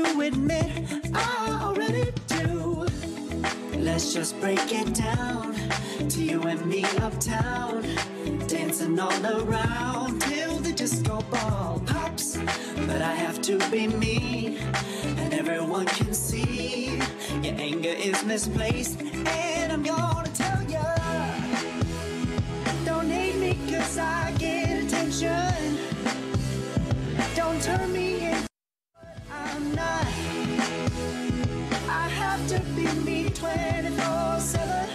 to admit I already do. Let's just break it down to you and me uptown, dancing all around till the disco ball pops. But I have to be me, and everyone can see your anger is misplaced, and I'm gonna tell ya, don't hate me 'cause I get attention. Don't turn me into I'm not. I have to be me 24/7,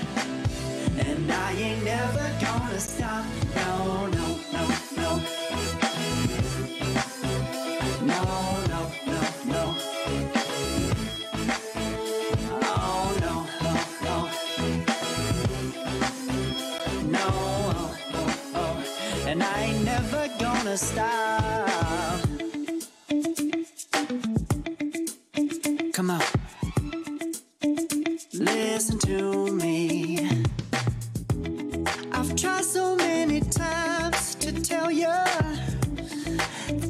and I ain't never gonna stop. No, no, no, no. No, no, no, no. Oh, no, no, no. No, oh, oh, oh. And I ain't never gonna stop. Come on. Listen to me. I've tried so many times to tell you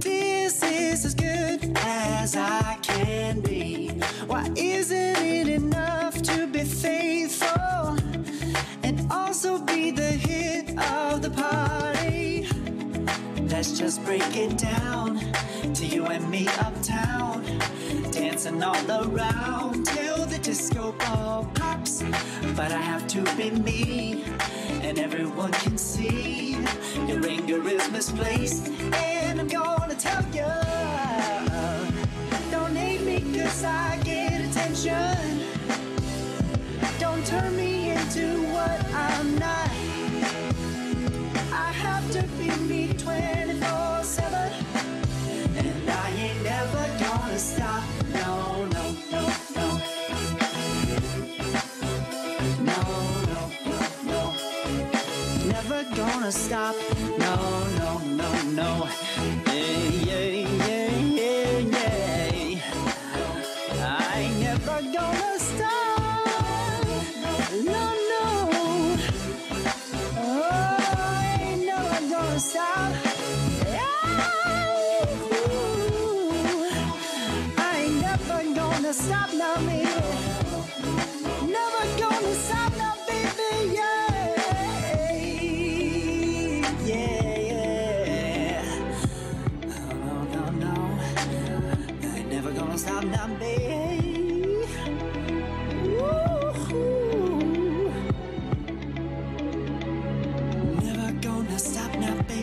this is as good as I can be. Why isn't it enough to be faithful and also be the hit of the party? Let's just break it down to you and me uptown, dancing all around till the disco ball pops. But I have to be me, and everyone can see your anger is misplaced, and I'm gonna tell you, don't hate me 'cause I get attention. Don't turn me into what I'm not. I have to be me 24/7, and I ain't never gonna stop. No, no, no, no. No, no, no, no. Never gonna stop. No, no, no, no. Yeah, yeah, yeah, yeah, yeah. I ain't never gonna stop. No, no. Oh, I ain't never gonna stop. I ain't never gonna stop now, baby. Never gonna stop now, baby. Yeah, yeah, yeah. No, no, no. I ain't never gonna stop now, baby. Woo-hoo. Never gonna stop now, baby.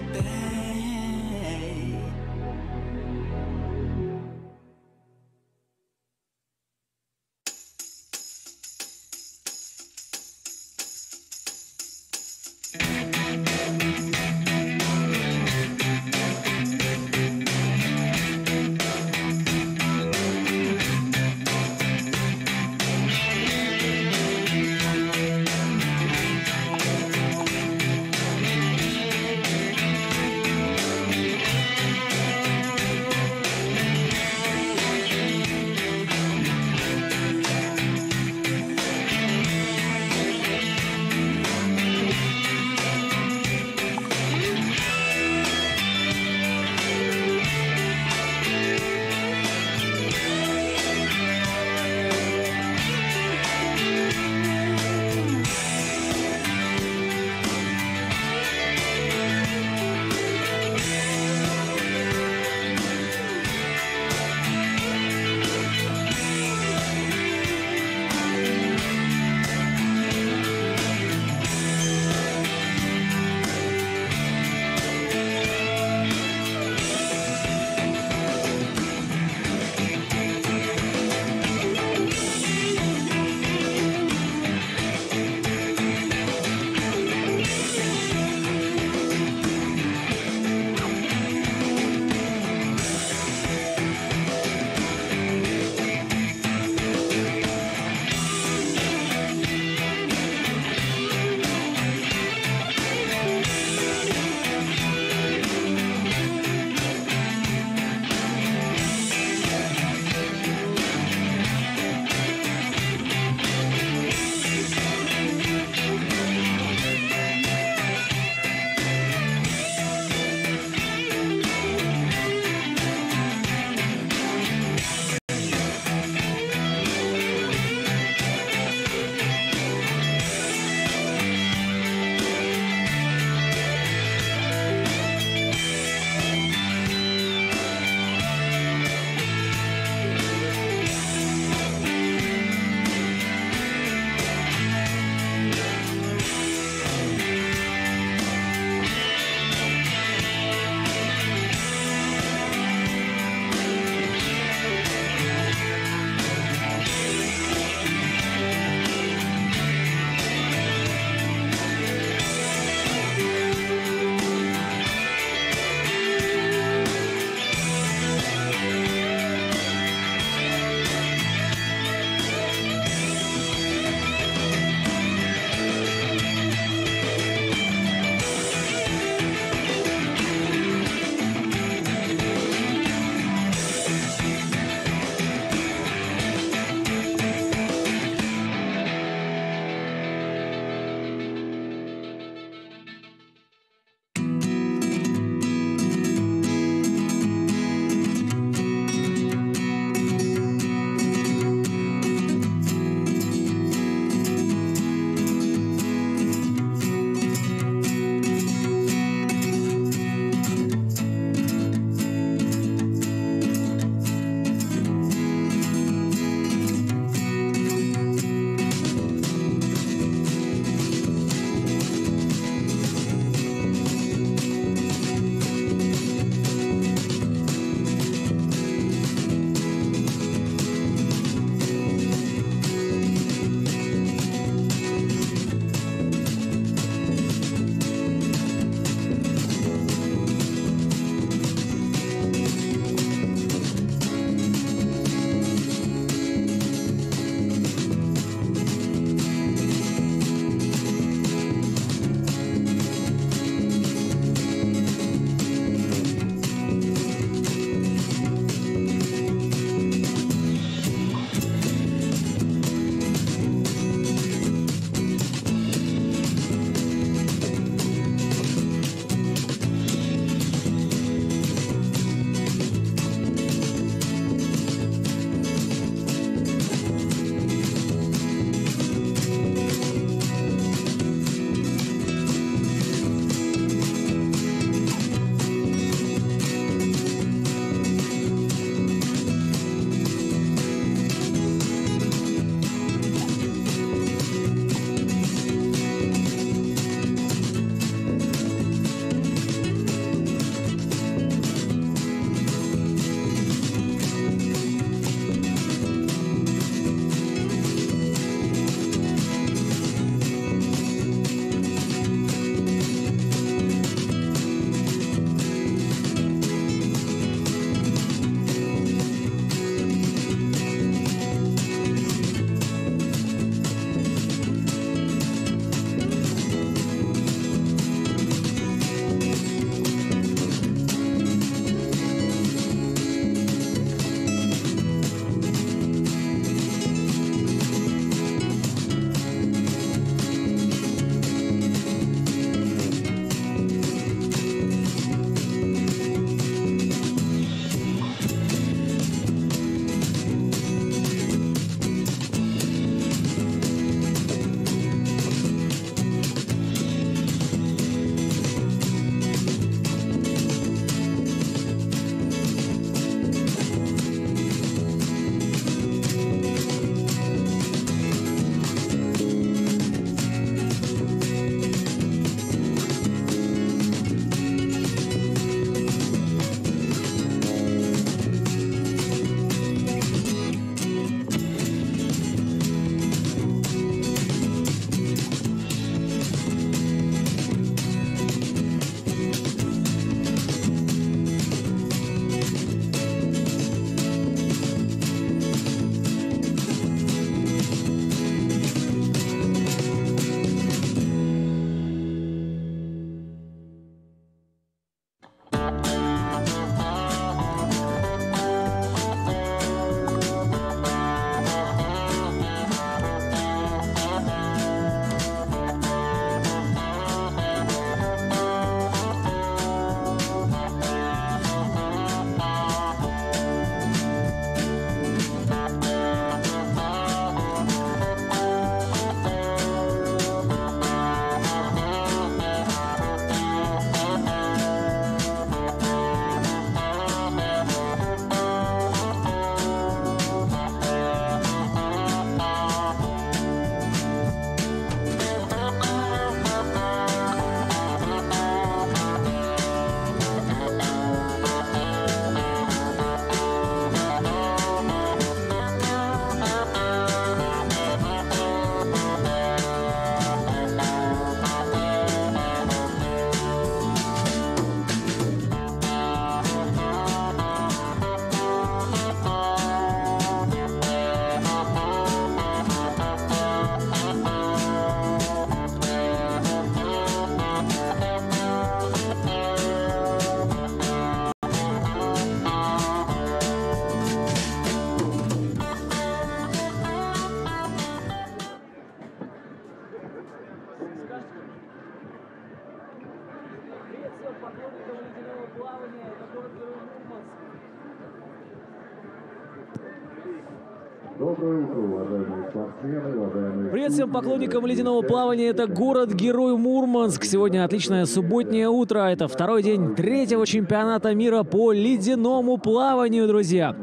Привет всем поклонникам ледяного плавания. Это город-герой Мурманск. Сегодня отличное субботнее утро. Это второй день третьего чемпионата мира по ледяному плаванию, друзья.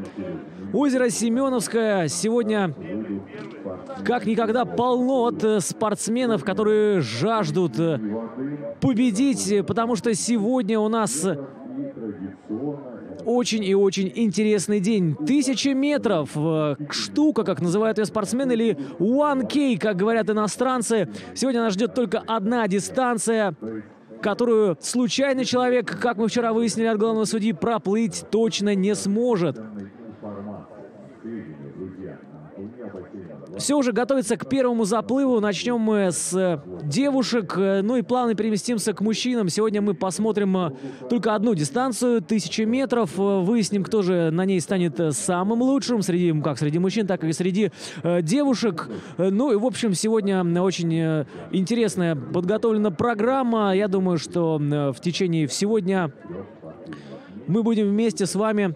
Озеро Семеновское сегодня как никогда полно от спортсменов, которые жаждут победить, потому что сегодня у нас очень и очень интересный день. 1000 метров. Штука, как называют ее спортсмены, или 1K, как говорят иностранцы. Сегодня нас ждет только одна дистанция, которую случайный человек, как мы вчера выяснили от главного судьи, проплыть точно не сможет. Все уже готовится к первому заплыву. Начнем мы с девушек, ну и плавно переместимся к мужчинам. Сегодня мы посмотрим только одну дистанцию, 1000 метров. Выясним, кто же на ней станет самым лучшим, как среди мужчин, так и среди девушек. Ну и, в общем, сегодня очень интересная подготовлена программа. Я думаю, что в течение всего дня мы будем вместе с вами.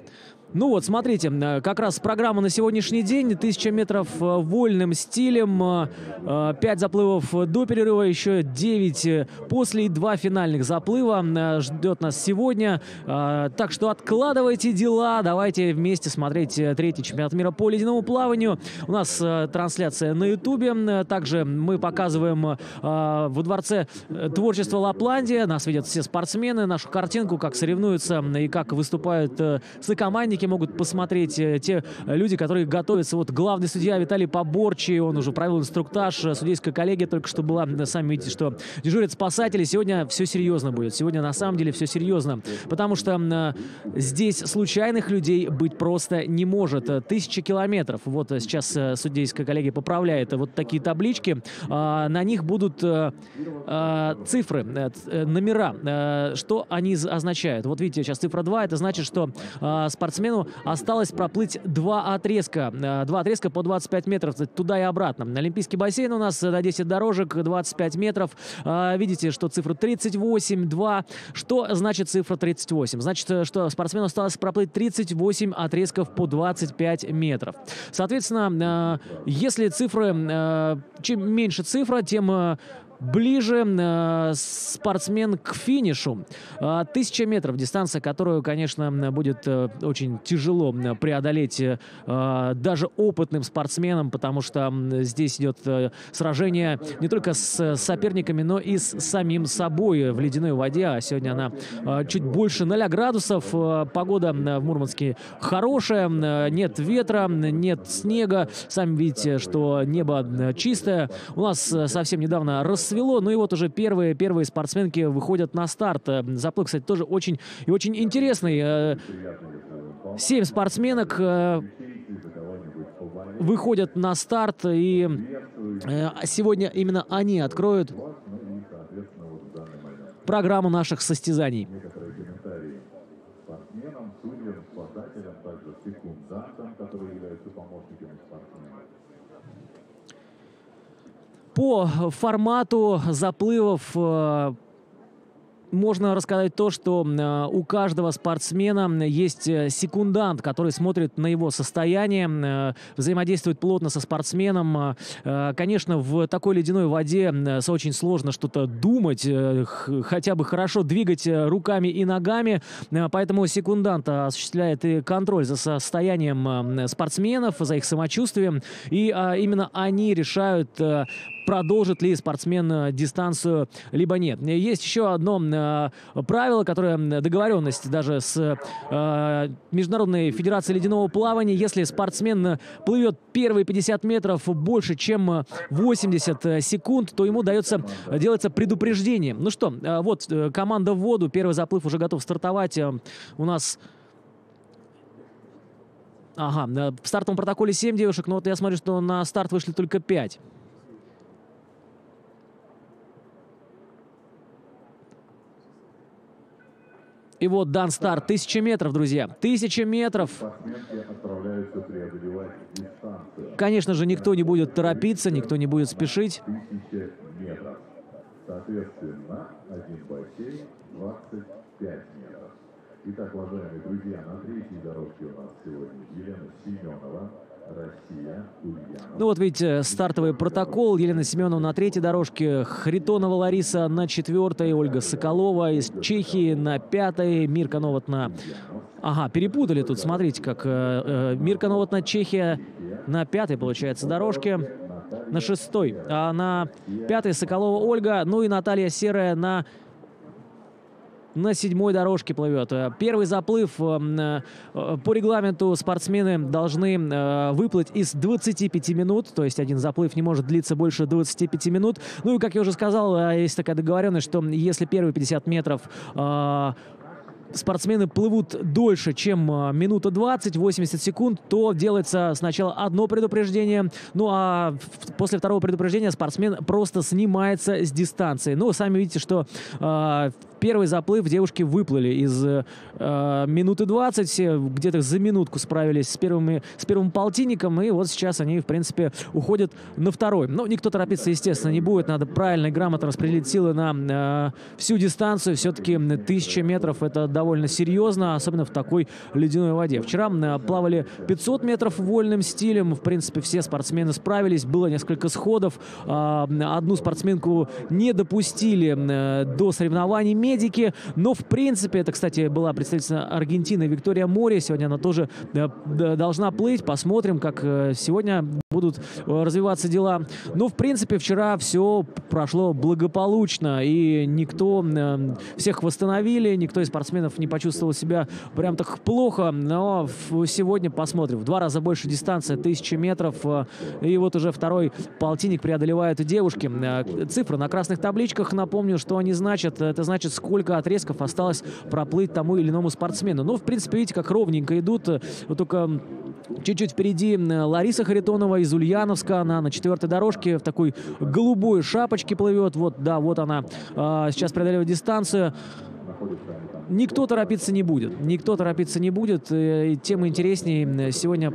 Ну вот, смотрите, как раз программа на сегодняшний день. 1000 метров вольным стилем, 5 заплывов до перерыва, еще 9 после и 2 финальных заплыва ждет нас сегодня. Так что откладывайте дела, давайте вместе смотреть третий чемпионат мира по ледяному плаванию. У нас трансляция на Ютубе. Также мы показываем во Дворце творчества Лапландия. Нас видят все спортсмены, нашу картинку, как соревнуются и как выступают сокомандники. Могут посмотреть те люди, которые готовятся. Вот главный судья Виталий Поборчий, он уже провел инструктаж. Судейская коллегия только что была. Сами видите, что дежурят спасатели. Сегодня все серьезно будет. Сегодня на самом деле все серьезно. Потому что здесь случайных людей быть просто не может. 1000 километров. Вот сейчас судейская коллегия поправляет вот такие таблички. На них будут цифры, номера. Что они означают? Вот видите, сейчас цифра 2. Это значит, что спортсмену осталось проплыть 2 отрезка. 2 отрезка по 25 метров туда и обратно. Олимпийский бассейн у нас на 10 дорожек, 25 метров. Видите, что цифра 38, 2. Что значит цифра 38? Значит, что спортсмену осталось проплыть 38 отрезков по 25 метров. Соответственно, если цифры, чем меньше цифра, тем ближе спортсмен к финишу. 1000 метров. Дистанция, которую, конечно, будет очень тяжело преодолеть даже опытным спортсменам, потому что здесь идет сражение не только с соперниками, но и с самим собой в ледяной воде. А сегодня она чуть больше 0 градусов. Погода в Мурманске хорошая. Нет ветра, нет снега. Сами видите, что небо чистое. У нас совсем недавно рассвело, ну и вот уже первые спортсменки выходят на старт. Заплыв, кстати, тоже очень и очень интересный. 7 спортсменок выходят на старт, и сегодня именно они откроют программу наших состязаний. По формату заплывов можно рассказать то, что у каждого спортсмена есть секундант, который смотрит на его состояние, взаимодействует плотно со спортсменом. Конечно, в такой ледяной воде очень сложно что-то думать, хотя бы хорошо двигать руками и ногами, поэтому секундант осуществляет и контроль за состоянием спортсменов, за их самочувствием, и именно они решают, продолжит ли спортсмен дистанцию, либо нет. Есть еще одно правило, которое договоренность даже с Международной Федерацией ледяного плавания. Если спортсмен плывет первые 50 метров больше, чем 80 секунд, то ему делается предупреждение. Ну что, вот команда в воду, первый заплыв уже готов стартовать. У нас... Ага, в стартовом протоколе 7 девушек, но вот я смотрю, что на старт вышли только 5. И вот дан старт. 1000 метров, друзья. 1000 метров. Конечно же, никто не будет торопиться, никто не будет спешить. 1000 метров. Соответственно, один бассейн 25 метров. Итак, уважаемые друзья, на третьей дорожке у нас сегодня Елена Семенова, Россия, Ульянов. Ну вот видите, стартовый протокол. Елена Семенова на 3-й дорожке, Харитонова Лариса на 4-й, Ольга Соколова из Чехии на 5-й, Мирка Новотна. Ага, перепутали тут, смотрите, как Мирка Новотна, Чехия на 5-й, получается, дорожке, на 6-й, а на 5-й Соколова Ольга, ну и Наталья Серая на 7-й дорожке плывет. Первый заплыв по регламенту спортсмены должны выплыть из 25 минут, то есть один заплыв не может длиться больше 25 минут. Ну и, как я уже сказал, есть такая договоренность, что если первые 50 метров спортсмены плывут дольше, чем минута 20, 80 секунд, то делается сначала одно предупреждение, ну а после второго предупреждения спортсмен просто снимается с дистанции. Ну, сами видите, что первый заплыв девушки выплыли из минуты 20, где-то за минутку справились с первым полтинником, и вот сейчас они, в принципе, уходят на второй. Но никто торопиться, естественно, не будет, надо правильно и грамотно распределить силы на всю дистанцию. Все-таки 1000 метров — это довольно серьезно, особенно в такой ледяной воде. Вчера плавали 500 метров вольным стилем, в принципе, все спортсмены справились, было несколько сходов, одну спортсменку не допустили до соревнований медики, но, в принципе, это, кстати, была представительница Аргентины Виктория Мори, сегодня она тоже должна плыть, посмотрим, как сегодня будут развиваться дела. Но, в принципе, вчера все прошло благополучно, и всех восстановили, никто из спортсменов не почувствовал себя прям так плохо, но сегодня посмотрим. В 2 раза больше дистанция, 1000 метров, и вот уже второй полтинник преодолевают девушки. Цифры на красных табличках, напомню, что они значат. Это значит, сколько отрезков осталось проплыть тому или иному спортсмену. Ну, в принципе, видите, как ровненько идут. Вот только чуть-чуть впереди Лариса Харитонова из Ульяновска. Она на 4-й дорожке в такой голубой шапочке плывет. Вот, да, вот она сейчас преодолевает дистанцию. Никто торопиться не будет. Никто торопиться не будет. И тем интереснее сегодня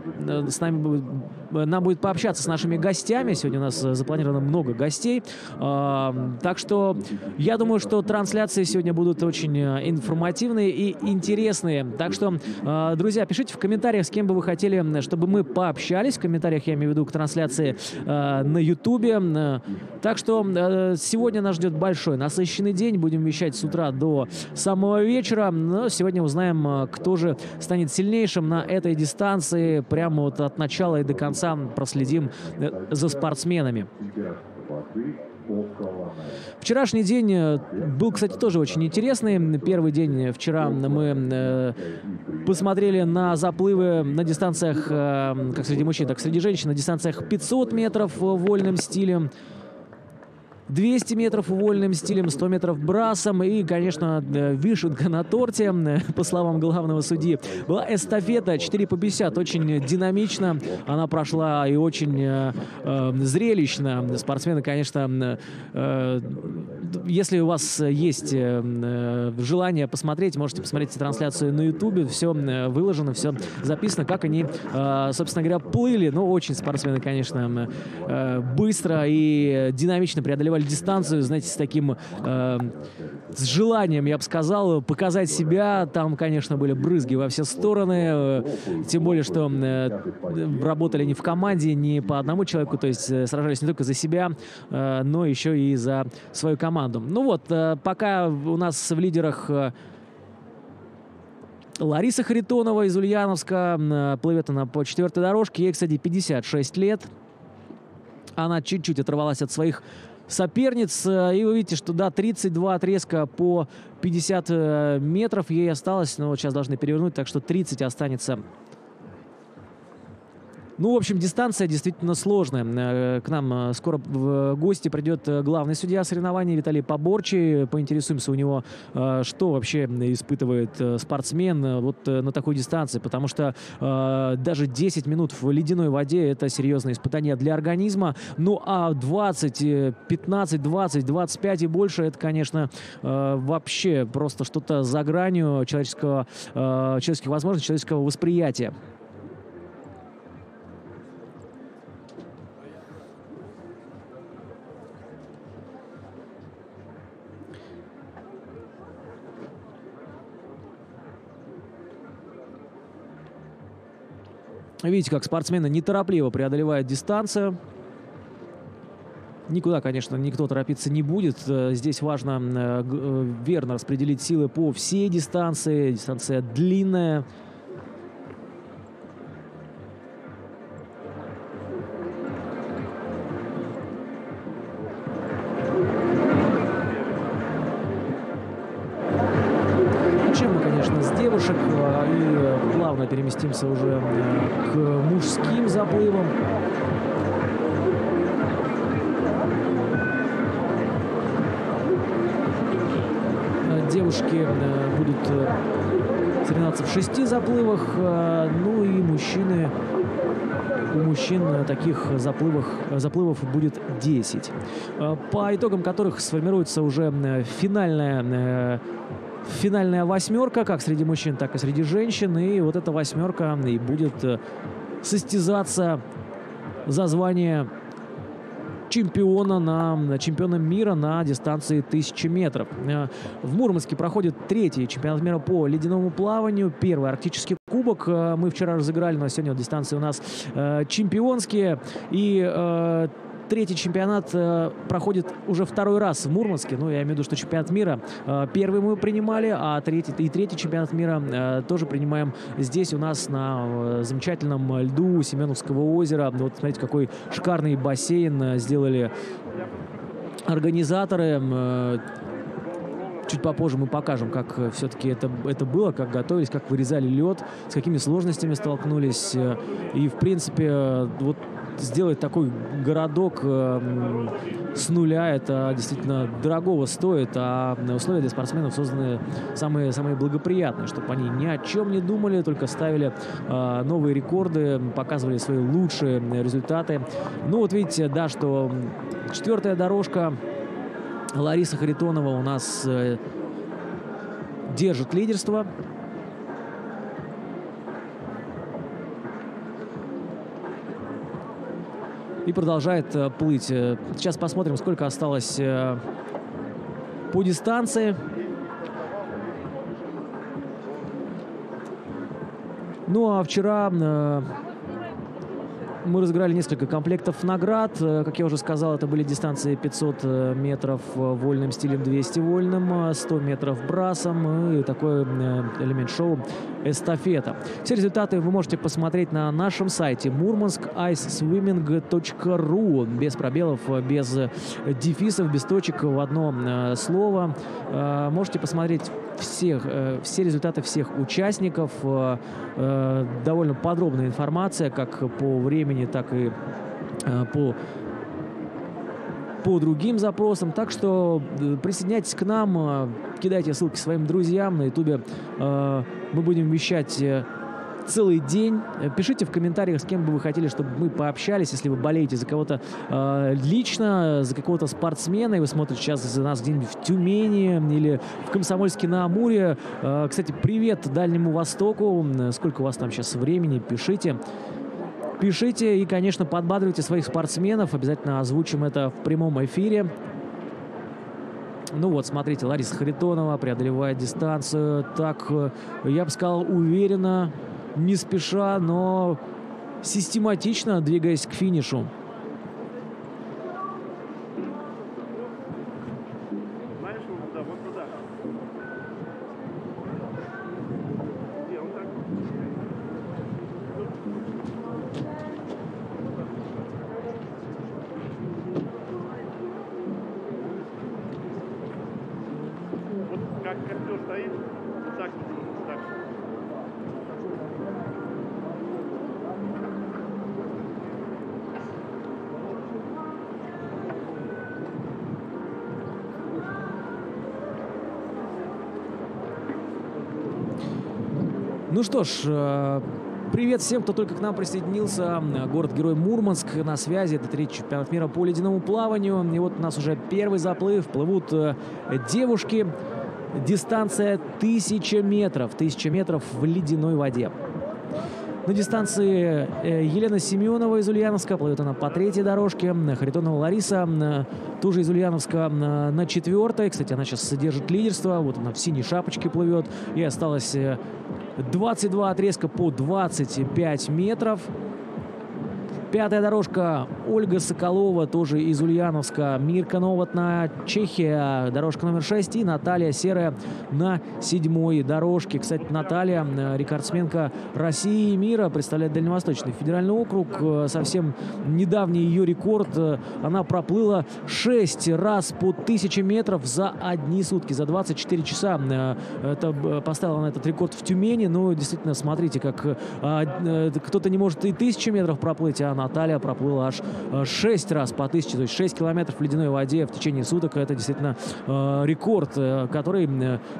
нам будет пообщаться с нашими гостями. Сегодня у нас запланировано много гостей. Так что я думаю, что трансляции сегодня будут очень информативные и интересные. Так что, друзья, пишите в комментариях, с кем бы вы хотели, чтобы мы пообщались. В комментариях я имею в виду к трансляции на Ютубе. Так что сегодня нас ждет большой насыщенный день. Будем вещать с утра до самого вечера. Но сегодня узнаем, кто же станет сильнейшим на этой дистанции. Прямо вот от начала и до конца проследим за спортсменами. Вчерашний день был, кстати, тоже очень интересный. Первый день вчера мы посмотрели на заплывы на дистанциях, как среди мужчин, так и среди женщин, на дистанциях 500 метров вольным стилем, 200 метров вольным стилем, 100 метров брасом и, конечно, вишенка на торте, по словам главного судьи, была эстафета 4 по 50. Очень динамично она прошла и очень зрелищно. Спортсмены, конечно, если у вас есть желание посмотреть, можете посмотреть трансляцию на Ютубе. Все выложено, все записано, как они, собственно говоря, плыли. Ну, очень спортсмены, конечно, быстро и динамично преодолевали дистанцию, знаете, с таким с желанием, я бы сказал, показать себя. Там, конечно, были брызги во все стороны, тем более, что работали не в команде, не по одному человеку, то есть сражались не только за себя, но еще и за свою команду. Ну вот, пока у нас в лидерах Лариса Харитонова из Ульяновска, плывет она по 4-й дорожке, ей, кстати, 56 лет. Она чуть-чуть оторвалась от своих соперниц, и вы видите, что, да, 32 отрезка по 50 метров ей осталось, но вот сейчас должны перевернуть, так что 30 останется. Ну, в общем, дистанция действительно сложная. К нам скоро в гости придет главный судья соревнований Виталий Поборчий. Поинтересуемся у него, что вообще испытывает спортсмен вот на такой дистанции. Потому что даже 10 минут в ледяной воде — это серьезное испытание для организма. Ну, а 20, 15, 20, 25 и больше — это, конечно, вообще просто что-то за гранью человеческих возможностей, человеческого восприятия. Видите, как спортсмены неторопливо преодолевают дистанцию. Никуда, конечно, никто торопиться не будет. Здесь важно верно распределить силы по всей дистанции. Дистанция длинная. Начнем мы, конечно, с девушек и плавно переместимся уже к мужским заплывам. Девушки будут соревноваться в 6 заплывах, ну и мужчины, у мужчин таких заплывов будет 10, по итогам которых сформируется уже финальная восьмерка, как среди мужчин, так и среди женщин, и вот эта восьмерка и будет состязаться за звание чемпиона мира на дистанции 1000 метров. В Мурманске проходит 3-й чемпионат мира по ледяному плаванию, 1-й арктический кубок. Мы вчера разыграли, но сегодня дистанции у нас чемпионские. И 3-й чемпионат проходит уже 2-й раз в Мурманске. Ну, я имею в виду, что чемпионат мира 1-й мы принимали, а 3-й чемпионат мира тоже принимаем здесь у нас на замечательном льду Семеновского озера. Вот смотрите, какой шикарный бассейн сделали организаторы. Чуть попозже мы покажем, как все-таки это было, как готовились, как вырезали лед, с какими сложностями столкнулись. И, в принципе, вот сделать такой городок с нуля, это действительно дорогого стоит, а условия для спортсменов созданы самые благоприятные, чтобы они ни о чем не думали, только ставили новые рекорды, показывали свои лучшие результаты. Ну вот видите, да, что 4-я дорожка. Лариса Харитонова у нас держит лидерство. И продолжает плыть. Сейчас посмотрим, сколько осталось по дистанции. Ну а вчера мы разыграли несколько комплектов наград. Как я уже сказал, это были дистанции 500 метров вольным стилем, 200 вольным, 100 метров брасом и такой элемент шоу эстафета. Все результаты вы можете посмотреть на нашем сайте murmanskiceswimming.ru. Без пробелов, без дефисов, без точек, в одно слово. Можете посмотреть все результаты всех участников. Довольно подробная информация, как по времени, так и по другим запросам. Так что присоединяйтесь к нам, кидайте ссылки своим друзьям на ютубе. Мы будем вещать целый день. Пишите в комментариях, с кем бы вы хотели, чтобы мы пообщались, если вы болеете за кого-то лично, за какого-то спортсмена, и вы смотрите сейчас за нас где-нибудь в Тюмени или в Комсомольске-на-Амуре. Кстати, привет Дальнему Востоку. Сколько у вас там сейчас времени? Пишите. Пишите и, конечно, подбадривайте своих спортсменов. Обязательно озвучим это в прямом эфире. Ну вот, смотрите, Лариса Харитонова преодолевает дистанцию. Так, я бы сказал, уверенно, не спеша, но систематично двигаясь к финишу. Как костер стоит, так. Ну что ж, привет всем, кто только к нам присоединился. Город-герой Мурманск на связи. Это 3-й чемпионат мира по ледяному плаванию. И вот у нас уже 1-й заплыв. Плывут девушки. Дистанция 1000 метров. 1000 метров в ледяной воде. На дистанции Елена Семенова из Ульяновска. Плывет она по 3-й дорожке. Харитонова Лариса тоже из Ульяновска на 4-й. Кстати, она сейчас содержит лидерство. Вот она в синей шапочке плывет. И осталось 22 отрезка по 25 метров. Пятая дорожка Ольга Соколова, тоже из Ульяновска. Мирка Новотна, Чехия, дорожка номер 6. И Наталья Серая на 7-й дорожке. Кстати, Наталья, рекордсменка России и мира, представляет Дальневосточный федеральный округ. Совсем недавний ее рекорд. Она проплыла 6 раз по 1000 метров за одни сутки, за 24 часа. Поставила она этот рекорд в Тюмени. Но действительно, смотрите, как кто-то не может и 1000 метров проплыть, а Наталья проплыла аж 6 раз по 1000, то есть 6 километров в ледяной воде в течение суток. Это действительно рекорд, который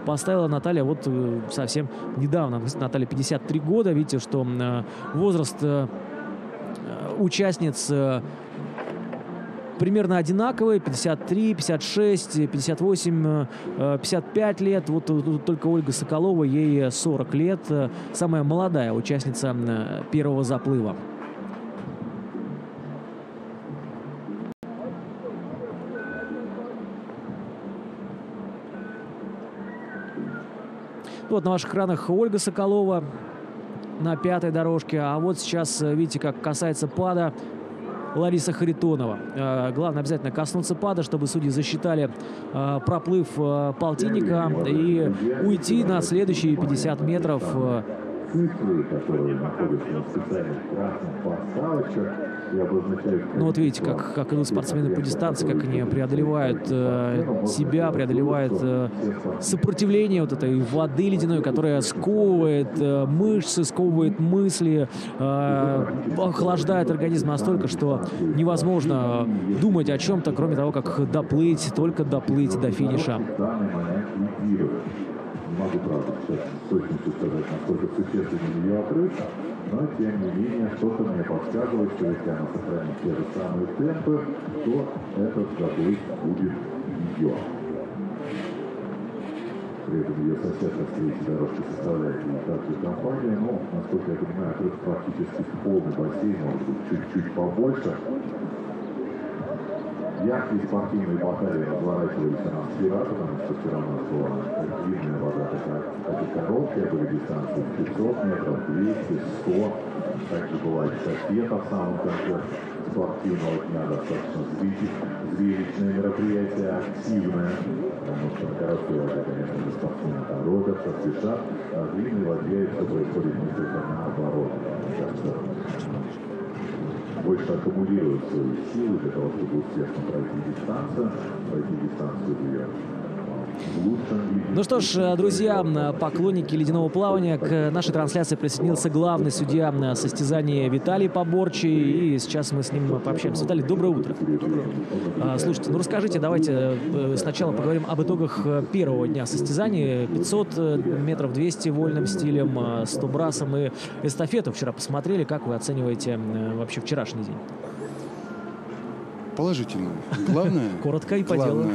поставила Наталья вот совсем недавно. Наталья 53 года. Видите, что возраст участниц примерно одинаковые: 53, 56, 58, 55 лет. Вот только Ольга Соколова, ей 40 лет. Самая молодая участница первого заплыва. Вот на ваших экранах Ольга Соколова на 5-й дорожке. А вот сейчас, видите, как касается пада Лариса Харитонова. Главное обязательно коснуться пада, чтобы судьи засчитали проплыв полтинника и уйти на следующие 50 метров. Которые находятся на специальных красных подставочках и обозначают... Ну вот видите, как идут спортсмены по дистанции, как они преодолевают себя, преодолевают сопротивление вот этой воды ледяной, которая сковывает мышцы, сковывает мысли, охлаждает организм настолько, что невозможно думать о чем-то, кроме того, как доплыть, только доплыть до финиша. Не могу, правда, сейчас с точностью сказать, насколько существенен ее отрыв, но, тем не менее, что-то мне подсказывает, что если она сохранит те же самые темпы, то этот заплыв будет ее. При этом ее соседка с третьей дорожки составляет имитацию компании, но, насколько я понимаю, отрыв практически полный бассейн, может быть, чуть-чуть побольше. Яхты и спортивные батареи разворачивались нам вчера, потому что вчера у нас была длинная вода, такая короткая, были дистанции 500 метров, 200, 100. Также была эстафета в самом конце спортивного дня, достаточно зрелищное мероприятие, активное. Потому что на короткой воде, конечно, спортсмены торопятся, спешат, а в длинной воде все происходит несколько наоборот. Больше аккумулируют свои силы для того, чтобы успешно пройти дистанцию в ее лучшем виде. Ну что ж, друзья, поклонники ледяного плавания, к нашей трансляции присоединился главный судья состязания Виталий Поборчий, и сейчас мы с ним пообщаемся. Виталий, доброе утро. Слушайте, ну расскажите, давайте сначала поговорим об итогах первого дня состязаний. 500 метров, 200 вольным стилем, 100 брасом и эстафету вчера посмотрели. Как вы оцениваете вообще вчерашний день? Положительно. Главное, коротко и по делу,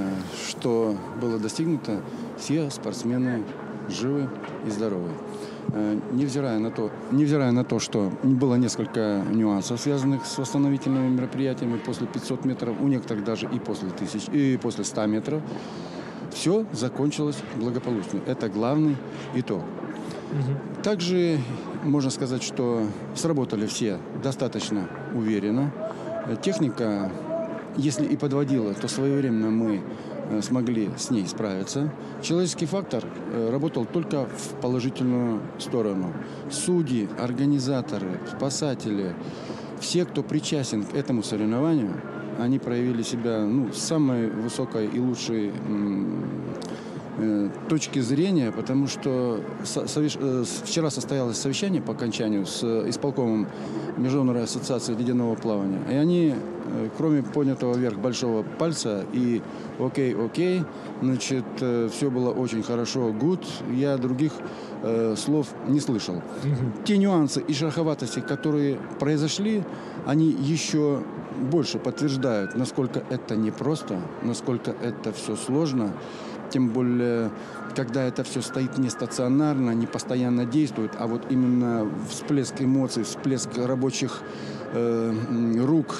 что было достигнуто, все спортсмены живы и здоровы. Невзирая на то, что было несколько нюансов, связанных с восстановительными мероприятиями после 500 метров, у некоторых даже и после 1000, и после 100 метров, все закончилось благополучно. Это главный итог. Также можно сказать, что сработали все достаточно уверенно. Техника, если и подводила, то своевременно мы смогли с ней справиться. Человеческий фактор работал только в положительную сторону. Судьи, организаторы, спасатели, все, кто причастен к этому соревнованию, они проявили себя с самой высокой и лучшей точки зрения, потому что вчера состоялось совещание по окончанию с исполкомом Международной ассоциации ледяного плавания. И они, кроме поднятого вверх большого пальца и окей, значит, все было очень хорошо, good, я других слов не слышал. Те нюансы и шероховатости, которые произошли, они еще больше подтверждают, насколько это непросто, насколько это все сложно. тем более, когда это все стоит не стационарно, не постоянно действует, а вот именно всплеск эмоций, всплеск рабочих рук,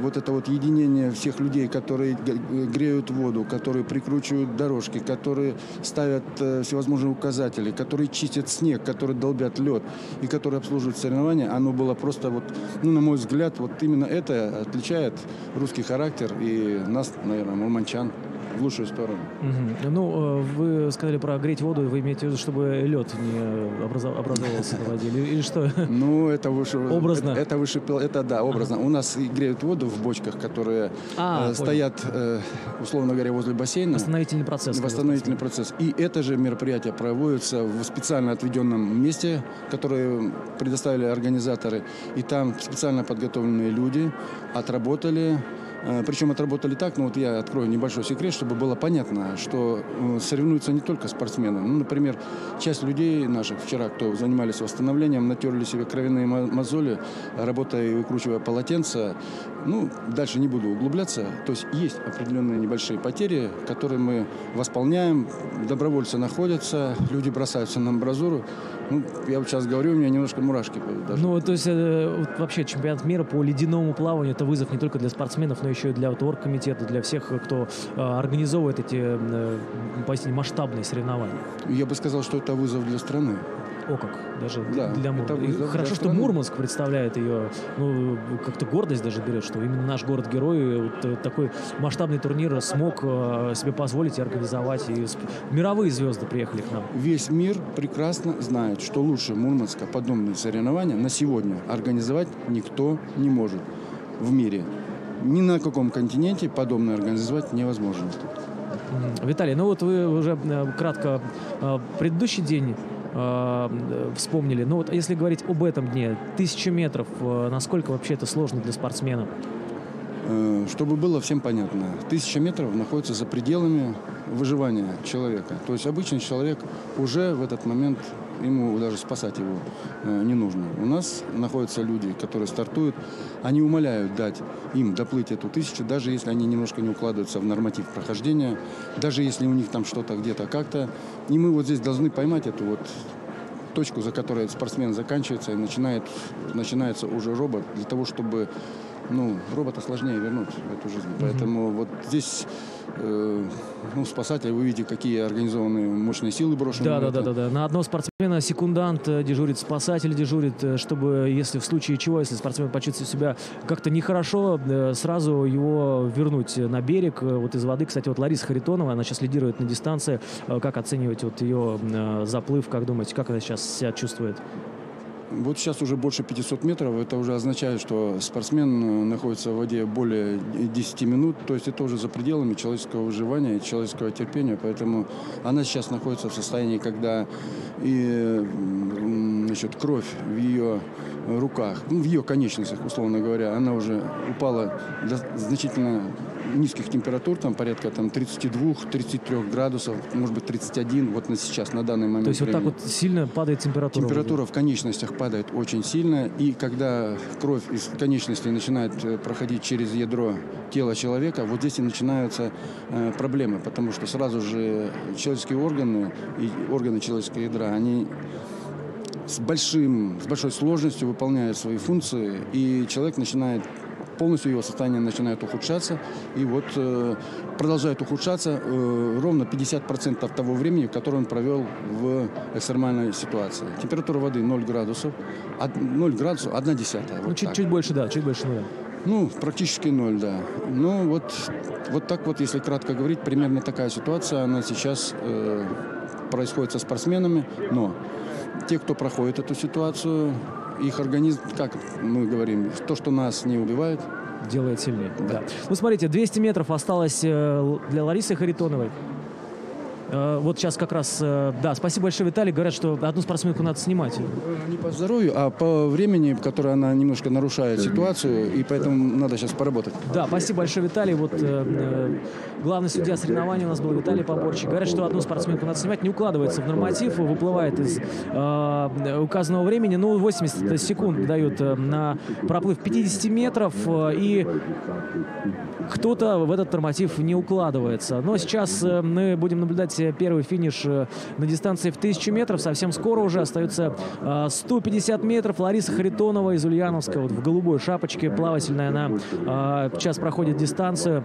вот это вот единение всех людей, которые греют воду, которые прикручивают дорожки, которые ставят всевозможные указатели, которые чистят снег, которые долбят лед и которые обслуживают соревнования, оно было просто вот, ну, на мой взгляд, вот именно это отличает русский характер и нас, наверное, мурманчан, в лучшую сторону. Ну, вы сказали про греть воду, вы имеете в виду, чтобы лед не образовывался на воде, или что? Ну, это выше... Образно? Это выше... Это, да, образно. У нас и греют воду в бочках, которые стоят, условно говоря, возле бассейна. Восстановительный процесс. Восстановительный процесс. И это же мероприятие проводится в специально отведенном месте, которое предоставили организаторы. И там специально подготовленные люди отработали. Причем отработали так, ну вот я открою небольшой секрет, чтобы было понятно, что соревнуются не только спортсмены. Ну, например, часть людей наших вчера, кто занимались восстановлением, натерли себе кровяные мозоли, работая и выкручивая полотенца. Ну, дальше не буду углубляться. То есть есть определенные небольшие потери, которые мы восполняем. Добровольцы находятся, люди бросаются на амбразуру. Ну, я вот сейчас говорю, у меня немножко мурашки даже. Ну, то есть вот вообще чемпионат мира по ледяному плаванию — это вызов не только для спортсменов, но еще и для оргкомитета, для всех, кто организовывает эти поистине масштабные соревнования. Я бы сказал, что это вызов для страны. О, как, даже да, для Мурманска. Хорошо, что Мурманск представляет ее, ну, как-то гордость даже берет, что именно наш город-герой вот такой масштабный турнир смог себе позволить и организовать, и мировые звезды приехали к нам. Весь мир прекрасно знает, что лучше Мурманска подобные соревнования на сегодня организовать никто не может в мире. Ни на каком континенте подобное организовать невозможно. Виталий, ну вот вы уже кратко предыдущий день вспомнили. Но вот если говорить об этом дне, 1000 метров, насколько вообще это сложно для спортсмена? Чтобы было всем понятно, 1000 метров находится за пределами выживания человека. То есть обычный человек уже в этот момент, ему даже спасать его не нужно. У нас находятся люди, которые стартуют, они умоляют дать им доплыть эту 1000, даже если они немножко не укладываются в норматив прохождения, даже если у них там что-то где-то как-то. И мы вот здесь должны поймать эту вот точку, за которой спортсмен заканчивается, и начинается уже робот, для того, чтобы робота сложнее вернуть в эту жизнь. Поэтому вот здесь спасатели, вы видите, какие организованные мощные силы брошены. Да. На одного спортсмена секундант дежурит, спасатель дежурит, чтобы, если в случае чего, если спортсмен почувствует себя как-то нехорошо, сразу его вернуть на берег, вот из воды. Кстати, вот Лариса Харитонова, она сейчас лидирует на дистанции. Как оценивать вот ее заплыв, как думаете, как она сейчас себя чувствует? Вот сейчас уже больше 500 метров. Это уже означает, что спортсмен находится в воде более 10 минут. То есть это уже за пределами человеческого выживания и человеческого терпения. Поэтому она сейчас находится в состоянии, когда кровь в ее руках, в ее конечностях, условно говоря, она уже упала до значительно низких температур, там порядка 32-33 градусов, может быть 31, вот на сейчас, на данный момент. То есть времени. Вот так вот сильно падает температура? Температура в конечностях падает очень сильно, и когда кровь из конечностей начинает проходить через ядро тела человека, вот здесь и начинаются проблемы, потому что сразу же человеческие органы и органы человеческого ядра, они с большой сложностью выполняют свои функции, и человек начинает полностью, его состояние начинает ухудшаться, и вот продолжает ухудшаться ровно 50% того времени, которое он провел в экстремальной ситуации. Температура воды 0 градусов, 0 градусов, 1/10. Вот чуть больше, да, чуть больше 0. Практически 0, да. Вот так вот, если кратко говорить, примерно такая ситуация, она сейчас происходит со спортсменами, но те, кто проходит эту ситуацию, их организм, как мы говорим, то, что нас не убивает, делает сильнее. Да. Ну, смотрите, 200 метров осталось для Ларисы Харитоновой. Вот сейчас как раз, да, спасибо большое, Виталий. Говорят, что одну спортсменку надо снимать. Не по здоровью, а по времени, которое она немножко нарушает ситуацию, и поэтому надо сейчас поработать. Да, спасибо большое, Виталий. Вот главный судья соревнований у нас был Виталий Поборчик. Говорят, что одну спортсменку надо снимать, не укладывается в норматив, выплывает из указанного времени. Ну, 80 секунд дают на проплыв 50 метров, и кто-то в этот норматив не укладывается. Но сейчас мы будем наблюдать первый финиш на дистанции в 1000 метров. Совсем скоро уже остается 150 метров. Лариса Харитонова из Ульяновска, вот в голубой шапочке плавательная, она сейчас проходит дистанцию.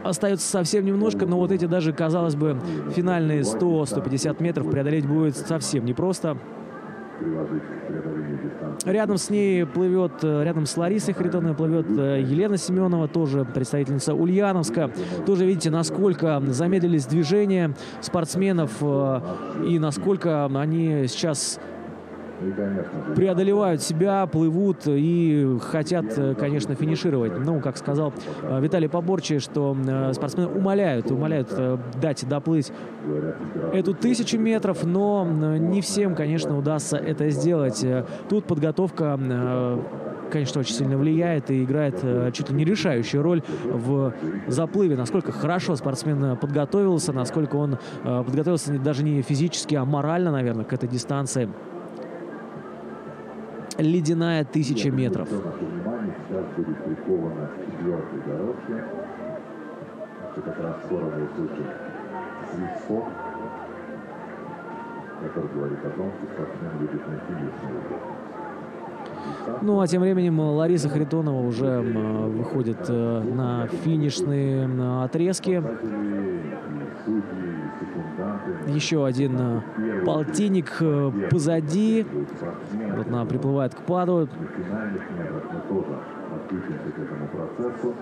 Остается совсем немножко, но вот эти даже, казалось бы, финальные 100-150 метров преодолеть будет совсем непросто. Рядом с ней плывет, рядом с Ларисой Харитоновой плывет Елена Семенова, тоже представительница Ульяновска. Тоже видите, насколько замедлились движения спортсменов и насколько они сейчас преодолевают себя, плывут и хотят, конечно, финишировать. Ну, как сказал Виталий Поборчий, что спортсмены умоляют дать доплыть эту 1000 метров, но не всем, конечно, удастся это сделать. Тут подготовка, конечно, очень сильно влияет и играет чуть ли не решающую роль в заплыве. Насколько хорошо спортсмен подготовился, насколько он подготовился даже не физически, а морально, наверное, к этой дистанции. Ледяная 1000 метров. Сейчас будет прикована к 4-й дорожке. Это как раз скоро мы услышим свисток, который говорит о том, что спортсмен выйдет на финишную. Ну, а тем временем Лариса Харитонова уже выходит на финишные отрезки. Еще один полтинник позади. Вот она приплывает к паду. На финальных метрах мы тоже подключимся к этому процессу.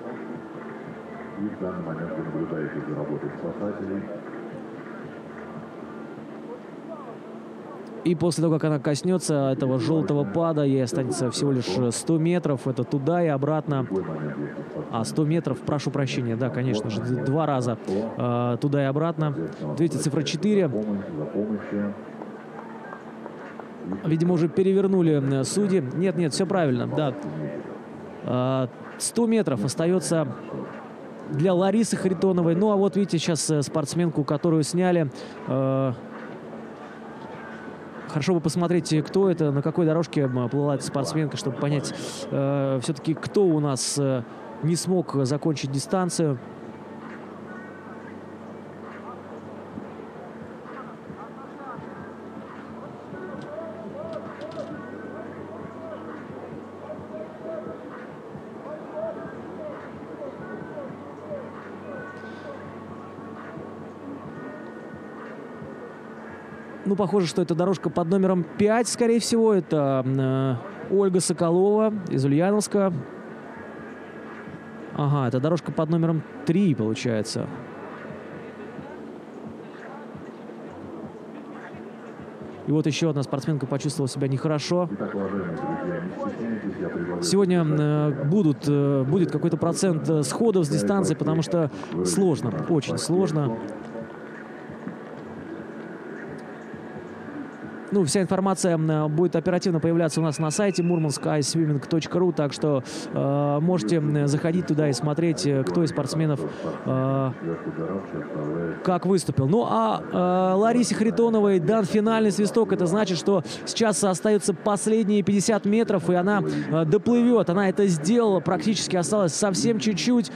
И в данный момент вы наблюдаете за работой спасателей. И после того, как она коснется этого желтого пада, ей останется всего лишь 100 метров. Это туда и обратно. А 100 метров, прошу прощения, да, конечно же, 2 раза туда и обратно. Видите, цифра 4. Видимо, уже перевернули судьи. Нет, все правильно, да. 100 метров остается для Ларисы Харитоновой. Ну, а вот видите, сейчас спортсменку, которую сняли... Хорошо бы посмотреть, кто это, на какой дорожке плыла эта спортсменка, чтобы понять, все-таки кто у нас не смог закончить дистанцию. Ну, похоже, что это дорожка под номером 5, скорее всего. Это Ольга Соколова из Ульяновска. Ага, это дорожка под номером 3, получается. И вот еще одна спортсменка почувствовала себя нехорошо. Сегодня будет какой-то процент сходов с дистанции, потому что сложно, очень сложно. Ну, вся информация будет оперативно появляться у нас на сайте murmanskiceswimming.ru, так что можете заходить туда и смотреть, кто из спортсменов как выступил. Ну, а Ларисе Харитоновой дан финальный свисток. Это значит, что сейчас остаются последние 50 метров, и она доплывет. Она это сделала, практически осталось совсем чуть-чуть.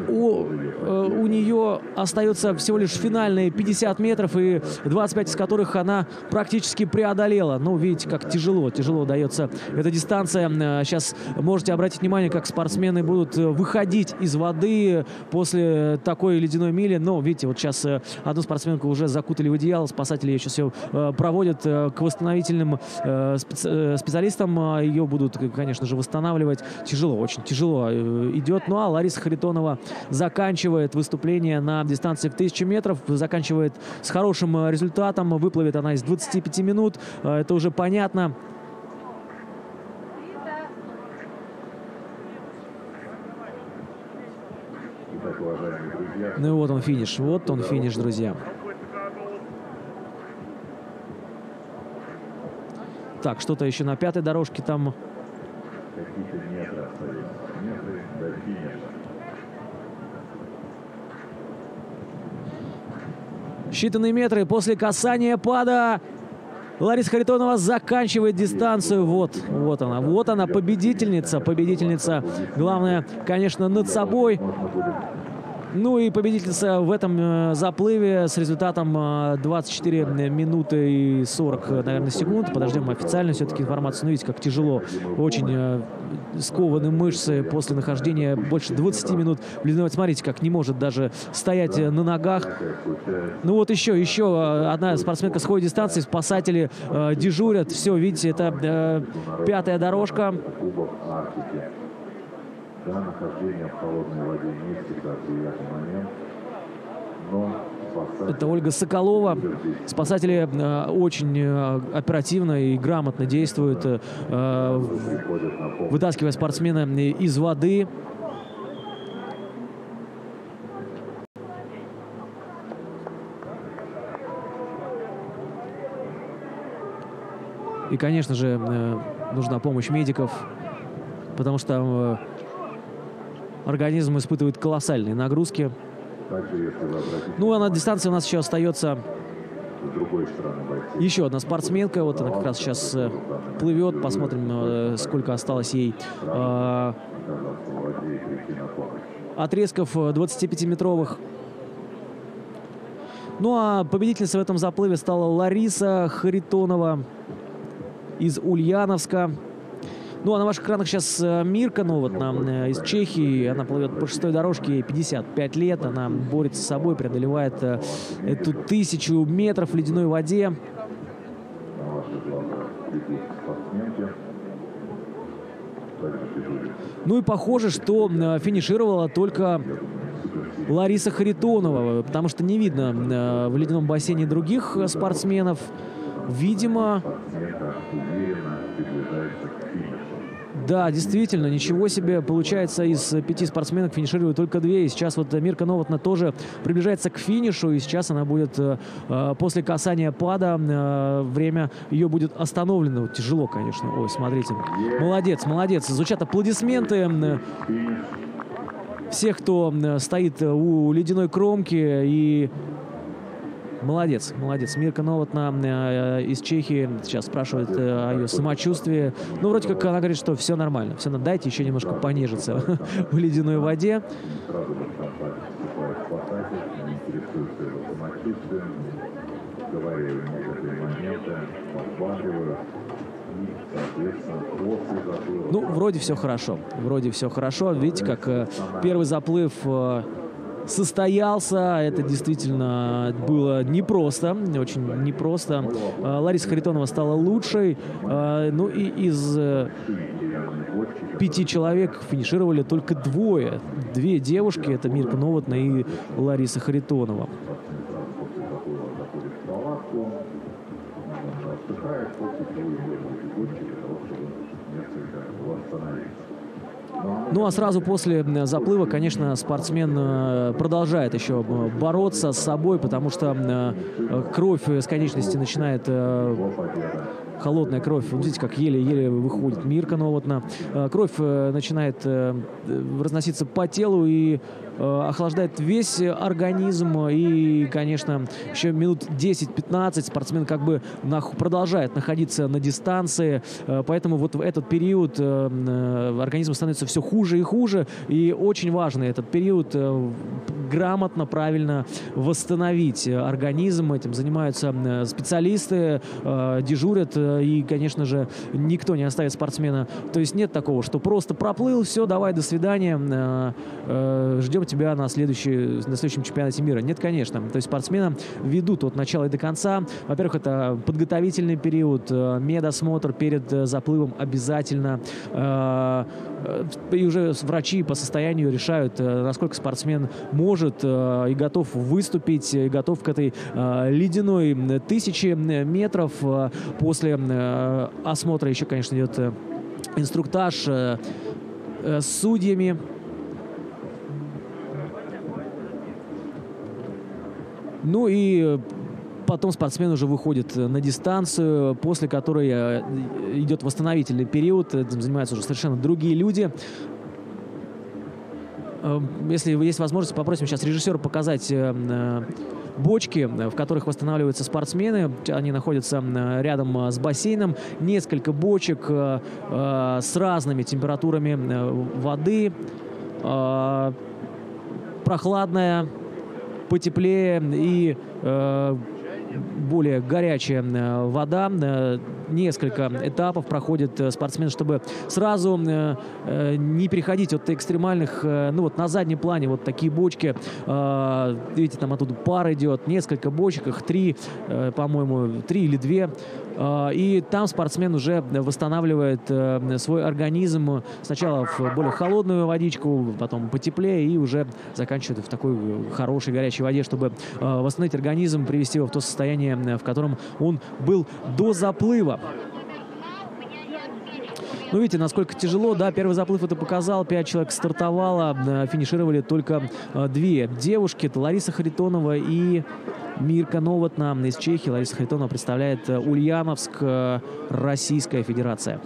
У нее остается всего лишь финальные 50 метров, и 25 из которых она практически преодолела. Ну, видите, как тяжело дается эта дистанция. Сейчас можете обратить внимание, как спортсмены будут выходить из воды после такой ледяной мили. Но, видите, вот сейчас одну спортсменку уже закутали в одеяло, спасатели сейчас ее проводят к восстановительным специалистам. Ее будут, конечно же, восстанавливать. Тяжело, очень тяжело идет. Ну, а Лариса Харитонова заканчивает выступление на дистанции в 1000 метров, заканчивает с хорошим результатом, выплывет она из 25 минут, это уже понятно. Итак, уважаемые друзья, Ну и вот он финиш. Вот он финиш, друзья. Так, что-то еще на пятой дорожке там. Какие-то метры остались. Метры до финиша. Считанные метры после касания пада. Лариса Харитонова заканчивает дистанцию. Вот она, победительница. Победительница, главное, конечно, над собой. Ну и победительница в этом заплыве с результатом 24 минуты и 40, наверное, секунд. Подождем официально все-таки информацию. Ну, видите, как тяжело. Очень скованы мышцы после нахождения больше 20 минут в ледяной воде. Смотрите, как не может даже стоять на ногах. Ну вот еще одна спортсменка сходит дистанции. Спасатели дежурят. Все, видите, это пятая дорожка. Кубок Арктики. Да, нахождение в холодной воде не всегда приятный момент, но спасатели... Это Ольга Соколова. Спасатели очень оперативно и грамотно действуют, вытаскивая спортсмена из воды. И, конечно же, нужна помощь медиков, потому что организм испытывает колоссальные нагрузки. Ну, а на дистанции у нас еще остается еще одна спортсменка. Вот она как раз сейчас плывет. Посмотрим, сколько осталось ей отрезков 25-метровых. Ну, а победительницей в этом заплыве стала Лариса Харитонова из Ульяновска. Ну, а на ваших экранах сейчас Мирка Новотна из Чехии. Она плывет по шестой дорожке, ей 55 лет. Она борется с собой, преодолевает эту 1000 метров в ледяной воде. Ну и похоже, что финишировала только Лариса Харитонова, потому что не видно в ледяном бассейне других спортсменов. Видимо... Да, действительно, ничего себе. Получается, из 5 спортсменок финишируют только 2. И сейчас вот Мирка Новотна тоже приближается к финишу. И сейчас она будет после касания пада, время ее будет остановлено. Тяжело, конечно. Ой, смотрите. Молодец, молодец. Звучат аплодисменты всех, кто стоит у ледяной кромки. И молодец, молодец. Мирка Новотна из Чехии сейчас спрашивает о ее самочувствии. Ну, вроде как она говорит, что все нормально. Все, дайте еще немножко понежиться в ледяной воде. Ну, вроде все хорошо. Вроде все хорошо. Видите, как первый заплыв состоялся. Это действительно было непросто, очень непросто. Лариса Харитонова стала лучшей. Ну и из 5 человек финишировали только 2. 2 девушки. Это Мирка Новотна и Лариса Харитонова. Ну а сразу после заплыва, конечно, спортсмен продолжает еще бороться с собой, потому что кровь с конечности начинает... Холодная кровь, видите, как еле-еле выходит Мирка Новотна. Кровь начинает разноситься по телу и охлаждает весь организм. И, конечно, еще минут 10-15 спортсмен как бы продолжает находиться на дистанции. Поэтому вот в этот период организм становится все хуже и хуже. И очень важно этот период грамотно, правильно восстановить организм. Этим занимаются специалисты, дежурят. И, конечно же, никто не оставит спортсмена. То есть нет такого, что просто проплыл, все, давай, до свидания, ждем тебя на следующем чемпионате мира. Нет, конечно. То есть спортсмена ведут от начала и до конца. Во-первых, это подготовительный период, медосмотр перед заплывом обязательно. И уже врачи по состоянию решают, насколько спортсмен может и готов выступить, и готов к этой ледяной 1000 метров. После осмотра еще, конечно, идет инструктаж с судьями. Ну и потом спортсмен уже выходит на дистанцию, после которой идет восстановительный период, этим занимаются уже совершенно другие люди. Если есть возможность, попросим сейчас режиссера показать бочки, в которых восстанавливаются спортсмены. Они находятся рядом с бассейном. Несколько бочек с разными температурами воды. Прохладная, потеплее и более горячая вода. Несколько этапов проходит спортсмен, чтобы сразу не переходить от экстремальных. Ну вот на заднем плане вот такие бочки. Видите, там оттуда пар идет. Несколько бочек, их 3, по-моему, 3 или 2. И там спортсмен уже восстанавливает свой организм. Сначала в более холодную водичку, потом потеплее и уже заканчивает в такой хорошей горячей воде, чтобы восстановить организм, привести его в то состояние, в котором он был до заплыва. Ну, видите, насколько тяжело, да, первый заплыв это показал, 5 человек стартовало, финишировали только 2 девушки, это Лариса Харитонова и Мирка Новотна из Чехии. Лариса Харитонова представляет Ульяновск, Российская Федерация.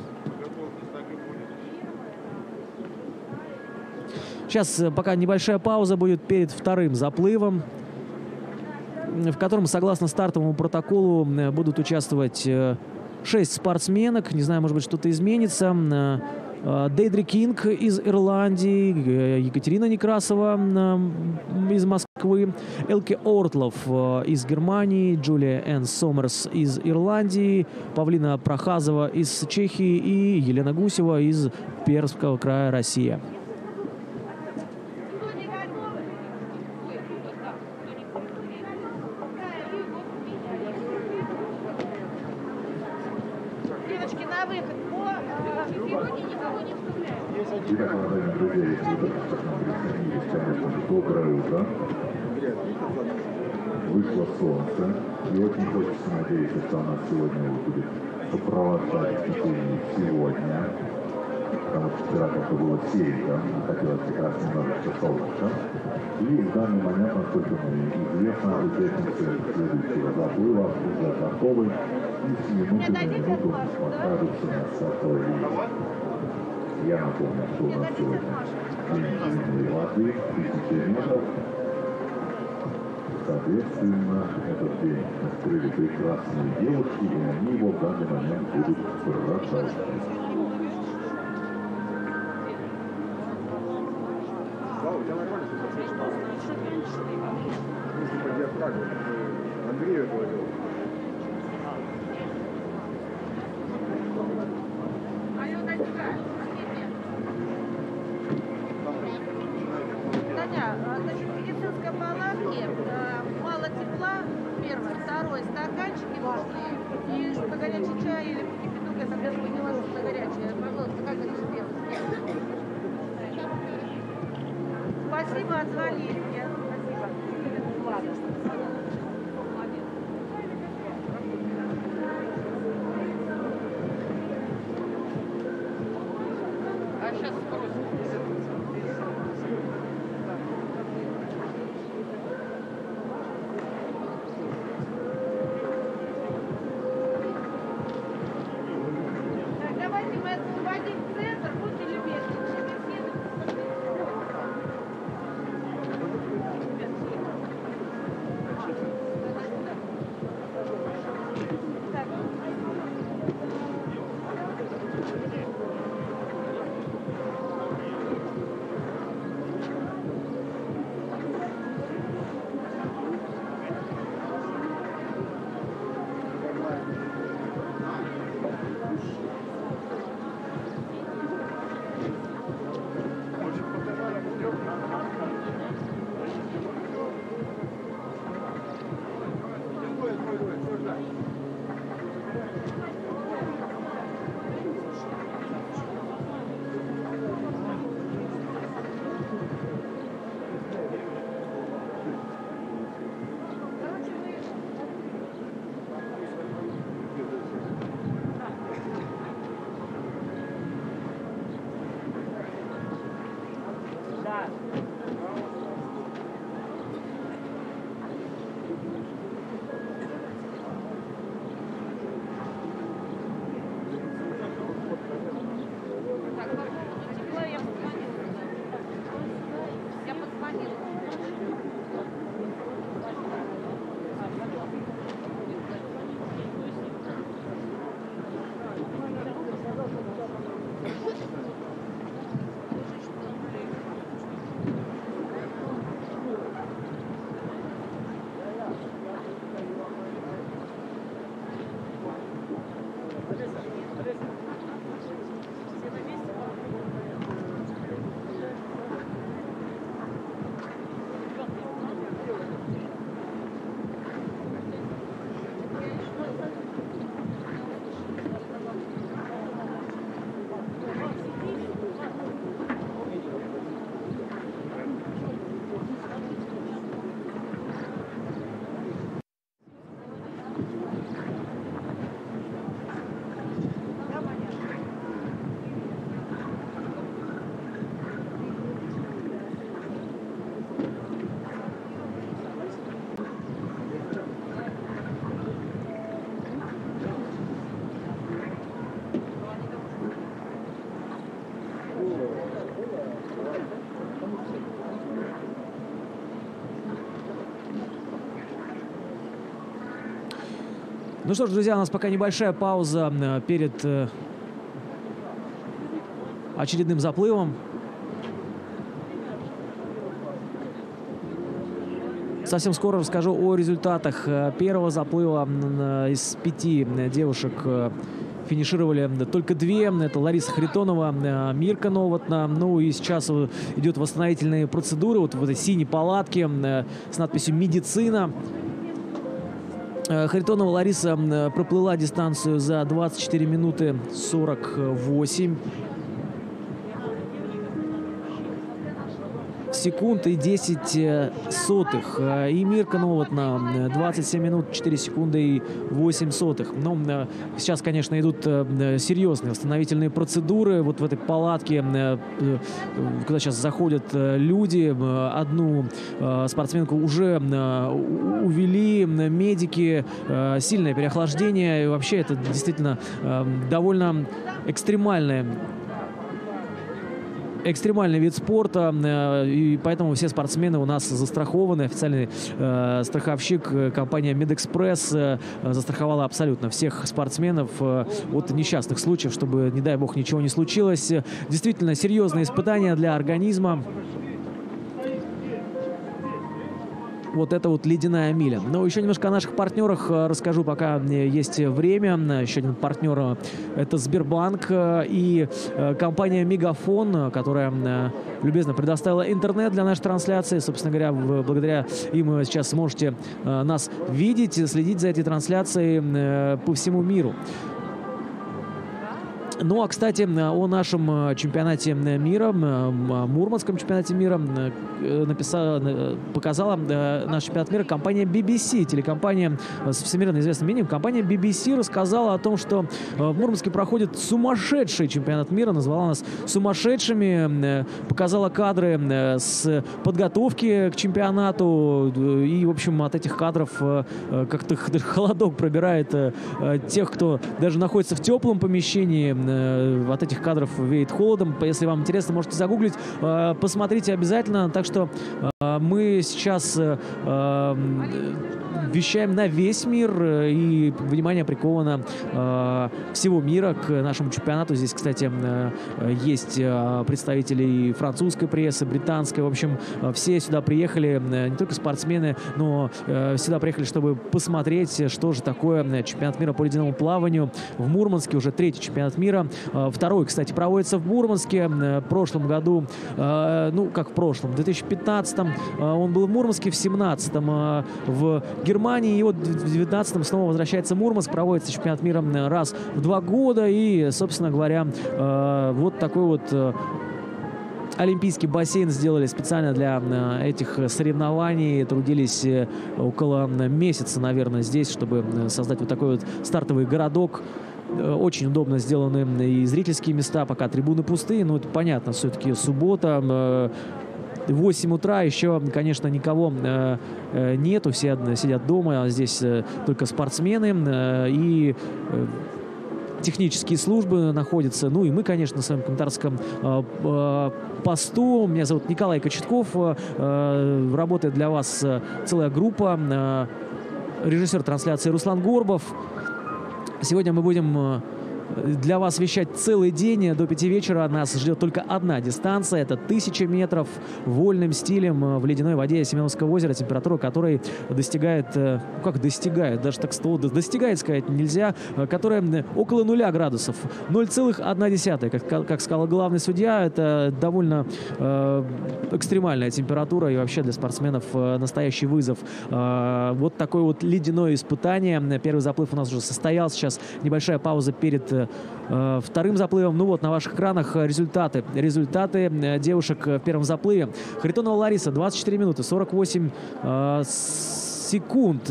Сейчас пока небольшая пауза будет перед вторым заплывом, в котором, согласно стартовому протоколу, будут участвовать 6 спортсменок. Не знаю, может быть, что-то изменится. Дейдри Кинг из Ирландии, Екатерина Некрасова из Москвы, Элке Ортлов из Германии, Джулия Энн Сомерс из Ирландии, Павлина Прохазова из Чехии и Елена Гусева из Пермского края, Россия. Итак, уважаемые друзья, если вы только что к нам присоединились, конечно же, доброе утро. Вышло солнце, и очень хочется надеяться, что оно сегодня будет сопровождать в течение всего дня, потому что вчера как-то было серенько, хотелось как раз немножечко солнышка. И в данный момент, насколько мне известно, участницы следующего заплыва уже готовы и с минуты на минуту покажутся на стартовой линии. Я напомню, что у нас сегодня день зимней воды, 1000 метров. Соответственно, этот день открыли прекрасные девушки, и они его в данный момент будут продолжать. Андрею говорил. Таня, значит, в медицинской палатке мало тепла, первое. Второе, стаканчики нужны. И что-то горячий чай или кипяток, я тогда поняла, что это горячее. Пожалуйста, как это сделать? Спасибо, отзвонили мне. Спасибо. Ладно. А сейчас спросим. Так, давайте мы освободим центр, будьте любезны. Так. Ну что ж, друзья, у нас пока небольшая пауза перед очередным заплывом. Совсем скоро расскажу о результатах первого заплыва. Из 5 девушек финишировали только 2. Это Лариса Харитонова, Мирка Новотна. Ну и сейчас идет восстановительные процедуры вот в этой синей палатке с надписью «Медицина». Харитонова Лариса проплыла дистанцию за 24 минуты 48 секунд и 10 сотых. И Мирка Новотна 27 минут 4 секунды и 8 сотых. Но сейчас, конечно, идут серьезные восстановительные процедуры. Вот в этой палатке, куда сейчас заходят люди, одну спортсменку уже увели медики. Сильное переохлаждение. И вообще это действительно довольно экстремальный вид спорта, и поэтому все спортсмены у нас застрахованы. Официальный страховщик, компания Медэкспресс, застраховала абсолютно всех спортсменов от несчастных случаев, чтобы, не дай бог, ничего не случилось. Действительно серьезные испытания для организма. Вот это вот ледяная миля. Но еще немножко о наших партнерах расскажу, пока есть время. Еще один партнер — это Сбербанк и компания Мегафон, которая любезно предоставила интернет для нашей трансляции. Собственно говоря, благодаря им вы сейчас сможете нас видеть, следить за этой трансляцией по всему миру. Ну, а, кстати, о нашем чемпионате мира, Мурманском чемпионате мира, показала наш чемпионат мира компания BBC, телекомпания с всемирно известным именем. Компания BBC рассказала о том, что в Мурманске проходит сумасшедший чемпионат мира, назвала нас сумасшедшими, показала кадры с подготовки к чемпионату, и, в общем, от этих кадров как-то холодок пробирает тех, кто даже находится в теплом помещении. От этих кадров веет холодом. Если вам интересно, можете загуглить, посмотрите обязательно. Так что мы сейчас вещаем на весь мир, и внимание приковано всего мира к нашему чемпионату. Здесь, кстати, есть представители французской прессы, британской. В общем, все сюда приехали, не только спортсмены, но сюда приехали, чтобы посмотреть, что же такое чемпионат мира по ледяному плаванию в Мурманске. Уже 3-й чемпионат мира. 2-й, кстати, проводится в Мурманске. В прошлом году, ну, как в прошлом, в 2015-м он был в Мурманске, в 2017-м в Германии, и вот в 2019-м снова возвращается Мурманск, проводится чемпионат мира раз в 2 года, и, собственно говоря, вот такой вот олимпийский бассейн сделали специально для этих соревнований. Трудились около месяца, наверное, здесь, чтобы создать вот такой вот стартовый городок. Очень удобно сделаны и зрительские места, пока трибуны пустые, но это понятно, все-таки суббота, 8 утра, еще, конечно, никого нету, все сидят дома, здесь только спортсмены и технические службы находятся. Ну и мы, конечно, на своем комментаторском посту. Меня зовут Николай Кочетков, работает для вас целая группа, режиссер трансляции Руслан Горбов. Сегодня мы будем для вас вещать целый день. До 5 вечера нас ждет только одна дистанция. Это 1000 метров вольным стилем в ледяной воде Семеновского озера, температура которой достигает, как достигает, даже так достигает сказать нельзя, которая около 0 градусов. 0,1. Как сказал главный судья, это довольно экстремальная температура и вообще для спортсменов настоящий вызов. Вот такое вот ледяное испытание. Первый заплыв у нас уже состоялся. Сейчас небольшая пауза перед вторым заплывом. Ну вот, на ваших экранах результаты. Результаты девушек в первом заплыве. Харитонова Лариса 24 минуты 48 секунд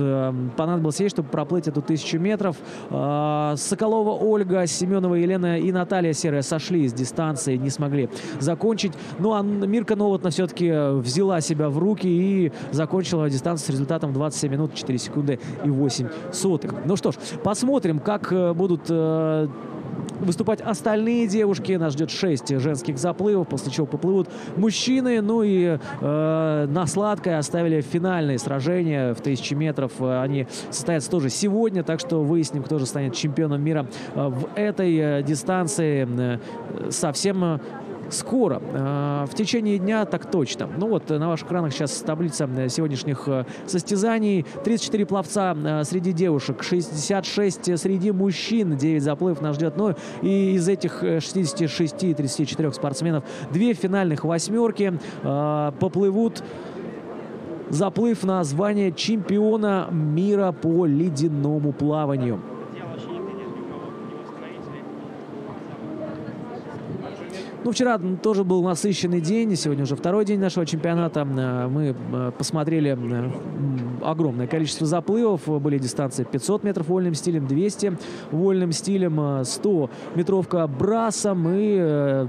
понадобилось ей, чтобы проплыть эту 1000 метров. Соколова Ольга, Семенова Елена и Наталья Серая сошли с дистанции, не смогли закончить. Ну а Мирка Новотна все-таки взяла себя в руки и закончила дистанцию с результатом 27 минут 4 секунды и 8 сотых. Ну что ж, посмотрим, как будут выступать остальные девушки. Нас ждет 6 женских заплывов, после чего поплывут мужчины. Ну и на сладкое оставили финальные сражения в 1000 метров. Они состоятся тоже сегодня, так что выясним, кто же станет чемпионом мира в этой дистанции совсем скоро. В течение дня так точно. Ну вот, на ваших экранах сейчас таблица сегодняшних состязаний. 34 пловца среди девушек, 66 среди мужчин, 9 заплывов нас ждет. Ну и из этих 66 и 34 спортсменов 2 финальных восьмерки поплывут заплыв на звание чемпиона мира по ледяному плаванию. Ну, вчера тоже был насыщенный день, сегодня уже второй день нашего чемпионата. Мы посмотрели огромное количество заплывов. Были дистанции 500 метров вольным стилем, 200 вольным стилем, 100-метровка брасом и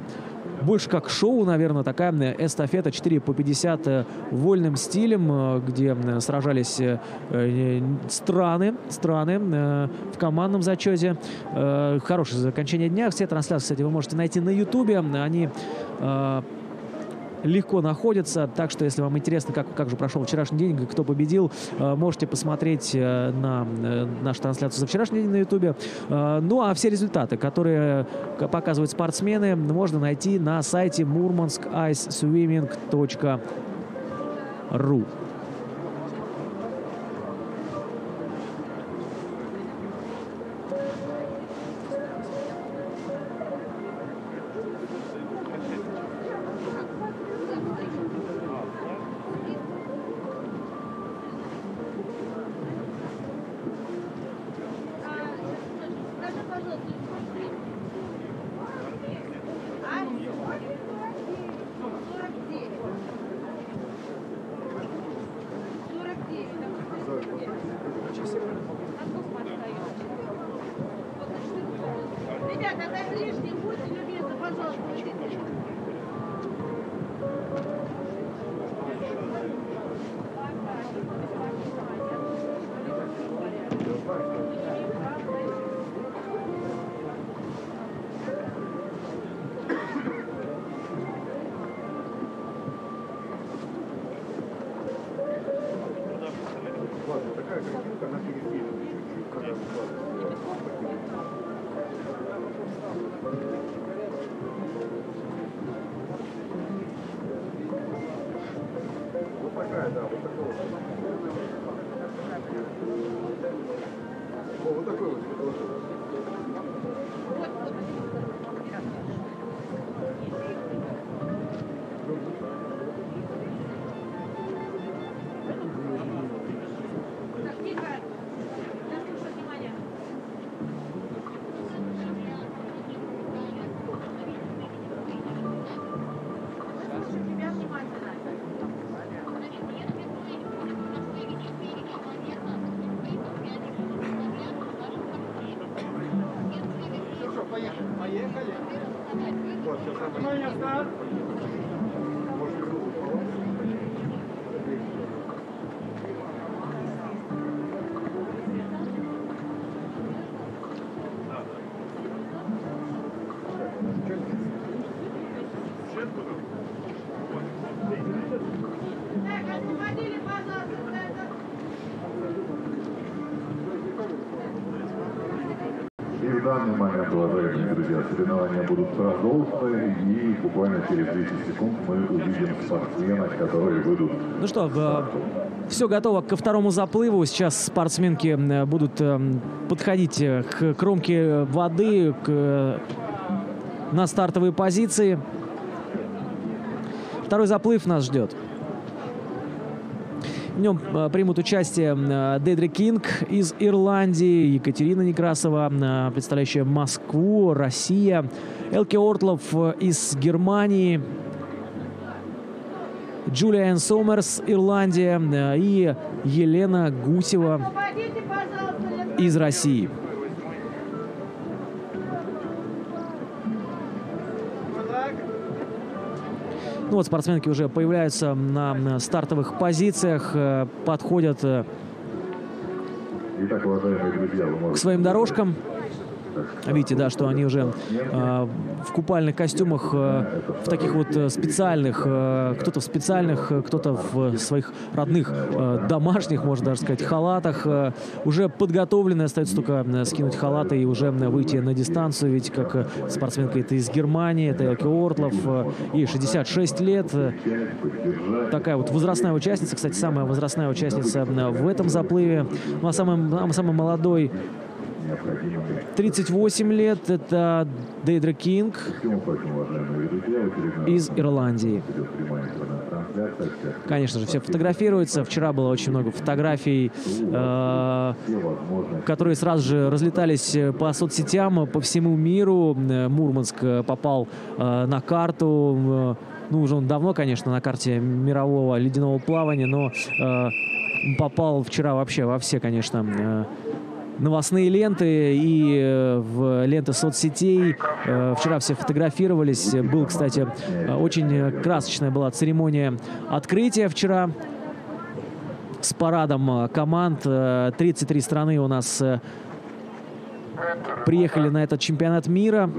больше как шоу, наверное, такая эстафета 4 по 50 вольным стилем, где сражались страны в командном зачете. Хорошее закончение дня. Все трансляции, кстати, вы можете найти на Ютубе. Они легко находятся, так что, если вам интересно, как же прошел вчерашний день, кто победил, можете посмотреть на нашу трансляцию за вчерашний день на Ютубе. Ну, а все результаты, которые показывают спортсмены, можно найти на сайте murmanskiceswimming.ru. Ребята, это лишний, будьте любезны, пожалуйста. Такая картинка, она перепишет чуть-чуть, когда вот такая, да, вот такой вот. О, вот такой вот. Поехали. Вот, сейчас она... Так, освободили, пожалуйста, вот это. И в данный момент, уважаемые друзья, соревнования будут продолжены, и буквально через 10 секунд мы увидим спортсменов, которые выйдут. Ну что, все готово ко второму заплыву. Сейчас спортсменки будут подходить к кромке воды, на стартовые позиции. Второй заплыв нас ждет. В нем примут участие Дейдри Кинг из Ирландии, Екатерина Некрасова, представляющая Москву, Россия, Элке Ортлов из Германии, Джулиан Сомерс, Ирландия, и Елена Гусева Освободите, пожалуйста, из России. Ну вот спортсменки уже появляются на стартовых позициях, подходят Итак, уважаемые друзья, вы можете... к своим дорожкам. Видите, да, что они уже в купальных костюмах, в таких вот специальных, кто-то в специальных, кто-то в своих родных домашних, можно даже сказать, халатах. Уже подготовлены, остается только скинуть халаты и уже выйти на дистанцию. Видите, как спортсменка это из Германии, это Элке Ортлов, ей 66 лет. Такая вот возрастная участница, кстати, самая возрастная участница в этом заплыве. Ну, а самый молодой 38 лет, это Дейдра Кинг из Ирландии. Конечно же, все фотографируются. Вчера было очень много фотографий, которые сразу же разлетались по соцсетям, по всему миру. Мурманск попал на карту. Ну, уже он давно, конечно, на карте мирового ледяного плавания, но попал вчера вообще во все, конечно, новостные ленты и в ленты соцсетей. Вчера все фотографировались. Был, кстати, очень красочная была церемония открытия вчера с парадом команд. 33 страны у нас приехали на этот чемпионат мира.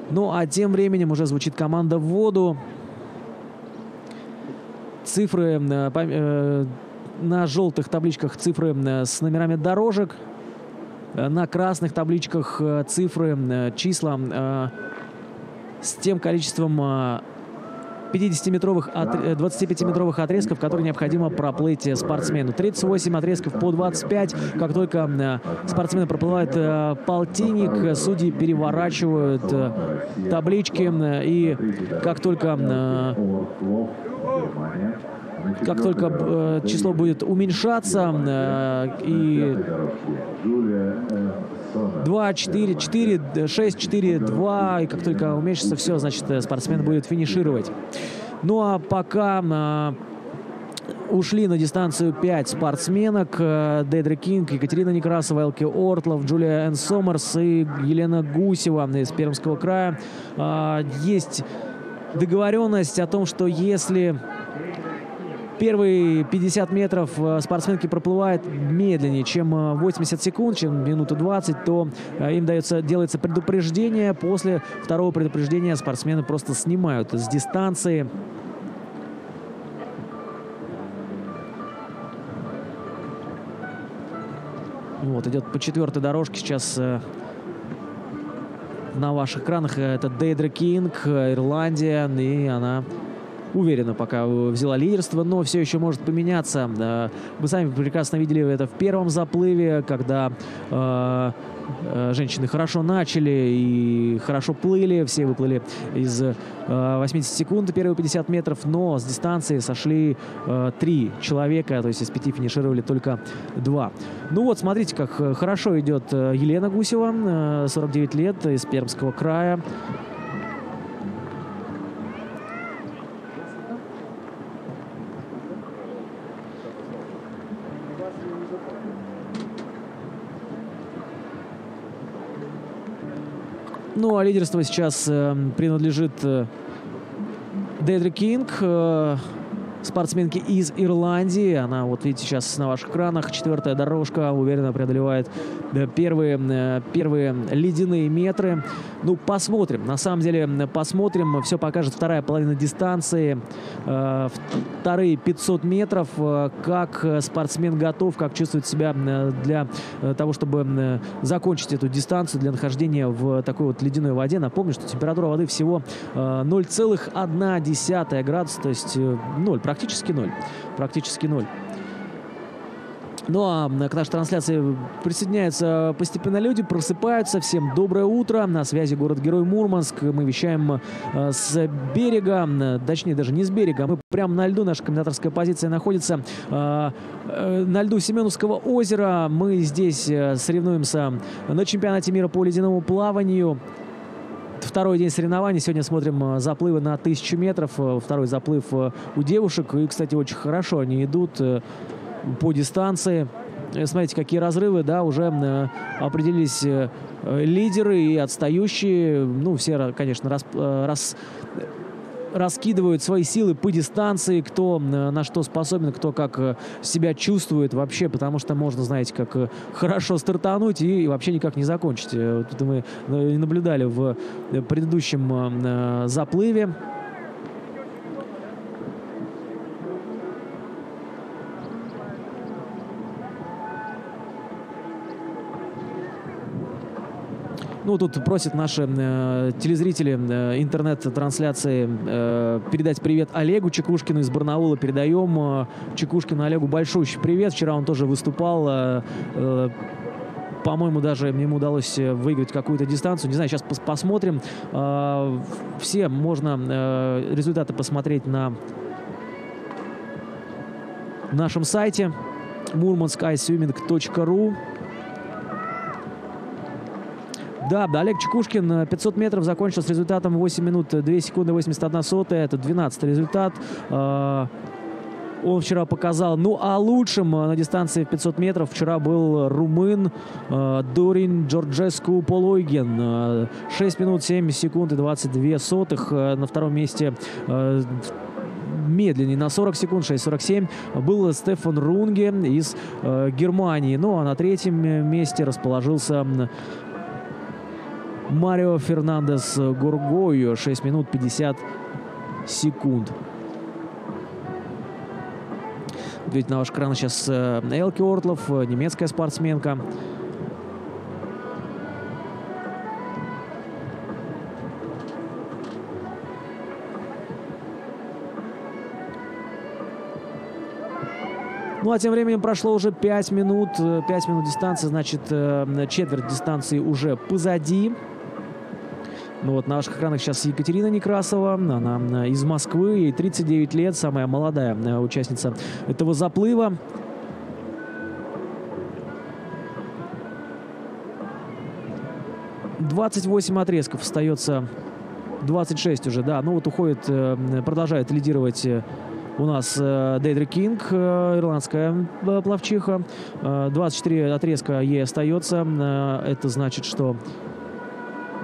Ну, а тем временем уже звучит команда в воду. Цифры на желтых табличках, цифры с номерами дорожек. На красных табличках цифры, числа с тем количеством 50-метровых, 25-метровых отрезков, которые необходимо проплыть спортсмену. 38 отрезков по 25. Как только спортсмены проплывают полтинник, судьи переворачивают таблички. И как только число будет уменьшаться, и 2, 4, 4, 6, 4, 2, и как только уменьшится все, значит, спортсмен будет финишировать. Ну а пока ушли на дистанцию 5 спортсменок: Дейдра Кинг, Екатерина Некрасова, Элке Ортлов, Джулия Энн Сомерс и Елена Гусева из Пермского края. Есть договоренность о том, что если первые 50 метров спортсменки проплывают медленнее, чем 80 секунд, чем минуту 20, то им делается предупреждение. После второго предупреждения спортсмены просто снимают с дистанции. Вот, идет по 4-й дорожке сейчас на ваших экранах. Это Дейдра Кинг, Ирландия, и она уверенно пока взяла лидерство, но все еще может поменяться. Вы сами прекрасно видели это в первом заплыве, когда женщины хорошо начали и хорошо плыли. Все выплыли из 80 секунд первые 50 метров, но с дистанции сошли 3 человека, то есть из 5 финишировали только 2. Ну вот, смотрите, как хорошо идет Елена Гусева, 49 лет, из Пермского края. Ну, а лидерство сейчас принадлежит Дейдре Кинг, спортсменке из Ирландии. Она, вот видите, сейчас на ваших экранах. 4-я дорожка уверенно преодолевает первые ледяные метры. Ну, посмотрим. На самом деле, посмотрим. Все покажет вторая половина дистанции. Вторые 500 метров. Как спортсмен готов, как чувствует себя для того, чтобы закончить эту дистанцию, для нахождения в такой вот ледяной воде. Напомню, что температура воды всего 0,1 градуса, то есть 0, практически 0. Практически 0. Ну а к нашей трансляции присоединяются постепенно люди, просыпаются. Всем доброе утро. На связи город-герой Мурманск. Мы вещаем с берега, точнее даже не с берега, мы прямо на льду. Наша комментаторская позиция находится на льду Семеновского озера. Мы здесь соревнуемся на чемпионате мира по ледяному плаванию. Второй день соревнований. Сегодня смотрим заплывы на 1000 метров. Второй заплыв у девушек. И, кстати, очень хорошо они идут по дистанции. Смотрите, какие разрывы, да, уже определились раскидывают свои силы по дистанции, кто на что способен, кто как себя чувствует вообще, потому что можно, знаете, как хорошо стартануть и вообще никак не закончить. Тут мы наблюдали в предыдущем заплыве. Ну, тут просят наши телезрители интернет-трансляции передать привет Олегу Чекушкину из Барнаула. Передаем Чекушкину Олегу большущий привет. Вчера он тоже выступал. По-моему, даже ему удалось выиграть какую-то дистанцию. Не знаю, сейчас посмотрим. Все можно результаты посмотреть на нашем сайте murmanskiswimming.ru. Да, Олег Чекушкин 500 метров закончил с результатом 8 минут 2 секунды 81 сотая. Это 12-й результат. Он вчера показал. Ну, а лучшим на дистанции в 500 метров вчера был румын Дорин Джорджеску Полойген. 6 минут 7 секунд и 22 сотых. На втором месте медленнее на 40 секунд, 6.47, был Стефан Рунге из Германии. Ну, а на третьем месте расположился Марио Фернандес Горгойо, 6 минут 50 секунд. Видите, на ваш экран сейчас Элки Ортлов, немецкая спортсменка. Ну, а тем временем прошло уже 5 минут. 5 минут дистанции, значит, четверть дистанции уже позади. Ну вот на ваших экранах сейчас Екатерина Некрасова, она из Москвы, ей 39 лет, самая молодая участница этого заплыва. «28 отрезков остается, 26 уже, да. Ну вот уходит, продолжает лидировать у нас Дейдра Кинг, ирландская пловчиха. 24 отрезка ей остается. Это значит, что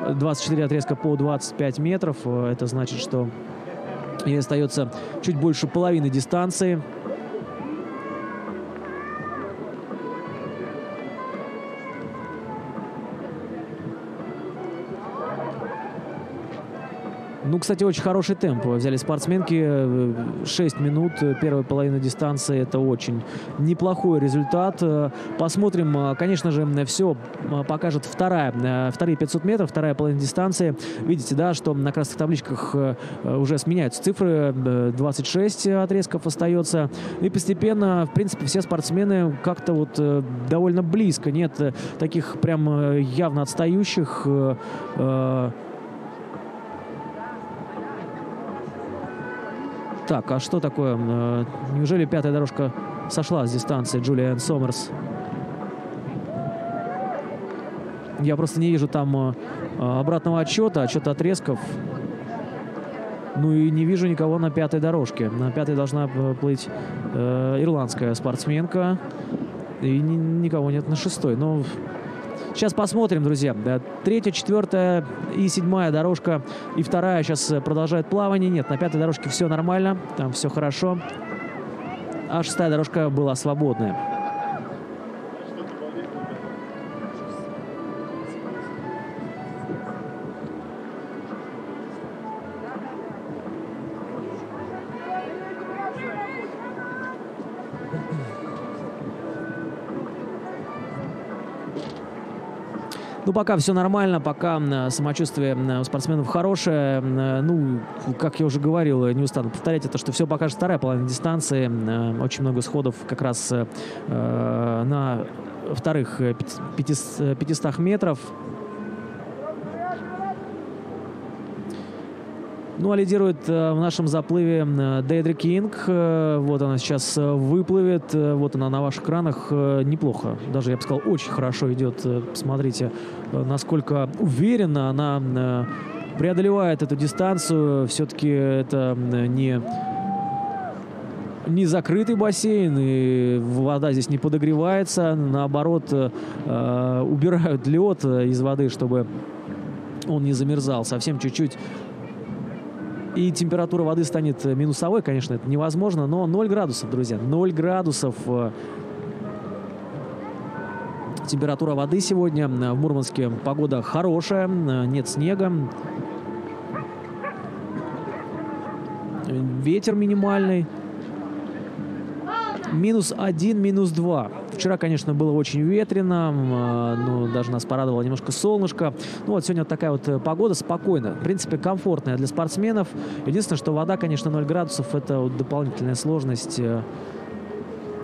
24 отрезка по 25 метров. Это значит, что ей остается чуть больше половины дистанции. Ну, кстати, очень хороший темп взяли спортсменки. 6 минут, первая половина дистанции. Это очень неплохой результат. Посмотрим, конечно же, все покажет вторые 500 метров, вторая половина дистанции. Видите, да, что на красных табличках уже сменяются цифры. 26 отрезков остается. И постепенно, в принципе, все спортсмены как-то вот довольно близко. Нет таких прям явно отстающих. Так, а что такое? Неужели пятая дорожка сошла с дистанции? Джулиан Сомерс. Я просто не вижу там обратного отчета отрезков. Ну и не вижу никого на пятой дорожке. На пятой должна плыть ирландская спортсменка. И никого нет на шестой. Но сейчас посмотрим, друзья. Третья, четвертая и седьмая дорожка. И вторая сейчас продолжает плавание. Нет, на пятой дорожке все нормально. Там все хорошо. А шестая дорожка была свободная. Ну, пока все нормально, пока самочувствие у спортсменов хорошее. Ну, как я уже говорил, не устану повторять, это что все покажет вторая половина дистанции. Очень много сходов как раз на вторых 500 метров. Ну, а лидирует в нашем заплыве Дейдра Кинг. Вот она сейчас выплывет. Вот она на ваших экранах. Неплохо. Даже, я бы сказал, очень хорошо идет. Смотрите, насколько уверенно она преодолевает эту дистанцию. Все-таки это не закрытый бассейн, и вода здесь не подогревается. Наоборот, убирают лед из воды, чтобы он не замерзал. Совсем чуть-чуть. и температура воды станет минусовой, конечно, это невозможно, но 0 градусов, друзья, 0 градусов. Температура воды сегодня в Мурманске, погода хорошая, нет снега. Ветер минимальный. -1, -2. Вчера, конечно, было очень ветрено, но даже нас порадовало немножко солнышко. Ну вот сегодня вот такая вот погода, спокойная, в принципе, комфортная для спортсменов. Единственное, что вода, конечно, 0 градусов, это вот дополнительная сложность.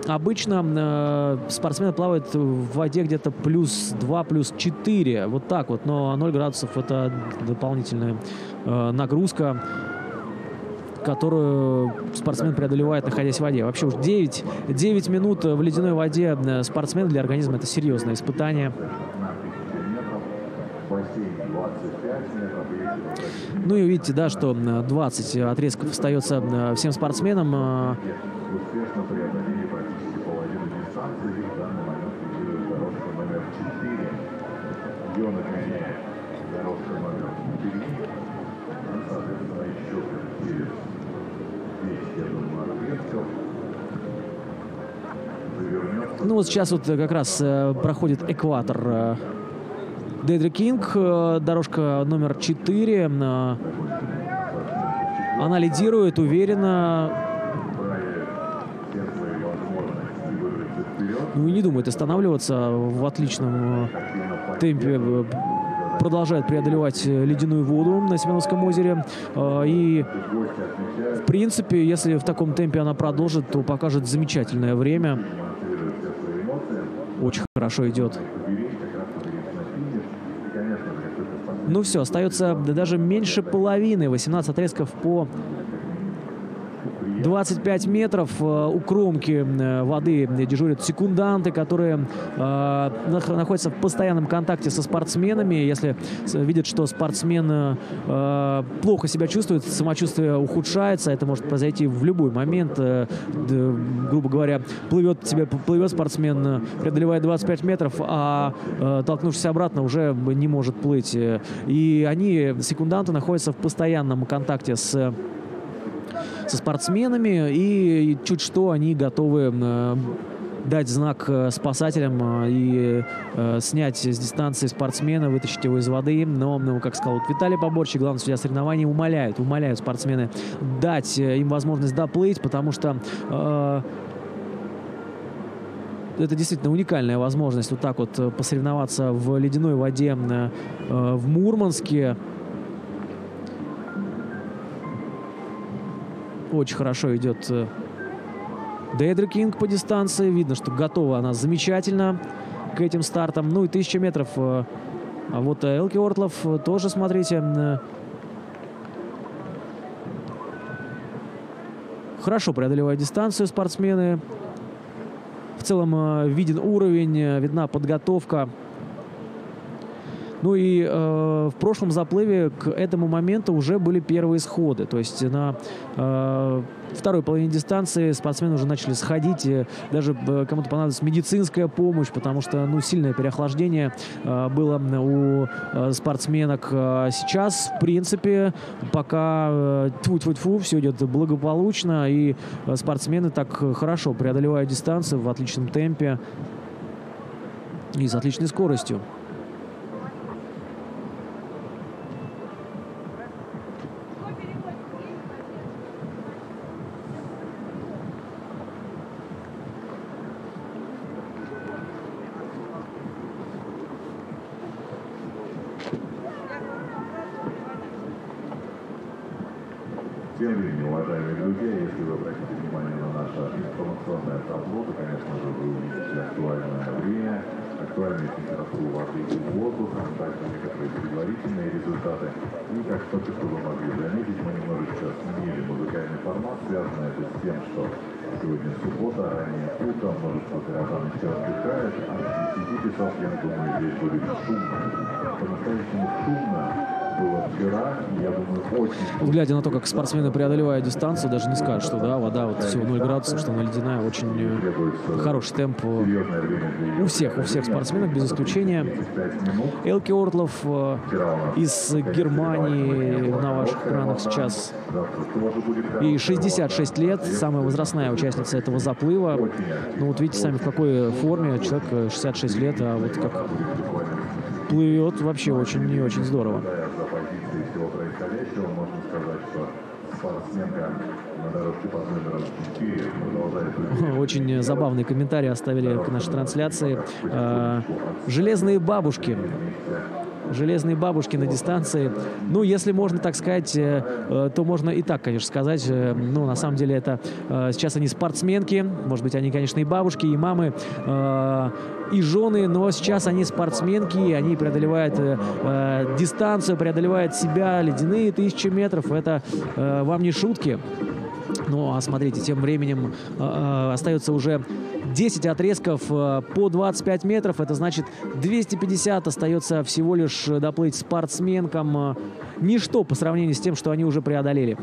Обычно спортсмены плавают в воде где-то +2, +4, вот так вот, но 0 градусов это дополнительная нагрузка, которую спортсмен преодолевает, находясь в воде. Вообще уж 9 минут в ледяной воде спортсмена для организма — это серьезное испытание. Ну и видите, да, что 20 отрезков остается всем спортсменам. Успешно преодолели практически половину дистанции. В данный момент лидирует дорожка номер 4. Ее нагоняет дорожка номер 3. Ну, соответственно, еще через 200, я думаю, отрезков завернется. Ну вот сейчас вот как раз проходит экватор Дейдра Кинг, дорожка номер 4. Она лидирует уверенно. Ну и не думает останавливаться, в отличном темпе продолжает преодолевать ледяную воду на Семеновском озере. И, в принципе, если в таком темпе она продолжит, то покажет замечательное время. Очень хорошо идет. Ну все, остается даже меньше половины. 18 отрезков по 25 метров. У кромки воды дежурят секунданты, которые находятся в постоянном контакте со спортсменами. Если видят, что спортсмен плохо себя чувствует, самочувствие ухудшается, это может произойти в любой момент. Грубо говоря, плывет спортсмен, преодолевает 25 метров, а толкнувшись обратно, уже не может плыть. И они, секунданты, находятся в постоянном контакте со спортсменами, и чуть что они готовы дать знак спасателям и снять с дистанции спортсмена, вытащить его из воды. Но, как сказал вот Виталий Поборчик, главный судья соревнований, умоляют спортсмены дать им возможность доплыть, потому что это действительно уникальная возможность вот так вот посоревноваться в ледяной воде в Мурманске. Очень хорошо идет Дейдра Кинг по дистанции. Видно, что готова она замечательно к этим стартам. Ну и 1000 метров. А вот Элки Ортлов тоже, смотрите, хорошо преодолевают дистанцию спортсмены. В целом виден уровень, видна подготовка. Ну и в прошлом заплыве к этому моменту уже были первые сходы. То есть на второй половине дистанции спортсмены уже начали сходить. Даже кому-то понадобилась медицинская помощь, потому что сильное переохлаждение было у спортсменок. Сейчас, в принципе, пока тьфу-тьфу-тьфу, все идет благополучно. И спортсмены так хорошо преодолевают дистанцию в отличном темпе и с отличной скоростью. Тем временем, уважаемые друзья, если вы обратите внимание на наше информационное табло, то, конечно же, вы увидите актуальное время, актуальную температуру воды и воздуха, также некоторые предварительные результаты. И, как только что вы могли заметить, мы немножечко сменили музыкальный формат, связано это с тем, что сегодня суббота, ранее утро, множество горожан еще отдыхает, а с 10 часов, я думаю, здесь будет шумно. По-настоящему шумно было вчера, и, я думаю, Глядя на то, как спортсмены преодолевают дистанцию, даже не скажешь, что да, вода вот всего 0 градусов, что она ледяная. Очень хороший темп у всех спортсменов, без исключения. Элки Ортлов из Германии на ваших экранах сейчас. Ей 66 лет, самая возрастная участница этого заплыва. Ну вот видите сами, в какой форме человек 66 лет, а вот как плывет, вообще очень и очень здорово. За позицией всего происходящего, можно сказать, что спортсменка на дорожке под номером 4 продолжает... Очень забавные комментарии оставили к нашей трансляции. Железные бабушки. Железные бабушки на дистанции. Ну, если можно так сказать, то можно и так, конечно, сказать. Ну, на самом деле, это сейчас они спортсменки. Может быть, они, конечно, и бабушки, и мамы, и жены. Но сейчас они спортсменки. Они преодолевают дистанцию, преодолевают себя. Ледяные 1000 метров. Это вам не шутки. Ну, а смотрите, тем временем остается уже 10 отрезков по 25 метров. Это значит 250 остается всего лишь доплыть спортсменкам. Ничто по сравнению с тем, что они уже преодолели.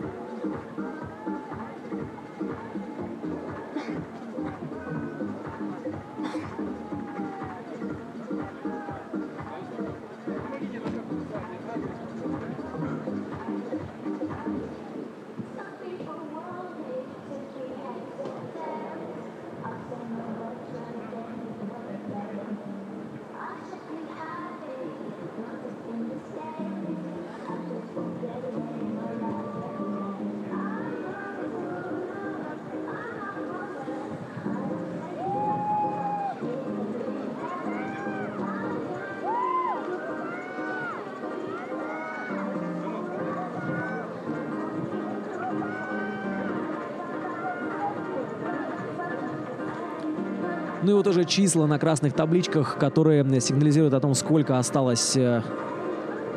Ну и вот уже числа на красных табличках, которые сигнализируют о том, сколько осталось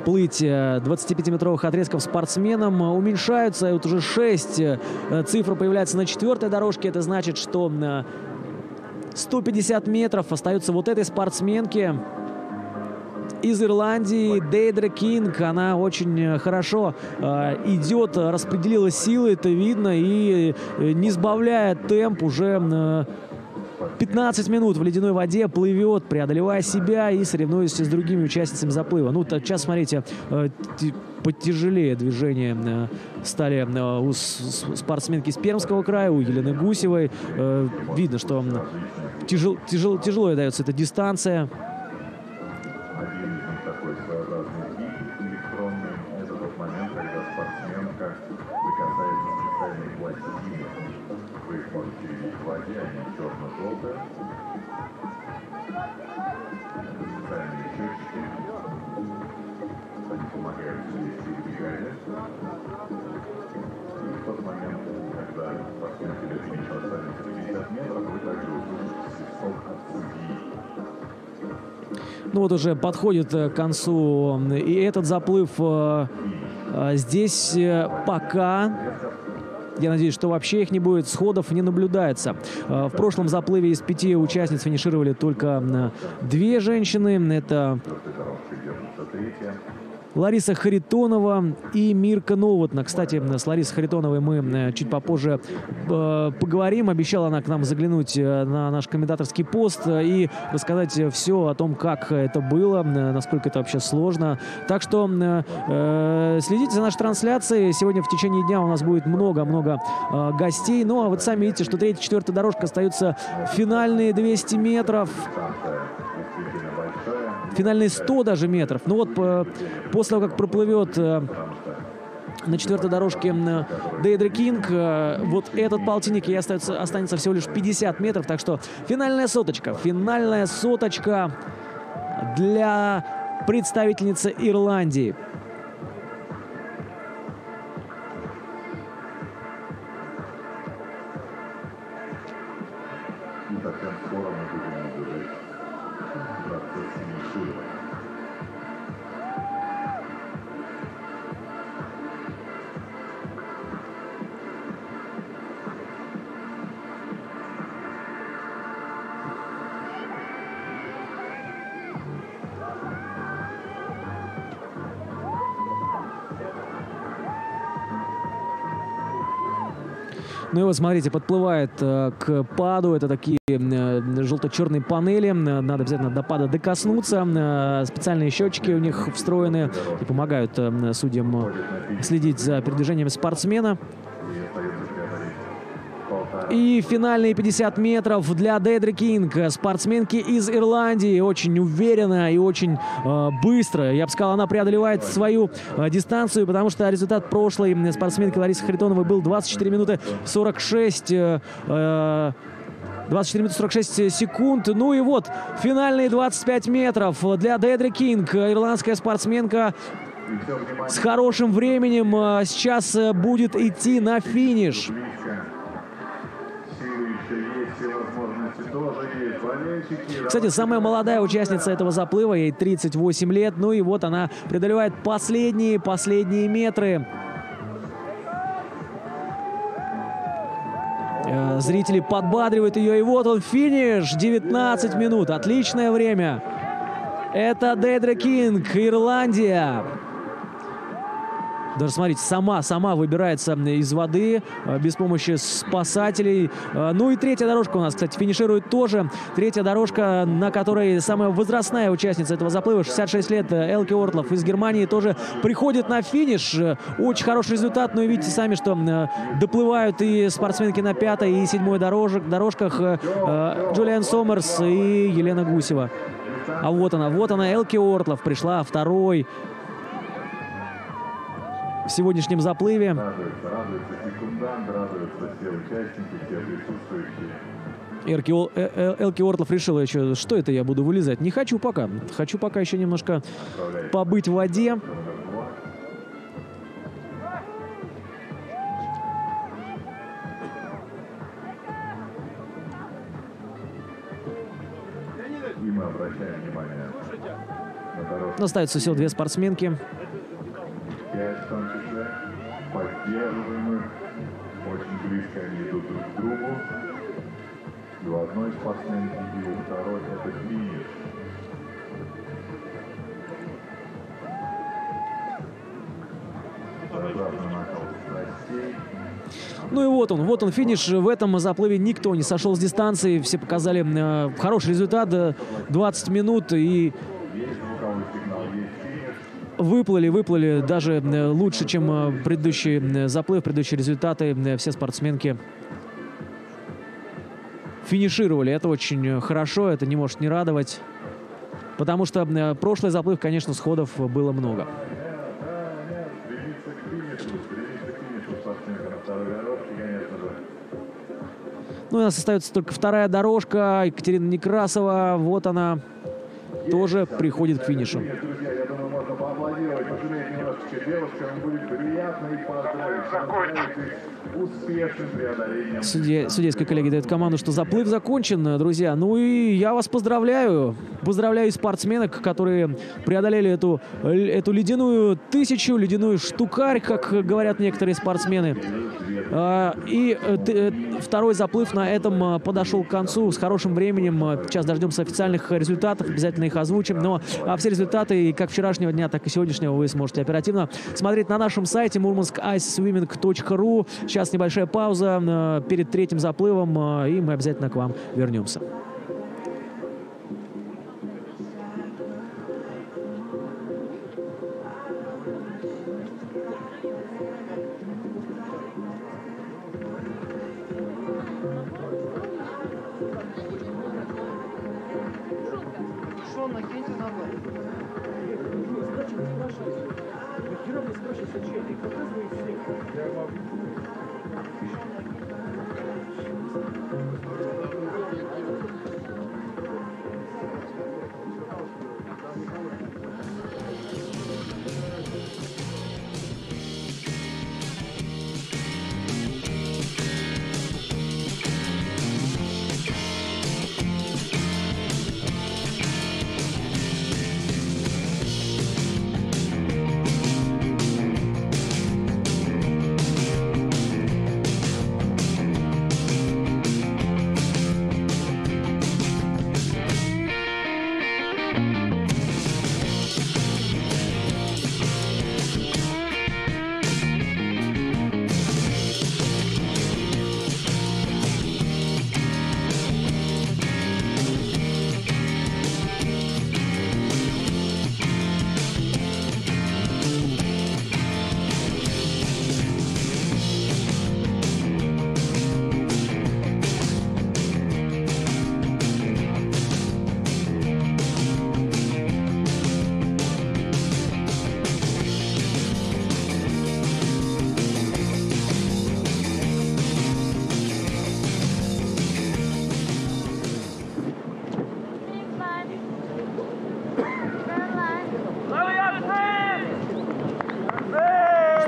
плыть 25-метровых отрезков спортсменам, уменьшаются. И вот уже 6 цифр появляется на 4-й дорожке. Это значит, что 150 метров остается вот этой спортсменке из Ирландии, Дейдра Кинг. Она очень хорошо идет, распределила силы, это видно, и не сбавляя темп, уже 15 минут в ледяной воде плывет, преодолевая себя и соревнуясь с другими участницами заплыва. Ну, сейчас, смотрите, потяжелее движения стали у спортсменки из Пермского края, у Елены Гусевой. Видно, что тяжело дается эта дистанция. Один из них такой своеобразный гид электронный. Это тот момент, когда спортсменка прикасается к специальной пластине. Вы их можете видеть в воде, они черно-желтые. Это специальные счетчики. Они помогают слезть и бегать. И в тот момент, когда спортсменке до финиша останется 50 метров, вы также услышите свисток от судьи. Ну вот уже подходит к концу и этот заплыв. Здесь пока, я надеюсь, что вообще их не будет, сходов не наблюдается. В прошлом заплыве из 5 участниц финишировали только 2 женщины. Это Лариса Харитонова и Мирка Новотна. Кстати, с Ларисой Харитоновой мы чуть попозже поговорим. Обещала она к нам заглянуть на наш комментаторский пост и рассказать все о том, как это было, насколько это вообще сложно. Так что следите за нашей трансляцией. Сегодня в течение дня у нас будет много-много гостей. Ну, а вот сами видите, что 3-я, 4-я дорожка остаются финальные 200 метров. Финальные 100 даже метров. Ну вот после того, как проплывет на 4-й дорожке Дейдра Кинг, вот этот полтинник, и останется всего лишь 50 метров. Так что финальная соточка. Финальная соточка для представительницы Ирландии. И совсем скоро мы будем наблюдать процесс финиширования. Ну и вот, смотрите, подплывает к паду. Это такие желто-черные панели. Надо обязательно до пада докоснуться. Специальные счетчики у них встроены и помогают судьям следить за передвижением спортсмена. И финальные 50 метров для Дейдри Кинг, спортсменки из Ирландии. Очень уверенно и очень быстро. Я бы сказал, она преодолевает свою дистанцию, потому что результат прошлой спортсменки Ларисы Харитоновой был 24 минуты 46 секунд. Ну и вот, финальные 25 метров для Дейдри Кинг. Ирландская спортсменка с хорошим временем сейчас будет идти на финиш. Кстати, самая молодая участница этого заплыва, ей 38 лет. Ну и вот она преодолевает последние метры. Зрители подбадривают ее. И вот он, финиш. 19 минут. Отличное время. Это Дейдри Кинг, Ирландия. Даже, смотрите, сама выбирается из воды без помощи спасателей. Ну и третья дорожка у нас, кстати, финиширует тоже. Третья дорожка, на которой самая возрастная участница этого заплыва, 66 лет, Элки Ортлов из Германии, тоже приходит на финиш. Очень хороший результат. Ну и видите сами, что доплывают и спортсменки на 5-й и 7-й дорожках Джулиан Сомерс и Елена Гусева. А вот она, Элки Ортлов, пришла второй в сегодняшнем заплыве. Радуется секундант, радуются все участники, все присутствующие. Элки Ортлов решила еще, что это я буду вылезать. Не хочу пока. Хочу пока еще немножко побыть в воде. И мы обращаем внимание на дорожку. Остаются всего 2 спортсменки. 5 в том числе. Поддерживаем их. Очень близко они идут друг к другу. И у одной спортсменки, и у второй это финиш. Обратно накал страстей. Ну и вот он финиш. В этом заплыве никто не сошел с дистанции. Все показали хороший результат. 20 минут и Есть звуковой сигнал, есть финиш. выплыли даже лучше, чем предыдущий заплыв, предыдущие результаты. Все спортсменки финишировали. Это очень хорошо, это не может не радовать. Потому что прошлый заплыв, конечно, сходов было много. Стремится к финишу спортсменка на второй дорожке, конечно же. Ну и у нас остается только 2-я дорожка. Екатерина Некрасова, вот она, тоже приходит к финишу. Друзья, я думаю, можно поаплодировать, пожалеть немножечко девушкам, будет приятно и поздравить успешным преодолением. Судейская коллегия дает команду, что заплыв закончен, друзья. Ну и я вас поздравляю. Поздравляю спортсменок, которые преодолели эту ледяную тысячу, ледяную штукарь, как говорят некоторые спортсмены. И второй заплыв на этом подошел к концу с хорошим временем. Сейчас дождемся официальных результатов, обязательно их озвучим. Но все результаты, как вчерашнего дня, так и сегодняшнего, вы сможете оперативно смотреть на нашем сайте murmanskiceswimming.ru. Сейчас небольшая пауза перед 3-м заплывом, и мы обязательно к вам вернемся.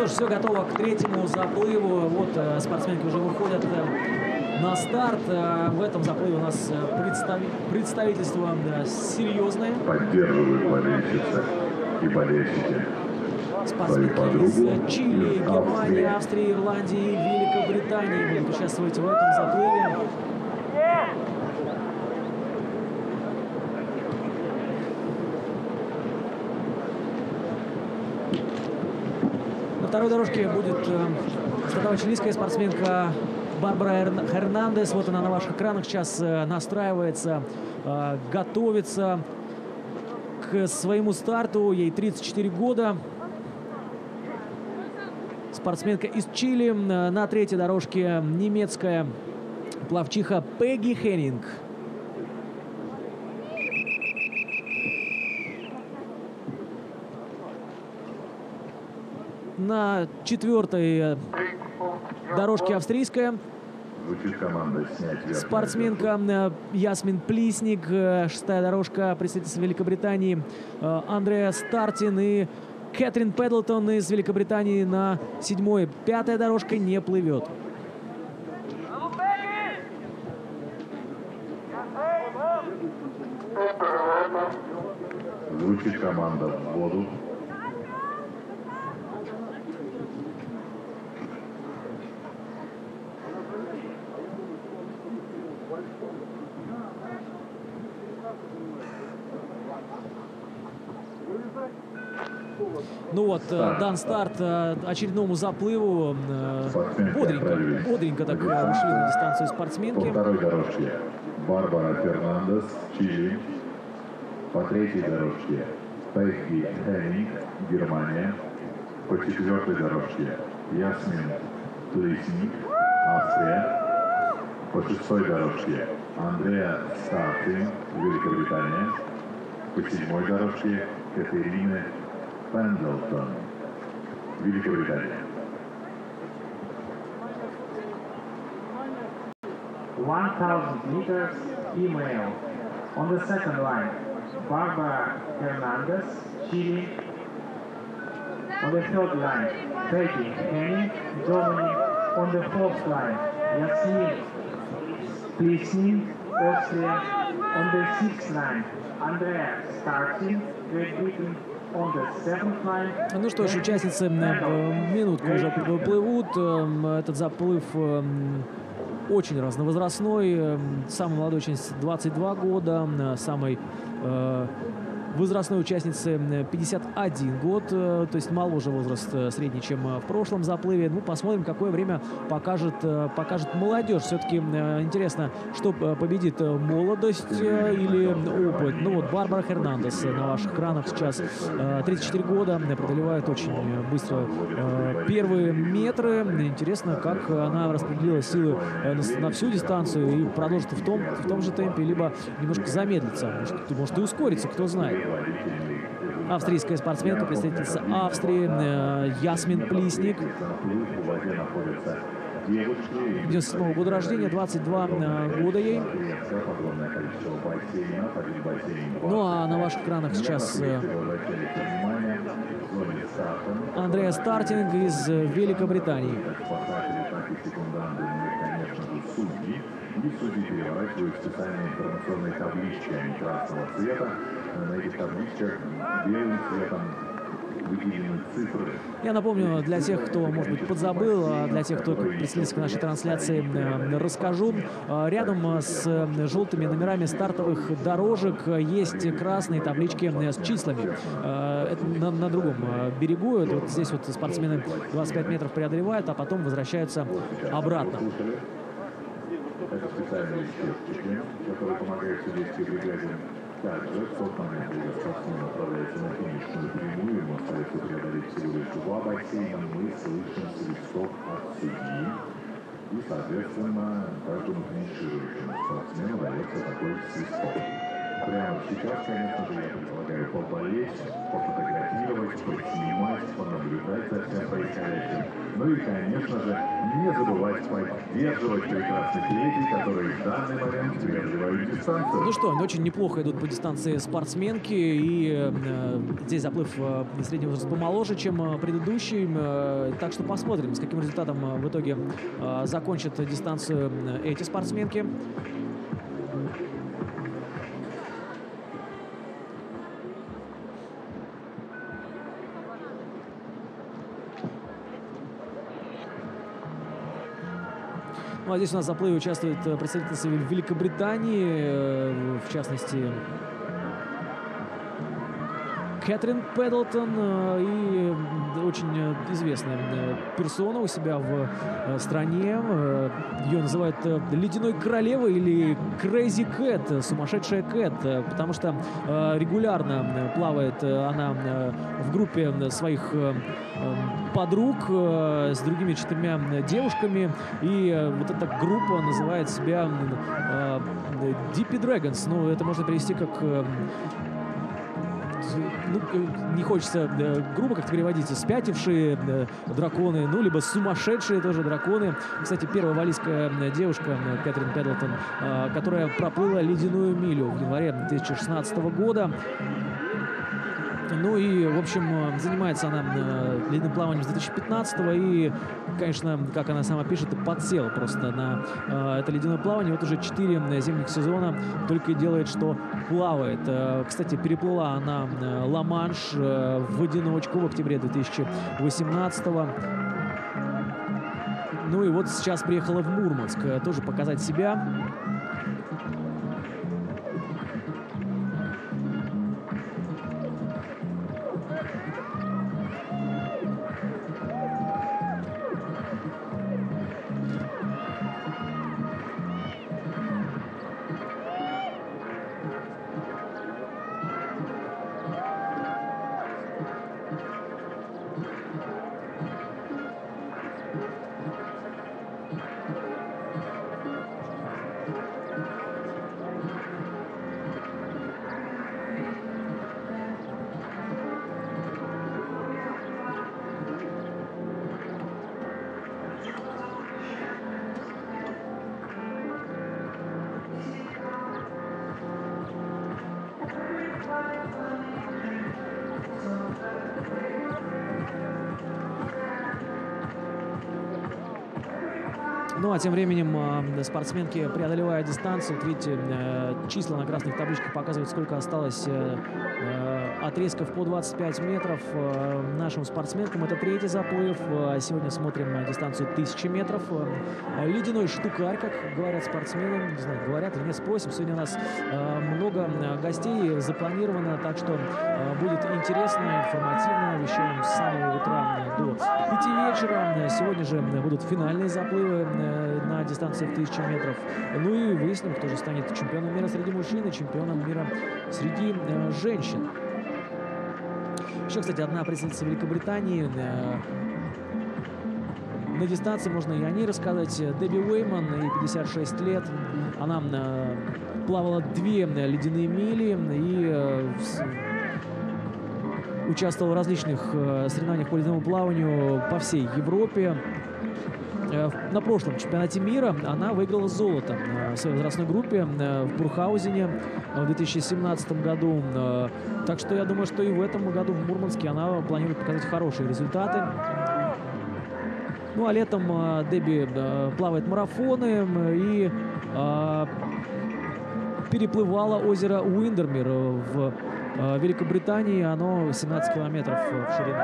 ж, все готово к третьему заплыву. Вот спортсменки уже выходят на старт. В этом заплыве у нас представительство серьезное. Поддерживают болельщицы и болельщики. Спортсменки из Чили, Германии, Австрии, Ирландии, Великобритании будут участвовать в этом заплыве. На второй дорожке будет стартовать чилийская спортсменка Барбара Хернандес. Вот она на ваших экранах сейчас настраивается, готовится к своему старту. Ей 34 года. Спортсменка из Чили. На третьей дорожке немецкая пловчиха Пегги Хеннинг. На четвертой дорожке австрийская спортсменка Ясмин Плисник. Шестая дорожка представительства Великобритании Андреа Стартин и Кэтрин Педлтон из Великобритании на седьмой. Пятая дорожка не плывет. Звучит команда в воду. Ну вот, дан старт очередному заплыву. Бодренько так ушли на дистанцию спортсменки. По второй дорожке Барбара Фернандес, Чили. По третьей дорожке Пегги Хеннинг, Германия. По четвертой дорожке Ясмин Плисник, Австрия. По шестой дорожке Андреа Стартин, Великобритания. По седьмой дорожке Катерина Пендлтон, Великобритания. 1,000 meters female. On the second line, Barbara Hernandez, Chile. On the third line, Peggy Henning, Germany. On the fourth line, Yasmin Plesnin, Austria. On the sixth line, Andrea Startin, Great Britain. Ну что ж, участницы минутку уже плывут. Этот заплыв очень разновозрастной. Самый молодой участница 22 года, самой возрастной участницы 51 год, то есть моложе возраст средний, чем в прошлом заплыве. Ну, посмотрим, какое время покажет молодежь. Все-таки интересно, что победит, молодость или опыт. Ну вот, Барбара Хернандес на ваших экранах сейчас, 34 года, преодолевает очень быстро первые метры. Интересно, как она распределила силы на всю дистанцию и продолжит в том же темпе, либо немножко замедлится, может и ускорится, кто знает. Австрийская спортсменка, представительница Австрии Ясмин Плисник. 97 года рождения, 22 года ей. Ну а на ваших экранах сейчас Андреа Стартинг из Великобритании. И судьи переворачивают специальные информационные таблички красного цвета. На этих табличках белым цветом выделены цифры. Я напомню, для тех, кто, может быть, подзабыл, а для тех, кто присоединился к нашей трансляции, расскажу. Рядом с желтыми номерами стартовых дорожек есть красные таблички с числами. Это на другом берегу. Вот здесь вот спортсмены 25 метров преодолевают, а потом возвращаются обратно. Это специальные счетчики, которые помогают судейской бригаде. Также в тот момент, когда спортсмен отправляется на финишную прямую, ему остается преодолеть всего лишь 2 бассейна, мы слышим свисток от судьи. И, соответственно, каждому финиширующему спортсмену дается такой свисток. Прямо сейчас, конечно же, я предлагаю поболеть, пофотографировать, поснимать, понаблюдать всем происходящим. Ну и, конечно же, не забывать поддерживать прекрасных леди, которые в данный момент преодолевают дистанцию. Ну что, очень неплохо идут по дистанции спортсменки, и здесь заплыв среднего возраста помоложе, чем предыдущий, так что посмотрим, с каким результатом в итоге закончат дистанцию эти спортсменки. Ну, а здесь у нас в заплыве участвует представительница Великобритании, в частности, Кэтрин Пэддлтон, и очень известная персона у себя в стране. Ее называют ледяной королевой или Crazy Cat, сумасшедшая Кэт, потому что регулярно плавает она в группе своих подруг с другими 4 девушками, и вот эта группа называет себя Dippy Dragons. Ну, это можно перевести как... Ну, не хочется грубо как-то переводить, спятившие драконы, ну, либо сумасшедшие тоже драконы. Кстати, первая валлийская девушка, Кэтрин Пэддлтон, которая проплыла ледяную милю в январе 2016 года. Ну и, в общем, занимается она ледяным плаванием с 2015-го, и, конечно, как она сама пишет, подсела просто на это ледяное плавание. Вот уже 4 зимних сезона только и делает, что плавает. Кстати, переплыла она Ла-Манш в одиночку в октябре 2018-го. Ну и вот сейчас приехала в Мурманск тоже показать себя. Ну а тем временем спортсменки преодолевают дистанцию. Вот видите, числа на красных табличках показывают, сколько осталось отрезков по 25 метров нашим спортсменкам. Это 3-й заплыв. Сегодня смотрим дистанцию 1000 метров. Ледяной штукарь, как говорят спортсмены. Не знаю, говорят или нет, спросим. Сегодня у нас много гостей запланировано, так что будет интересно, информативно. Вещаем с самого утра до 5 вечера. Сегодня же будут финальные заплывы на дистанции в 1000 метров. Ну и выясним, кто же станет чемпионом мира среди мужчин и чемпионом мира среди женщин. Еще, кстати, одна представительница Великобритании. На дистанции можно и о ней рассказать. Дебби Уэйман, ей 56 лет. Она плавала 2 ледяные мили и участвовала в различных соревнованиях по ледяному плаванию по всей Европе. На прошлом чемпионате мира она выиграла золото в своей возрастной группе в Бурхаузене в 2017 году. Так что я думаю, что и в этом году в Мурманске она планирует показать хорошие результаты. Ну а летом Дебби плавает марафоны и переплывала озеро Уиндермир в Великобритании. Оно 17 километров в ширину.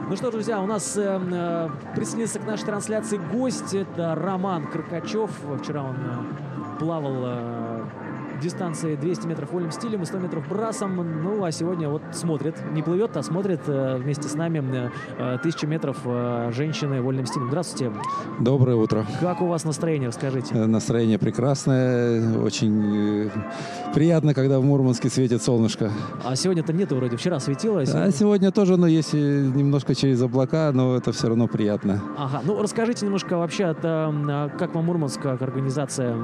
Ну что, друзья, у нас присоединился к нашей трансляции гость. Это Роман Каркачев. Вчера он плавал дистанции 200 метров вольным стилем и 100 метров брасом. Ну, а сегодня вот смотрит, не плывет, а смотрит вместе с нами 1000 метров женщины вольным стилем. Здравствуйте. Доброе утро. Как у вас настроение, расскажите? Настроение прекрасное, очень приятно, когда в Мурманске светит солнышко. А сегодня-то нету вроде, вчера светило. А сегодня тоже, но есть немножко через облака, но это все равно приятно. Ага, ну расскажите немножко вообще, как вам Мурманск, как организация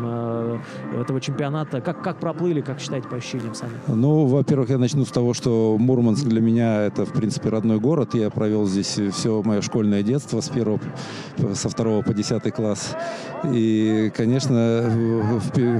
этого чемпионата, как проплыли, как считаете по ощущениям сами? Ну, во-первых, я начну с того, что Мурманск для меня это, в принципе, родной город. Я провел здесь все мое школьное детство со 2 по 10 класс. И, конечно,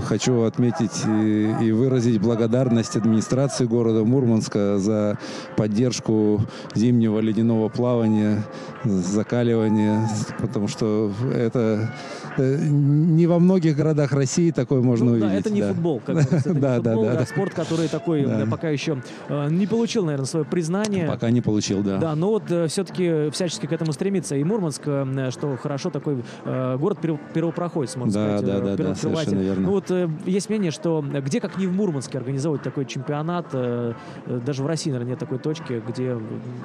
хочу отметить и выразить благодарность администрации города Мурманска за поддержку зимнего ледяного плавания, закаливания, потому что это не во многих городах России такое можно увидеть. Да, это не футбол, как говорится, это не футбол, да. Спорт, который такой пока еще не получил, наверное, свое признание. Пока не получил, да. Да, но вот все-таки всячески к этому стремится. И Мурманск, что хорошо, такой город первопроходец, можно сказать. Да, совершенно верно. Ну вот есть мнение, что где, как не в Мурманске, организовывать такой чемпионат, даже в России, наверное, нет такой точки, где,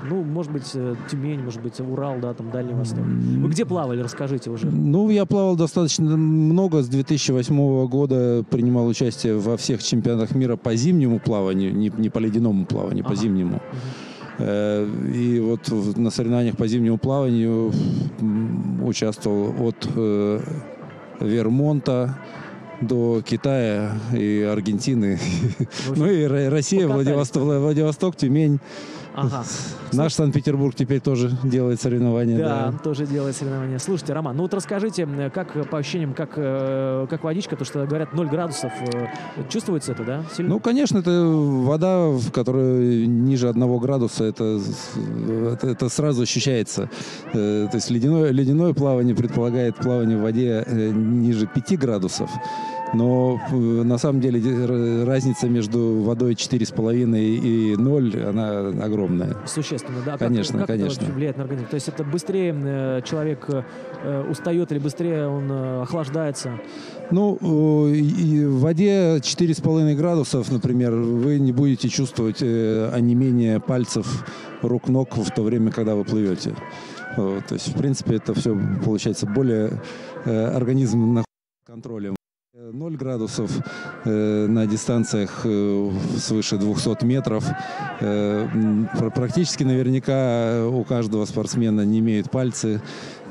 ну, может быть, Тюмень, может быть, Урал, да, там, Дальний Восток. Вы где плавали, расскажите уже. Ну, я плавал достаточно много. С 2008 года принимал участие во всех чемпионатах мира по зимнему плаванию, не по ледяному плаванию, по зимнему. И вот на соревнованиях по зимнему плаванию участвовал от Вермонта до Китая и Аргентины. Ну и Россия, Владивосток, Тюмень. Ага. Наш Санкт-Петербург теперь тоже делает соревнования. Да, тоже делает соревнования. Слушайте, Роман, ну вот расскажите, как по ощущениям, как водичка, то что говорят 0 градусов, чувствуется это, да? Сильно? Ну, конечно, это вода, в которой ниже 1 градуса, это сразу ощущается. То есть ледяное плавание предполагает плавание в воде ниже 5 градусов. Но на самом деле разница между водой 4,5 и 0, она огромная. Существенно, да. Конечно, как конечно. это вообще влияет на организм? То есть это быстрее человек устает или быстрее он охлаждается? Ну, и в воде 4,5 градусов, например, вы не будете чувствовать онемение пальцев, рук, ног в то время, когда вы плывете. То есть, в принципе, это все получается более организм находится под контролем. 0 градусов на дистанциях свыше 200 метров. Практически наверняка у каждого спортсмена немеют пальцы,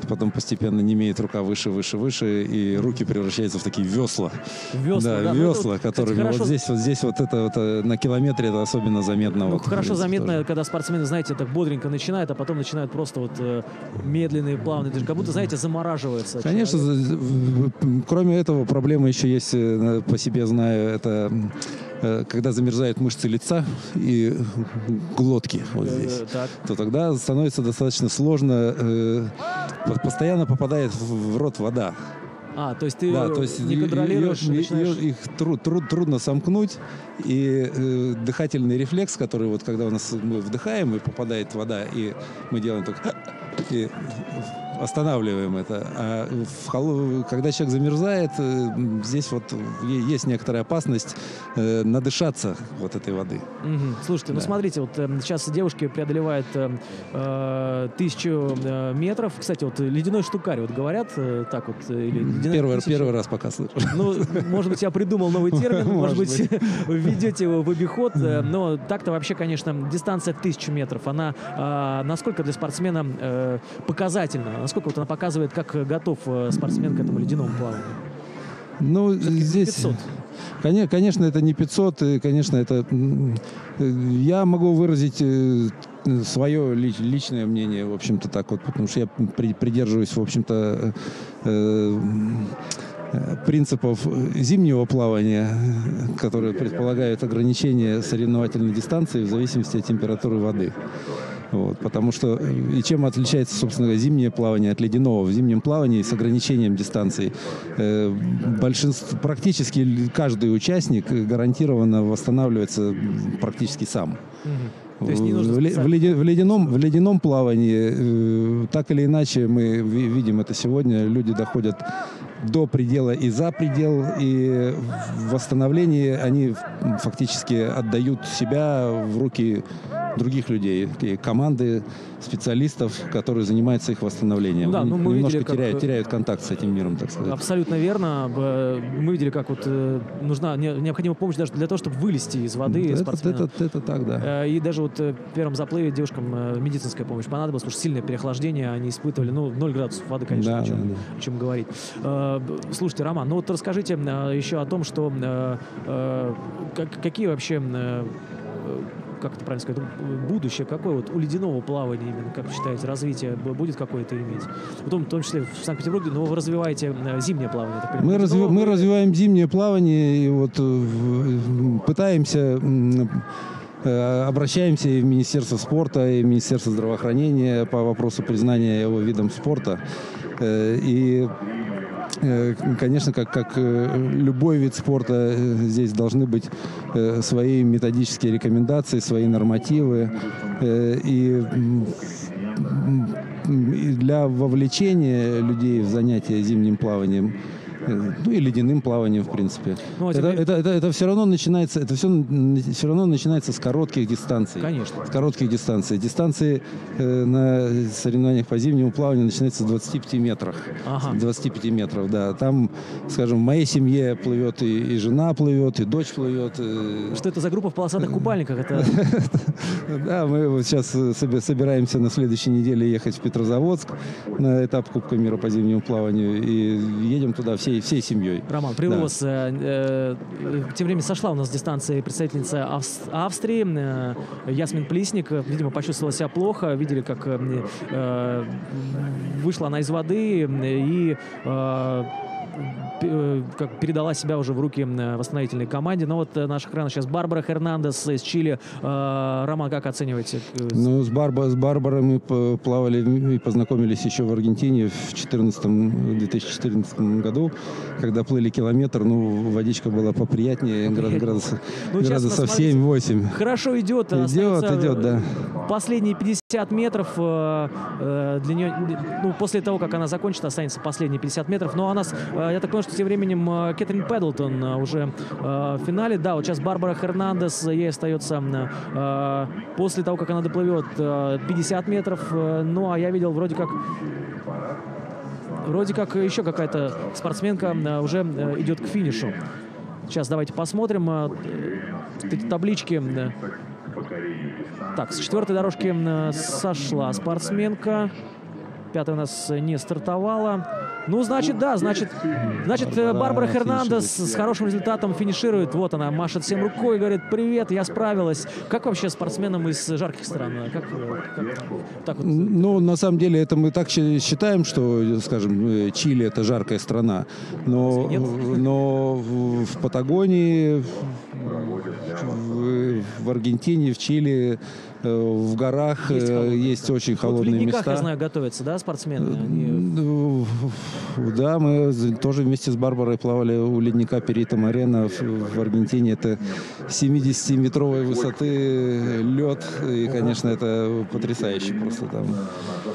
потом постепенно немеет рука выше, и руки превращаются в такие весла. Весла, которыми вот здесь это на километре это особенно заметно. Ну, вот, хорошо заметно, тоже. когда спортсмены, знаете, так бодренько начинают, а потом начинают просто вот медленные, плавные, даже как будто, знаете, замораживается. Конечно, кроме этого, проблема еще есть, по себе знаю, это когда замерзают мышцы лица и глотки вот здесь, то тогда становится достаточно сложно, постоянно попадает в рот вода. То есть ты не контролируешь, их трудно сомкнуть, и дыхательный рефлекс, который вот когда мы вдыхаем и попадает вода, и мы делаем так, и останавливаем это. А когда человек замерзает, здесь вот есть некоторая опасность надышаться вот этой воды. Слушайте, ну смотрите, вот сейчас девушки преодолевают 1000 метров. Кстати, вот ледяной штукарь, вот говорят так вот. Или первый раз пока слышу. Ну, может быть, я придумал новый термин, может быть, введете его в обиход, но так-то вообще, конечно, дистанция 1000 метров, она насколько для спортсмена показательна? Насколько вот она показывает, как готов спортсмен к этому ледяному плаванию? Ну, здесь... 500. Конечно, это не 500, и, конечно, это... Я могу выразить свое личное мнение, в общем-то, так вот, потому что я придерживаюсь, в общем-то, принципов зимнего плавания, которые предполагают ограничение соревновательной дистанции в зависимости от температуры воды. Вот, потому что и чем отличается, собственно, зимнее плавание от ледяного? В зимнем плавании с ограничением дистанции практически каждый участник гарантированно восстанавливается практически сам. То есть не нужно в ледяном плавании, так или иначе, мы видим это сегодня, люди доходят до предела и за предел, и в восстановлении они фактически отдают себя в руки других людей, команды специалистов, которые занимаются их восстановлением. Да, ну, мы немножко видели, теряют контакт с этим миром, так сказать. Абсолютно верно. Мы видели, как вот необходима помощь даже для того, чтобы вылезти из воды спортсменам. Это так, да. И даже вот в первом заплыве девушкам медицинская помощь понадобилась, потому что сильное переохлаждение они испытывали. 0 градусов воды, конечно, Да, о чем говорить. Слушайте, Роман, ну вот расскажите еще о том, что какие вообще, как это правильно сказать, будущее какое вот у ледяного плавания именно, как вы считаете, развитие будет какое-то иметь? Потом, в том числе в Санкт-Петербурге, но вы развиваете зимнее плавание. Так понимаю. Мы развиваем зимнее плавание и вот пытаемся, обращаемся и в Министерство спорта, и в Министерство здравоохранения по вопросу признания его видом спорта. И конечно, как любой вид спорта, здесь должны быть свои методические рекомендации, свои нормативы. И для вовлечения людей в занятия зимним плаванием, ну и ледяным плаванием, в принципе. Ну, это все равно начинается, с коротких дистанций. Конечно. С коротких дистанций. Дистанции на соревнованиях по зимнему плаванию начинаются с 25 метров. Ага. 25 метров, да. Там, скажем, в моей семье плывет и жена плывет, и дочь плывет. Что это за группа в полосатых купальниках? Да, мы вот сейчас собираемся на следующей неделе ехать в Петрозаводск на этап Кубка мира по зимнему плаванию. И едем туда всей семьей. Роман, прерву вас. Тем временем сошла у нас с дистанции представительница Австрии Ясмин Плисник. Видимо, почувствовала себя плохо. Видели, как вышла она из воды и как передала себя уже в руки восстановительной команде. Но вот наш экран сейчас Барбара Хернандес из Чили. Роман, как оцениваете? Ну, с Барбарой мы плавали и познакомились еще в Аргентине в 2014 году, когда плыли километр. Ну, водичка была поприятнее, градусов 7-8. Хорошо идет. Идет, да. Последние 50 метров для нее, ну, после того, как она закончит, останется последние 50 метров. Но у нас, я так понимаю, что тем временем Кэтрин Пэддлтон уже в финале. Да, вот сейчас Барбара Хернандес, ей остается после того, как она доплывет 50 метров. Ну, а я видел вроде как еще какая-то спортсменка уже идет к финишу. Сейчас давайте посмотрим эти таблички. Так, с 4-й дорожки сошла спортсменка. 5-я у нас не стартовала. Ну, значит, Барбара Хернандес с хорошим результатом финиширует. Вот она, машет всем рукой и говорит: привет, я справилась. Как вообще спортсменам из жарких стран? Так вот? Ну, на самом деле, это мы так считаем, что, скажем, Чили — это жаркая страна. Но в Патагонии, в Аргентине, в Чили, в горах есть очень холодные места. В ледниках, я знаю, готовятся, да, спортсмены? Да, мы тоже вместе с Барбарой плавали у ледника Перейта-Морено в Аргентине. Это 70-метровой высоты лед. И, конечно, это потрясающе просто там.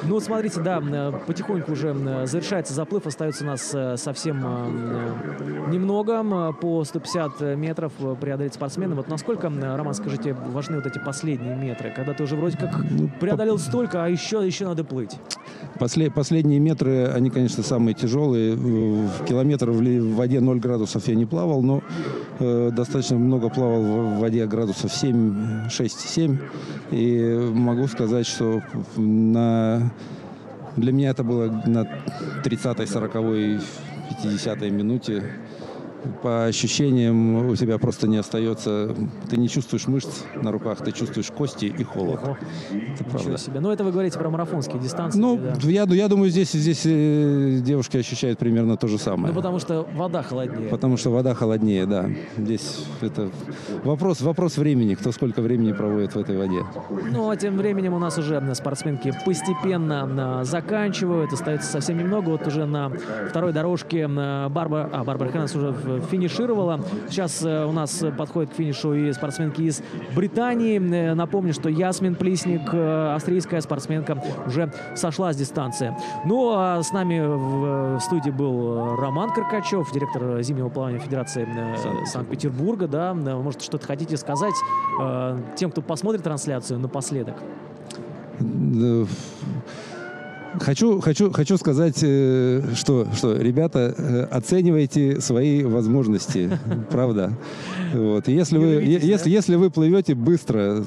Ну, смотрите, да, потихоньку уже завершается заплыв. Остается у нас совсем немного. По 150 метров преодолеть спортсмены. Вот насколько, Роман, скажите, важны вот эти последние метры? Когда ты уже вроде как преодолел столько, а еще надо плыть. Последние метры, они, конечно, самые тяжелые. В километр в воде 0 градусов я не плавал, но достаточно много плавал в воде градусов 7, 6-7. И могу сказать, что для меня это было на 30-й, 40-й, 50-й минуте. По ощущениям у тебя просто не остается, ты не чувствуешь мышц на руках, ты чувствуешь кости и холод. Это правда. Себе. Но это вы говорите про марафонские дистанции. Ну, да. я думаю, здесь девушки ощущают примерно то же самое. Ну, потому что вода холоднее. Потому что вода холоднее, да. Здесь это вопрос времени, кто сколько времени проводит в этой воде. Ну, а тем временем у нас уже спортсменки постепенно заканчивают, остается совсем немного. Вот уже на второй дорожке Барбара Хернандес уже финишировала. Сейчас у нас подходит к финишу и спортсменки из Британии. Напомню, что Ясмин Плисник, австрийская спортсменка, уже сошла с дистанции. Ну, а с нами в студии был Роман Каркачев, директор зимнего плавания Федерации Санкт-Петербурга. Да? Может, что-то хотите сказать тем, кто посмотрит трансляцию напоследок? Хочу сказать, что ребята, оценивайте свои возможности, правда. Вот. Если вы плывете быстро,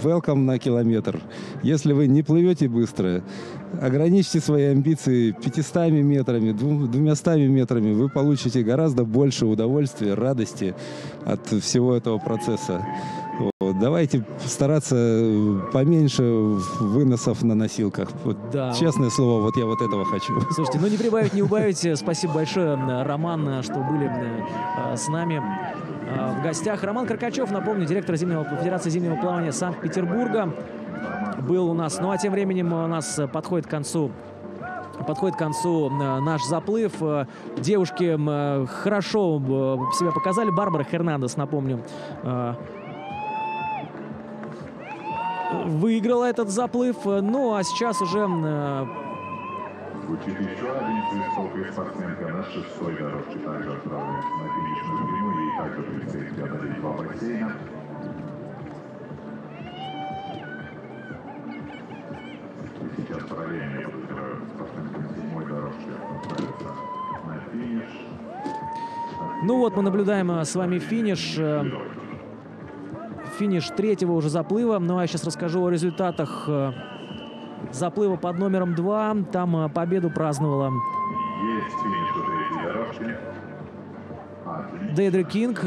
welcome на километр. Если вы не плывете быстро, ограничьте свои амбиции 500 метрами, 200 метрами. Вы получите гораздо больше удовольствия, радости от всего этого процесса. Вот. Давайте стараться поменьше выносов на носилках. Вот, да. Честное слово, вот я вот этого хочу. Слушайте, ну не прибавить, не убавить. Спасибо большое, Роман, что были с нами в гостях. Роман Каркачев, напомню, директор Федерации зимнего плавания Санкт-Петербурга, был у нас. Ну а тем временем у нас подходит к концу наш заплыв. Девушки хорошо себя показали. Барбара Хернандес, напомню, выиграла этот заплыв. Ну, а сейчас уже... Звучит еще один свисток, и спортсменка на 6-й дорожке также отправляется на финишную прямую. Ей также предстоит преодолеть 2 бассейна. И сейчас параллельно я подозреваю спортсменка на 7-й дорожке отправится на финиш. Ну вот, мы наблюдаем с вами финиш 3-го уже заплыва. Ну а я сейчас расскажу о результатах заплыва под номером 2. Там победу праздновала Есть финиш у 3-й дорожки. Дейдра Кинг.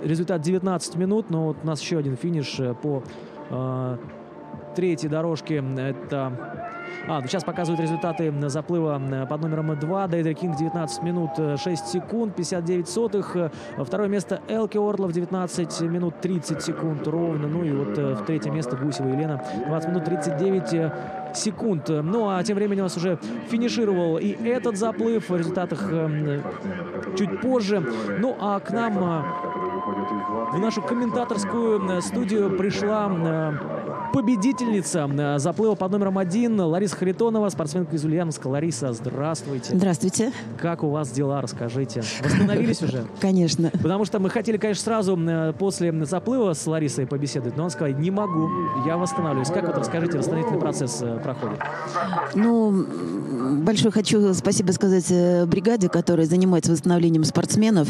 Результат 19 минут. Но вот у нас еще один финиш по 3-й дорожке. Это... сейчас показывают результаты заплыва под номером 2. Дейдра Кинг 19 минут 6 секунд 59 сотых. Второе место Элки Ортлов 19 минут 30 секунд ровно. Ну и вот в третье место Гусева Елена 20 минут 39 секунд. Ну а тем временем у нас уже финишировал и этот заплыв. В результатах чуть позже. Ну а к нам в нашу комментаторскую студию пришла победительница заплыва под номером 1 Лариса Харитонова, спортсменка из Ульяновска. Лариса, здравствуйте. Здравствуйте. Как у вас дела, расскажите. Восстановились уже? Конечно. Потому что мы хотели, конечно, сразу после заплыва с Ларисой побеседовать, но он сказал, не могу, я восстанавливаюсь. Как вот, расскажите, восстановительный процесс проходит? Ну, большое хочу спасибо сказать бригаде, которая занимается восстановлением спортсменов.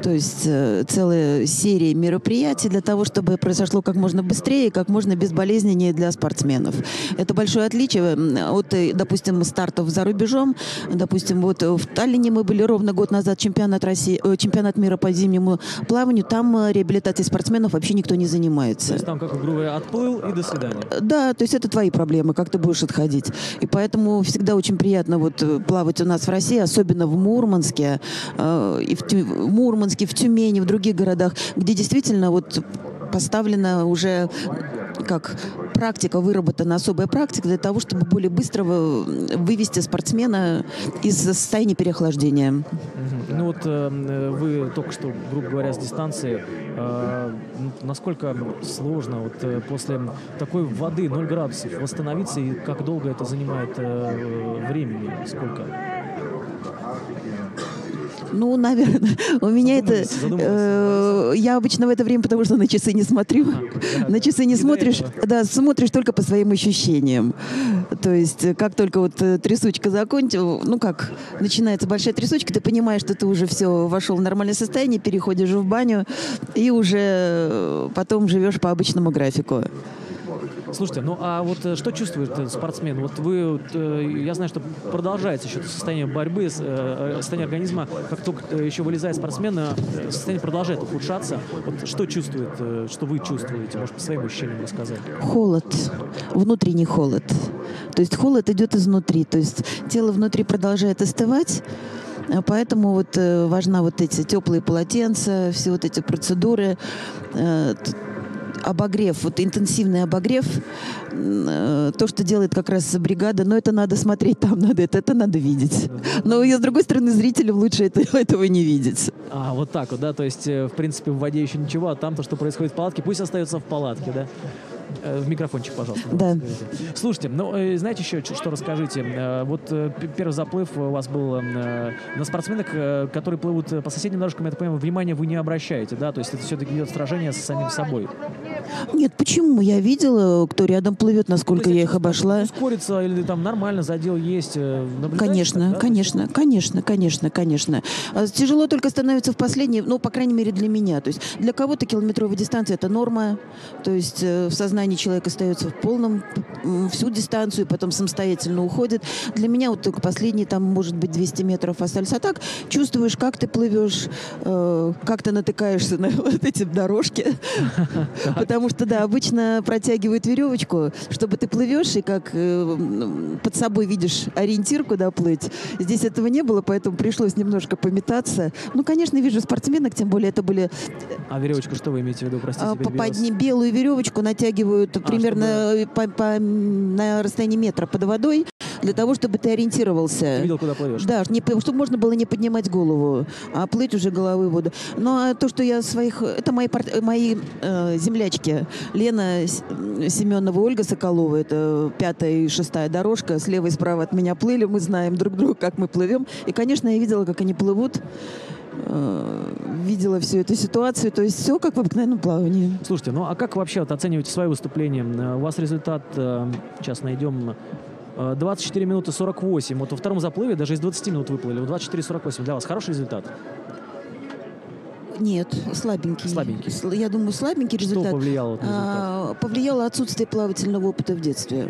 То есть целая серия мероприятий для того, чтобы произошло как можно быстрее, как можно безболезненнее для спортсменов. Это большое отличие от, допустим, стартов за рубежом. Допустим, вот в Таллине мы были ровно год назад, чемпионат мира по зимнему плаванию. Там реабилитацией спортсменов вообще никто не занимается. То есть там, как грубо говоря, отплыл и до свидания. Да, то есть это твои проблемы, как ты будешь отходить. И поэтому всегда очень приятно вот плавать у нас в России, особенно в Мурманске, в Тюмени, в других городах, где действительно вот поставлена уже как практика, выработана особая практика для того, чтобы более быстро вывести спортсмена из состояния переохлаждения. Ну вот вы только что, грубо говоря, с дистанции, насколько сложно вот после такой воды 0 градусов восстановиться, и как долго это занимает времени, сколько? Ну, наверное, у меня я обычно в это время, потому что на часы не смотрю. На часы не смотришь, да, смотришь только по своим ощущениям. То есть, как только вот трясучка закончится, ну как, начинается большая трясучка, ты понимаешь, что ты уже все вошел в нормальное состояние, переходишь в баню и уже потом живешь по обычному графику. Слушайте, ну а вот что чувствует спортсмен? Вот вы, я знаю, что продолжается еще состояние борьбы, состояние организма, как только еще вылезает спортсмен, состояние продолжает ухудшаться. Вот что чувствует, что вы чувствуете? Может, по своим ощущениям рассказать? Холод, внутренний холод. То есть холод идет изнутри, то есть тело внутри продолжает остывать. Поэтому вот важна вот эти теплые полотенца, все вот эти процедуры. обогрев, вот интенсивный обогрев, то, что делает как раз бригада, но это надо смотреть, там надо, это надо видеть. Но, с другой стороны, зрителям лучше этого не видеть. А, вот так вот, да, то есть, в принципе, в воде еще ничего, а там то, что происходит в палатке, пусть остается в палатке, да? В микрофончик, пожалуйста. Да. Слушайте, ну, знаете еще, что расскажите? Вот первый заплыв у вас был на спортсменах, которые плывут по соседним дорожкам, я так понимаю, внимания вы не обращаете, да? То есть это все-таки идет сражение с самим собой. Нет, почему? Я видела, кто рядом плывет, насколько я их обошла. Ускориться или там нормально, задел есть? Конечно, да? конечно. Тяжело только становится в последней, ну, по крайней мере, для меня. То есть для кого-то километровая дистанция – это норма. То есть в сознании человек остается в полном, всю дистанцию, потом самостоятельно уходит. Для меня вот только последние, там, может быть, 200 метров остались. А так чувствуешь, как ты плывешь, как ты натыкаешься на вот эти дорожки. Потому что, да, обычно протягивают веревочку, чтобы ты плывешь и как под собой видишь ориентир, куда плыть. Здесь этого не было, поэтому пришлось немножко пометаться. Ну, конечно, вижу спортсменок, тем более это были... А веревочку что вы имеете в виду, простите? Белую веревочку натягивают примерно на расстоянии метра под водой, для того, чтобы ты ориентировался. Ты видел, куда плывешь. Да, чтобы можно было не поднимать голову, а плыть уже головой в воду. Ну, а то, что я своих... Это мои землячки. Лена Семенова, Ольга Соколова. Это 5-я и 6-я дорожка. Слева и справа от меня плыли. Мы знаем друг друга, как мы плывем. И, конечно, я видела, как они плывут. Видела всю эту ситуацию, то есть все как в обыкновенном плавании. Слушайте, ну а как вообще вот оцениваете свое выступление? У вас результат, сейчас найдем, 24 минуты 48. Вот во втором заплыве даже из 20 минут выплыли. 24:48. Для вас хороший результат? Нет, слабенький. Слабенький. Я думаю, слабенький результат. Что повлияло на результат? Повлияло отсутствие плавательного опыта в детстве.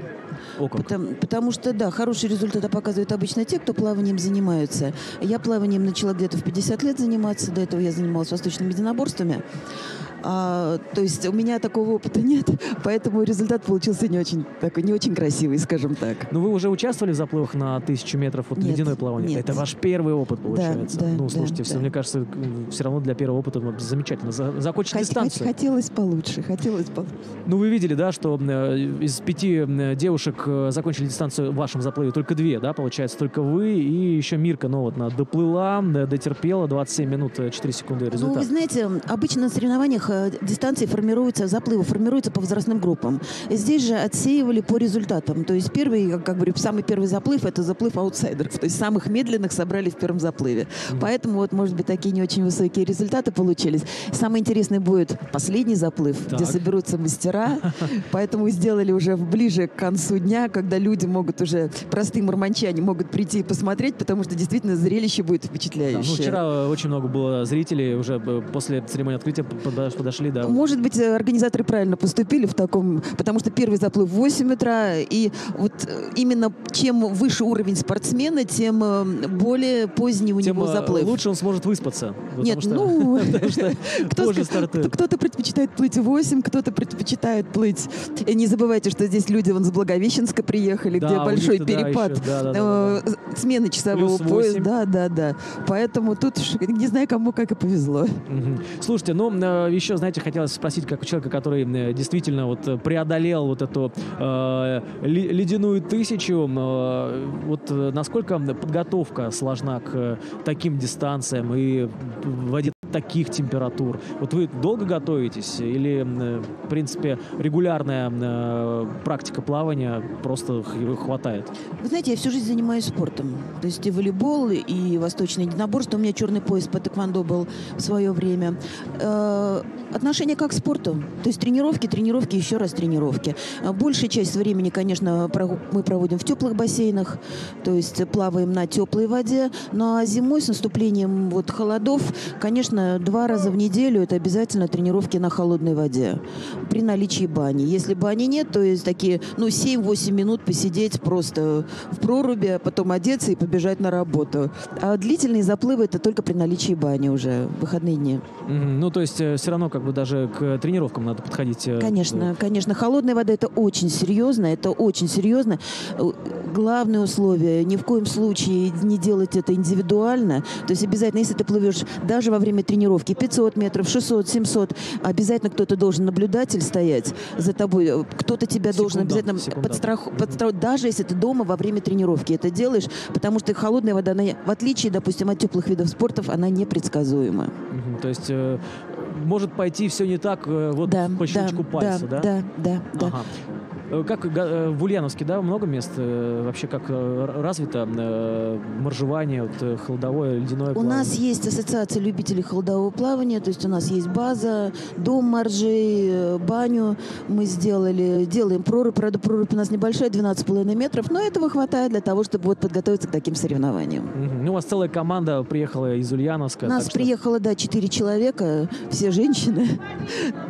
Потому что, да, хорошие результаты показывают обычно те, кто плаванием занимаются. Я плаванием начала где-то в 50 лет заниматься. До этого я занималась восточными единоборствами. То есть у меня такого опыта нет, поэтому результат получился не очень красивый, скажем так. Но вы уже участвовали в заплывах на 1000 метров вот ледяное плавание? Нет. Это ваш первый опыт, получается? Да, ну, слушайте, мне кажется, все равно для первого опыта замечательно. Закончить дистанцию. Хотелось получше. Ну, вы видели, да, что из 5 девушек закончили дистанцию в вашем заплыве только 2, да, получается, только вы и еще Мирка Новотна доплыла, дотерпела, 27 минут 4 секунды результат. Ну, вы знаете, обычно на соревнованиях дистанции заплывы формируются по возрастным группам. Здесь же отсеивали по результатам. То есть первый, как говорю, самый первый заплыв – это заплыв аутсайдеров. То есть самых медленных собрали в первом заплыве. Поэтому, вот, может быть, такие не очень высокие результаты получились. Самый интересный будет последний заплыв, где соберутся мастера. Поэтому сделали уже ближе к концу дня, когда люди могут уже, простые мурманчане, могут прийти и посмотреть, потому что действительно зрелище будет впечатляющее. Да, ну, вчера очень много было зрителей, уже после церемонии открытия подошли, да. Может быть, организаторы правильно поступили в таком, потому что первый заплыв в 8 утра, и вот именно чем выше уровень спортсмена, тем более поздний у него заплыв. Лучше он сможет выспаться. Нет, кто-то предпочитает плыть в 8, кто-то предпочитает плыть. И не забывайте, что здесь люди вон с Благовещенска приехали, где большой перепад смены часового пояса. Да. Поэтому тут не знаю, кому как и повезло. Слушайте, ну еще, знаете, хотелось спросить, как у человека, который действительно вот преодолел вот эту ледяную 1000, вот насколько подготовка сложна к таким дистанциям и в воде таких температур? Вот вы долго готовитесь или, в принципе, регулярная практика плавания просто хватает? Вы знаете, я всю жизнь занимаюсь спортом. То есть и волейбол, и восточное единоборство. У меня черный пояс по тэквондо был в свое время. Отношение как к спорту. То есть тренировки, еще раз тренировки. Большая часть времени, конечно, мы проводим в теплых бассейнах, то есть плаваем на теплой воде. Ну а зимой с наступлением вот холодов, конечно, 2 раза в неделю это обязательно тренировки на холодной воде при наличии бани. Если бани нет, то есть такие, 7-8 минут посидеть просто в проруби, а потом одеться и побежать на работу. А длительные заплывы это только при наличии бани уже в выходные дни. Ну, то есть все равно как бы даже к тренировкам надо подходить. Конечно. Холодная вода это очень серьезно. Главное условие, ни в коем случае не делать это индивидуально. То есть обязательно, если ты плывешь даже во время тренировки 500 метров, 600, 700. Обязательно кто-то должен, наблюдатель, стоять за тобой. Кто-то тебя должен обязательно подстраховать, даже если ты дома во время тренировки это делаешь, потому что холодная вода, она, в отличие, допустим, от теплых видов спорта, она непредсказуема. То есть может пойти все не так вот по щелчку пальца, да? Да. Ага. Как в Ульяновске, да, много мест вообще, как развито моржевание, вот, холодовое, ледяное плавание? У нас есть ассоциация любителей холодового плавания, то есть у нас есть база, дом моржей, баню мы делаем прорубь, правда, прорубь у нас небольшая, 12,5 метров, но этого хватает для того, чтобы вот подготовиться к таким соревнованиям. Ну, у вас целая команда приехала из Ульяновска. У нас приехало, 4 человека, все женщины,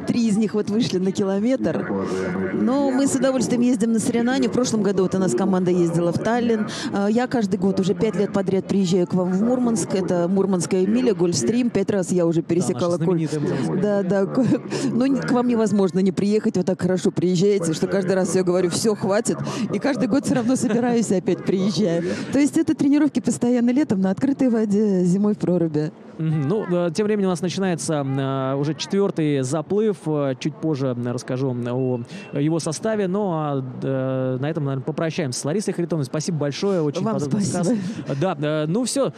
3 из них вот вышли на километр, но мы с удовольствием ездим на соревнования. В прошлом году вот у нас команда ездила в Таллин. Я каждый год уже 5 лет подряд приезжаю к вам в Мурманск. Это Мурманская миля, Гольфстрим. 5 раз я уже пересекала. Да. Но к вам невозможно не приехать. Вы так хорошо приезжаете, что каждый раз я говорю, все, хватит. И каждый год все равно собираюсь и опять приезжаю. То есть это тренировки постоянно летом на открытой воде, зимой в проруби. Ну, тем временем у нас начинается уже 4-й заплыв. Чуть позже расскажу о его составе. Но на этом, наверное, попрощаемся с Ларисой Харитоновной. Спасибо большое. Очень вам подробный спасибо. рассказ. Да, ну все.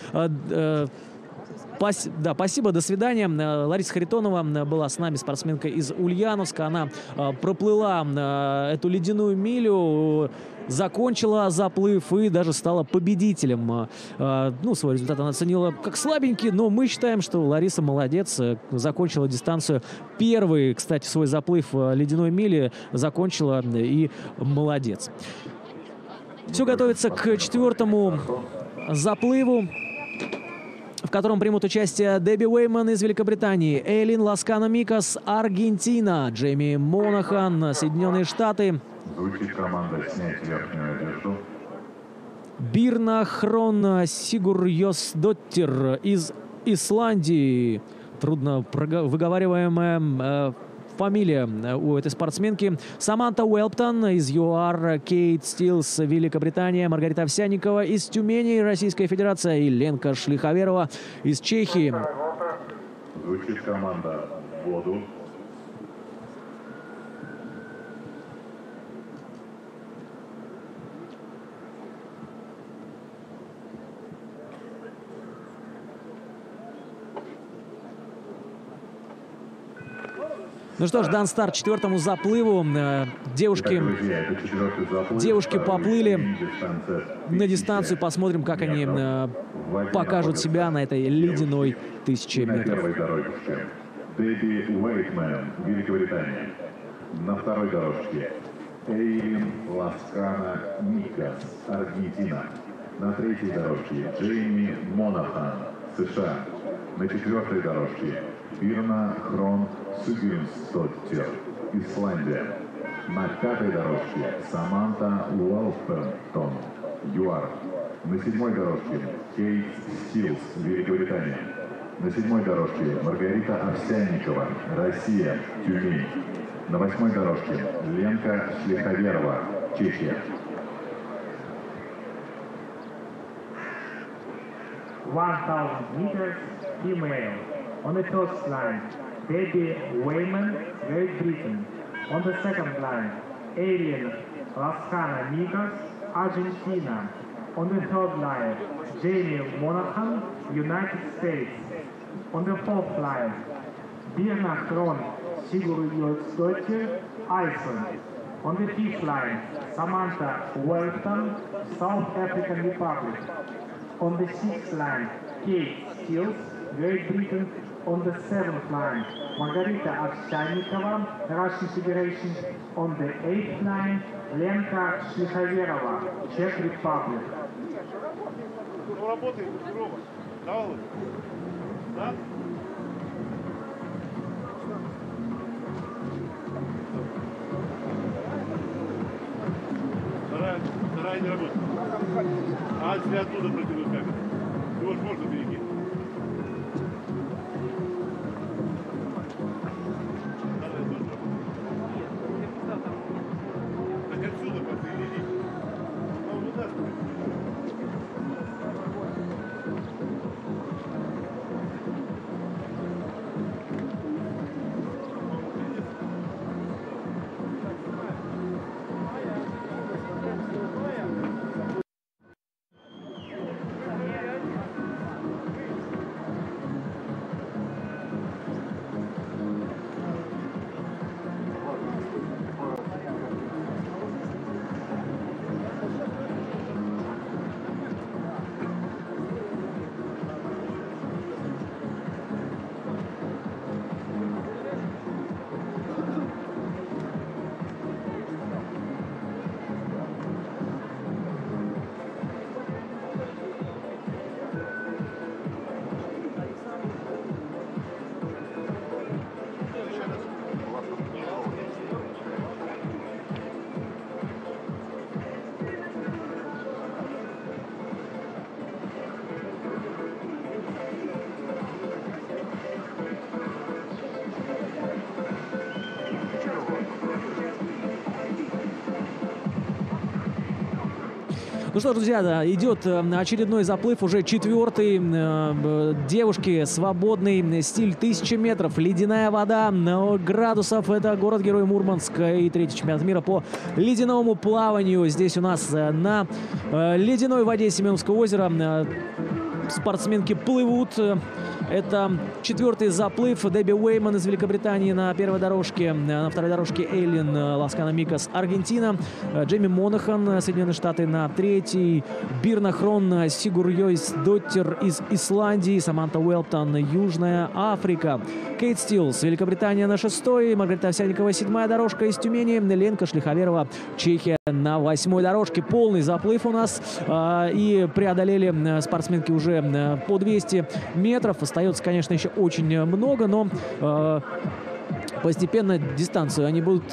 Спасибо, до свидания. Лариса Харитонова была с нами, спортсменка из Ульяновска. Она проплыла эту ледяную милю, закончила заплыв и даже стала победителем. Ну, свой результат она оценила как слабенький, но мы считаем, что Лариса молодец, закончила дистанцию. Первый, кстати, свой заплыв ледяной мили закончила и молодец. Все готовится к 4-му заплыву, в котором примут участие Дебби Уэйман из Великобритании, Эйлин Ласкано-Микас, Аргентина, Джейми Монахан, Соединенные Штаты. Звучит команда «Снять верхнюю одежду». Бирна Хрон Сигурьосдоттир из Исландии. Трудно выговариваемая фамилия у этой спортсменки. Саманта Уэлптон из ЮАР, Кейт Стилс, Великобритания, Маргарита Овсянникова из Тюмени, Российская Федерация, и Ленка Шлиховерова из Чехии. Звучит команда «В воду». Ну что ж, дан старт 4-му заплыву. Девушки поплыли на дистанцию. Посмотрим, как они покажут себя на этой ледяной 1000 метров. На первой дорожке Дебби Уэйтман, Великобритания. На второй дорожке Эйлин Ласкано-Микас, Аргентина. На третьей дорожке Джейми Монахан, США. На 4-й дорожке Бирна Хрон Сигурьосдоттир, Исландия. На 5-й дорожке Саманта Уэлптон, ЮАР. На 7-й дорожке Кейт Стилс, Великобритания. На 7-й дорожке Маргарита Овсянникова, Россия, Тюмень. На 8-й дорожке Ленка Шлиховерова, Чехия. 1,000 meters, female. On the first line, Debbie Wayman, Great Britain. On the second line, Eylin Lashana-Micas, Argentina. On the third line, Jamie Monahan, United States. On the fourth line, Birna Hron Sigurðardóttir, Iceland. On the fifth line, Samantha Welton, South African Republic. On the sixth line, Kate Stills, Great Britain. On the seventh line, Margarita Ovsyannikova, Russian Federation. On the eighth line, Lenka Шлиховерова, Czech Republic. Работает, Рома. Да, Володя? Да? Вторая не работает. А если оттуда протянуть как? Его ж можно перекинуть. Так отсюда посоединить. Ну, вот так. Ну что ж, друзья, да, идет очередной заплыв, уже 4-й. Девушки, свободный стиль 1000 метров, ледяная вода, градусов. Это город-герой Мурманск и 3-й чемпионат мира по ледяному плаванию. Здесь у нас на ледяной воде Семеновского озера спортсменки плывут. Это 4-й заплыв. Дебби Уэйман из Великобритании на первой дорожке. На второй дорожке Эйлин Ласкана Микас, Аргентина. Джейми Монахан, Соединенные Штаты, на 3-й. Бирна Хрон Сигурьёйс Доттер из Исландии. Саманта Уэлптон, Южная Африка. Кейт Стилс, Великобритания, на 6-й. Маргарита Овсянникова, 7-я дорожка из Тюмени. Ленка Шлиховерова, Чехия, на 8-й дорожке. Полный заплыв у нас. И преодолели спортсменки уже по 200 метров. Остается, конечно, еще очень много, но постепенно дистанцию они будут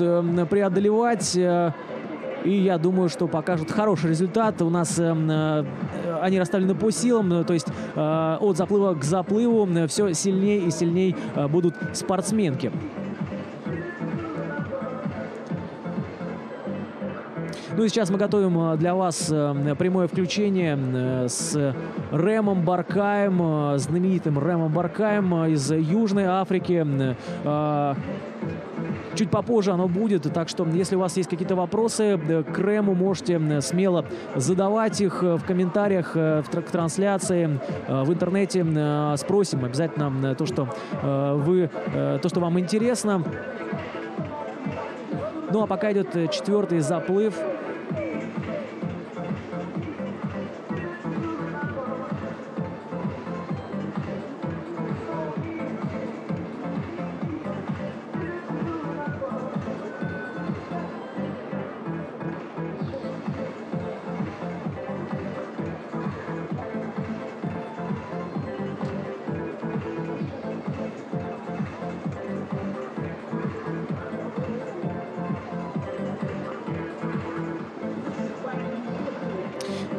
преодолевать. И я думаю, что покажут хороший результат. У нас они расставлены по силам, то есть от заплыва к заплыву все сильнее и сильнее будут спортсменки. Ну и сейчас мы готовим для вас прямое включение с Рэмом Баркаем, знаменитым Рэмом Баркаем из Южной Африки. Чуть попозже оно будет, так что если у вас есть какие-то вопросы к Рэму, можете смело задавать их в комментариях к трансляции в интернете. Спросим обязательно то, что вам интересно. Ну а пока идет 4-й заплыв.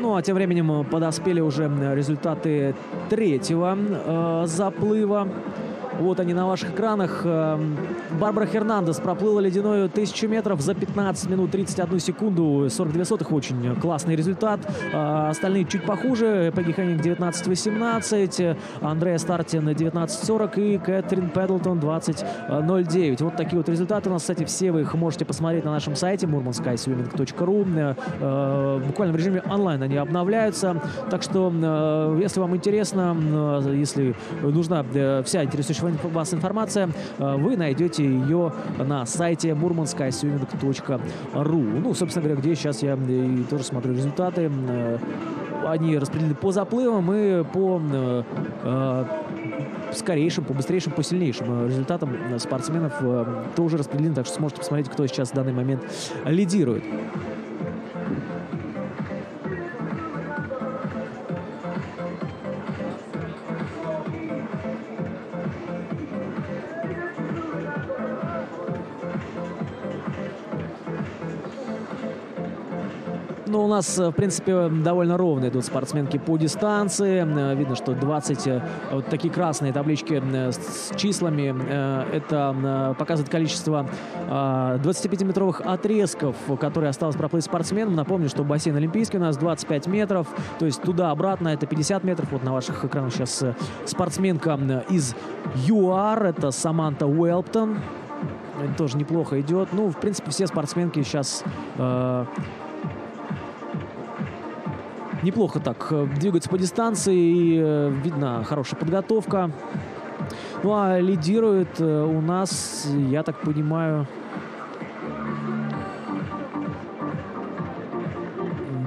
Ну, а тем временем подоспели уже результаты 3-го заплыва. Вот они на ваших экранах. Барбара Хернандес проплыла ледяную 1000 метров за 15 минут 31 секунду 42 сотых. Очень классный результат. Остальные чуть похуже. Пегги Хеннинг 19:18, Андреа Стартин 19:40 и Кэтрин Пэдлтон 20:09. Вот такие вот результаты у нас. Кстати, все вы их можете посмотреть на нашем сайте murmanskswimming.ru. Буквально в режиме онлайн они обновляются. Так что, если вам интересно, если нужна вся интересующая вас информация, вы найдете ее на сайте murmanskswimming.ru. Ну, собственно говоря, где сейчас я и тоже смотрю результаты. Они распределены по заплывам и по скорейшим, по быстрейшим, по сильнейшим результатам спортсменов тоже распределены. Так что сможете посмотреть, кто сейчас в данный момент лидирует. Ну, у нас, в принципе, довольно ровно идут спортсменки по дистанции. Видно, что 20, вот такие красные таблички с числами, это показывает количество 25-метровых отрезков, которые осталось проплыть спортсменам. Напомню, что бассейн олимпийский у нас 25 метров, то есть туда-обратно это 50 метров. Вот на ваших экранах сейчас спортсменка из ЮАР, это Саманта Уэлптон. Тоже неплохо идет. Ну, в принципе, все спортсменки сейчас неплохо так двигаются по дистанции, и видно хорошая подготовка. Ну а лидирует у нас, я так понимаю,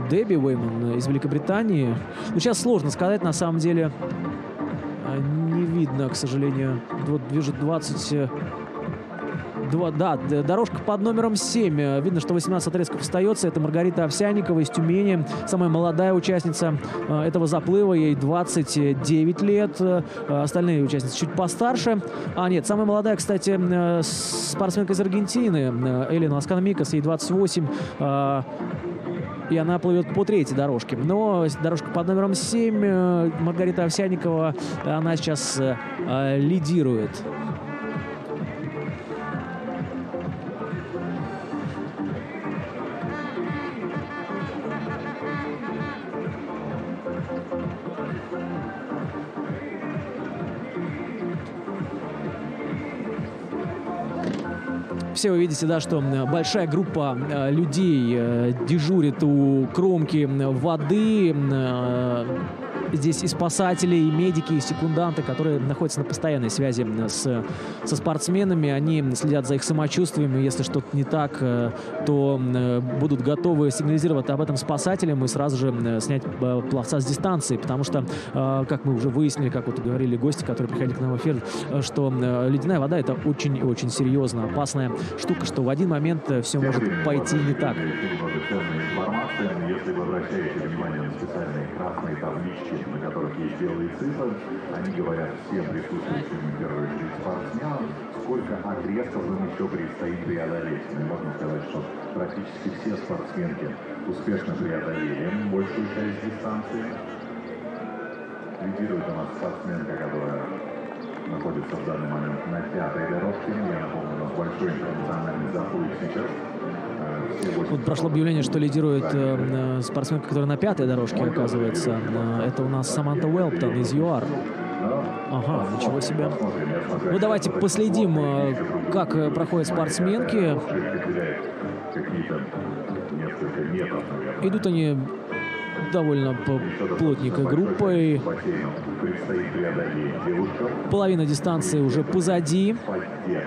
Дебби Уэйман из Великобритании. Ну, сейчас сложно сказать, на самом деле не видно, к сожалению. Вот вижу 20... Да, дорожка под номером 7. Видно, что 18 отрезков остается. Это Маргарита Овсянникова из Тюмени. Самая молодая участница этого заплыва. Ей 29 лет. Остальные участницы чуть постарше. А, нет, самая молодая, кстати, спортсменка из Аргентины. Эйлин Ласкана Микас. Ей 28. И она плывет по 3-й дорожке. Но дорожка под номером 7. Маргарита Овсянникова, она сейчас лидирует. Все вы видите, да, что большая группа людей дежурит у кромки воды. Здесь и спасатели, и медики, и секунданты, которые находятся на постоянной связи со спортсменами. Они следят за их самочувствием, и если что-то не так, то будут готовы сигнализировать об этом спасателям и сразу же снять пловца с дистанции, потому что, как мы уже выяснили, как вот говорили гости, которые приходили к нам в эфир, что ледяная вода — это очень-очень серьезно опасная штука, что в один момент все может пойти не так. Если вы обращаете внимание на специальные красные таблички, на которых есть белые цифры, они говорят всем присутствующим в первую очередь спортсменам, сколько отрезков им еще предстоит преодолеть. И можно сказать, что практически все спортсменки успешно преодолели большую часть дистанции. Лидирует у нас спортсменка, которая находится в данный момент на 5-й дорожке. Я напомню, у нас большой интернациональный заплыв сейчас. Вот прошло объявление, что лидирует спортсменка, которая на 5-й дорожке оказывается. Это у нас Саманта Уэлптон из ЮАР. Ага, ничего себе. Ну, давайте последим, как проходят спортсменки. Идут они довольно плотненькой группой. Половина дистанции уже позади. Я,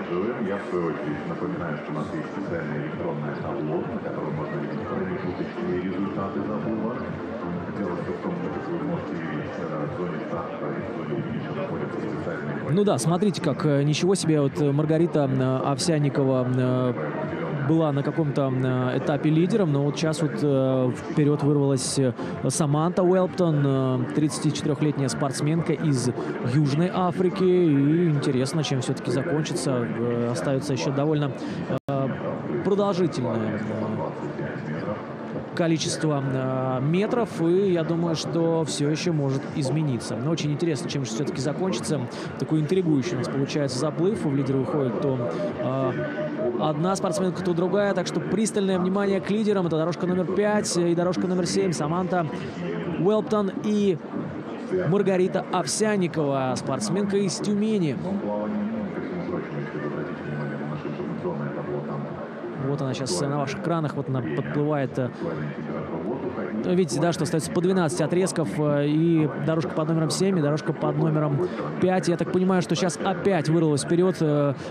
в свою очередь, напоминаю, что у нас есть специальное электронное табло, на котором можно видеть промежуточные результаты заплыва. Дело в том, что, как вы можете видеть, в зоне старта и в зоне финиша находятся специальные... Ну да, смотрите, как ничего себе. Вот Маргарита Овсянникова была на каком-то этапе лидером, но вот сейчас вот вперед вырвалась Саманта Уэлптон, 34-летняя спортсменка из Южной Африки. И интересно, чем все-таки закончится. Остается еще довольно продолжительное количество метров, и я думаю, что все еще может измениться. Но очень интересно, чем же все-таки закончится. Такой интригующий у нас получается заплыв. В лидеры выходит то одна спортсменка, то другая. Так что пристальное внимание к лидерам. Это дорожка номер 5 и дорожка номер 7. Саманта Уэлптон и Маргарита Овсянникова, спортсменка из Тюмени. Вот она сейчас на ваших экранах, вот она подплывает. Видите, да, что остается по 12 отрезков, и дорожка под номером 7, и дорожка под номером 5. Я так понимаю, что сейчас опять вырвалась вперед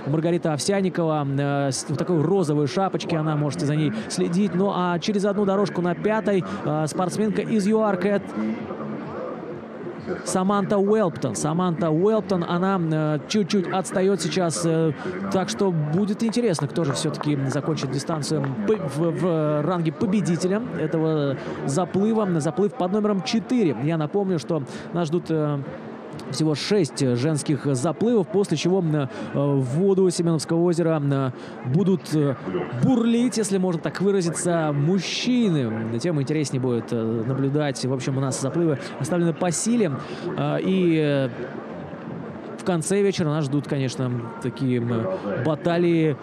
Маргарита Овсянникова с такой розовой шапочки, она, можете за ней следить. Ну а через одну дорожку на 5-й спортсменка из ЮАР Саманта Уэлптон. Саманта Уэлптон, она чуть-чуть отстает сейчас, так что будет интересно, кто же все-таки закончит дистанцию в ранге победителя этого заплыва. Заплыв под номером 4. Я напомню, что нас ждут всего 6 женских заплывов, после чего в воду Семеновского озера будут бурлить, если можно так выразиться, мужчины. Тем интереснее будет наблюдать. В общем, у нас заплывы оставлены по силе. И в конце вечера нас ждут, конечно, такие баталии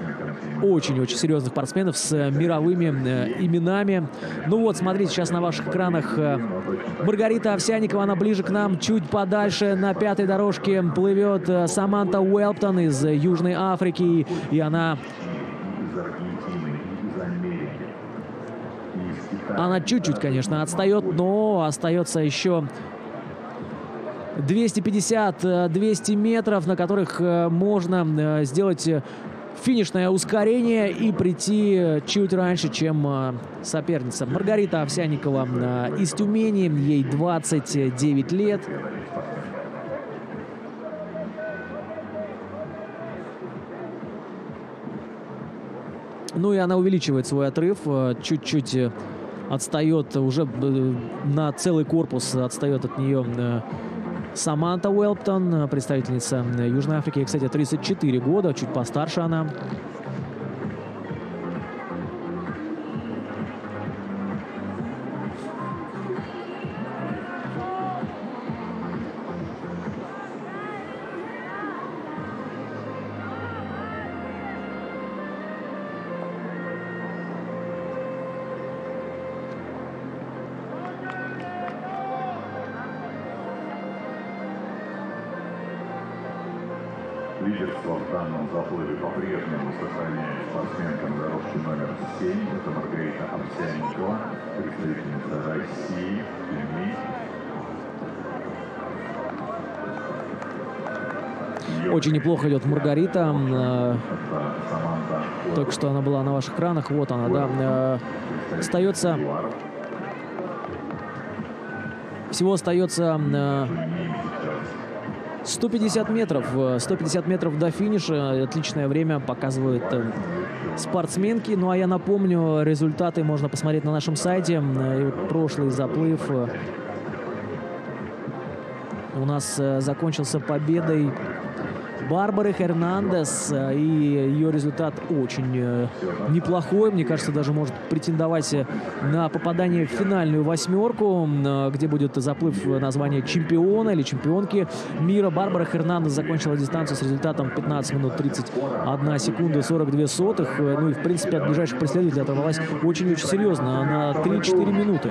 очень-очень серьезных спортсменов с мировыми именами. Ну вот, смотрите, сейчас на ваших экранах Маргарита Овсянникова, она ближе к нам, чуть подальше на 5-й дорожке плывет Саманта Уэлптон из Южной Африки, и она чуть-чуть, конечно, отстает, но остается еще 250-200 метров, на которых можно сделать финишное ускорение и прийти чуть раньше, чем соперница. Маргарита Овсянникова из Тюмени, ей 29 лет. Ну и она увеличивает свой отрыв, чуть-чуть отстает, уже на целый корпус отстает от нее Саманта Уэлптон, представительница Южной Африки. Ей, кстати, 34 года, чуть постарше она. Лидерство в данном заплыве по-прежнему сохраняет спортсменка на дорожке номер 7. Это Маргарита Овсянникова, представительница России. Очень неплохо идет Маргарита. Только что она была на ваших экранах. Вот она, да. Остается... Всего остается 150 метров. 150 метров до финиша. Отличное время показывают спортсменки. Ну а я напомню, результаты можно посмотреть на нашем сайте. Прошлый заплыв у нас закончился победой Барбары Хернандес, и ее результат очень неплохой. Мне кажется, даже может претендовать на попадание в финальную восьмерку, где будет заплыв на звание чемпиона или чемпионки мира. Барбара Хернандес закончила дистанцию с результатом 15 минут 31 секунда 42 сотых. Ну и, в принципе, от ближайших преследователей оторвалась очень-очень серьезно, на 3-4 минуты.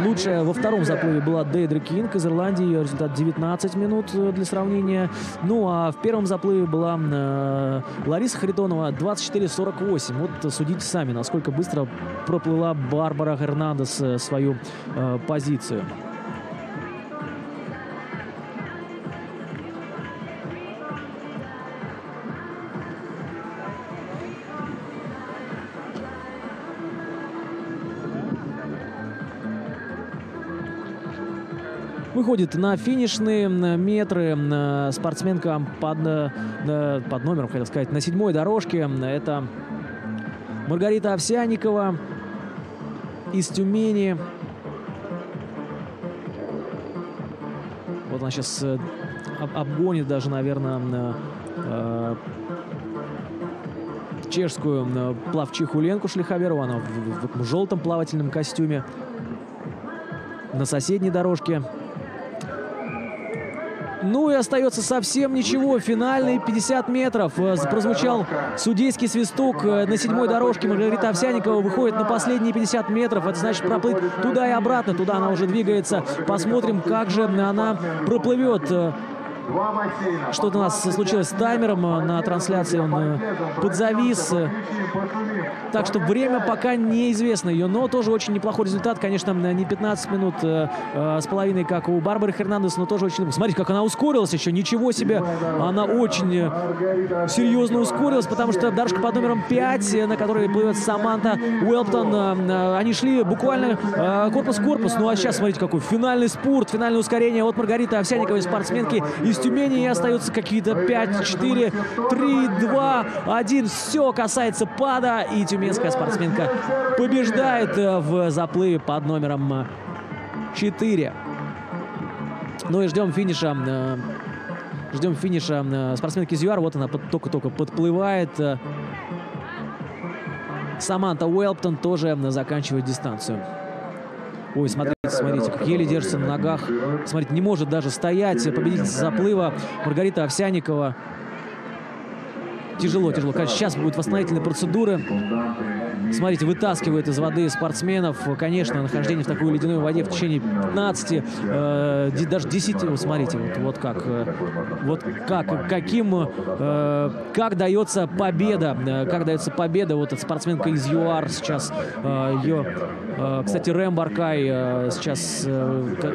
Лучшая во втором заплыве была Дейдра Кинг из Ирландии. Ее результат 19 минут для сравнения. Ну, а в первом заплыве была Лариса Харитонова 24:48. Вот судите сами, насколько быстро проплыла Барбара Хернандес свою позицию. Выходит на финишные метры спортсменка под номером, хотел сказать, на 7-й дорожке. Это Маргарита Овсянникова из Тюмени. Вот она сейчас обгонит даже, наверное, чешскую пловчиху Ленку Шлиховерову. Она в желтом плавательном костюме на соседней дорожке. Ну и остается совсем ничего. Финальные 50 метров. Прозвучал судейский свисток на 7-й дорожке. Маргарита Овсянникова выходит на последние 50 метров. Это значит проплыть туда и обратно. Туда она уже двигается. Посмотрим, как же она проплывет. Что-то у нас случилось с таймером на трансляции. Он подзавис. Так что время пока неизвестно ее. Но тоже очень неплохой результат. Конечно, не 15 минут с половиной, как у Барбары Хернандес, но тоже очень... Смотрите, как она ускорилась еще. Ничего себе. Она очень серьезно ускорилась, потому что дорожка под номером 5, на которой плывет Саманта Уэлптон, они шли буквально корпус в корпус. Ну а сейчас, смотрите, какой финальный спурт, финальное ускорение от Маргариты Овсянниковой, спортсменки из Тюмени. И остаются какие-то 5, 4, 3, 2, 1. Все касается пада. И тюменская спортсменка побеждает в заплыве под номером 4. Ну и ждем финиша. Ждем финиша спортсменки из ЮАР. Вот она только-только подплывает. Саманта Уэлптон тоже заканчивает дистанцию. Ой, смотрите, как еле держится на ногах. Смотрите, не может даже стоять. Победительница заплыва Маргарита Овсянникова. Тяжело. Конечно, сейчас будут восстановительные процедуры. Смотрите, вытаскивает из воды спортсменов. Конечно, нахождение в такой ледяной воде в течение 15, даже 10. Вот смотрите, как дается победа. Как дается победа. Вот эта спортсменка из ЮАР сейчас. Ее, кстати, Рэм Баркай сейчас,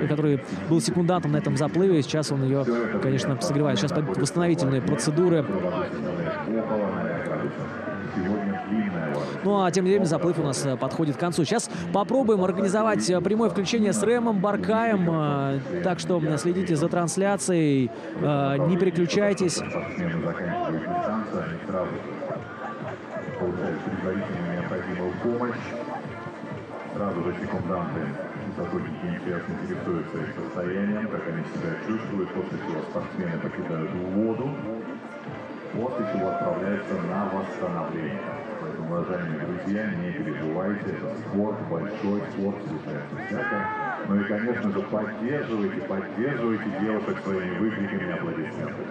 который был секундантом на этом заплыве. Сейчас он ее, конечно, согревает. Сейчас пойдут восстановительные процедуры. Ну а тем не менее заплыв у нас подходит к концу. Сейчас попробуем организовать прямое включение с Рэмом Баркаем. Так что следите за трансляцией, не переключайтесь. Сразу же секунданты и сотрудники МЧС интересуются их состоянием, как они себя чувствуют, после чего спортсмены покидают воду, после чего отправляются на восстановление. Поэтому, уважаемые друзья, не переживайте, это спорт, большой спорт, случается всякое. Ну и, конечно же, поддерживайте девушек своими выкриками и аплодисментами.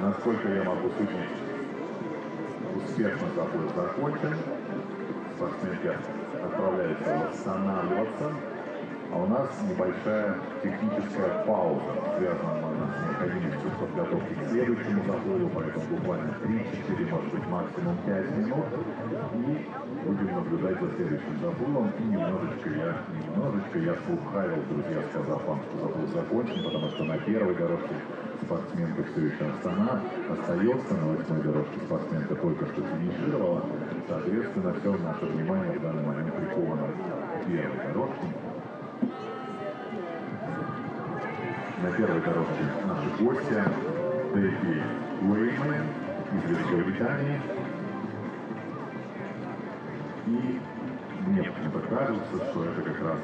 Насколько я могу судить, успешно заплыв закончен. Спортсменки отправляются восстанавливаться. А у нас небольшая техническая пауза, связанная с необходимостью подготовки к следующему заплыву, поэтому буквально 3-4, может быть, максимум 5 минут. И будем наблюдать за следующим заплывом. И немножечко я слухавил, друзья, сказав вам, что заплыв закончен, потому что на первой дорожке спортсменка все еще остается, на 8-й дорожке спортсменка только что финишировала. Соответственно, все наше внимание в данный момент приковано к первой дорожке. На первой дорожке наши гости Дэби Уэйман из Великобритании. И мне почему-то кажется, что это как раз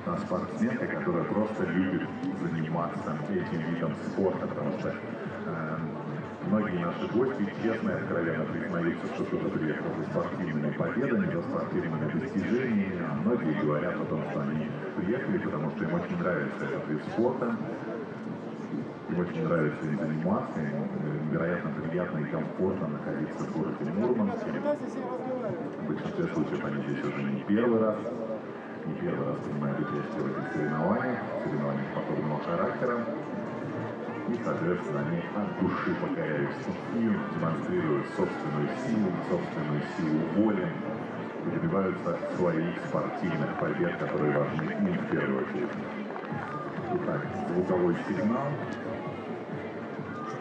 та спортсменка, которая просто любит заниматься этим видом спорта, потому что многие наши гости честно и откровенно признаются, что туда приехал за спортивными победами, за спортивными достижениями, а многие говорят о том, что они приехали, потому что им очень нравится этот вид спорта, им очень нравится им заниматься, им невероятно приятно и комфортно находиться в городе Мурманске. В большинстве случаев они здесь уже не первый раз принимают участие в этих соревнованиях подобного характера. И, соответственно, они от души покоряют стихию, демонстрируют собственную силу воли и добиваются своих спортивных побед, которые важны им в первую очередь. Итак, звуковой сигнал,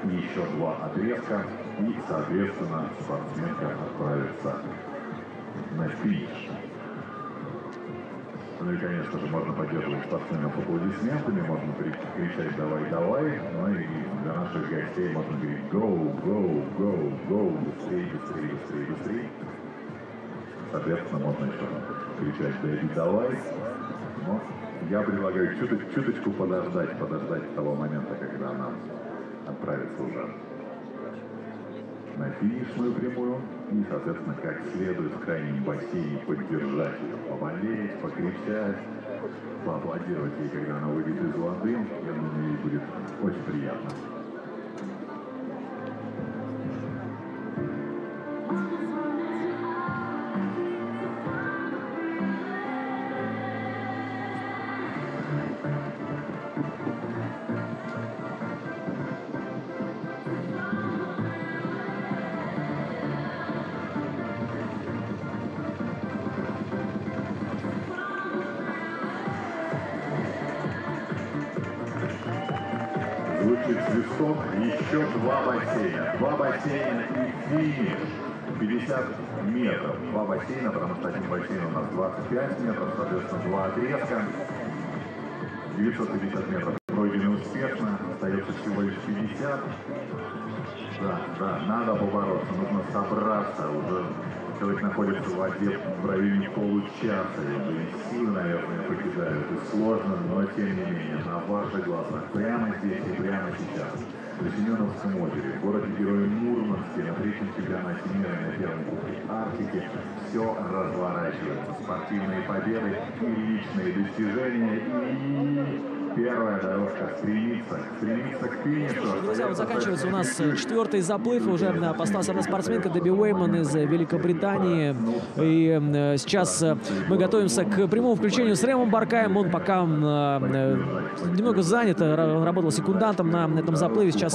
еще 2 отрезка, и, соответственно, спортсменка отправится на финиш. Ну и, конечно же, можно поддерживать спортсменов аплодисментами, можно кричать «давай, давай», ну и для наших гостей можно говорить «go, go, go, go», быстрее, быстрее, быстрее, быстрее. Соответственно, можно еще кричать «дэби, давай». Но я предлагаю чуточку подождать того момента, когда она отправится уже на финишную прямую и, соответственно, как следует в крайнем бассейне поддержать ее, поболеть, покричать, поаплодировать ей, когда она выйдет из воды. Я думаю, ей будет очень приятно. Звучит свисток, еще 2 бассейна и финиш. 50 метров. 2 бассейна, потому что один бассейн у нас 25 метров, соответственно, 2 отрезка. 950 метров пройдены успешно, остается всего лишь 50. Да, надо побороться, нужно собраться. Уже человек находится в воде в районе получаса, и силы, наверное, покидают. И сложно, но тем не менее, на ваших глазах, прямо здесь и прямо сейчас, на Семеновском озере, в городе Героя Мурманске, на 3-м чемпионате мира на первом кубке Арктики, все разворачивается. Спортивные победы и личные достижения, и первая дорожка стремится к финишу. Друзья, вот заканчивается у нас 4-й заплыв. Уже осталась одна спортсменка, Дэби Уэйман из Великобритании. И сейчас мы готовимся к прямому включению с Рэмом Баркаем. Он пока немного занят, он работал секундантом на этом заплыве. Сейчас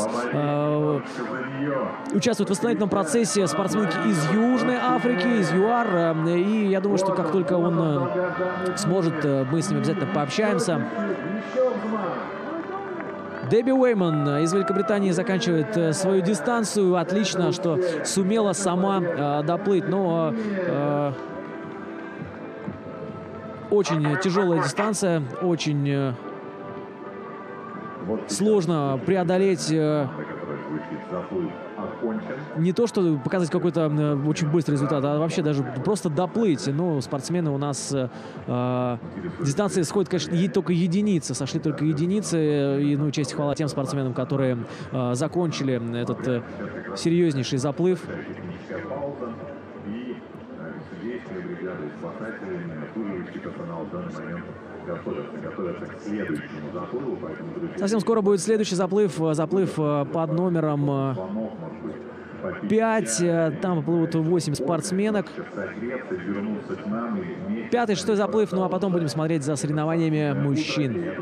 участвует в восстановительном процессе спортсменки из Южной Африки, из ЮАР. И я думаю, что как только он сможет, мы с ним обязательно пообщаемся. Дэби Уэйман из Великобритании заканчивает свою дистанцию. Отлично, что сумела сама доплыть. Но очень тяжелая дистанция, очень сложно преодолеть. Не то, что показать какой-то очень быстрый результат, а вообще даже просто доплыть. Ну, спортсмены у нас дистанции сходят, конечно, только единицы. Сошли только единицы. И, ну, честь и хвала тем спортсменам, которые закончили этот серьезнейший заплыв. Готовятся к следующему заплыву, поэтому, друзья, совсем скоро будет следующий заплыв под номером 5. Там плывут 8 спортсменок. 5-й, 6-й заплыв. Ну а потом будем смотреть за соревнованиями мужчин.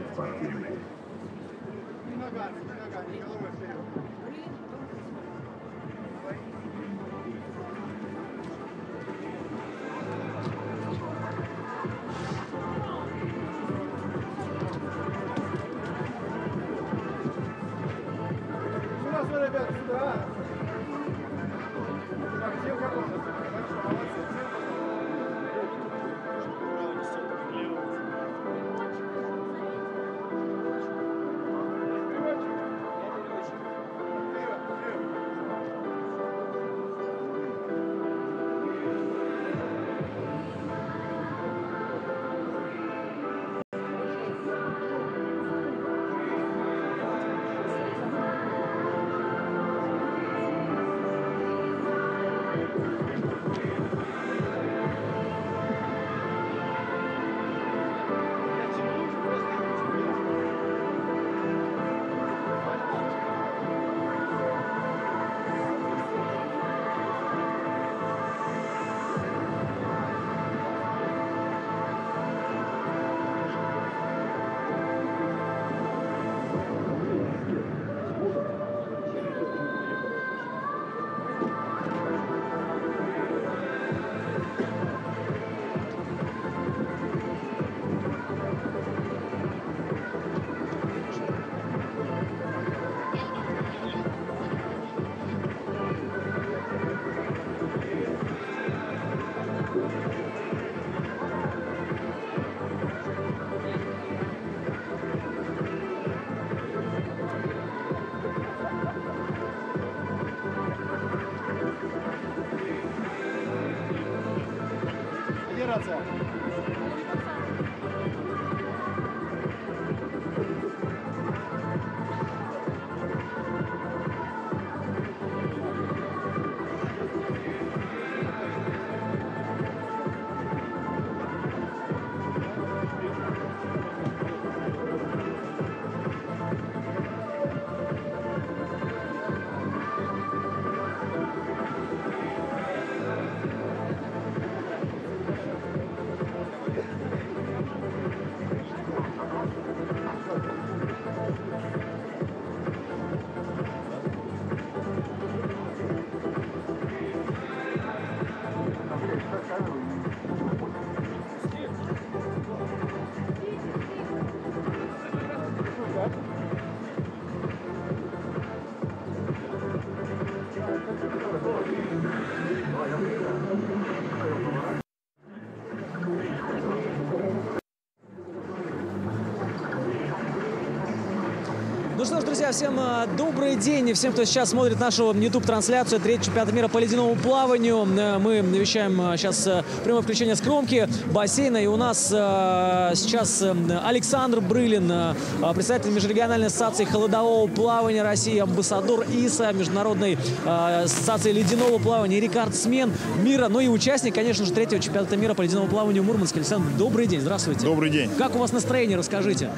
Ну что ж, друзья, всем добрый день. Всем, кто сейчас смотрит нашу YouTube-трансляцию 3-й чемпионат мира по ледяному плаванию. Мы вещаем сейчас прямое включение с кромки бассейна. И у нас сейчас Александр Брылин, представитель Межрегиональной ассоциации холодового плавания России, амбассадор ИСА, Международной ассоциации ледяного плавания, рекордсмен мира, ну и участник, конечно же, 3-го чемпионата мира по ледяному плаванию в Мурманске. Александр, добрый день, здравствуйте. Добрый день. Как у вас настроение, расскажите.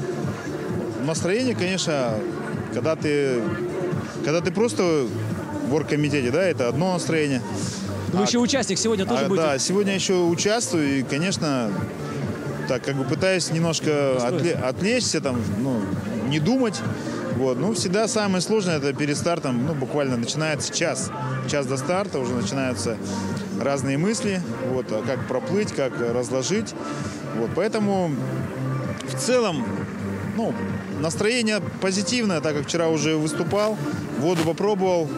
Настроение, конечно, когда ты просто в оргкомитете, да, это одно настроение. Вы еще участник сегодня тоже будете? Да, сегодня еще участвую и, конечно, так как бы пытаюсь немножко отвлечься, там, ну, не думать. Вот. Ну, всегда самое сложное это перед стартом, ну, буквально начинается час до старта, уже начинаются разные мысли, вот, как проплыть, как разложить. Вот, поэтому в целом, ну, настроение позитивное, так как вчера уже выступал, воду попробовал.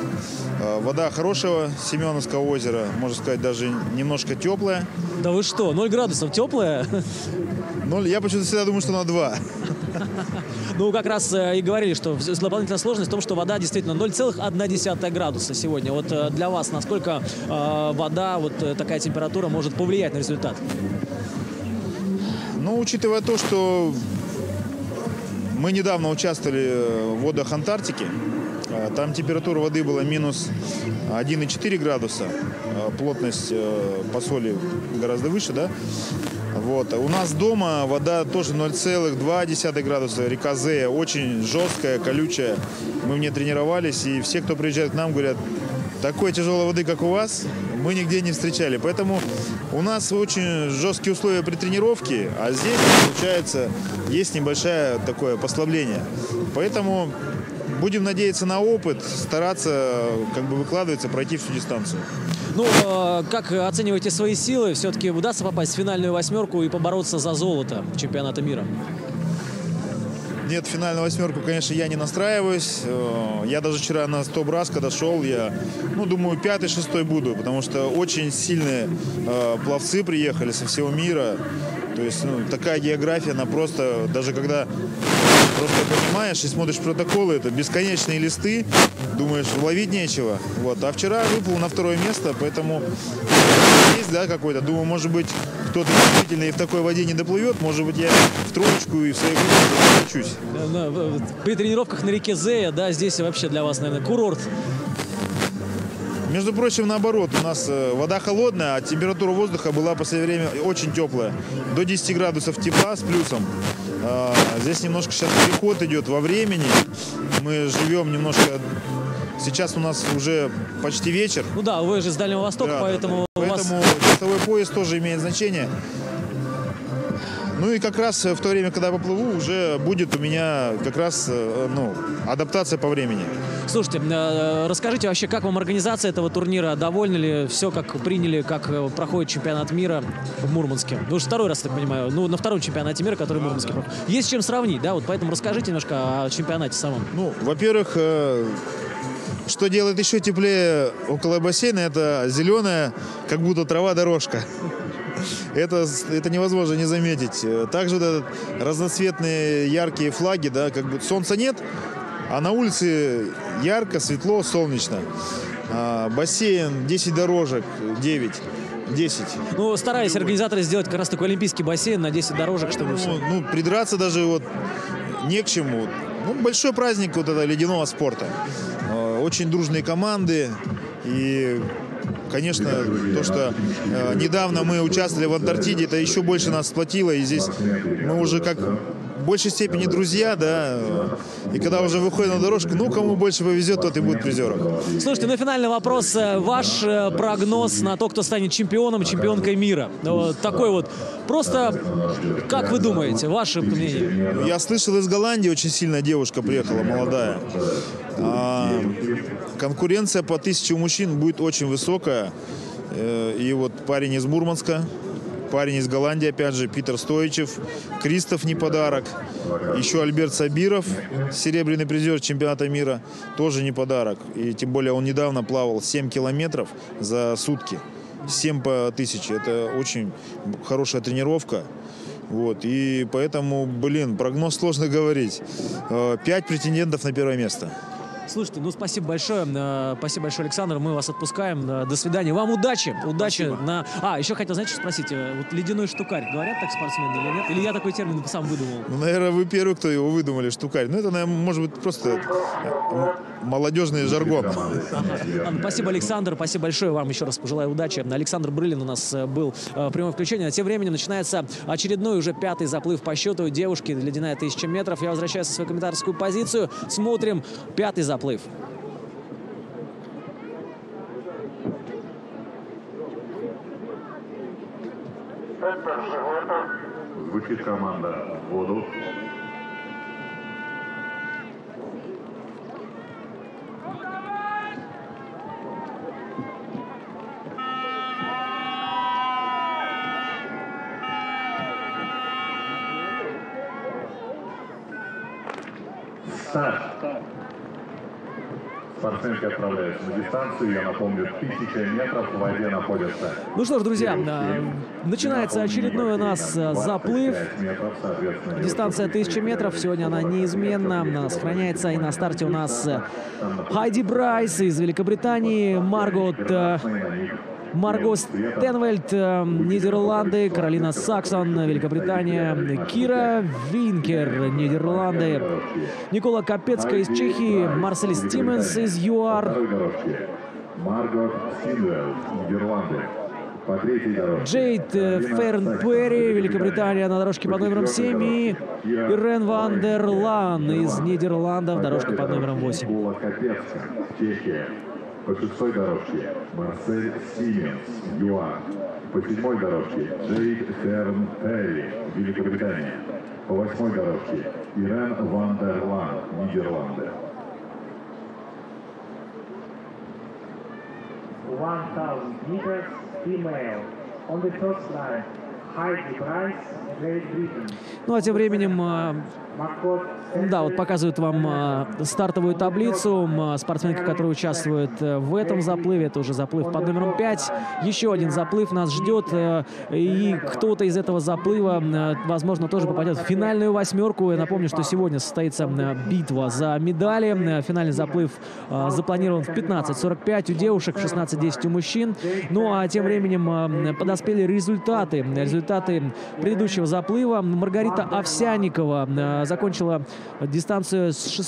Вода хорошего Семеновского озера, можно сказать, даже немножко теплая. Да вы что, 0 градусов теплая? 0, я почему-то всегда думаю, что на 2. Ну, как раз и говорили, что дополнительная сложность в том, что вода действительно 0,1 градуса сегодня. Вот для вас насколько вода, вот такая температура может повлиять на результат? Ну, учитывая то, что мы недавно участвовали в водах Антарктики, там температура воды была минус 1,4 градуса, плотность по соли гораздо выше, да? Вот. У нас дома вода тоже 0,2 градуса, река Зея, очень жесткая, колючая. Мы в ней тренировались, и все, кто приезжает к нам, говорят, такой тяжелой воды, как у вас, мы нигде не встречали. Поэтому у нас очень жесткие условия при тренировке, а здесь, получается, есть небольшое такое послабление. Поэтому будем надеяться на опыт, стараться как бы выкладываться, пройти всю дистанцию. Ну, как оцениваете свои силы? Все-таки удастся попасть в финальную восьмерку и побороться за золото чемпионата мира? Нет, в финальную восьмерку, конечно, я не настраиваюсь. Я даже вчера на 100 брас, когда шел, я, думаю, 5-6 буду, потому что очень сильные пловцы приехали со всего мира. То есть, такая география, она просто, даже когда просто понимаешь и смотришь протоколы, это бесконечные листы, думаешь, ловить нечего. Вот. А вчера выплыл на 2-е место, поэтому есть, да, какой-то. Думаю, может быть, кто-то действительно и в такой воде не доплывет, может быть, я в троечку и в своей группе прокачусь. При тренировках на реке Зея, да, здесь вообще для вас, наверное, курорт. Между прочим, наоборот, у нас вода холодная, а температура воздуха была в последнее время очень теплая. До 10 градусов тепла с плюсом. Здесь немножко сейчас переход идет во времени. Мы живем немножко... Сейчас у нас уже почти вечер. Ну да, вы же с Дальнего Востока, да, поэтому... Поэтому часовой пояс тоже имеет значение. Ну и как раз в то время, когда я поплыву, уже будет у меня как раз адаптация по времени. Слушайте, расскажите вообще, как вам организация этого турнира? Довольны ли? Все как приняли, как проходит чемпионат мира в Мурманске? Вы уже второй раз, так понимаю, на втором чемпионате мира, который в Мурманске проходит. Есть с чем сравнить, да? Вот поэтому расскажите немножко о чемпионате самом. Во-первых, что делает еще теплее около бассейна, это зеленая, как будто трава, дорожка. Это невозможно не заметить. Также вот разноцветные яркие флаги, да, как бы солнца нет, а на улице ярко, светло, солнечно. Бассейн, 10 дорожек, 9. 10. Старались организаторы сделать как раз такой олимпийский бассейн на 10 дорожек, чтобы все. Придраться даже не к чему. Большой праздник этого ледяного спорта. Очень дружные команды. И, конечно, то, что недавно мы участвовали в Антарктиде, это еще больше нас сплотило. И здесь мы уже как в большей степени друзья, да. И когда уже выходим на дорожку, кому больше повезет, тот и будет призером. Слушайте, финальный вопрос. Ваш прогноз на то, кто станет чемпионом, чемпионкой мира? Такой просто, как вы думаете, ваше мнение? Я слышал, из Голландии очень сильная девушка приехала, молодая. Конкуренция по 1000 мужчин будет очень высокая. И парень из Мурманска, парень из Голландии, опять же, Питер Стоичев, Кристоф не подарок. Еще Альберт Сабиров, серебряный призер чемпионата мира, тоже не подарок. И тем более он недавно плавал 7 километров за сутки. 7 по 1000. Это очень хорошая тренировка. И поэтому, прогноз сложно говорить. 5 претендентов на первое место. Слушайте, спасибо большое. Спасибо большое, Александр. Мы вас отпускаем. До свидания. Вам удачи. Удачи. Еще хотел, знаете, спросить. Ледяной штукарь. Говорят так спортсмены или нет? Или я такой термин сам выдумал? Наверное, вы первый, кто его выдумали, штукарь. Это, наверное, может быть, просто молодежный жаргон. Спасибо, Александр. Спасибо большое. Вам еще раз пожелаю удачи. Александр Брылин у нас был в прямом включении. А тем временем начинается очередной, уже 5-й заплыв по счету девушки. Ледяная 1000 метров. Я возвращаюсь в свою комментаторскую позицию. Смотрим 5-й заплыв. Звучит команда в воду. Старт. Спортсменки отправляются на дистанцию. Я напомню, 1000 метров в воде находятся. Ну что ж, друзья, начинается очередной у нас заплыв. Дистанция 1000 метров. Сегодня она неизменна. Сохраняется. И на старте у нас Хайди Брайс из Великобритании, Марго Стенвельд, Нидерланды, Каролина Саксон, Великобритания, Кира Винкер, Нидерланды, Никола Капецка из Чехии, Марсель Стименс из ЮАР, Джейд Фернперри, Великобритания, на дорожке под номером 7, и Ирен Ван дер Лан из Нидерландов, дорожка под номером 8. По 6-й дорожке Марсель Сименс, ЮАР. По 7-й дорожке Джейд Ферн Терри, Великобритания. По 8-й дорожке Ирен Ван дер Лан, Нидерланды. 1000 meters, female. On the first line, Heidi Price, Great Britain. Ну а тем временем, да, вот показывают вам стартовую таблицу. Спортсменка, которая участвует в этом заплыве, это уже заплыв под номером 5. Еще один заплыв нас ждет. И кто-то из этого заплыва, возможно, тоже попадет в финальную восьмерку. Я напомню, что сегодня состоится битва за медали. Финальный заплыв запланирован в 15:45 у девушек, в 16:10 у мужчин. Ну а тем временем подоспели результаты предыдущего заплыва. Маргарита Овсянникова закончила дистанцию с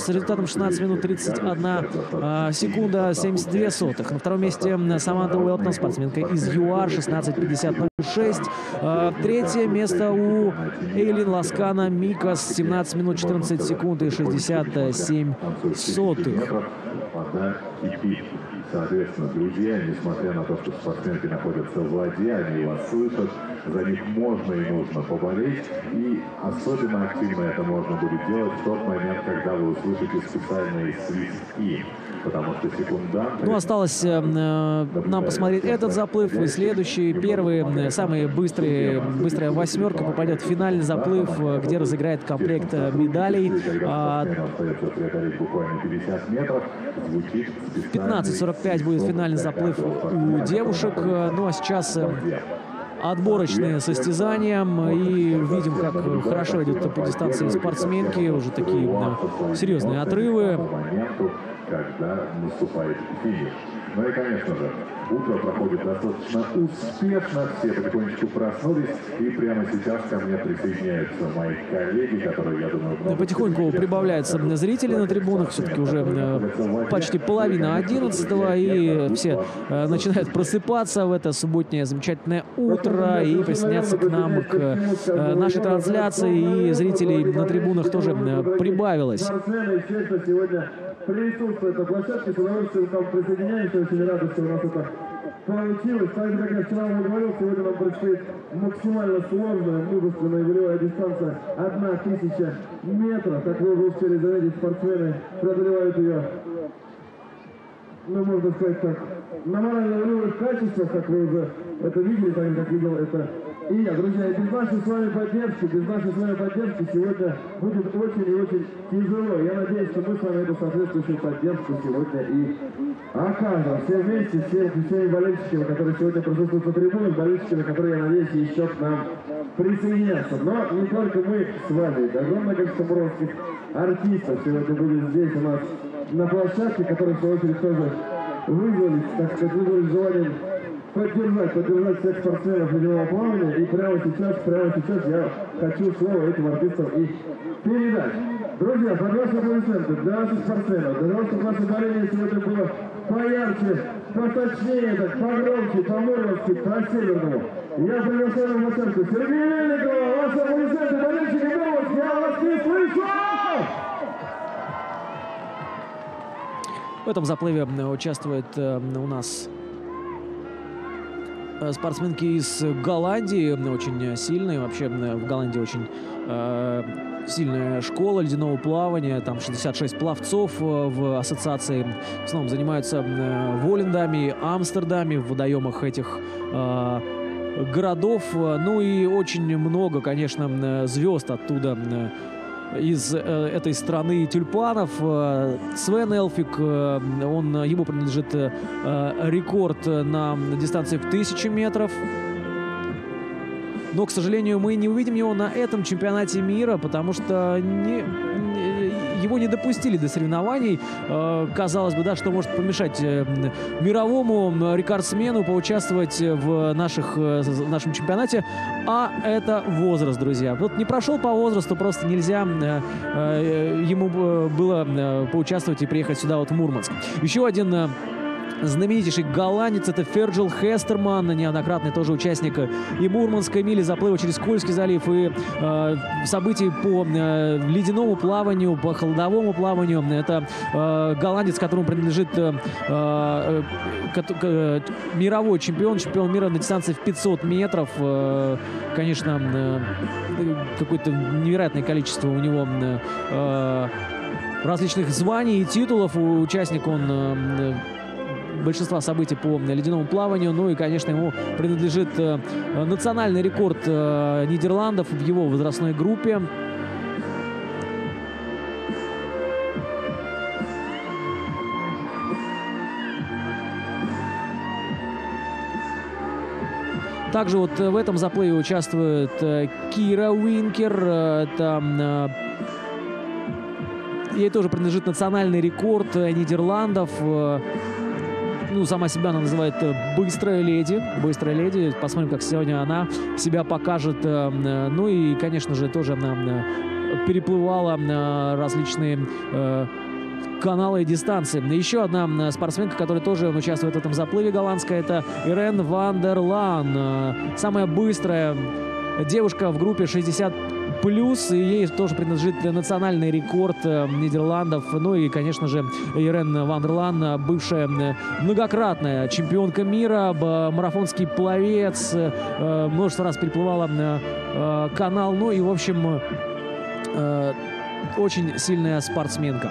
результатом 16 минут 31 секунда 72 сотых. На втором месте Саманта Уэлтон, спортсменка из ЮАР, 16:50:06. Третье место у Эйлин Ласкана Микас, 17 минут 14 секунд и 67 сотых. Соответственно, друзья, несмотря на то, что спортсменки находятся в воде, они вас слышат, за них можно и нужно поболеть, и особенно активно это можно будет делать в тот момент, когда вы услышите специальные свистки, потому что секунданты... Ну, осталось нам посмотреть этот заплыв и следующий. Первый, самая быстрая восьмерка попадет в финальный заплыв, где разыграет комплект медалей. 15:45 будет финальный заплыв у девушек. Ну а сейчас отборочные состязания. И видим, как хорошо идут по дистанции спортсменки. Уже такие серьезные отрывы. Когда наступает финиш. Ну и, конечно же, утро проходит достаточно успешно. Все потихонечку проснулись. И прямо сейчас ко мне присоединяются мои коллеги, которые, я думаю... Потихоньку прибавляются зрители на трибунах. Все-таки уже почти половина 11-го. И все начинают просыпаться в это субботнее замечательное утро. И присоединяться к нам, к нашей трансляции. И зрителей на трибунах тоже прибавилось. Присутствует на площадке, с удовольствием там присоединяемся, очень рады, что у нас это получилось. Так же, как я вчера вам говорил, сегодня нам предстоит максимально сложная, мужественная волевая дистанция 1000 метров. Как вы уже успели заметить, спортсмены преодолевают ее, ну, можно сказать так, на морально-волевых качествах, как вы уже это видели, так же, как видел это и я. Друзья, без нашей с вами поддержки сегодня будет очень и очень тяжело. Я надеюсь, что мы с вами эту соответствующую поддержку сегодня и окажем. Все вместе, всеми болельщиками, которые сегодня присутствуют на трибунах, болельщиками, которые, я надеюсь, еще к нам присоединятся. Но не только мы с вами, огромное количество муромских артистов сегодня будет здесь у нас на площадке, которые, в свою очередь, тоже вызвались, так сказать, желанием поддержать всех спортсменов ледяного плавания. И прямо сейчас я хочу слово этим артистам и передать. Друзья, под ваши аплодисменты для наших спортсменов, для того, чтобы наше боление сегодня было поярче, поточнее, так, погромче, по-муромски, по-северному. Я приглашаю на площадку Сергея Мельникова. Ваши аплодисменты, болельщики Муромска, я вас не слышу! В этом заплыве участвует у нас спортсменки из Голландии, очень сильные. Вообще в Голландии очень сильная школа ледяного плавания. Там 66 пловцов в ассоциации. В основном занимаются в Олендаме, Амстердаме, в водоемах этих городов. Ну и очень много, конечно, звезд оттуда, из этой страны тюльпанов. Свен Элфик, ему принадлежит рекорд на дистанции в 1000 метров. Но, к сожалению, мы не увидим его на этом чемпионате мира, потому что его не допустили до соревнований. Казалось бы, да, что может помешать мировому рекордсмену поучаствовать в нашем чемпионате. А это возраст, друзья. Вот не прошел по возрасту, просто нельзя ему было поучаствовать и приехать сюда, вот в Мурманск. Еще один знаменитейший голландец, это Ферджил Хестерман, неоднократный тоже участник и Мурманской мили, заплыва через Кольский залив, и событий по ледяному плаванию, по холодовому плаванию. Это голландец, которому принадлежит мировой чемпион мира на дистанции в 500 метров. Конечно, какое-то невероятное количество у него различных званий и титулов. Участник он большинства событий по ледяному плаванию. Ну и, конечно, ему принадлежит национальный рекорд Нидерландов в его возрастной группе. Также вот в этом заплыве участвует Кира Уинкер. Это ей тоже принадлежит национальный рекорд Нидерландов. Ну, сама себя она называет быстрая леди. Быстрая леди. Посмотрим, как сегодня она себя покажет. Ну и, конечно же, тоже она переплывала различные каналы и дистанции. Еще одна спортсменка, которая тоже участвует в этом заплыве, голландская, это Ирен ван дер Лан. Самая быстрая девушка в группе 60+, и ей тоже принадлежит национальный рекорд Нидерландов. Ну и, конечно же, Ирен ван дер Лан, бывшая многократная чемпионка мира, марафонский пловец, множество раз переплывала канал. Ну и, в общем, очень сильная спортсменка.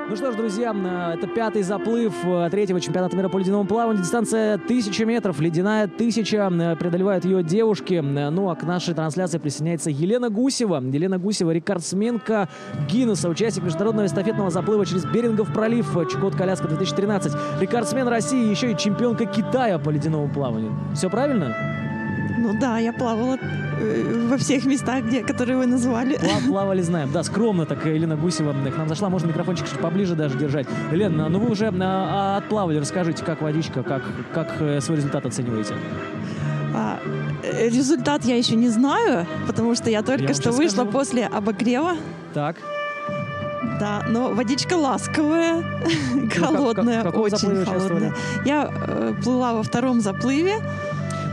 Ну что ж, друзья, это 5-й заплыв 3-го чемпионата мира по ледяному плаванию. Дистанция 1000 метров, ледяная 1000. Преодолевают ее девушки. Ну а к нашей трансляции присоединяется Елена Гусева. Елена Гусева, рекордсменка Гиннесса, участник международного эстафетного заплыва через Берингов пролив, Чукотка-Аляска 2013. Рекордсмен России, еще и чемпионка Китая по ледяному плаванию. Все правильно? Ну да, я плавала во всех местах, которые вы назвали. Плавали, знаем. Да, скромно так Елена Гусева к нам зашла. Можно микрофончик чуть поближе даже держать. Елена, ну вы уже отплавали. Расскажите, как водичка, как свой результат оцениваете? Результат я еще не знаю, потому что я только что вышла после обогрева. Так. Да, но водичка ласковая, холодная, очень холодная. Я плыла во 2-м заплыве.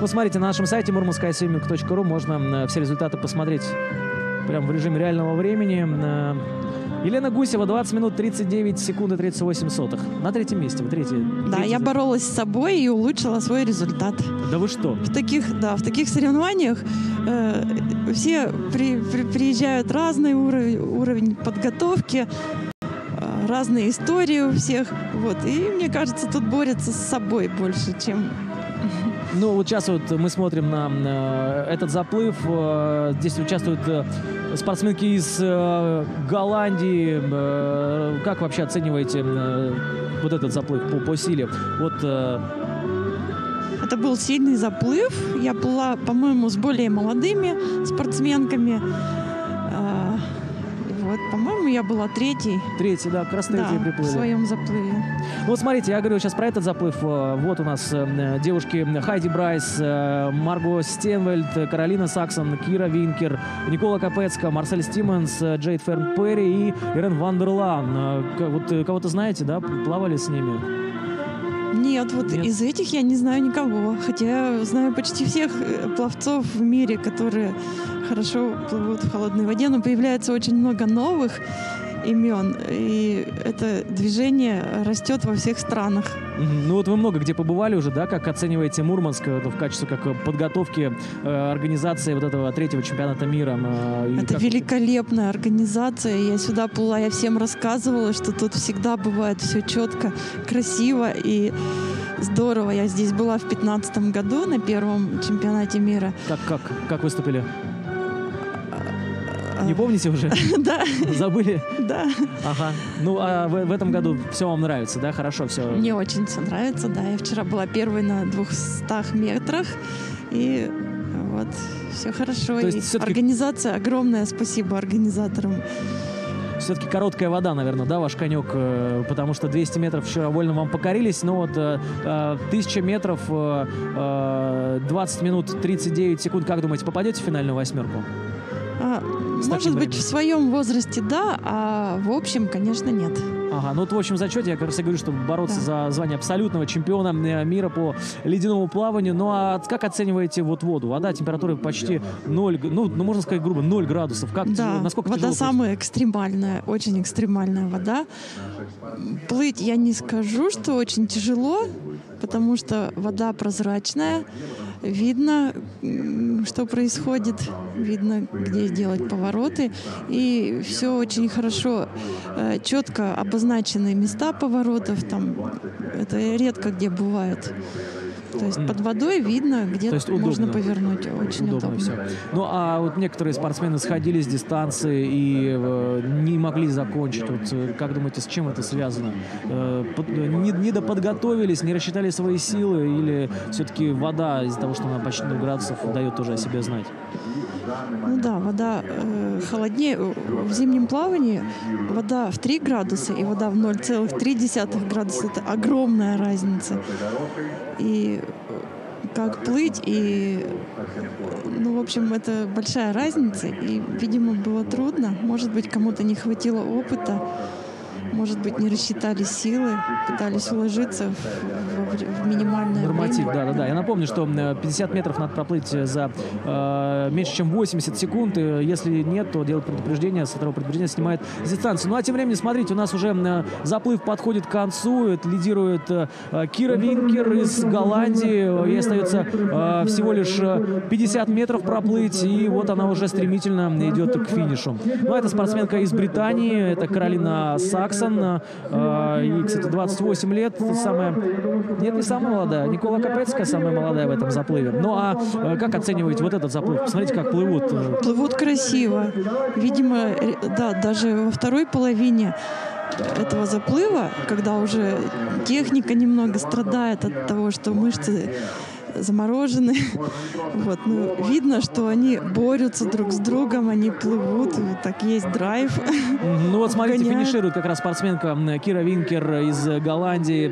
Ну, смотрите, на нашем сайте murmanskyswimming.ru можно все результаты посмотреть прямо в режиме реального времени. Елена Гусева, 20 минут 39 секунд и 38 сотых. На 3-м месте. Да, я боролась с собой и улучшила свой результат. Да вы что? В таких соревнованиях все приезжают разный уровень подготовки, разные истории у всех. Вот. И мне кажется, тут борются с собой больше, чем... Ну, вот сейчас вот мы смотрим на этот заплыв. Здесь участвуют спортсменки из Голландии. Как вообще оцениваете вот этот заплыв по силе? Вот... Это был сильный заплыв. Я плыла, по-моему, с более молодыми спортсменками. Вот, по-моему, я была третьей. Третий, да, как раз третий Да, приплыли. в своем заплыве. Ну вот смотрите, я говорю сейчас про этот заплыв. Вот у нас девушки Хайди Брайс, Марго Стенвельд, Каролина Саксон, Кира Винкер, Никола Капецка, Марсель Стименс, Джейд Ферн Перри и Ирен Вандерлан. Вот кого-то знаете, да? Плавали с ними? Нет, вот Нет? из этих я не знаю никого. Хотя я знаю почти всех пловцов в мире, которые хорошо плывут в холодной воде, но появляется очень много новых имен, и это движение растет во всех странах. Ну вот вы много где побывали уже, да? Как оцениваете Мурманск в качестве как подготовки организации вот этого третьего чемпионата мира? Это великолепная организация. Я сюда плыла, я всем рассказывала, что тут всегда бывает все четко, красиво и здорово. Я здесь была в 2015 году на первом чемпионате мира. Как выступили? Не помните уже? Да. Забыли? Да. Ага. Ну, а в этом году все вам нравится, да? Хорошо все? Мне очень все нравится, да. Я вчера была первой на 200 метрах, и вот все хорошо. То И есть всё-таки- организация, огромное спасибо организаторам. Все-таки короткая вода, наверное, да, ваш конек, потому что 200 метров еще довольно вам покорились, но вот 1000 метров, 20 минут 39 секунд, как думаете, попадете в финальную восьмерку? Может быть, в своем возрасте да, а в общем, конечно, нет. Ага, ну вот в общем зачете я как раз и говорю, что бороться за звание абсолютного чемпиона мира по ледяному плаванию. Ну а как оцениваете вот воду? Вода, температура почти 0, ну можно сказать грубо, 0 градусов. Как Да, насколько вода тяжело самая экстремальная, очень экстремальная вода. Плыть я не скажу, что очень тяжело, потому что вода прозрачная, видно, что происходит, видно, где делать повороты, и все очень хорошо, четко обозначены места поворотов, там это редко где бывает. То есть под водой видно, где можно повернуть. Очень удобно. Все. Ну а вот некоторые спортсмены сходили с дистанции и не могли закончить. Вот как думаете, с чем это связано? Недоподготовились, не рассчитали свои силы, или все-таки вода из-за того, что она почти 0 градусов, дает тоже о себе знать? Ну да, вода холоднее. В зимнем плавании вода в 3 градуса и вода в 0,3 градуса. Это огромная разница. И как плыть, и, ну, в общем, это большая разница. И, видимо, было трудно. Может быть, кому-то не хватило опыта. Может быть, не рассчитали силы, пытались уложиться в минимальное норматив, время. да. Я напомню, что 50 метров надо проплыть за меньше, чем 80 секунд. И если нет, то делать предупреждение, со второго предупреждения снимает дистанцию. Ну а тем временем, смотрите, у нас уже заплыв подходит к концу. Это лидирует Кира Винкер из Голландии. Ей остается всего лишь 50 метров проплыть, и вот она уже стремительно идет к финишу. Ну, это спортсменка из Британии, это Каролина Саксон. Ей, кстати, 28 лет. Нет, не самая молодая. Никола Капецка самая молодая в этом заплыве. Ну а как оцениваете вот этот заплыв? Посмотрите, как плывут. Плывут красиво. Видимо, да, даже во второй половине этого заплыва, когда уже техника немного страдает от того, что мышцы заморожены. Вот, ну, видно, что они борются друг с другом, они плывут, так есть драйв. Ну вот смотрите, гоняют. финиширует как раз спортсменка Кира Винкер из Голландии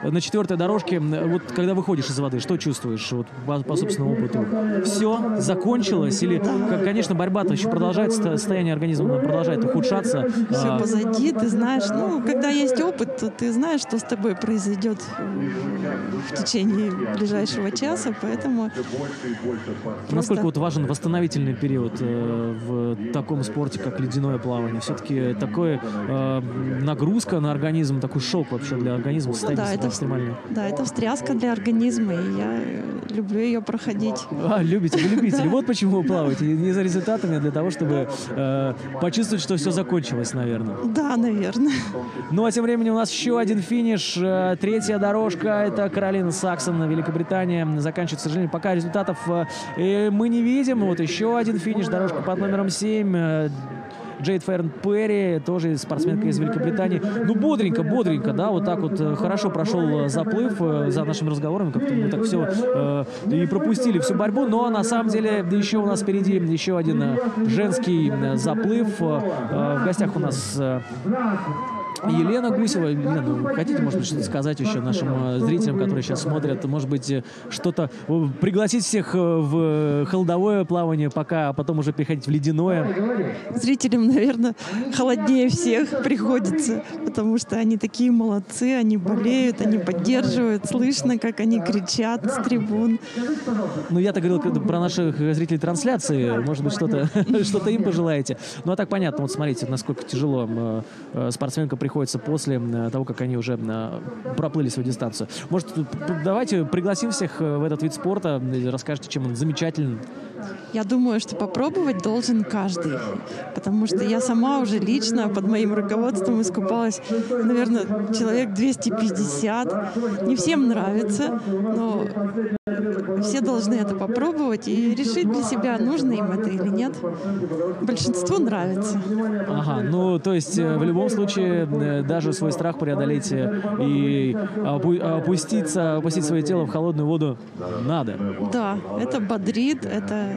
на 4-й дорожке. Вот когда выходишь из воды, что чувствуешь вот, по собственному опыту? Все закончилось? Или, конечно, борьба-то еще продолжается, состояние организма продолжает ухудшаться? Все позади, ты знаешь, ну, когда есть опыт, то ты знаешь, что с тобой произойдет в течение ближайшего часа, поэтому... Насколько вот важен восстановительный период в таком спорте, как ледяное плавание? Все-таки такая нагрузка на организм, такой шок вообще для организма, состояние экстремальное. Да, это встряска для организма, и я люблю ее проходить. Любите, вы любители. Вот почему вы плаваете. Не за результатами, а для того, чтобы почувствовать, что все закончилось, наверное. Да, наверное. Ну, а тем временем у нас еще один финиш. 3-я дорожка. Это Каролина Саксон, Великобритания. Заканчивается, к сожалению, пока результатов мы не видим. Вот еще один финиш. Дорожка под номером 7. Джейд Ферн Перри, тоже спортсменка из Великобритании. Ну, бодренько, да, вот так вот хорошо прошел заплыв. За нашими разговорами как-то мы так все и пропустили всю борьбу. Но на самом деле еще у нас впереди еще один женский заплыв. В гостях у нас Елена Гусева. Елена, хотите, может быть, что-то сказать еще нашим зрителям, которые сейчас смотрят? Может быть, что-то пригласить всех в холодовое плавание, а потом уже переходить в ледяное? Зрителям, наверное, холоднее всех приходится, потому что они такие молодцы, они болеют, они поддерживают, слышно, как они кричат с трибун. Ну, я-то говорил про наших зрителей трансляции. Может быть, что-то им пожелаете. Ну, а так понятно. Вот смотрите, насколько тяжело спортсменка приходится после того, как они уже проплыли свою дистанцию. Может, давайте пригласим всех в этот вид спорта, расскажете, чем он замечателен. Я думаю, что попробовать должен каждый, потому что я сама уже лично под моим руководством искупалась, наверное, человек 250. Не всем нравится, но все должны это попробовать и решить для себя, нужно им это или нет. Большинству нравится. Ага, ну то есть в любом случае даже свой страх преодолеть и опустить свое тело в холодную воду надо. Да, это бодрит, это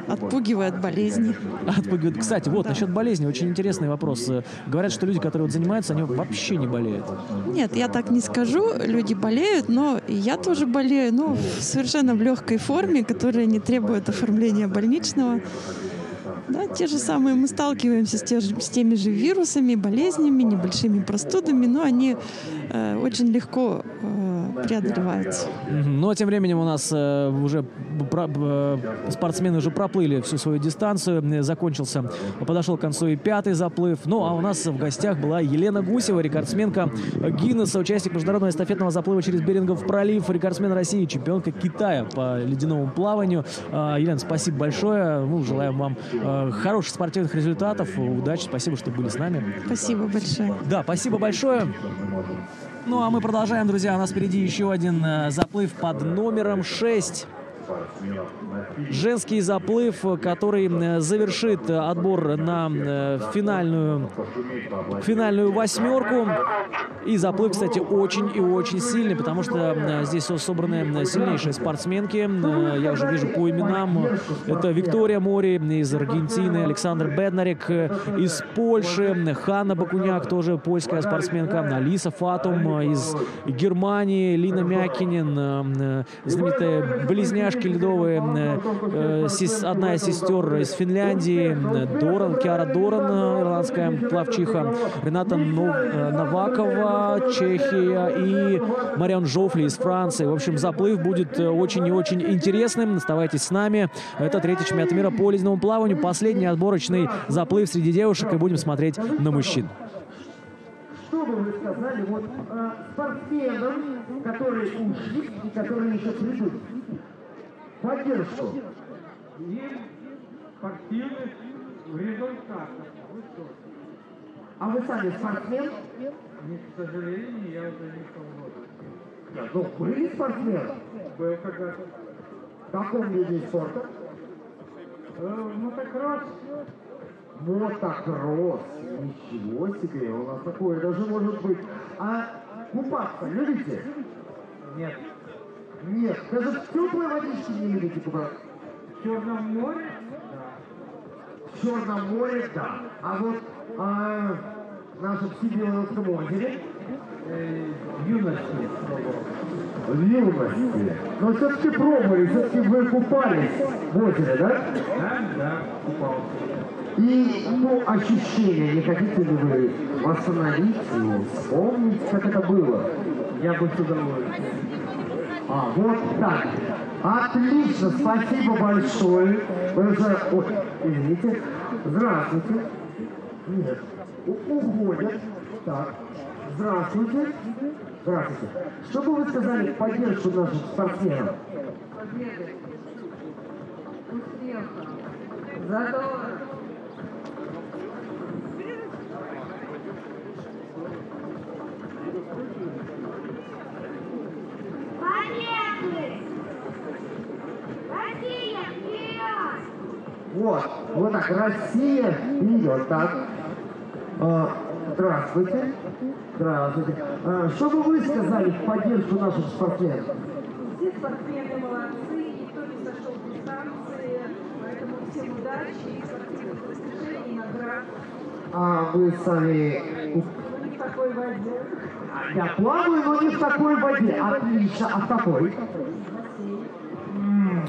отпугивает болезни. Отпугивает. Кстати, вот насчет болезни очень интересный вопрос. Говорят, что люди, которые вот занимаются, они вообще не болеют. Нет, я так не скажу. Люди болеют, но и я тоже болею, но совершенно в легкой форме, которая не требует оформления больничного. Да, те же самые, мы сталкиваемся с теми же вирусами, болезнями, небольшими простудами, но они очень легко преодолеваются. Но тем временем у нас уже спортсмены уже проплыли всю свою дистанцию, подошел к концу и 5-й заплыв. Ну, а у нас в гостях была Елена Гусева, рекордсменка Гиннесса, участник международного эстафетного заплыва через Берингов пролив, рекордсмен России, чемпионка Китая по ледяному плаванию. Елена, спасибо большое. Ну, желаем вам хороших спортивных результатов, удачи, спасибо, что были с нами. Спасибо большое. Да, спасибо большое. Ну, а мы продолжаем, друзья. У нас впереди еще один заплыв под номером 6. Женский заплыв, который завершит отбор на финальную восьмерку. И заплыв, кстати, очень и очень сильный, потому что здесь собраны сильнейшие спортсменки. Я уже вижу по именам. Это Виктория Мори из Аргентины, Александр Беднарик из Польши, Ханна Бакуняк, тоже польская спортсменка, Алиса Фатум из Германии, Лина Мякинин, знаменитая близняшка ледовые, одна из сестер из Финляндии, Киара Доран, ирландская пловчиха, Рената Новакова, Чехия, и Марион Жофли из Франции. В общем, заплыв будет очень и очень интересным. Оставайтесь с нами. Это 3-й чемпионат мира по ледяному плаванию. Последний отборочный заплыв среди девушек, и будем смотреть на мужчин. Что бы вы сказали спортсменам, которые ушли и которые еще придут? Поддержку. Им спортивных результатов. А вы сами спортсмен? Нет, к сожалению, я уже не полгода. Нет, ну были спортсмены? Был когда-то. В каком виде спорта? Мотокросс. Мотокросс. Ничего себе, у нас такое даже может быть. А купаться любите? Нет. Нет, даже в теплой водичке не любите купаться? В Черном море? Да. В Черном море, да. А вот в нашем Сибирском озере? В юности. В юности. Но все-таки пробовали, все-таки вы купались в озере, да? Да, купался. И, ощущения, не хотите ли вы восстановить и вспомнить, как это было? Я бы с удовольствием. Вот так. Отлично, спасибо большое. Вы уже... Ой, извините. Здравствуйте. Нет. Уходят. Так. Здравствуйте. Здравствуйте. Что бы вы сказали в поддержку наших спортсменов? Победы. Успеха. Задора. Вот. Вот так, Россия вперед, так. Здравствуйте. Здравствуйте. Что бы вы сказали в поддержку наших спортсменов? Все спортсмены молодцы, никто не сошел с дистанции, поэтому всем удачи и спортивных достижений, наград. А вы сами... Не в такой воде. Я плаваю, но не в такой воде. Отлично. А в какой?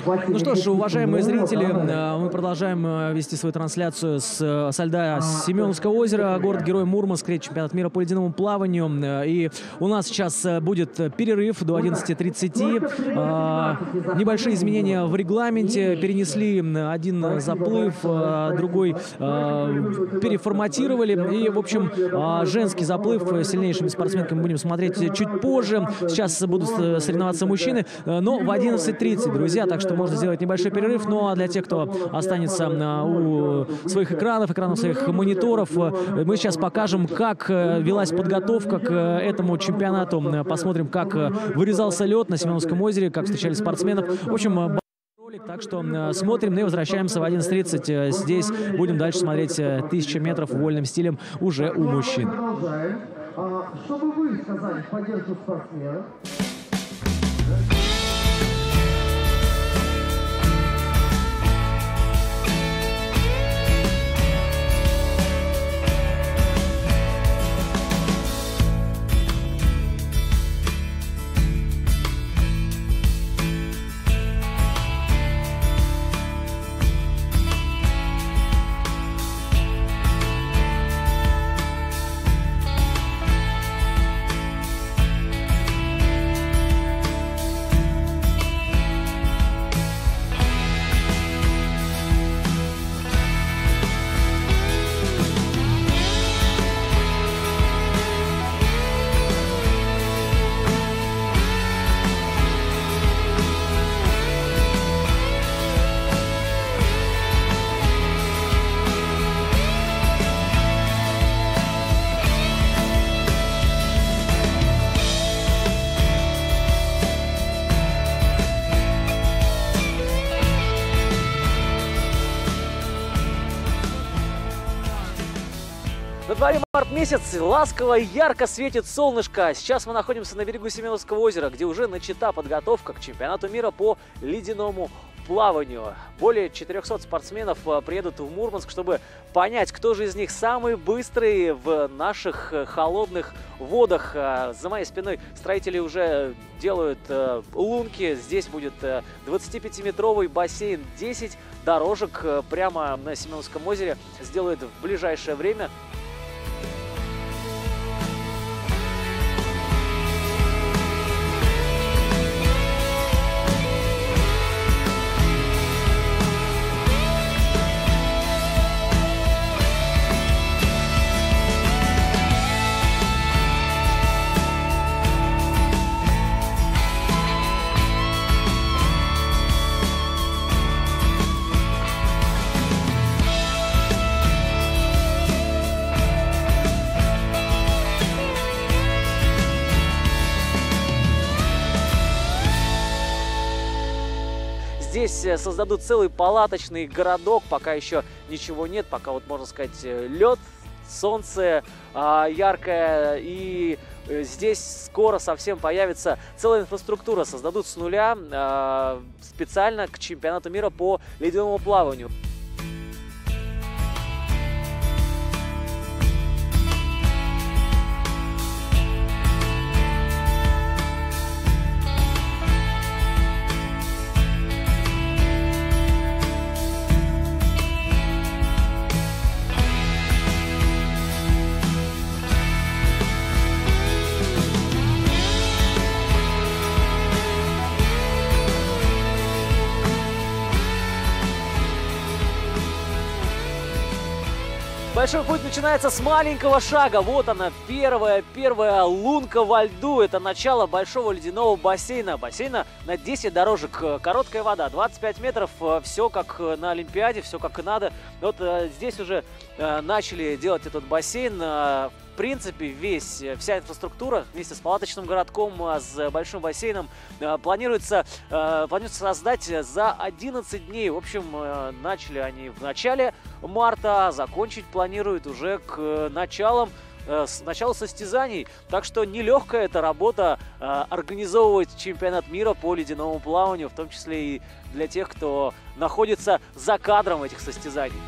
Ну что ж, уважаемые зрители, мы продолжаем вести свою трансляцию со льда Семеновского озера, город-герой Мурманск, чемпионат мира по ледяному плаванию. И у нас сейчас будет перерыв до 11:30. Небольшие изменения в регламенте. Перенесли один заплыв, другой переформатировали. И, в общем, женский заплыв с сильнейшими спортсменками будем смотреть чуть позже. Сейчас будут соревноваться мужчины, но в 11:30, друзья. Так что можно сделать небольшой перерыв. Ну а для тех, кто останется у своих экранов своих мониторов, мы сейчас покажем, как велась подготовка к этому чемпионату. Посмотрим, как вырезался лед на Семеновском озере, как встречали спортсменов. В общем, ролик, так что смотрим и возвращаемся в 11:30. Здесь будем дальше смотреть 1000 метров вольным стилем уже у мужчин. Продолжаем. Что бы вы сказали в поддержку спортсменов? На дворе март месяц, ласково и ярко светит солнышко. Сейчас мы находимся на берегу Семеновского озера, где уже начата подготовка к чемпионату мира по ледяному плаванию. Более 400 спортсменов приедут в Мурманск, чтобы понять, кто же из них самый быстрый в наших холодных водах. За моей спиной строители уже делают лунки. Здесь будет 25-метровый бассейн, 10 дорожек прямо на Семеновском озере сделают в ближайшее время. Здесь создадут целый палаточный городок, пока еще ничего нет, пока вот, можно сказать, лед, солнце яркое, и здесь скоро совсем появится целая инфраструктура, создадут с нуля специально к чемпионату мира по ледяному плаванию. Большой путь начинается с маленького шага. Вот она, первая лунка во льду. Это начало большого ледяного бассейна. Бассейна на 10 дорожек. Короткая вода, 25 метров. Все как на Олимпиаде, все как и надо. Вот здесь уже начали делать этот бассейн. В принципе, вся инфраструктура вместе с палаточным городком, с большим бассейном планируется создать за 11 дней. В общем, начали они в начале марта, а закончить планируют уже к началу состязаний. Так что нелегкая эта работа организовывать чемпионат мира по ледяному плаванию, в том числе и для тех, кто находится за кадром этих состязаний.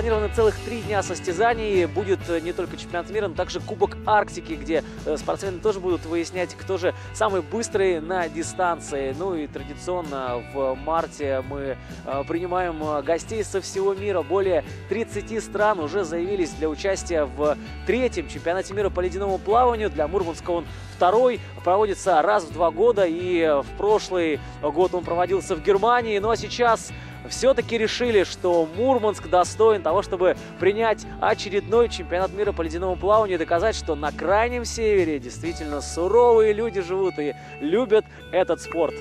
запланированы целых 3 дня состязаний. Будет не только чемпионат мира, но также Кубок Арктики, где спортсмены тоже будут выяснять, кто же самый быстрый на дистанции. Ну и традиционно в марте мы принимаем гостей со всего мира. Более 30 стран уже заявились для участия в 3-м чемпионате мира по ледяному плаванию. Для Мурманска он 2-й, проводится раз в 2 года, и в прошлый год он проводился в Германии. Ну а сейчас все-таки решили, что Мурманск достоин того, чтобы принять очередной чемпионат мира по ледяному плаванию и доказать, что на Крайнем Севере действительно суровые люди живут и любят этот спорт.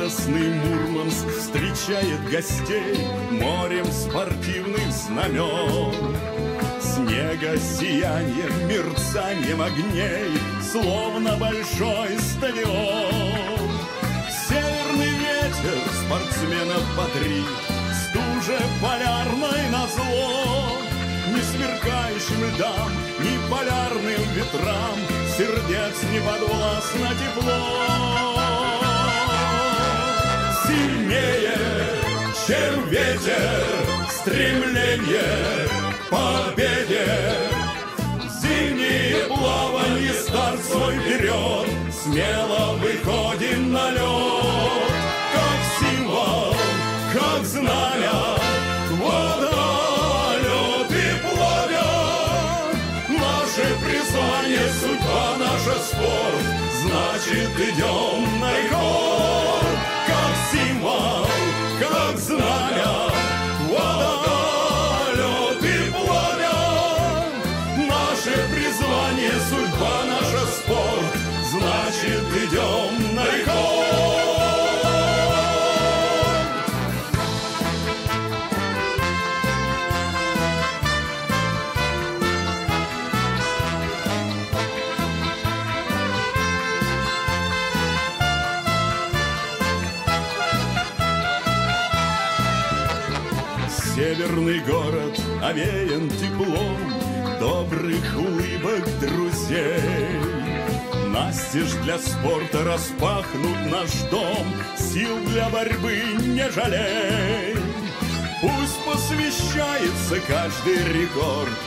Радостный Мурманск встречает гостей морем спортивных знамен. Снега сиянием, мерцанием огней, словно большой стадион. Северный ветер спортсменов бодрит, стуже полярной назло. Ни сверкающим льдам, ни полярным ветрам сердец не подвластно тепло. Сильнее, чем ветер, стремление к победе. Зимнее плаванье старт свой берет, смело выходим на лед. Как символ, как знамя, вода, лед и пламя. Наше призвание, судьба, наша спорт, значит идем на рекорд. Как символ, как знамя, вода, лед и пламя. Наше призвание, судьба, наша спорт, значит идем на рекорд. Северный город овеян теплом добрых улыбок друзей. Настежь для спорта распахнут наш дом, сил для борьбы не жалей. Пусть посвящается каждый рекорд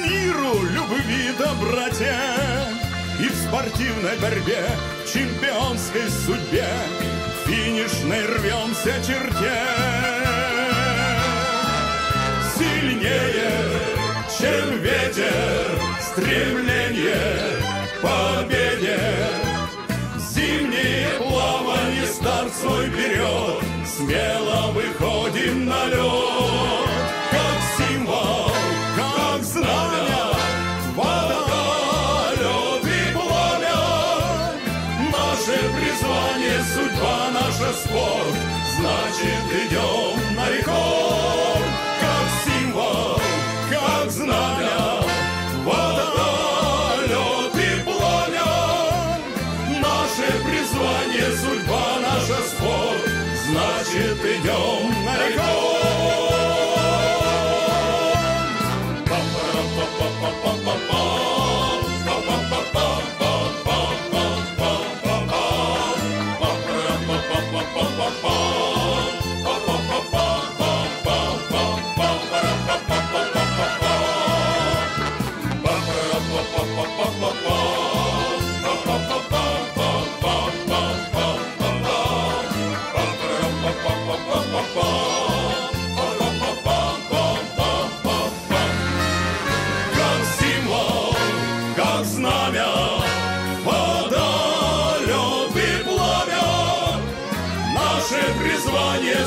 миру, любви, доброте. И в спортивной борьбе, в чемпионской судьбе к финишной рвемся черте. Сильнее, чем ветер, стремление к победе. Зимнее плаванье старт свой берет, смело выходим на лед. Как символ, как знамя, вода, лед и пламя. Наше призвание, судьба, наша спорт, значит идем на рекорд. Как символ, как знамя, вода, лед и пламя. Наше призвание, судьба, наша спорт, значит идем на рекорд.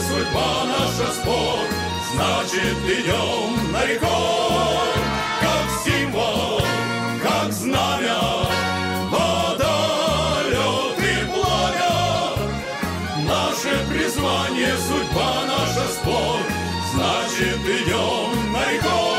Судьба, наша спорт, значит идем на рекорд. Как символ, как знамя, вода, лед и пламя. Наше призвание, судьба, наша спорт, значит идем на рекорд.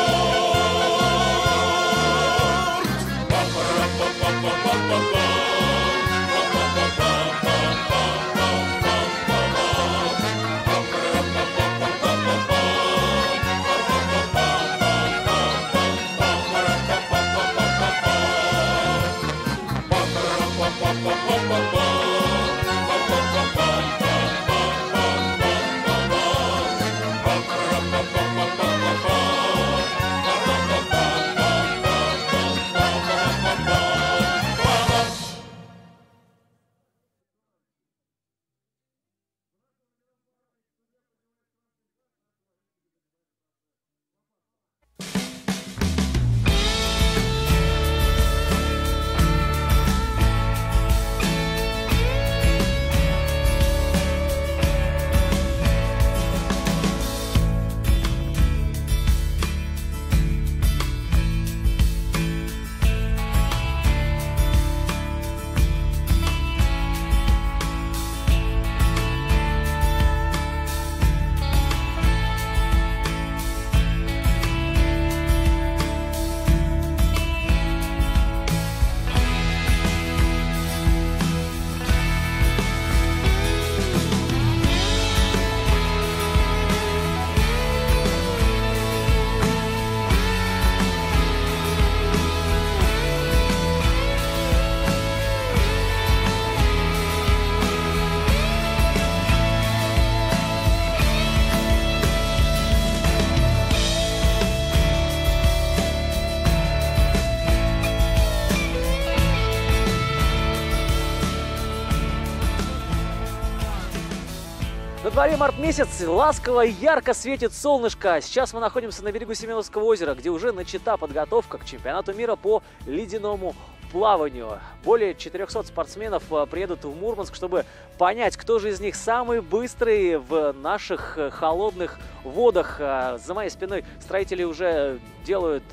дворе март месяц, ласково и ярко светит солнышко. Сейчас мы находимся на берегу Семеновского озера, где уже начата подготовка к чемпионату мира по ледяному плаванию. Более 400 спортсменов приедут в Мурманск, чтобы понять, кто же из них самый быстрый в наших холодных водах. За моей спиной строители уже делают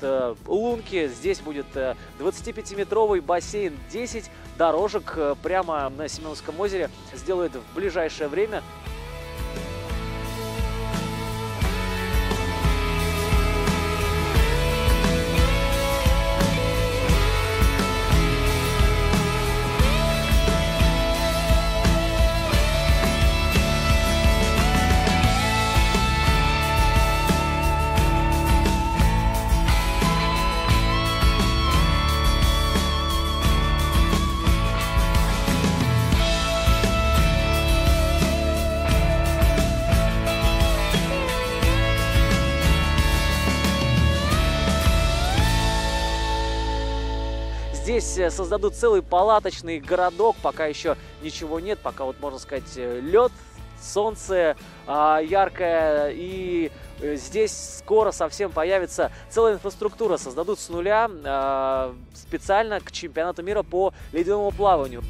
лунки. Здесь будет 25-метровый бассейн, 10 дорожек прямо на Семеновском озере сделают в ближайшее время. Здесь создадут целый палаточный городок, пока еще ничего нет, пока вот, можно сказать, лед, солнце яркое, и здесь скоро совсем появится целая инфраструктура, создадут с нуля специально к чемпионату мира по ледяному плаванию.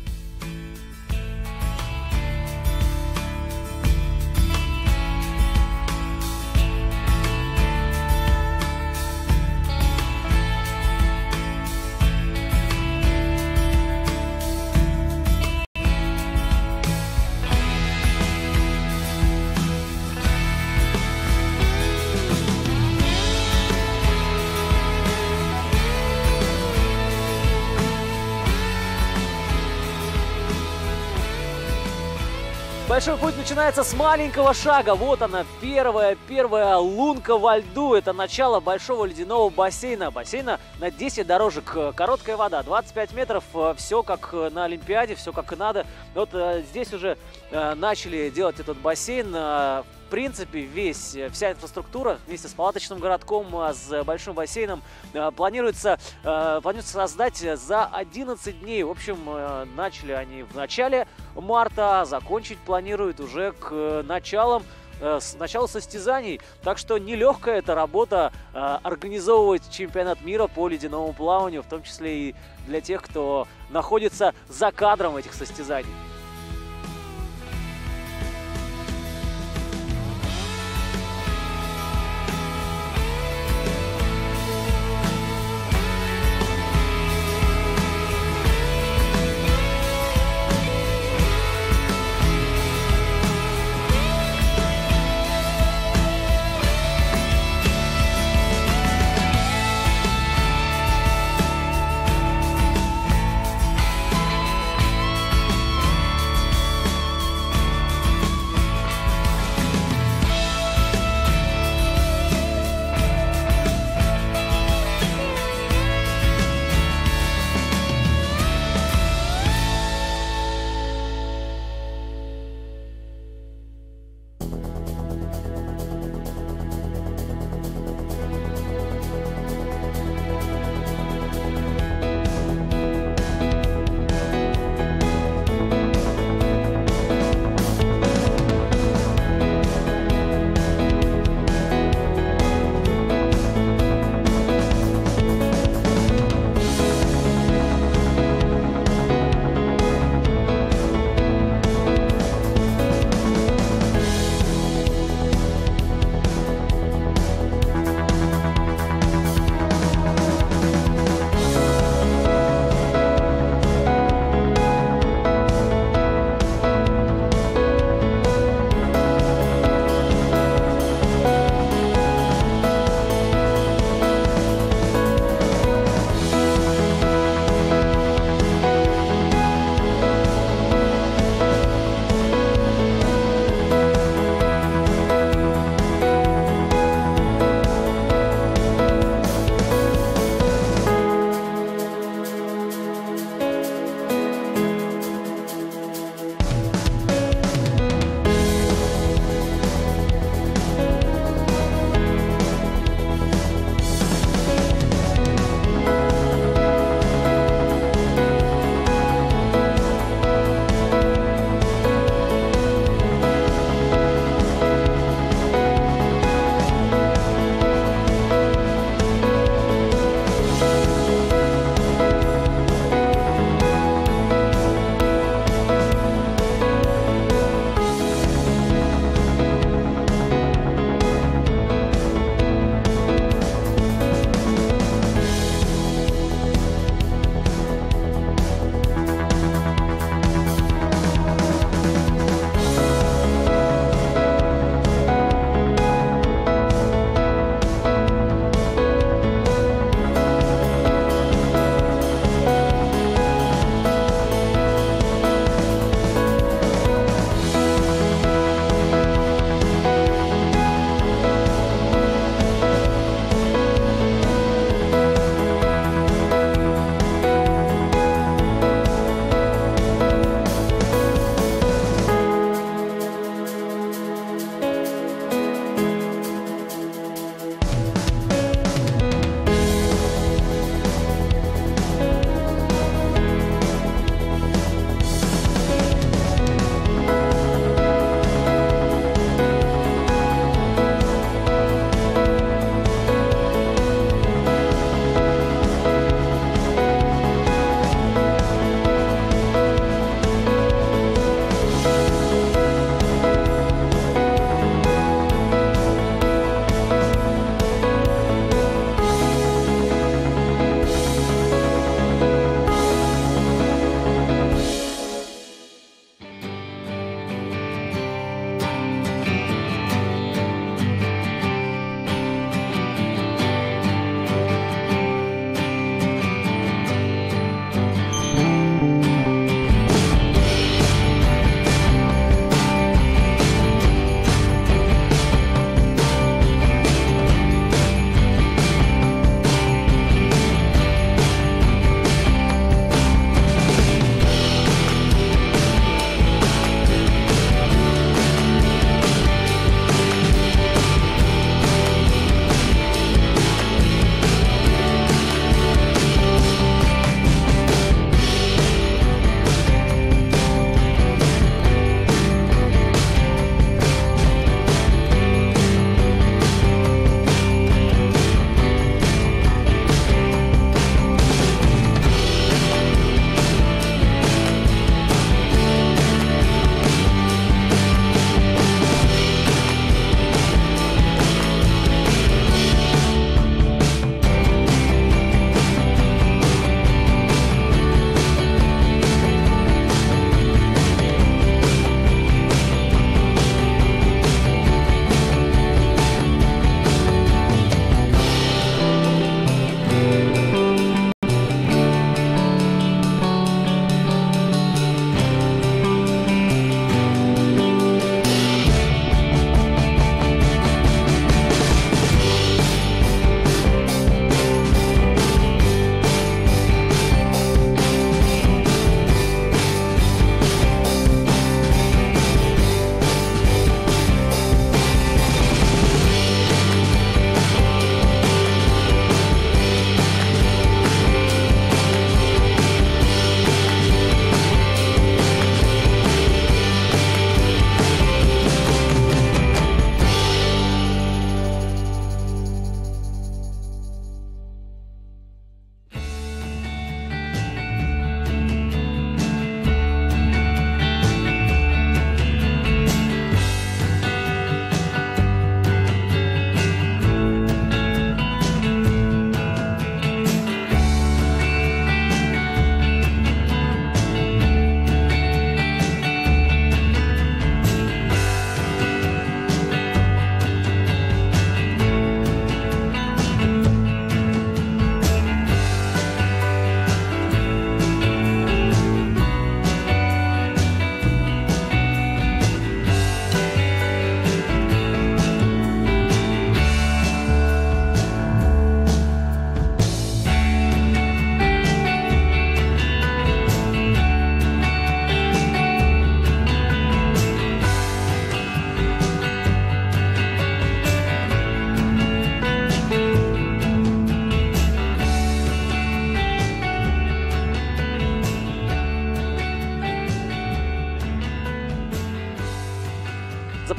Большой путь начинается с маленького шага. Вот она, первая лунка во льду. Это начало большого ледяного бассейна. Бассейна на 10 дорожек. Короткая вода, 25 метров. Все как на Олимпиаде, все как и надо. Вот здесь уже начали делать этот бассейн. В принципе, вся инфраструктура вместе с палаточным городком, с большим бассейном планируется создать за 11 дней. В общем, начали они в начале марта, закончить планируют уже к началу состязаний. Так что нелегкая эта работа организовывать чемпионат мира по ледяному плаванию, в том числе и для тех, кто находится за кадром этих состязаний.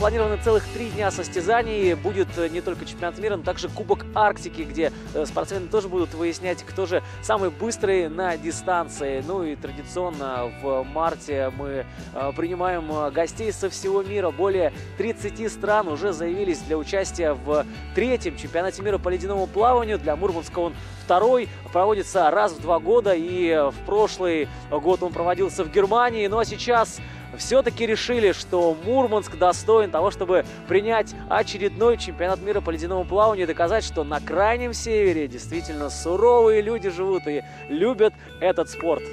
запланированы целых 3 дня состязаний. Будет не только чемпионат мира, но также Кубок Арктики, где спортсмены тоже будут выяснять, кто же самый быстрый на дистанции. Ну и традиционно в марте мы принимаем гостей со всего мира. Более 30 стран уже заявились для участия в 3-м чемпионате мира по ледяному плаванию. Для Мурманска он 2-й, проводится раз в 2 года, и в прошлый год он проводился в Германии. Ну а сейчас все-таки решили, что Мурманск достоин того, чтобы принять очередной чемпионат мира по ледяному плаванию и доказать, что на Крайнем Севере действительно суровые люди живут и любят этот спорт.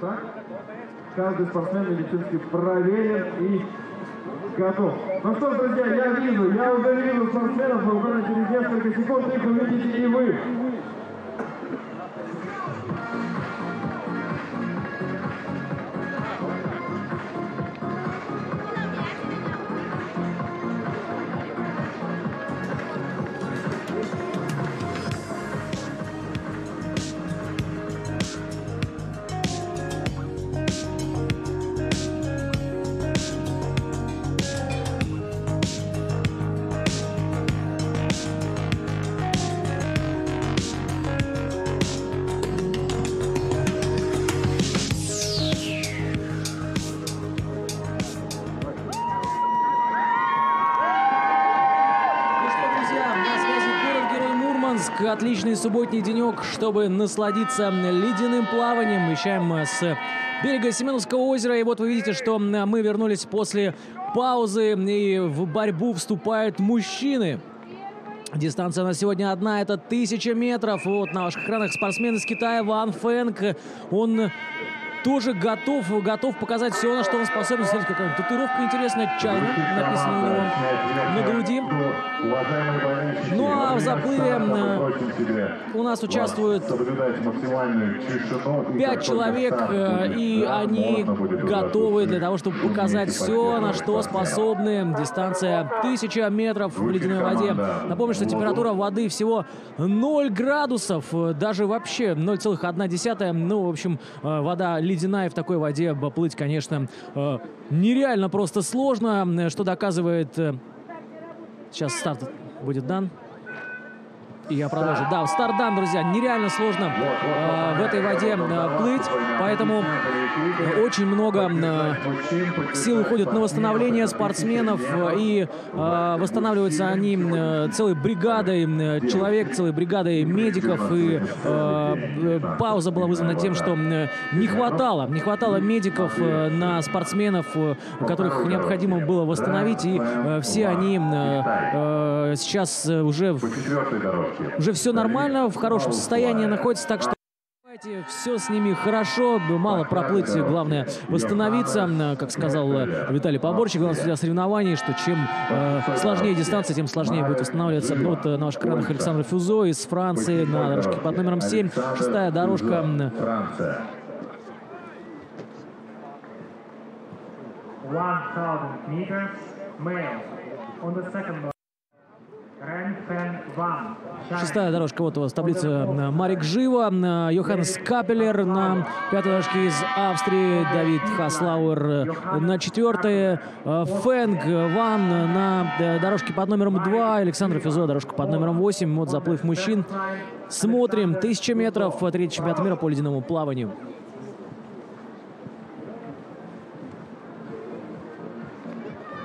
так? Каждый спортсмен медицински проверен и готов. Ну что ж, друзья, я уже вижу спортсменов, но буквально через несколько секунд их увидите и вы. Отличный субботний денек, чтобы насладиться ледяным плаванием. Вещаем с берега Семеновского озера. И вот вы видите, что мы вернулись после паузы, и в борьбу вступают мужчины. Дистанция на сегодня одна, это 1000 метров. Вот на ваших экранах спортсмен из Китая Ван Фэнг. Он тоже готов показать все, на что он способен. Смотрите, какая татуировка интересная, Чайна, написано у него на груди. Ну а в заплыве у нас участвуют 5 человек, и они готовы для того, чтобы показать все, на что способны. Дистанция 1000 метров в ледяной воде. Напомню, что температура воды всего 0 градусов, даже вообще 0,1. Ну, в общем, вода ледяная, в такой воде плыть, конечно, нереально просто сложно, что доказывает... Сейчас старт будет дан. И я продолжу. Да, старт дан, друзья. Нереально сложно в этой воде плыть, поэтому очень много сил уходит на восстановление спортсменов, и восстанавливаются они целой бригадой человек, целой бригадой медиков, и пауза была вызвана тем, что не хватало медиков на спортсменов, которых необходимо было восстановить, и все они сейчас уже все нормально, в хорошем состоянии находятся, так что все с ними хорошо, мало проплыть, главное восстановиться, как сказал Виталий Поборчик, главный судья соревнований, что чем сложнее дистанция, тем сложнее будет восстанавливаться. Ну, вот на ваших экранах Александр Фюзо из Франции на дорожке под номером 7, 6-я дорожка. 1000 meters, male. On the second 6-я дорожка, вот у вас таблица. Марик Жива, Йоханнес Капеллер на 5-й дорожке из Австрии, Давид Хаслауэр на 4-й, Фэнг Ван на дорожке под номером 2, Александр Фюзо, дорожка под номером 8. Вот заплыв мужчин. Смотрим. 1000 метров, 3-й чемпионат мира по ледяному плаванию.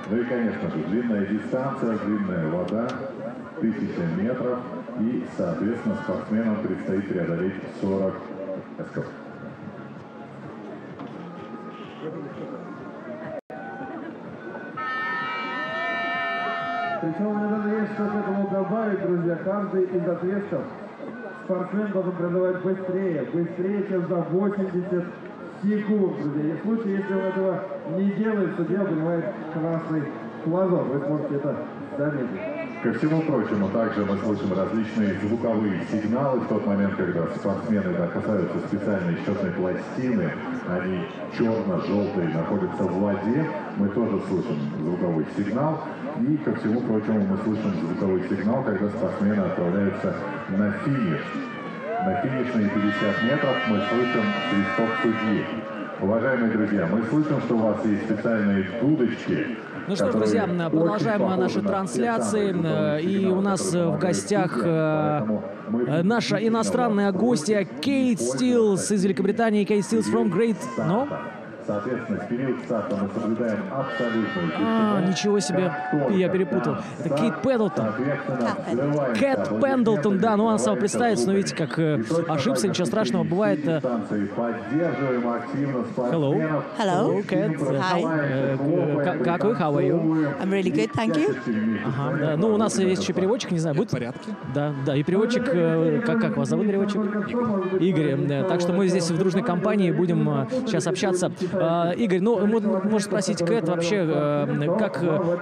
Ну и, конечно же, длинная дистанция, длинная вода, 1000 метров, и, соответственно, спортсменам предстоит преодолеть 40 эсков. Причем мне даже есть что к этому добавить, друзья. Каждый из отрезков спортсмен должен преодолевать быстрее, чем за 80 секунд, друзья. И в случае, если он этого не делает, судья принимает красный флажок. Вы сможете это заметить. Ко всему прочему, также мы слышим различные звуковые сигналы в тот момент, когда спортсмены касаются специальной счетной пластины, они черно-желтые, находятся в воде, мы тоже слышим звуковой сигнал. И, ко всему прочему, мы слышим звуковой сигнал, когда спортсмены отправляются на финиш. На финишные 50 метров мы слышим свисток судьи. Уважаемые друзья, мы слышим, что у вас есть специальные дудочки. Ну что ж, друзья, продолжаем наши трансляции. И у нас в гостях наша иностранная гостья Кейт Стилс из Великобритании. Кейт Стилс from Great... No? Соответственно, в период старта мы соблюдаем абсолютную тишину. Ничего себе, я перепутал. Это Кейт Пендлтон. Кэт Пендлтон, да, ну она сама представится, но видите, как ошибся, ничего страшного, бывает. Поддерживаем активно Hello. Hello. Кэт. Hi. Как вы? How are you? I'm really good, thank you. Ага, да. Ну, у нас есть еще переводчик, не знаю, будет? В порядке. Да, да, и переводчик, как вас зовут, переводчик? Игорь. Так что мы здесь в дружной компании будем сейчас общаться. Игорь, ну, можно спросить Кэт вообще,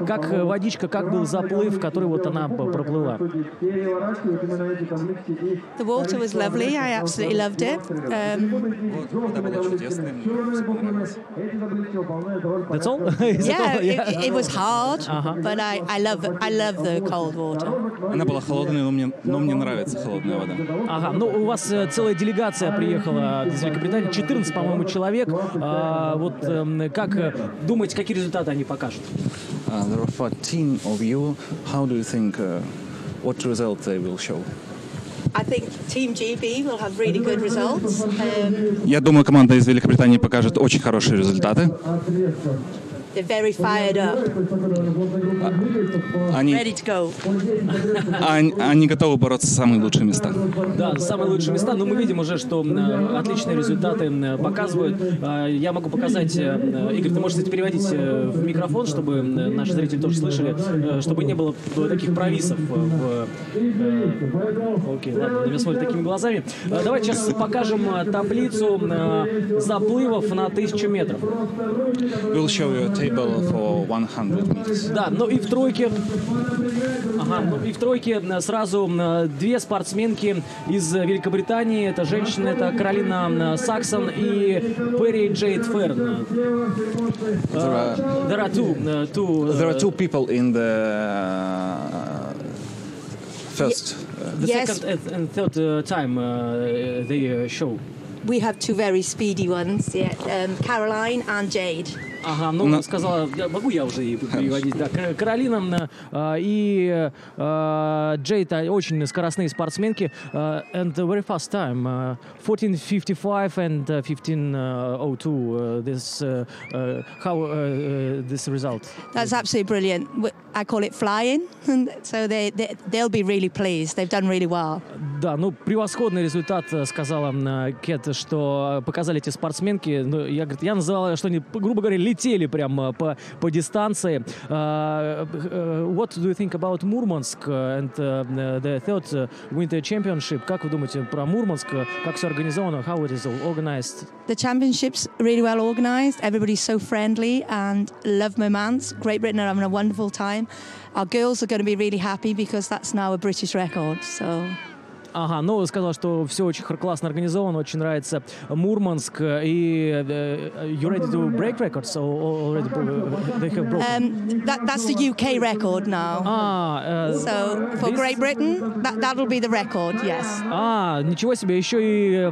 как водичка, как был заплыв, который вот она проплыла? The water was lovely. I absolutely loved it. Вода была чудесной, мне все понравилось. That's all? Yeah, it was hard, but I love the cold water. Она была холодной, но мне нравится холодная вода. Ага, ну у вас целая делегация приехала из Великобритании, 14, по-моему, человек. Вот как думаете, какие результаты они покажут? There are 14 of you. How do you think what result they will show? I think Team GB will have really good results. Я думаю, команда из Великобритании покажет очень хорошие результаты. They're very fired up. Ready to go. Они готовы бороться за самые лучшие места. Да, за самые лучшие места, но мы видим уже, что отличные результаты показывают. Я могу показать, Игорь, ты можешь, кстати, переводить в микрофон, чтобы наши зрители тоже слышали, чтобы не было таких провисов. Окей, ладно, на меня смотрят такими глазами. Давайте сейчас покажем таблицу заплывов на 1000 метров. We'll show you a table for 100 meters. Да, ну и в тройке, сразу две спортсменки из Великобритании. Это женщины, это Каролина Саксон и Перри Джейд Ферн. There are two people in the first. The second and third time they show. We have two very speedy ones, Caroline and Jade. Ага, ну, сказала, могу я уже и переводить, да. Каролина и Джейд очень скоростные спортсменки. And the very fast time, 14:55 and 15:02. This result? That's absolutely brilliant. I call it flying, so they'll be really pleased. They've done really well. Да, ну, превосходный результат, сказала Кэт, что показали эти спортсменки. Ну, я называла, что они, грубо говоря, летели прям по дистанции. What do you think about Murmansk and the third Winter Championship? Как вы думаете про Мурманск? Как все организовано? How it is organized? The championships really well organized. Everybody's so friendly and love Murmansk. Great Britain are having a wonderful time. Our girls are going to be really happy because that's now a British record. So. Ага, ну, сказал, что все очень классно организовано, очень нравится Мурманск. И you ready to break records? Already they have broken? That's the UK record now. So for Great Britain, that'll be the record, yes. Ничего себе, еще и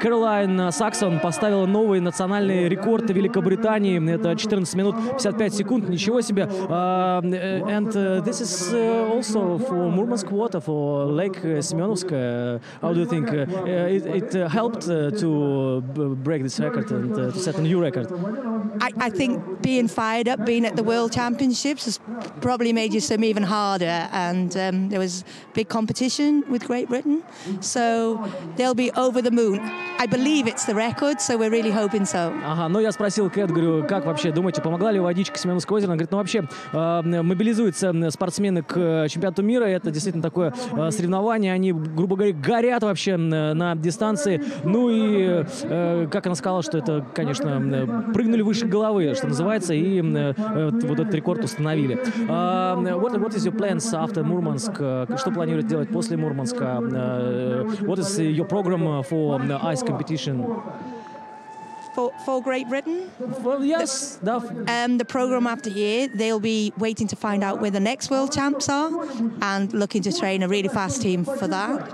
Кэролайн Саксон поставила новый национальный рекорд Великобритании. Это 14 минут 55 секунд, ничего себе. And this is also for Murmansk water, for Lake Semyonovsk. How do you think it helped to break this record and to set a new record? I think being fired up, being at the World Championships has probably made you swim even harder. And there was big competition with Great Britain. So they'll be over the moon. I believe it's the record, so we're really hoping so. Ага, ну я спросил Кэт, говорю, как вообще, думаете, помогла ли водичка Семеновского озера? Она говорит, ну вообще мобилизуются спортсмены к чемпионату мира, это действительно такое соревнование, они, грубо говоря, горят вообще на дистанции. Ну и, как она сказала, что это, конечно, прыгнули выше головы, что называется, и вот этот рекорд установили. What is your plans after Murmansk? Что планируете делать после Мурманска? What is your program for ice competition? For Great Britain? Well, yes. The program after here, they'll be waiting to find out where the next world champs are and looking to train a really fast team for that.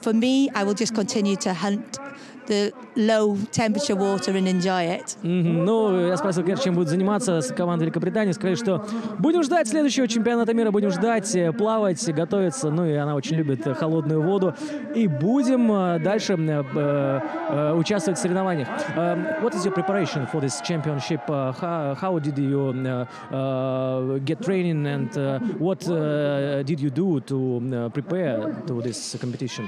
For me, I will just continue to hunt the low temperature water and enjoy it. Ну, я спросил, чем будет заниматься с командой Великобритании. Сказали, что будем ждать следующего чемпионата мира, будем ждать, плавать, готовиться. Ну, и она очень любит холодную воду. И будем дальше участвовать в соревнованиях. What is your preparation for this championship? How did you get training and what did you do to prepare to this competition?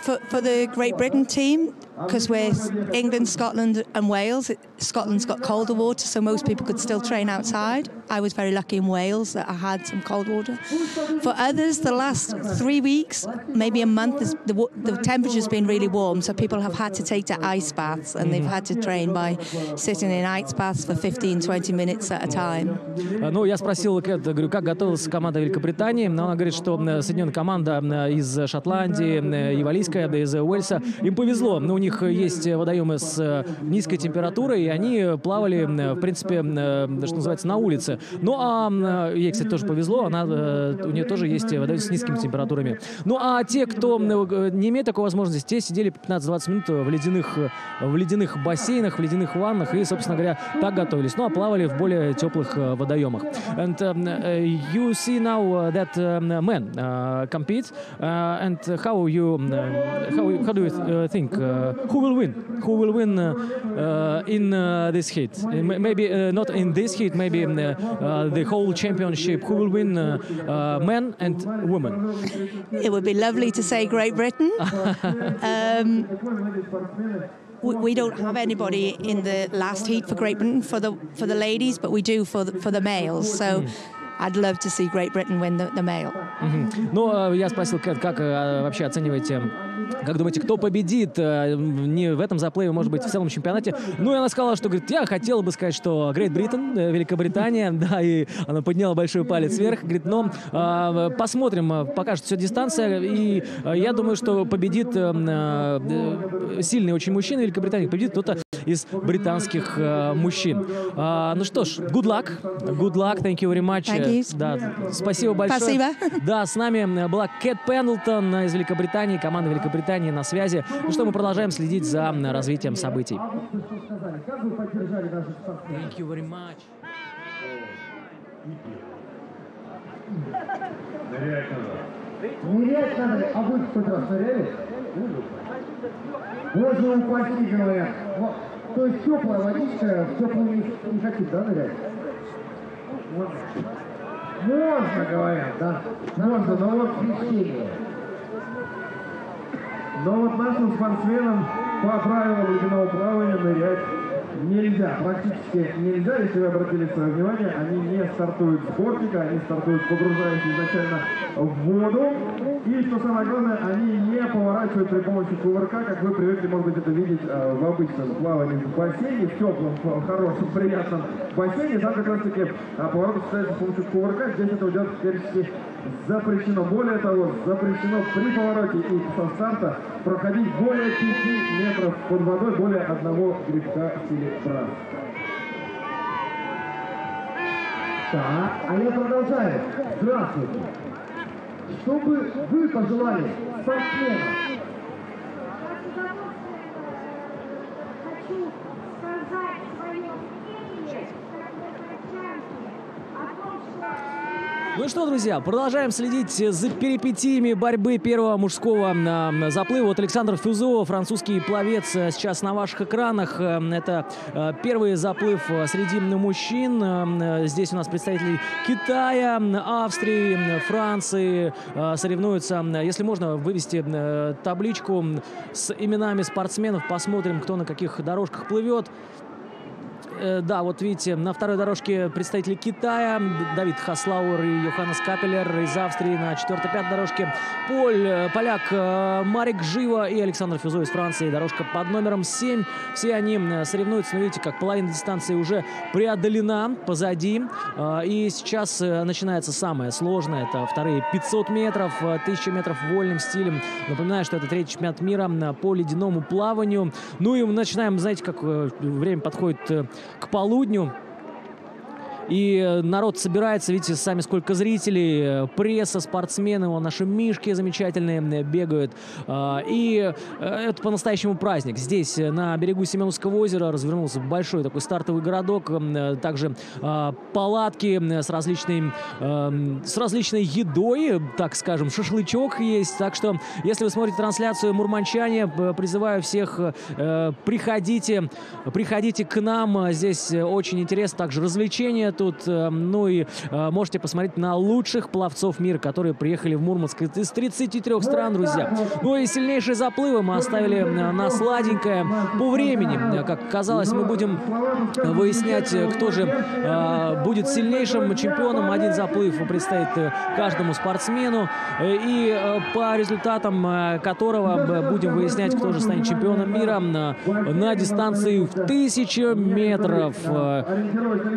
For the Great Britain team, because we're England, Scotland and Wales, Scotland's got colder water, so most people could still train outside. I was very lucky in Wales that I had some cold water. For others, the last 3 weeks, maybe a month, the temperature's been really warm, so people have had to take to ice baths, and they've had to train by sitting in ice baths for 15-20 minutes at a time. Ну, я спросил Кэт, говорю, как готовилась команда Великобритании. Она говорит, что соединенная команда из Шотландии и Валийская, из Уэльса, им повезло. Но у них есть водоемы с низкой температурой, и они плавали, в принципе, что называется, на улице. Ну, а ей, кстати, тоже повезло, у нее тоже есть водоемы с низкими температурами. Ну, а те, кто не имеет такой возможности, те сидели 15-20 минут в ледяных бассейнах, в ледяных ваннах, и, собственно говоря, так готовились. Ну, а плавали в более теплых водоемах. And you see now that men compete, and how do you think who will win? Who will win in this heat? Maybe not in this heat. Maybe the whole championship. Who will win, men and women? It would be lovely to say Great Britain. We don't have anybody in the last heat for Great Britain for the ladies, but we do for the males. So. I'd love to see Great Britain win the male. Ну, я спросил, Кэт, как вообще оцениваете, как думаете, кто победит не в этом заплыве, может быть, в целом чемпионате? Ну, и она сказала, что, говорит, я хотела бы сказать, что Great Britain, Великобритания, да, и она подняла большой палец вверх, говорит, но посмотрим, покажет все дистанция, и я думаю, что победит сильный очень мужчина Великобритании, победит кто-то из британских мужчин. Ну что ж, good luck, thank you very much. Да, спасибо большое. Спасибо. Да, с нами была Кэт Пендлтон из Великобритании, команда Великобритании на связи. Ну что, мы продолжаем следить за развитием событий. Thank you very much. Нырять надо, а вы хоть раз ныряли? Можно упасть, говорят. То есть теплая водичка, в теплую не хотите, да, нырять? Можно, говорят, да. Можно, но вот крещение. Но вот нашим спортсменам по правилам ледяного плавания нырять нельзя. Практически нельзя, если вы обратили свое внимание, они не стартуют с бортика, они стартуют, погружаясь изначально в воду. И, что самое главное, они не поворачивают при помощи кувырка, как вы привыкли, может быть, это видеть в обычном плавании в бассейне, в теплом, в хорошем, приятном бассейне. Там как раз-таки поворот осуществляется с помощью кувырка. Здесь это идет всячески запрещено. Более того, запрещено при повороте и со старта проходить более 5 метров под водой, более одного грибка в стиле брас. Так, а я продолжаю. Здравствуйте. Что бы вы пожелали спортсменам? Хочу сказать свое мнение о том, что... Ну что, друзья, продолжаем следить за перипетиями борьбы первого мужского заплыва. Вот Александр Фюзо, французский пловец, сейчас на ваших экранах. Это первый заплыв среди мужчин. Здесь у нас представители Китая, Австрии, Франции соревнуются. Если можно, вывести табличку с именами спортсменов, посмотрим, кто на каких дорожках плывет. Да, вот видите, на второй дорожке представители Китая, Давид Хаслауэр и Йоханнес Капеллер из Австрии. На 4-5 дорожке поляк Марик Жива и Александр Фюзо из Франции. Дорожка под номером 7. Все они соревнуются, но видите, как половина дистанции уже преодолена позади. И сейчас начинается самое сложное. Это вторые 500 метров, 1000 метров вольным стилем. Напоминаю, что это третий чемпионат мира по ледяному плаванию. Ну и мы начинаем, знаете, как время подходит к полудню. И народ собирается, видите, сами сколько зрителей, пресса, спортсмены, вон наши мишки замечательные бегают. И это по-настоящему праздник. Здесь, на берегу Семеновского озера, развернулся большой такой стартовый городок. Также палатки с различной едой, так скажем, шашлычок есть. Так что, если вы смотрите трансляцию, мурманчане, призываю всех, приходите к нам. Здесь очень интересно, также развлечения тут. Ну и можете посмотреть на лучших пловцов мира, которые приехали в Мурманск из 33 стран, друзья. Ну и сильнейшие заплывы мы оставили на сладенькое по времени. Как оказалось, мы будем выяснять, кто же будет сильнейшим чемпионом. Один заплыв предстоит каждому спортсмену. И по результатам которого будем выяснять, кто же станет чемпионом мира на дистанции в 1000 метров.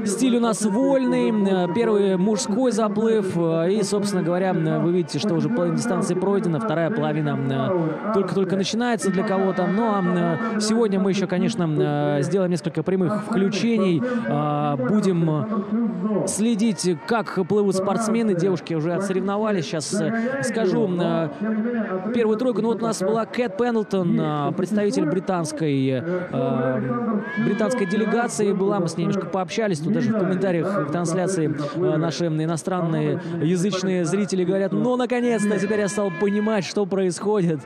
Стиль у нас вольный. Первый мужской заплыв. И, собственно говоря, вы видите, что уже половина дистанции пройдена. Вторая половина только-только начинается для кого-то. Но сегодня мы еще, конечно, сделаем несколько прямых включений. Будем следить, как плывут спортсмены. Девушки уже отсоревновались. Сейчас скажу первую тройку. Ну вот у нас была Кэт Пендлтон, представитель британской делегации была. Мы с ней немножко пообщались. Тут даже в комментариях к трансляции наши иностранные язычные зрители говорят: ну, наконец-то, теперь я стал понимать, что происходит.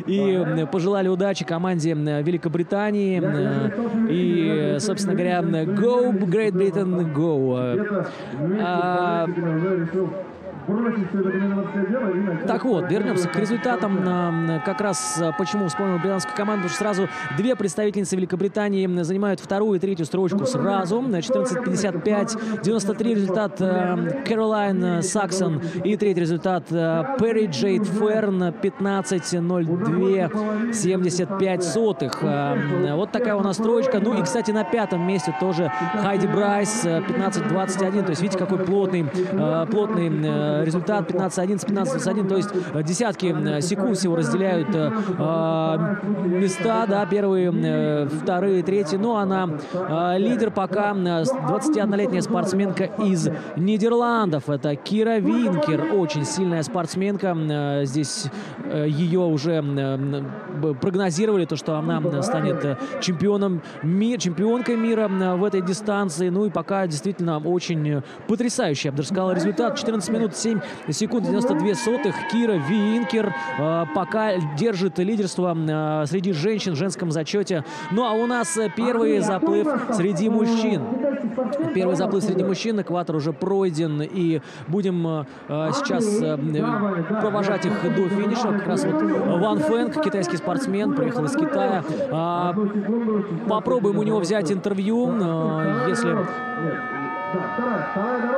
И пожелали удачи команде Великобритании. И, собственно говоря, go, Great Britain, go. Так вот, вернемся к результатам. Как раз почему вспомнил британскую команду, потому что сразу две представительницы Великобритании занимают вторую и третью строчку сразу. 14:55, 93 результат Кэролайн Саксон и третий результат Перри Джейд Ферн 15:02, 75 сотых. Вот такая у нас строчка. Ну и, кстати, на пятом месте тоже Хайди Брайс 15:21. То есть видите, какой плотный результат. 15:11, 15:21, то есть десятки секунд всего разделяют места, да, первые, вторые, третьи. Ну, она лидер пока, 21-летняя спортсменка из Нидерландов. Это Кира Винкер, очень сильная спортсменка. Здесь ее уже прогнозировали, то, что она станет чемпионкой мира в этой дистанции. Ну и пока действительно очень потрясающий, я бы даже сказал, результат. 14 минут 7 секунд 92 сотых. Кира Винкер пока держит лидерство среди женщин в женском зачете. Ну а у нас первый заплыв среди мужчин. Первый заплыв среди мужчин. Экватор уже пройден. И будем сейчас провожать их до финиша. Как раз вот Ван Фэнг, китайский спортсмен, приехал из Китая. Попробуем у него взять интервью.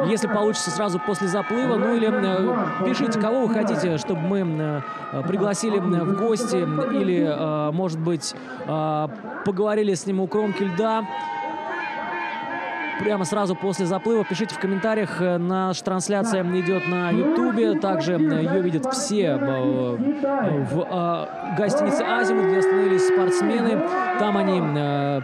Если получится сразу после заплыва. Ну или пишите, кого вы хотите, чтобы мы пригласили в гости. Или, может быть, поговорили с ним у кромки льда. Прямо сразу после заплыва пишите в комментариях. Наша трансляция идет на Ютубе. Также ее видят все в гостинице «Азимут», где остановились спортсмены. Там они,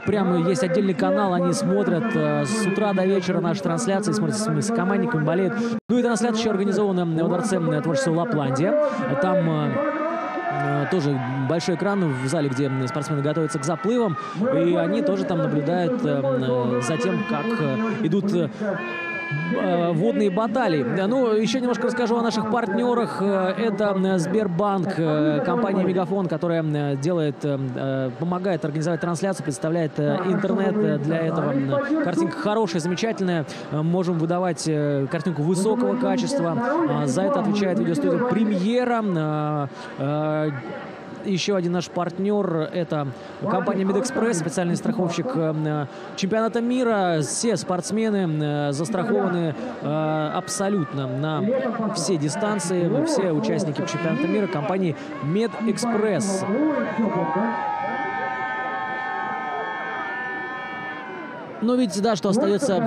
прямо есть отдельный канал, они смотрят с утра до вечера наши трансляции, смотрят с командниками, болеют. Ну и трансляция еще организована во Дворце творчества «Лапландия». Там тоже большой экран в зале, где спортсмены готовятся к заплывам, и они тоже там наблюдают за тем, как идут водные баталии. Ну, еще немножко расскажу о наших партнерах. Это Сбербанк, компания Мегафон, которая помогает организовать трансляцию, представляет интернет для этого. Картинка хорошая, замечательная. Можем выдавать картинку высокого качества. За это отвечает видеостудия «Премьера». Еще один наш партнер – это компания Медэкспресс, специальный страховщик чемпионата мира. Все спортсмены застрахованы абсолютно на все дистанции, все участники чемпионата мира компании Медэкспресс. Но видите, да, что остается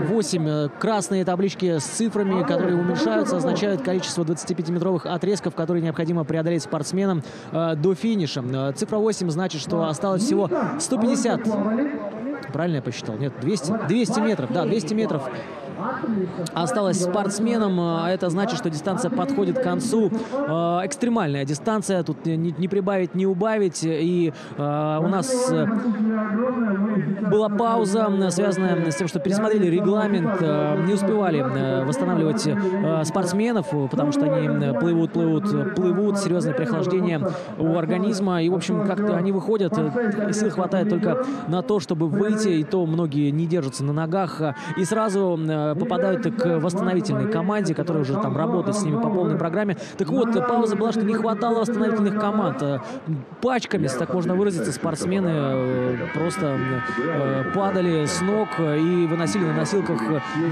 8 красные таблички с цифрами, которые уменьшаются, означают количество 25-метровых отрезков, которые необходимо преодолеть спортсменам до финиша. Цифра 8 значит, что осталось всего 150 Правильно я посчитал? Нет, 200 метров, да, 200 метров осталось спортсменам. Это значит, что дистанция подходит к концу. Экстремальная дистанция. Тут не прибавить, не убавить. И у нас была пауза, связанная с тем, что пересмотрели регламент. Не успевали восстанавливать спортсменов, потому что они плывут. Серьезное переохлаждение у организма. И, в общем, как-то они выходят. Сил хватает только на то, чтобы выйти. И то многие не держатся на ногах. И сразу попадают к восстановительной команде, которая уже там работает с ними по полной программе. Так вот, пауза была, что не хватало восстановительных команд. Пачками, если так можно выразиться, спортсмены просто падали с ног и выносили на носилках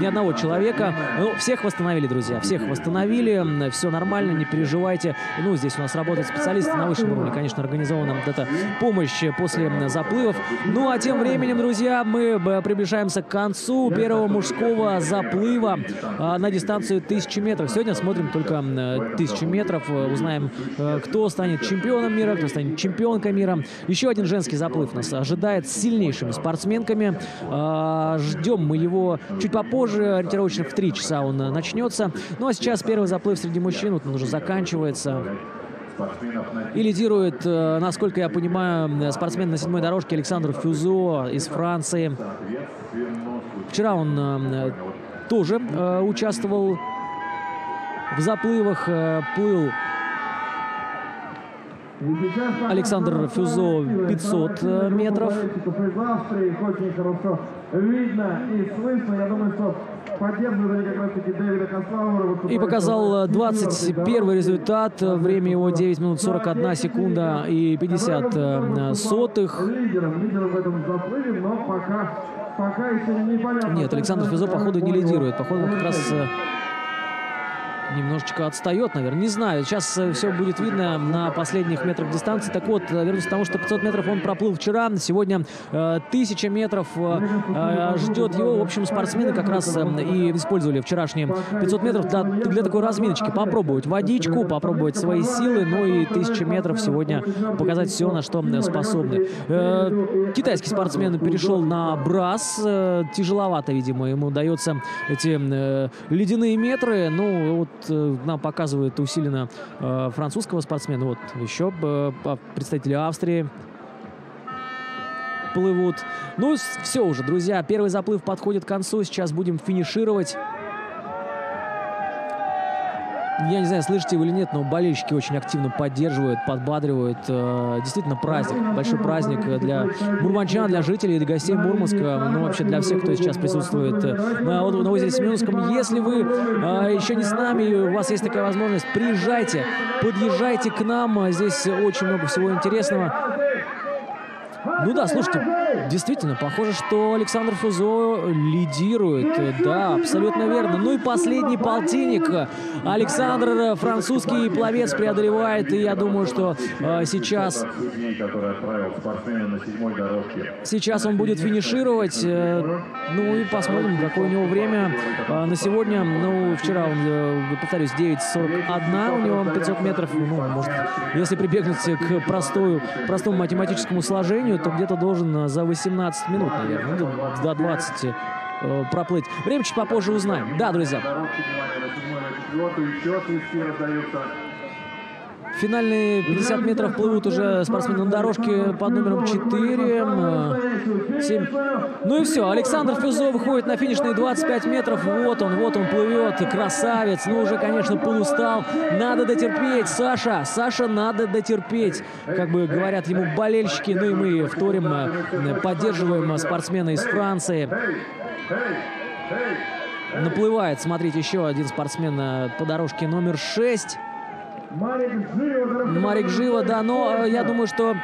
ни одного человека. Ну, всех восстановили, друзья, всех восстановили. Все нормально, не переживайте. Ну, здесь у нас работают специалисты на высшем уровне, конечно, организована вот эта помощь после заплывов. Ну, а тем временем, друзья, мы приближаемся к концу первого мужского заплыва на дистанцию 1000 метров. Сегодня смотрим только 1000 метров. Узнаем, кто станет чемпионом мира, кто станет чемпионкой мира. Еще один женский заплыв нас ожидает с сильнейшими спортсменками. Ждем мы его чуть попозже. Ориентировочно в 3 часа он начнется. Ну а сейчас первый заплыв среди мужчин. Вот он уже заканчивается. И лидирует, насколько я понимаю, спортсмен на 7-й дорожке Александр Фюзо из Франции. Вчера он тоже участвовал в заплывах, плыл Александр Фюзо 500 метров. Очень хорошо видно и слышно. Я думаю, что поддерживают они как раз-таки Дэвида Кослаувера. И показал 21 результат. Время его 9 минут 41 секунда и 50 сотых. Лидером в этом заплыве, но пока еще непонятно. Нет, Александр Фюзо, походу, не лидирует. Походу, он как раз немножечко отстает, наверное. Не знаю. Сейчас все будет видно на последних метрах дистанции. Так вот, вернусь к тому, что 500 метров он проплыл вчера. Сегодня 1000 метров ждет его. В общем, спортсмены как раз и использовали вчерашние 500 метров для такой разминочки. Попробовать водичку, попробовать свои силы. Ну и 1000 метров сегодня показать все, на что способны. Китайский спортсмен перешел на брас. Тяжеловато, видимо, ему удается эти ледяные метры. Ну, вот нам показывают усиленно французского спортсмена. Вот еще представители Австрии плывут. Ну, все уже, друзья. Первый заплыв подходит к концу. Сейчас будем финишировать. Я не знаю, слышите вы или нет, но болельщики очень активно поддерживают, подбадривают. Действительно праздник, большой праздник для мурманчан, для жителей, для гостей Мурманска, ну вообще для всех, кто сейчас присутствует на озере Семеновском. Если вы еще не с нами, и у вас есть такая возможность, приезжайте, подъезжайте к нам. Здесь очень много всего интересного. Ну да, слушайте, действительно, похоже, что Александр Фюзо лидирует. Да, абсолютно верно. Ну и последний полтинник. Александр, французский пловец, преодолевает. И я думаю, что сейчас он будет финишировать. Ну и посмотрим, какое у него время на сегодня. Ну, вчера он, повторюсь, 9:41 у него 500 метров. Ну, может, если прибегнуть к простому математическому сложению, то где-то должен за 18 минут, наверное, до 20 проплыть. Время чуть попозже узнаем. Да, друзья. Финальные 50 метров плывут уже спортсмены на дорожке под номером 4. 7. Ну и все. Александр Фюзо выходит на финишные 25 метров. Вот он плывет. Красавец. Ну, уже, конечно, полустал. Надо дотерпеть, Саша. Саша, надо дотерпеть. Как бы говорят ему болельщики. Ну и мы вторим, поддерживаем спортсмена из Франции. Наплывает, смотрите, еще один спортсмен по дорожке номер 6. Марик Живо, да, но я думаю, что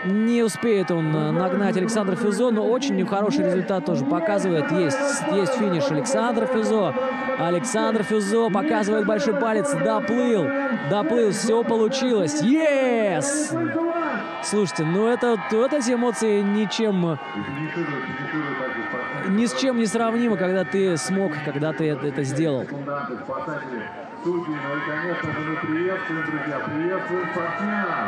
не успеет он нагнать Александра Фюзо, но очень хороший результат тоже показывает. Есть финиш Александра Фюзо. Александр Фюзо показывает большой палец. Доплыл, все получилось. Yes! Слушайте, ну эти эмоции ни с чем не сравнимы, когда ты смог, когда ты это сделал. Судьи, ну и, конечно же, мы приветствуем, друзья, приветствуем спортсменов.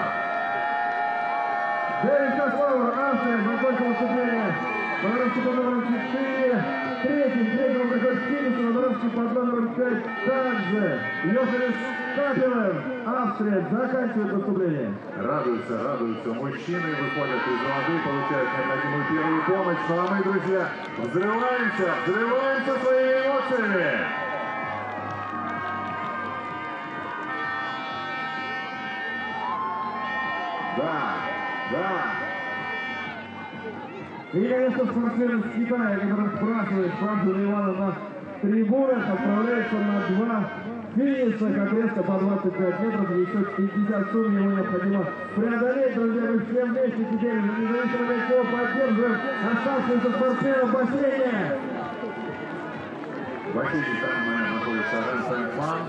Дэвид Кослаувер, закончил выступление по дорожке под номером 4. Третьим он проходит к финишу на дорожке под номером 5. Также Йоханнес Капелен, Австрия, заканчивает выступление. Радуются мужчины, выходят из воды, получают необходимую первую помощь. Ну а мы, друзья, взрываемся своими эмоциями. Да. И, конечно, спортсмен из Китая, который спрашивает Францию Ивана на трибунах, отправляется на 2 финишных отрезка по 25 метров. И еще 50 сумм ему необходимо преодолеть. Друзья, мы все вместе теперь, независимо от чего, поддерживаем оставшихся спортсменов в бассейне. В бассейне там находится Рен Сен-Фан,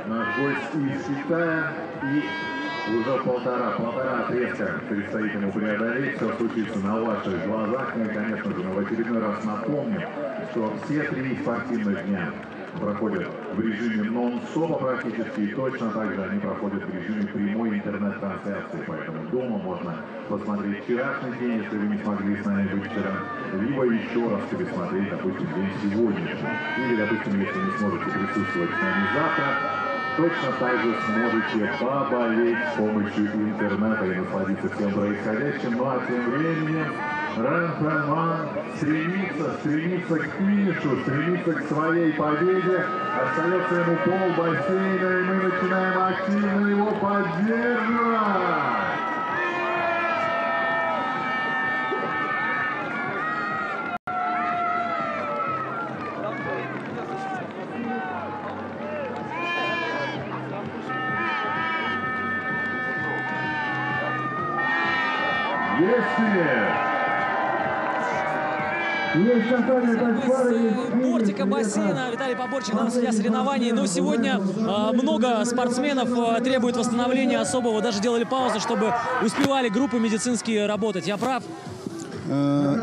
наш гость из Китая. И уже полтора отрезка предстоит ему преодолеть. Все случится на ваших глазах. Ну и, конечно же, мы в очередной раз напомним, что все 3 спортивных дня проходят в режиме нон-стопа практически, и точно так же они проходят в режиме прямой интернет-трансляции. Поэтому дома можно посмотреть вчерашний день, если вы не смогли с нами быть вчера, либо еще раз пересмотреть, допустим, день сегодняшний. Или, допустим, если не сможете присутствовать с нами завтра, точно так же сможете поболеть с помощью интернета и насладиться всем происходящим. Ну а тем временем Рен Сен-Фан стремится к финишу, стремится к своей победе. Остается ему пол бассейна, и мы начинаем активно его поддерживать. Бортика бассейна. Виталий Поборчик, нам судья соревнований. Но сегодня много спортсменов требует восстановления особого. Даже делали паузу, чтобы успевали группы медицинские работать. Я прав?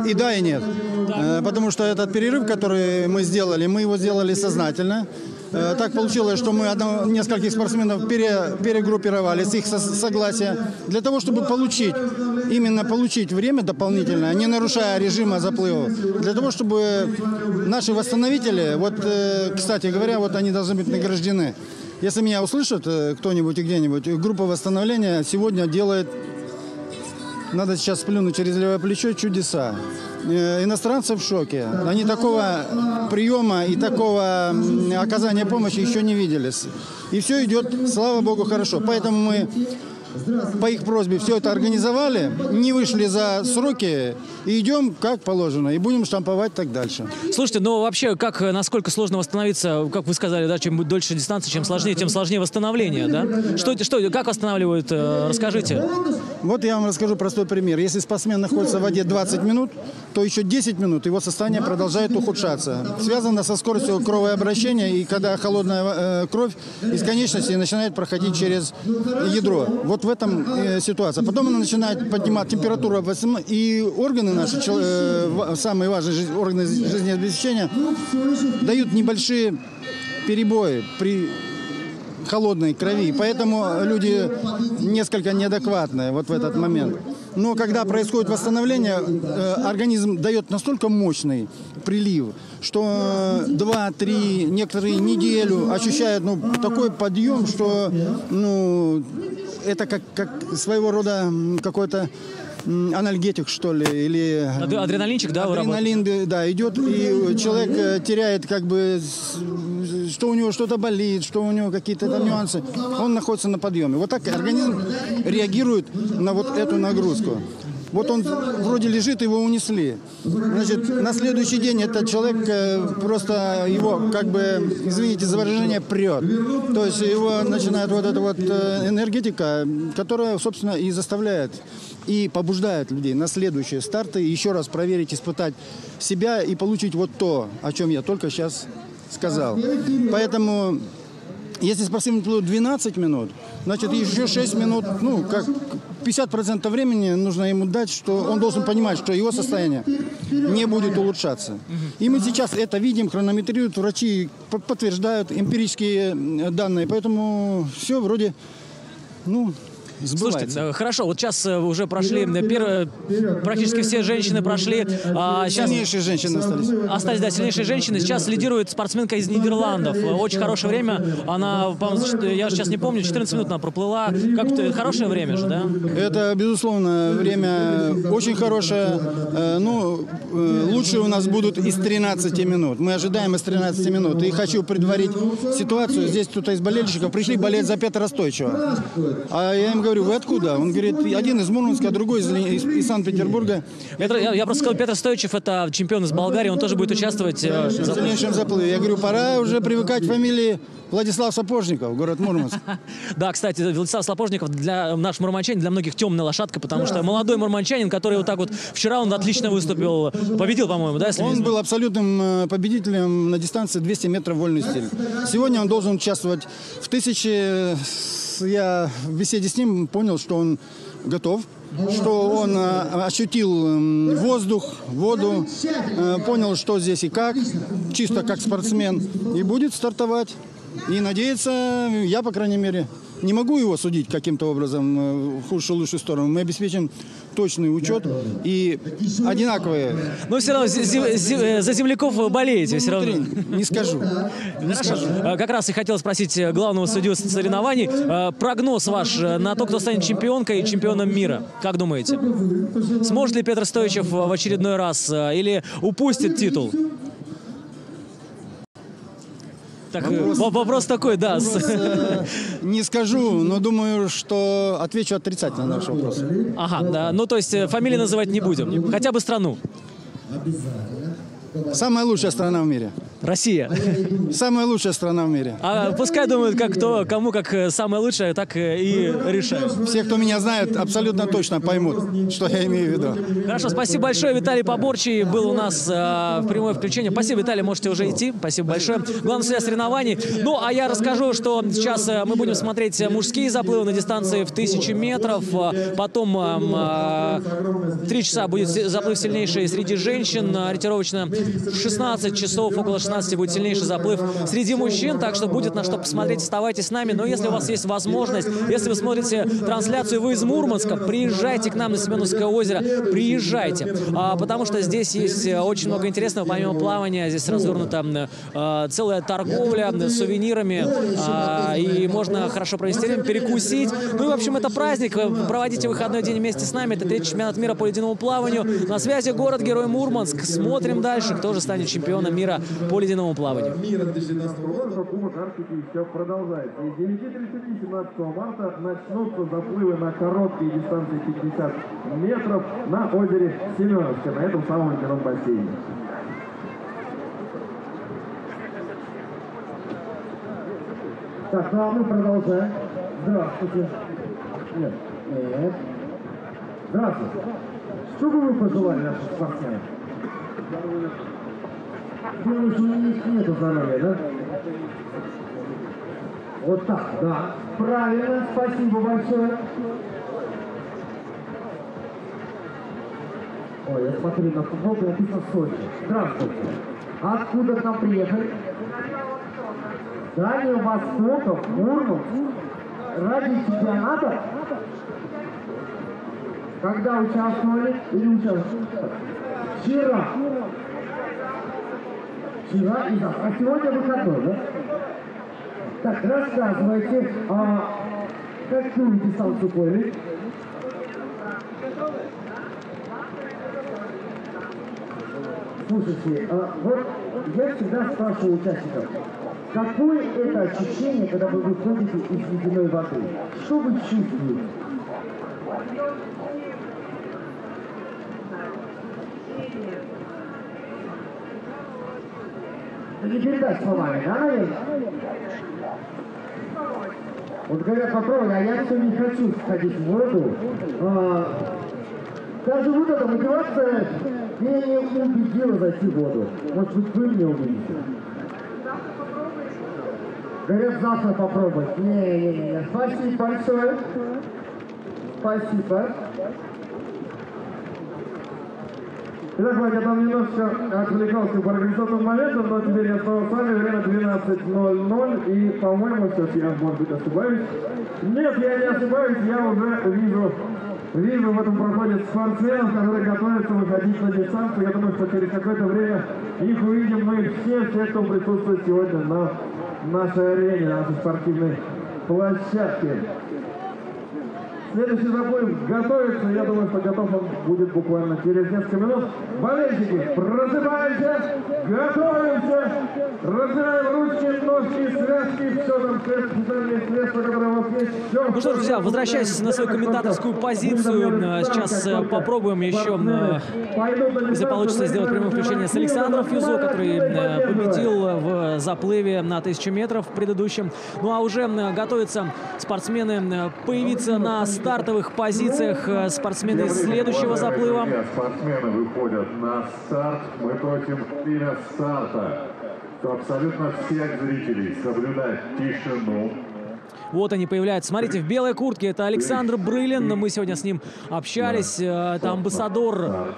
И да, и нет. Да. Потому что этот перерыв, который мы его сделали сознательно. Так получилось, что мы нескольких спортсменов перегруппировали с их согласия для того, чтобы получить время дополнительное, не нарушая режима заплыва. Для того, чтобы наши восстановители, вот, кстати говоря, вот они должны быть награждены. Если меня услышат кто-нибудь и где-нибудь, группа восстановления сегодня делает, надо сейчас сплюнуть через левое плечо, чудеса. Иностранцы в шоке. Они такого приема и такого оказания помощи еще не видели. И все идет, слава богу, хорошо. Поэтому мы по их просьбе все это организовали, не вышли за сроки и идем как положено. И будем штамповать так дальше. Слушайте, ну вообще, насколько сложно восстановиться, как вы сказали, да, чем дольше дистанция, чем сложнее восстановление, да? Как восстанавливают? Расскажите. Вот я вам расскажу простой пример. Если спортсмен находится в воде 20 минут, то еще 10 минут его состояние продолжает ухудшаться. Связано со скоростью кровообращения, и когда холодная кровь из конечностей начинает проходить через ядро. Вот в этом ситуация. Потом она начинает поднимать температуру, и органы наши, самые важные органы жизнеобеспечения, дают небольшие перебои при холодной крови. Поэтому люди несколько неадекватные вот в этот момент. Но когда происходит восстановление, организм дает настолько мощный прилив, что 2-3, некоторые неделю ощущают такой подъем, что это как своего рода какой-то анальгетик, что ли, или... Адреналинчик, да, адреналин, да, идет, и человек теряет, что у него что-то болит, что у него какие-то там нюансы. Он находится на подъеме. Вот так организм реагирует на вот эту нагрузку. Вот он вроде лежит, его унесли. Значит, на следующий день этот человек просто его, извините за выражение, прет. То есть его начинает вот эта вот энергетика, которая, собственно, и заставляет, и побуждает людей на следующие старты еще раз проверить, испытать себя и получить вот то, о чем я только сейчас сказал. Поэтому, если спортсмен плывет 12 минут, значит, еще 6 минут, 50% времени нужно ему дать, что он должен понимать, что его состояние не будет улучшаться. И мы сейчас это видим, хронометрируют, врачи подтверждают эмпирические данные. Поэтому все вроде, Слушайте, хорошо, вот сейчас уже прошли, практически все женщины прошли. Сейчас... Сильнейшие женщины остались. Остались, да, сильнейшие женщины. Сейчас лидирует спортсменка из Нидерландов. Очень хорошее время. Она, я сейчас не помню, 14 минут она проплыла. Как-то хорошее время же, да? Это, безусловно, время очень хорошее. Лучше у нас будут из 13 минут. Мы ожидаем из 13 минут. И хочу предварить ситуацию. Здесь кто-то из болельщиков пришли болеть за Петра Стойчева. А я им говорю, вы откуда? Он говорит, один из Мурманска, а другой из Санкт-Петербурга. Я просто сказал, Петр Стойчев — это чемпион из Болгарии, он тоже будет участвовать в дальнейшем заплыве. Я говорю, пора уже привыкать к фамилии Владислав Сапожников, город Мурманск. Да, кстати, Владислав Сапожников для наш мурманчанин, для многих темная лошадка, потому что молодой мурманчанин, который вот так вот вчера он отлично выступил, победил, по-моему, да? Он был абсолютным победителем на дистанции 200 метров вольный стиль. Сегодня он должен участвовать в 1000. Я в беседе с ним понял, что он готов, что он ощутил воздух, воду, понял, что здесь и как, чисто как спортсмен, и будет стартовать. И надеяться, я, по крайней мере, не могу его судить каким-то образом в худшую, лучшую сторону. Мы обеспечим точный учет и одинаковые. Но все равно за земляков болеете все равно. Не скажу. Не скажу. Как раз и хотел спросить главного судью соревнований. Прогноз ваш на то, кто станет чемпионкой и чемпионом мира. Как думаете? Сможет ли Петр Стойчев в очередной раз или упустит титул? Так, вопрос такой, да. Не скажу, но думаю, что отвечу отрицательно на ваш вопрос. Ага, да. Ну то есть фамилии называть не будем. Хотя бы страну. Самая лучшая страна в мире. Россия. Самая лучшая страна в мире. А пускай думают, кому как самая лучшая, так и решают. Все, кто меня знает, абсолютно точно поймут, что я имею в виду. Хорошо, спасибо большое. Виталий Поборчий был у нас в прямое включение. Спасибо, Виталий, можете уже идти. Спасибо большое. Главный судья соревнований. Ну, а я расскажу, что сейчас мы будем смотреть мужские заплывы на дистанции в 1000 метров. Потом 3 часа будет заплыв сильнейший среди женщин, ориентировочно в 16 часов, около 16 будет сильнейший заплыв среди мужчин, так что будет на что посмотреть, оставайтесь с нами. Но если у вас есть возможность, если вы смотрите трансляцию, вы из Мурманска, приезжайте к нам на Семеновское озеро, приезжайте, потому что здесь есть очень много интересного, помимо плавания, здесь развернута целая торговля сувенирами, и можно хорошо провести время, перекусить. Ну и, в общем, это праздник, проводите выходной день вместе с нами, это 3-й чемпионат мира по ледяному плаванию. На связи город-герой Мурманск, смотрим дальше, кто же станет чемпионом мира по ледяному плаванию. Мира 2019 года Кубок Арктики еще продолжается. И 9:30 17 марта начнутся заплывы на короткие дистанции 50 метров на озере Семеновское, на этом самом ледяном бассейне. Так, ну а мы продолжаем. Здравствуйте. Нет. Здравствуйте. Что бы вы пожелали нашим спортсменам? Думаю, что у них нету здоровья, да? Вот так, да. Правильно, спасибо большое. Ой, я смотрю на футболку, написано Сочи. Здравствуйте. Откуда к нам приехали? Дальнего Востока, Мурманск. Ради чемпионата? Когда участвовали или участвовали? Вчера. Вчера и завтра. А сегодня выходной, да? Так, рассказывайте, какую дистанцию плыли? Слушайте, вот я всегда спрашиваю участников, какое это ощущение, когда вы выходите из ледяной воды? Что вы чувствуете? Не передать словами, да, наверное? Вот говорят, попробуй, а я все не хочу сходить в воду. Даже вот эта мотивация меня не убедила зайти в воду. Может быть, вы меня убедите? Говорят, завтра попробовать. Не-не-не. Спасибо большое. Спасибо. Итак, Владя, я там немножко отвлекался по организационным моментам, но теперь я снова с вами. Время 12:00, и, по-моему, сейчас я, может быть, ошибаюсь. Нет, я не ошибаюсь, я уже вижу в этом проходе спортсменов, которые готовятся выходить на дистанцию. Я думаю, что через какое-то время их увидим мы все, кто присутствует сегодня на нашей арене, на нашей спортивной площадке. Следующий заплыв готовится. Я думаю, что готов он будет буквально через несколько минут. Болельщики, просыпаемся, готовимся, разжимаем ручки, ножки, связки, все там, все специальные средства, которые у вас есть. Все, ну что ж, друзья, возвращаясь на свою комментаторскую позицию, сейчас попробуем еще, если получится, сделать прямое включение с Александром Фюзо, который победил в заплыве на 1000 метров в предыдущем. Ну а уже готовятся спортсмены появиться на стартовых позициях, спортсмены следующего заплыва. Спортсмены выходят на старт. Мы просим время старта абсолютно всех зрителей соблюдать тишину. Вот они появляются. Смотрите, в белой куртке это Александр Брылин. Мы сегодня с ним общались. Это амбассадор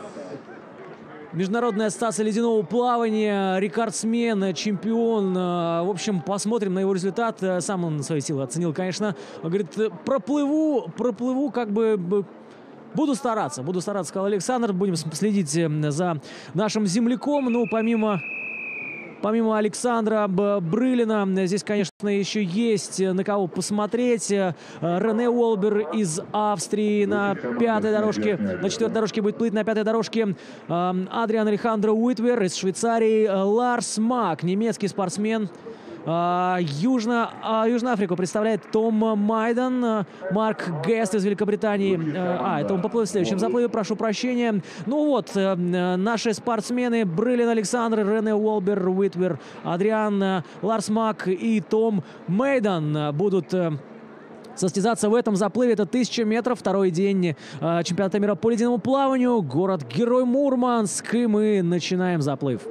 Международная ассоциация ледяного плавания, рекордсмен, чемпион. В общем, посмотрим на его результат. Сам он свои силы оценил, конечно. Он говорит, проплыву, как бы... Буду стараться, сказал Александр. Будем следить за нашим земляком. Ну, помимо Александра Брылина, здесь, конечно, еще есть на кого посмотреть. Рене Уолбер из Австрии на 5-й дорожке. На 4-й дорожке будет плыть, на 5-й дорожке Адриан Алехандро Уитвер из Швейцарии. Ларс Мак, немецкий спортсмен. Южную Африку представляет Том Майдан. Марк Гест из Великобритании. Это он поплывет в следующем заплыве, прошу прощения. Ну вот, наши спортсмены Брылин Александр, Рене Уолбер, Уитвер, Адриан, Ларс Мак и Том Майдан будут состязаться в этом заплыве. Это 1000 метров, второй день чемпионата мира по ледяному плаванию. Город-герой Мурманск, и мы начинаем заплыв.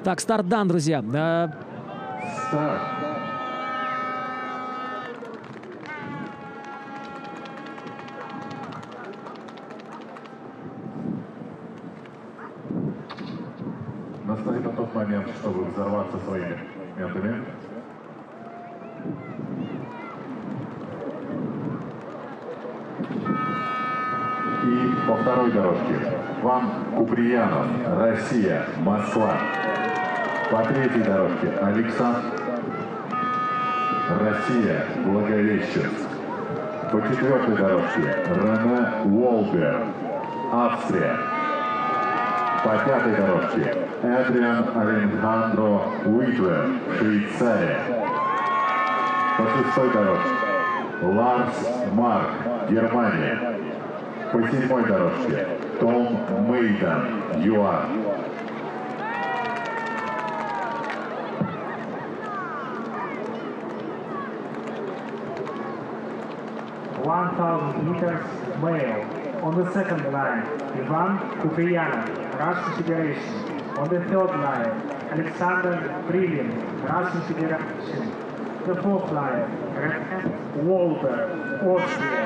Так, старт дан, друзья. Старт. Настанет тот момент, чтобы взорваться своими методами. И по второй дорожке Ван Куприянов, Россия, Москва. По третьей дорожке Александр, Россия, Благовещенск. По 4-й дорожке Рене Уолбер, Австрия. По 5-й дорожке Адриан Алехандро Уитвер, Швейцария. По 6-й дорожке Ларс Марк, Германия. По 7-й дорожке Том Майдан, ЮАР. meters male. On the second line, Ivan Kupriyanov, Russian Federation. On the third line, Alexander Brylin, Russian Federation. The fourth line, René Walter, Austria.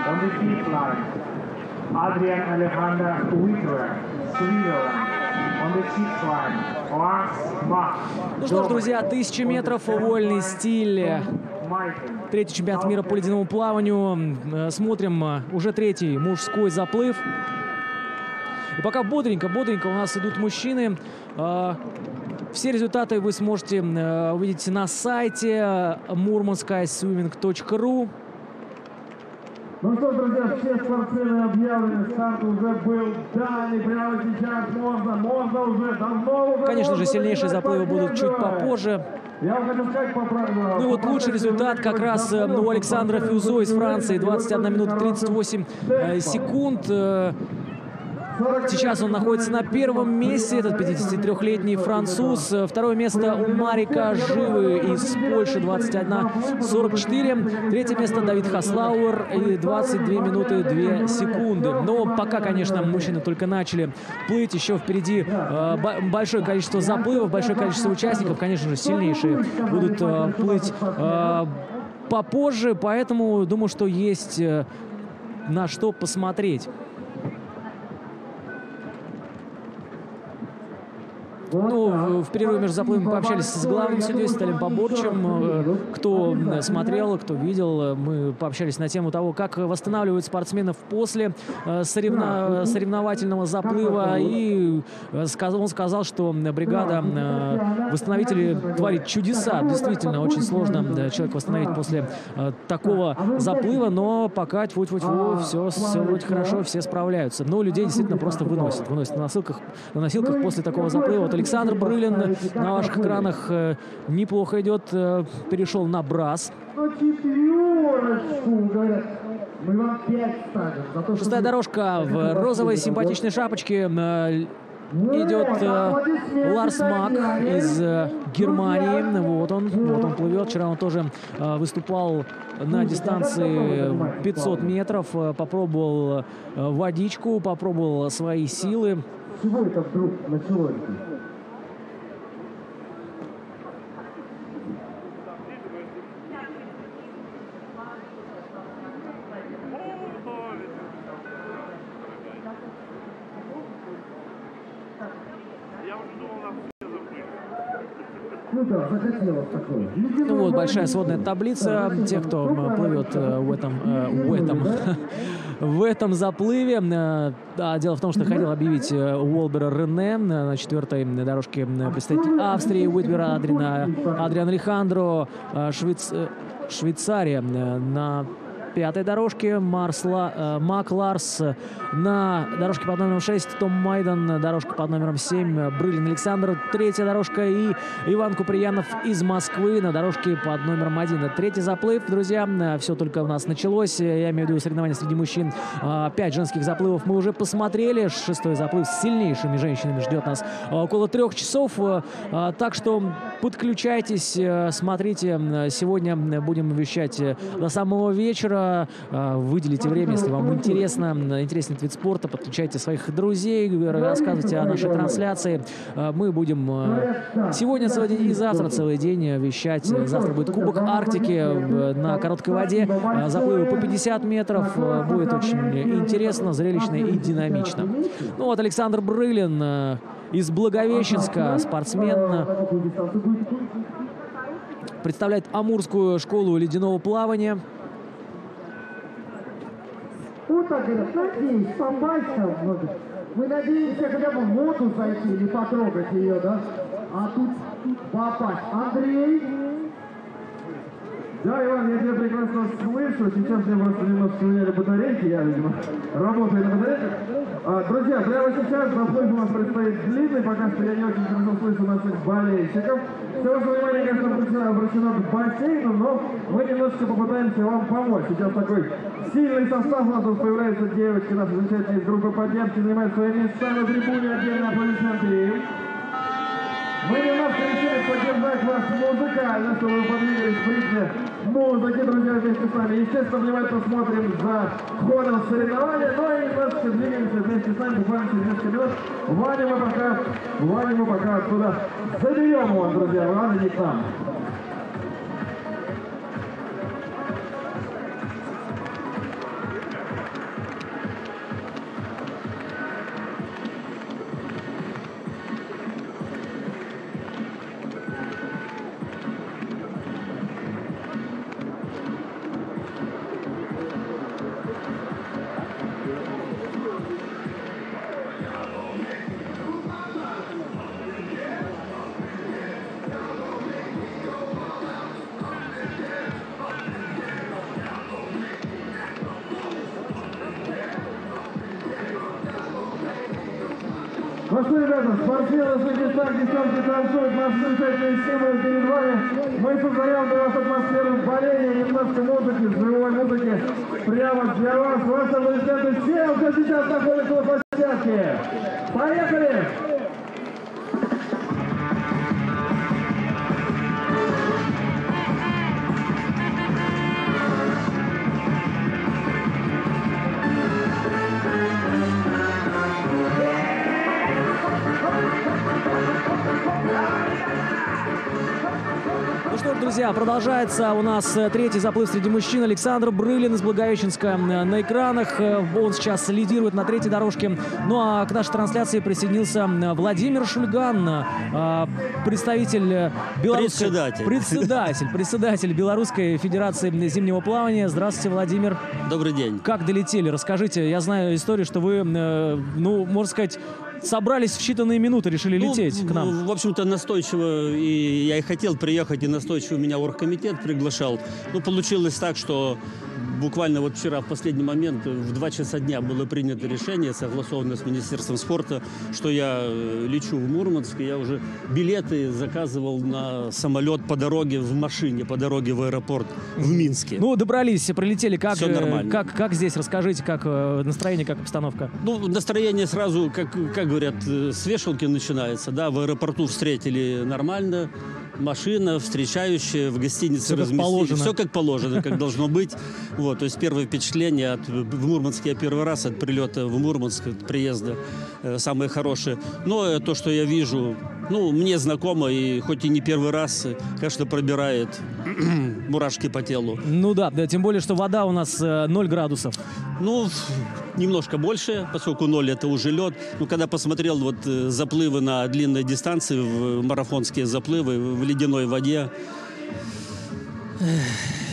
On the fifth line, Adrian Alejandro Uitver, Switzerland. On the sixth line, Lars Mach. Ну что ж, друзья, 1000 метров, вольный стиль. Третий чемпионат мира по ледяному плаванию. Смотрим уже третий мужской заплыв. И пока бодренько у нас идут мужчины. Все результаты вы сможете увидеть на сайте murmanskyswimming.ru. Ну что, друзья, все спортсмены объявлены, старт уже был дан, и прямо сейчас можно уже, давно. Конечно же, сильнейшие заплывы будут чуть попозже. Я вам хочу сказать по правилам. Ну и вот лучший результат как раз у Александра Фюзо из Франции. 21 минута 38 секунд. Сейчас он находится на первом месте, этот 53-летний француз. Второе место у Марика Живы из Польши, 21:44. Третье место Давид Хаслауэр и 22 минуты 2 секунды. Но пока, конечно, мужчины только начали плыть. Еще впереди большое количество заплывов, большое количество участников. Конечно же, сильнейшие будут плыть попозже, поэтому думаю, что есть на что посмотреть. Ну, в перерыве между заплывами мы пообщались с главным судьей, с Виталием Поборчем. Кто смотрел, кто видел, мы пообщались на тему того, как восстанавливают спортсменов после соревновательного заплыва. И он сказал, что бригада восстановителей творит чудеса. Действительно, очень сложно человека восстановить после такого заплыва, но пока тьфу-тьфу-тьфу, все вроде хорошо, все справляются. Но людей действительно просто выносят на носилках после такого заплыва. Вот Александр Брылин на ваших экранах неплохо идет, перешел на брас. Шестая дорожка в розовой симпатичной шапочке идет Ларс Мак из Германии. Вот он плывет. Вчера он тоже выступал на дистанции 500 метров, попробовал водичку, попробовал свои силы. Чего это вдруг началось? Ну вот, большая сводная таблица. Те, кто плывет в этом заплыве. Дело в том, что хотел объявить Уолбера Рене на 4-й дорожке представитель Австрии, Уитбера Адриан Алехандро, Швейцария на 5-й дорожке, Мак Ларс на дорожке под номером 6, Том Майдан, дорожка под номером 7, Брылин Александр, 3-я дорожка, и Иван Куприянов из Москвы на дорожке под номером 1. 3-й заплыв, друзья, все только у нас началось, я имею в виду соревнования среди мужчин. 5 женских заплывов мы уже посмотрели, 6-й заплыв с сильнейшими женщинами ждет нас около 3 часов, так что подключайтесь, смотрите, сегодня будем вещать до самого вечера. Выделите время, если вам интересен этот вид спорта, подключайте своих друзей, рассказывайте о нашей трансляции. Мы будем сегодня целый день и завтра целый день вещать. Завтра будет Кубок Арктики на короткой воде, заплывы по 50 метров. Будет очень интересно, зрелищно и динамично. Ну вот Александр Брылин из Благовещенска, спортсмен, представляет Амурскую школу ледяного плавания. Вот так говорят, надеюсь, попасть там, может. Мы надеемся хотя бы в воду зайти, не потрогать ее, да? А тут попасть. Андрей? Да, Иван, я тебя прекрасно слышу. Сейчас мне просто немножко меняли батарейки, я, видимо, работаю на батарейках. Друзья, прямо сейчас заплыв у нас предстоит длинный, пока что я не очень хорошо слышу наших болельщиков. Все ваше внимание, конечно, обращено к бассейну, но мы немножко попытаемся вам помочь. Сейчас такой сильный состав у нас тут появляется, девочки наши замечательные из группы поддержки занимают свои места на трибуне, отдельно аплодисменты им. Мы немножко решили поддержать вас музыкально, чтобы вы подвигались в ритме музыки, друзья, вместе с нами. Естественно, внимательно смотрим за ходом соревнования, но и немножко двигаемся вместе с нами, буквально через несколько минут. Ваню мы пока оттуда заберем его, друзья, ладно, не к нам. Ну что, ребята, спортсмены с местах, девчонки танцуют, наши замечательные символы перед вами. Мы создаем для вас атмосферу боления, немножко музыки, живой музыки прямо для вас. Ваши аплодисменты все уже сейчас находятся на площадке. Поехали! Ну что ж, друзья, друзья, продолжается у нас третий заплыв среди мужчин. Александр Брылин из Благовещенска на экранах. Он сейчас лидирует на третьей дорожке. Ну а к нашей трансляции присоединился Владимир Шульган, представитель белорусской... Председатель Белорусской Федерации зимнего плавания. Здравствуйте, Владимир. Добрый день. Как долетели? Расскажите. Я знаю историю, что вы, ну, можно сказать, собрались в считанные минуты, решили лететь к нам. В общем-то, настойчиво, и я и хотел приехать, и настойчиво меня оргкомитет приглашал. Ну, получилось так, что буквально вот вчера, в последний момент, в 2 часа дня было принято решение, согласованное с Министерством спорта, что я лечу в Мурманск, и я уже билеты заказывал на самолет по дороге в машине, по дороге в аэропорт в Минске. Ну, добрались, прилетели. Как, все нормально. Как здесь? Расскажите, как настроение, как обстановка? Ну, настроение сразу, как говорят, с вешалки начинается. Да, в аэропорту встретили нормально. Машина, встречающая, в гостинице разместили. Все как положено, как должно быть. Вот, то есть первое впечатление в Мурманске я первый раз от прилета в Мурманск, от приезда, самое хорошее. Но то, что я вижу, ну, мне знакомо, и хоть и не первый раз, конечно, пробирает мурашки по телу. Ну да, тем более, что вода у нас 0 градусов. Ну, немножко больше, поскольку 0 это уже лед. Ну, когда посмотрел вот заплывы на длинной дистанции, марафонские заплывы в ледяной воде,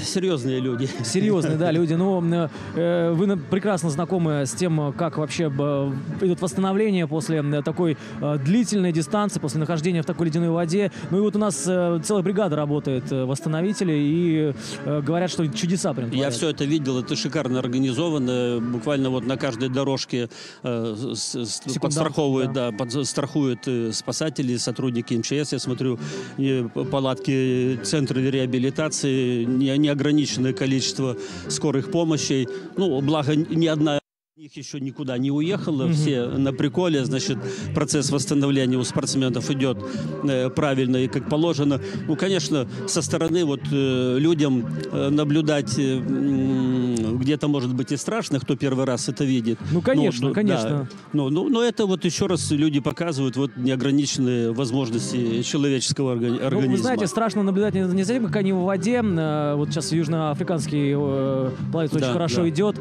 серьезные люди. Серьезные, да, люди. Ну, вы прекрасно знакомы с тем, как вообще идут восстановления после такой длительной дистанции, после нахождения в такой ледяной воде. Ну и вот у нас целая бригада работает, восстановителей, и говорят, что чудеса прям творят. Я все это видел, это шикарно организовано. Буквально вот на каждой дорожке подстраховывают, да, подстрахуют спасатели, сотрудники МЧС. Я смотрю, палатки, центры реабилитации, неограниченное количество скорых помощей. Ну, благо, ни одна из них еще никуда не уехала. Все на приколе. Значит, процесс восстановления у спортсменов идет правильно и как положено. Ну, конечно, со стороны вот людям наблюдать где-то, может быть, и страшно, кто первый раз это видит. Ну, конечно, конечно. Да. Но это вот еще раз люди показывают вот неограниченные возможности человеческого организма. Ну, вы знаете, страшно наблюдать не за тем, как они в воде. Вот сейчас южноафриканский плавец очень хорошо идет.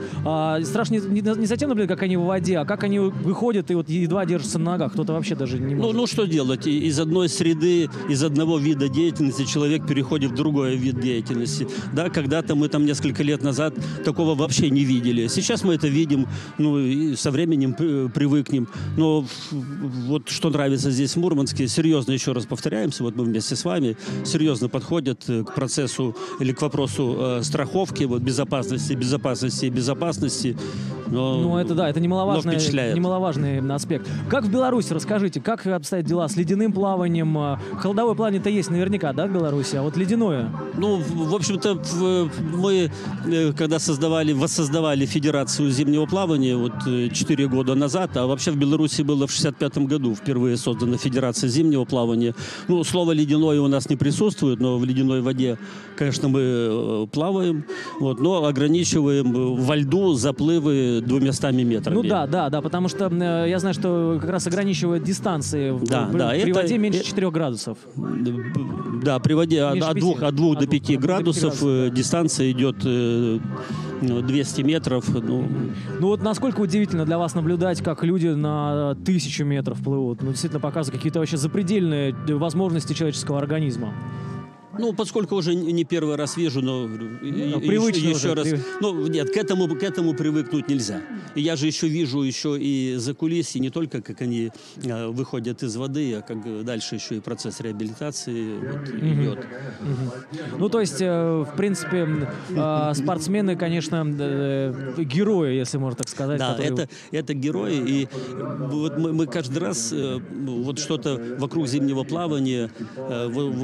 Страшно не за тем наблюдать, как они в воде, а как они выходят и вот едва держатся на ногах. Кто-то вообще даже не может. Ну, что делать? Из одной среды, из одного вида деятельности человек переходит в другой вид деятельности. Да, когда-то мы там несколько лет назад такого вообще не видели. Сейчас мы это видим, ну, и со временем привыкнем. Но вот что нравится здесь в Мурманске, серьезно, еще раз повторяемся, вот мы вместе с вами, серьезно подходят к процессу или к вопросу страховки, вот, безопасности. Ну, это да, это немаловажный аспект. Как в Беларуси, расскажите, как обстоят дела с ледяным плаванием? Холодовое плавание-то есть наверняка, да, в Беларуси, а вот ледяное? Ну, в общем-то, мы, когда воссоздавали Федерацию зимнего плавания вот 4 года назад, а вообще в Беларуси было в 65 году впервые создана Федерация зимнего плавания. Ну, слово «ледяное» у нас не присутствует, но в ледяной воде, конечно, мы плаваем, вот, но ограничиваем во льду заплывы 200 метрами. Ну да, потому что я знаю, что как раз ограничивают дистанции при воде меньше 4 градусов. Да, при воде от 2 до 5 градусов дистанция идет 200 метров. Ну вот насколько удивительно для вас наблюдать, как люди на 1000 метров плывут. Ну, действительно показывают какие-то вообще запредельные возможности человеческого организма. Ну, поскольку уже не первый раз вижу, но привычно еще раз. Ну, нет, к этому привыкнуть нельзя. И я же еще вижу и за кулисье, не только как они выходят из воды, а как дальше еще и процесс реабилитации идет. Ну, то есть, в принципе, спортсмены, конечно, герои, если можно так сказать. Да, это герои. И вот мы каждый раз вот что-то вокруг зимнего плавания,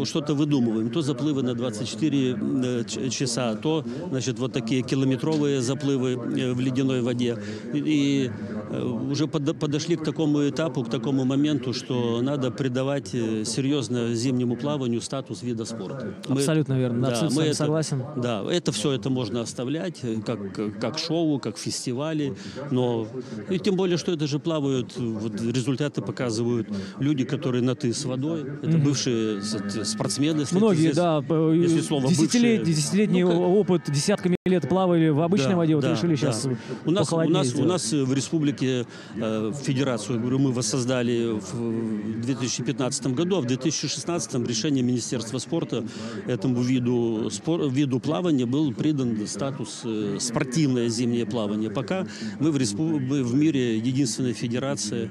что-то выдумываем. То заплывы на 24 часа, то, значит, вот такие километровые заплывы в ледяной воде. И уже подошли к такому этапу, к такому моменту, что надо придавать серьезно зимнему плаванию статус вида спорта. Абсолютно верно, абсолютно с вами согласен. Да, это можно оставлять как шоу, как фестивали, но и тем более, что это же плавают, вот результаты показывают люди, которые на «ты» с водой, это бывшие спортсмены. Многие, если слово десятилетний опыт, десятками лет плавали в обычной воде, вот решили сейчас похолоднее сделать. У нас в республике федерацию, говорю, мы воссоздали в 2015 году, а в 2016 решением Министерства спорта этому виду плавания был придан статус спортивное зимнее плавание. Пока мы в мире единственная федерация.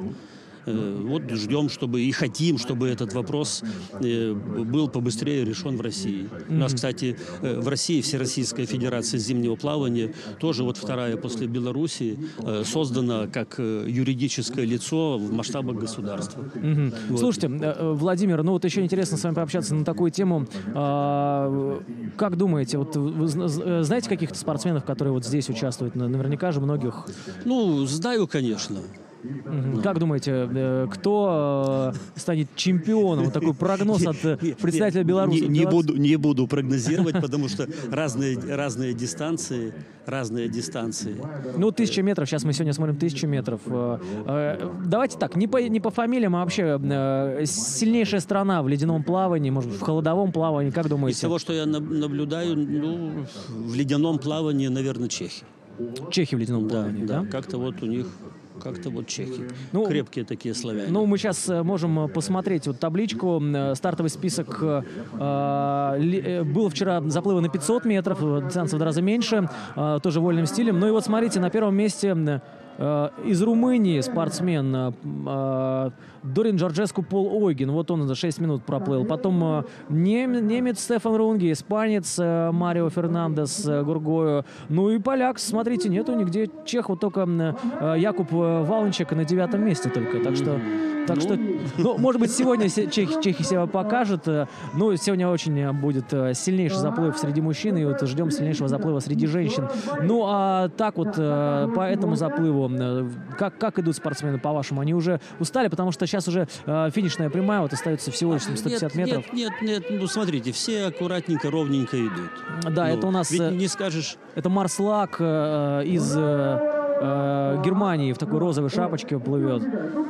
Вот ждем, и хотим, чтобы этот вопрос был побыстрее решен в России. У нас, кстати, в России Всероссийская федерация зимнего плавания, тоже вот вторая после Белоруссии, создана как юридическое лицо в масштабах государства. Вот. Слушайте, Владимир, ну вот еще интересно с вами пообщаться на такую тему. Как думаете, вот вы знаете каких-то спортсменов, которые вот здесь участвуют? Наверняка же многих. Ну, знаю, конечно. Как думаете, кто станет чемпионом? Вот такой прогноз от представителя Беларуси. Не буду прогнозировать, потому что разные дистанции. Ну, 1000 метров. Сейчас мы сегодня смотрим 1000 метров. Давайте так, не по фамилиям, а вообще сильнейшая страна в ледяном плавании, может быть, в холодовом плавании. Как думаете? Из того, что я наблюдаю, в ледяном плавании, наверное, чехи. Чехи в ледяном плавании, да? Как-то вот у них... Как-то вот чехи. Крепкие такие славяне. Ну, мы сейчас можем посмотреть вот табличку. Стартовый список был вчера заплыва на 500 метров, дистанция в 2 раза меньше, тоже вольным стилем. Ну и вот смотрите, на первом месте из Румынии спортсмен Дорин Джорджеску Пол Ойген. Вот он за 6 минут проплыл. Потом немец Стефан Рунге, испанец Марио Фернандес Гургою. Ну и поляк, смотрите, нету нигде чех, вот только Якуб Валнчек на 9-м месте только. Так что, может быть, сегодня чехи себя покажут. Но сегодня очень будет сильнейший заплыв среди мужчин, и вот ждем сильнейшего заплыва среди женщин. Ну, а так вот по этому заплыву, как идут спортсмены, по-вашему? Они уже устали, потому что сейчас уже финишная прямая, вот остается всего лишь 150 метров. Нет, ну смотрите, все аккуратненько, ровненько идут. Да, это у нас... Ведь не скажешь... Это Марс Лак из... Германии в такой розовой шапочке плывет.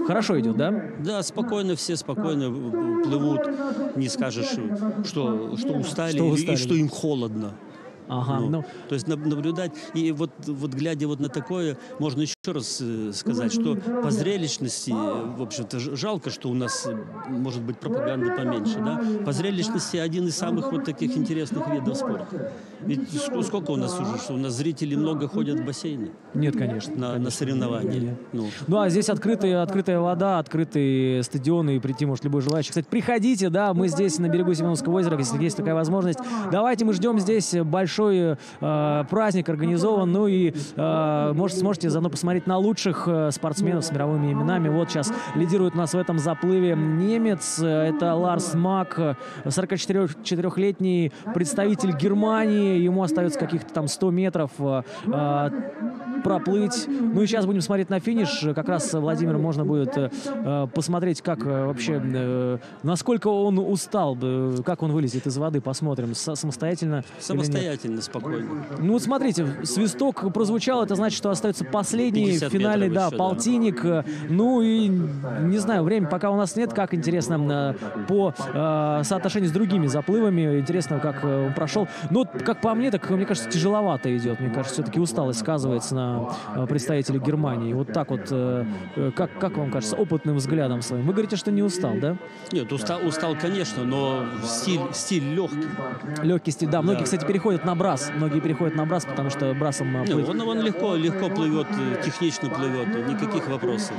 Хорошо идет, да? Да, все спокойно плывут. Не скажешь, что устали и что им холодно. Ага, то есть наблюдать. И вот глядя вот на такое, можно еще раз сказать, что по зрелищности, в общем-то, жалко, что у нас, может быть, пропаганды поменьше, да? По зрелищности один из самых вот таких интересных видов спорта. Ведь сколько у нас уже, что у нас зрителей много ходят в бассейны? Нет, конечно. На соревнования. Ну, а здесь открытая вода, открытые стадионы, и прийти может любой желающий. Кстати, приходите, да, мы здесь на берегу Семеновского озера, если есть такая возможность. Давайте мы ждем здесь большой праздник организован, ну и сможете заодно посмотреть на лучших спортсменов с мировыми именами. Вот сейчас лидирует у нас в этом заплыве немец, это Ларс Мак, 44-летний представитель Германии, ему остается каких-то там 100 метров проплыть. Ну и сейчас будем смотреть на финиш. Как раз, Владимир, можно будет посмотреть, как вообще, насколько он устал, как он вылезет из воды, посмотрим. Самостоятельно. Самостоятельно, спокойно. Ну вот смотрите, свисток прозвучал, это значит, что остается последний финальный, да, полтинник. Ну и, не знаю, времени пока у нас нет. Как интересно по соотношению с другими заплывами, интересно, как он прошел. Но, как по мне, так, мне кажется, тяжеловато идет. Мне кажется, все-таки усталость сказывается на представителей Германии. Вот так вот, как вам кажется, опытным взглядом своим? Вы говорите, что не устал, да? Нет, устал, конечно, но стиль легкий. Легкий стиль, да. Многие, кстати, переходят на брас. Многие переходят на брас, потому что брасом... Он легко плывет, технично плывет, никаких вопросов.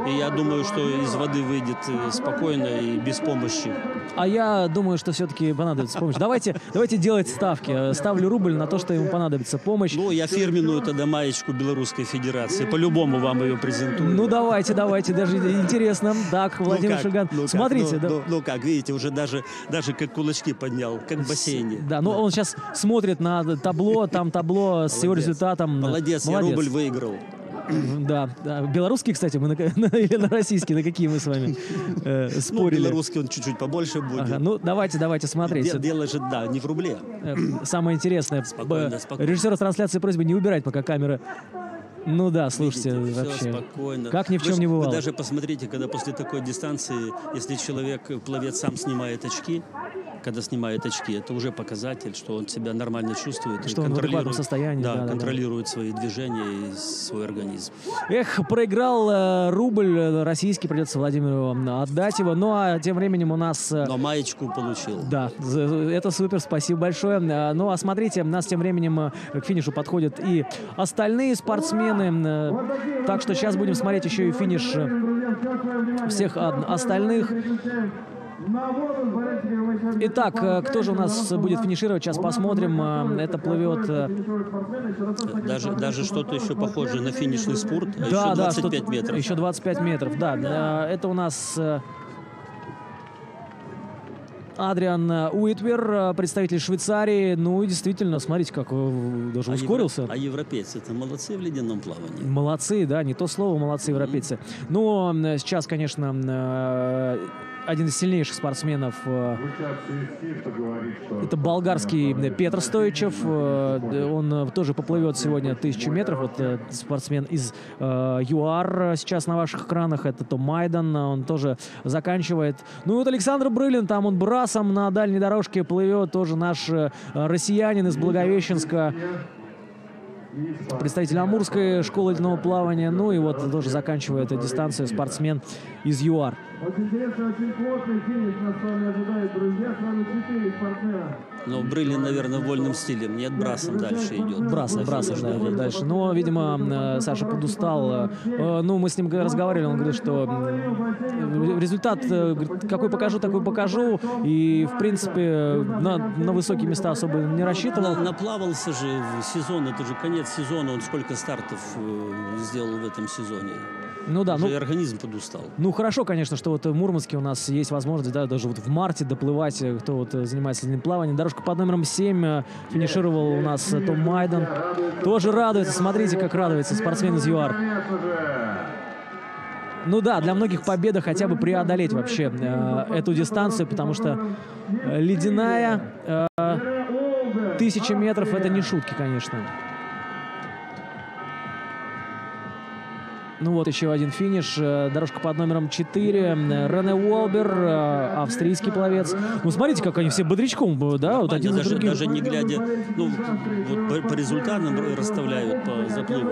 И я думаю, что из воды выйдет спокойно и без помощи. А я думаю, что все-таки понадобится помощь. Давайте делать ставки. Ставлю рубль на то, что ему понадобится помощь. Ну, я фирменную тогда маечку Белорусской Федерации. По-любому вам ее презентую. Ну, давайте. Даже интересно. Так, Владимир Шульган. Смотрите. Ну, как, видите, уже даже как кулачки поднял, как в бассейне. Да, но он сейчас смотрит на табло, там табло с его результатом. Молодец, я рубль выиграл. Да, белорусский, кстати, мы или на российский, на какие мы с вами спорили? Белорусский он чуть-чуть побольше будет. Ага, ну, давайте смотреть. Дело же, да, не в рубле. Самое интересное. Спокойно. Режиссеру трансляции просьба не убирать, пока камера... Ну да, слушайте, Видите, вообще. все спокойно. Как ни в чем не бывало. Вы даже посмотрите, когда после такой дистанции, если пловец сам снимает очки, когда снимает очки, это уже показатель, что он себя нормально чувствует. Что он в адекватном состоянии. Да, контролирует свои движения и свой организм. Эх, проиграл рубль российский, придется Владимиру отдать его. Ну а тем временем у нас... Но маечку получил. Да, это супер, спасибо большое. Ну а смотрите, у нас тем временем к финишу подходят и остальные спортсмены. Так что сейчас будем смотреть еще и финиш всех остальных. Итак, кто же у нас будет финишировать? Сейчас посмотрим. Это плывет... Даже что-то еще похожее на финишный спорт, а да, еще 25 метров. Еще 25 метров, да. Это у нас... Адриан Уитвер, представитель Швейцарии. Ну и действительно, смотрите, как даже ускорился. А европейцы-то молодцы в ледяном плавании. Молодцы, да, не то слово, молодцы европейцы. Но сейчас, конечно, один из сильнейших спортсменов это болгарский Петр Стоичев. Он тоже поплывет сегодня 1000 метров. Вот спортсмен из ЮАР сейчас на ваших экранах. Это Том Майдан. Он тоже заканчивает. Ну и вот Александр Брылин, там он брасом на дальней дорожке плывет. Тоже наш россиянин из Благовещенска. Представитель Амурской школы ледяного плавания. Ну и вот тоже заканчивает дистанцию спортсмен из ЮАР. Очень интересно, очень плотный финиш нас с вами ожидает, друзья. Сразу 4 спортсмена. Но Брылин, наверное, вольным стилем, нет, брасом дальше идет. Брасом дальше. Но, видимо, Саша подустал. Ну, мы с ним разговаривали, он говорит, что результат, какой покажу, такой покажу. И, в принципе, на высокие места особо не рассчитывал. Наплавался же в сезон, это же конец сезона, он сколько стартов сделал в этом сезоне. Ну да, уже организм подустал. Ну хорошо, конечно, что вот в Мурманске у нас есть возможность, да, даже вот в марте доплывать, кто вот занимается ледяным плаванием. Дорожка под номером 7 финишировал у нас Том Майдан. Тоже радуется, смотрите, как радуется спортсмен из ЮАР. Ну да, для многих победа хотя бы преодолеть вообще эту дистанцию, потому что ледяная 1000 метров — это не шутки, конечно. Ну вот еще один финиш. Дорожка под номером 4. Рене Уолбер, австрийский пловец. Ну смотрите, как они все бодрячком, да? Вот один даже, даже не глядя, ну вот по результатам расставляют, по заплыву,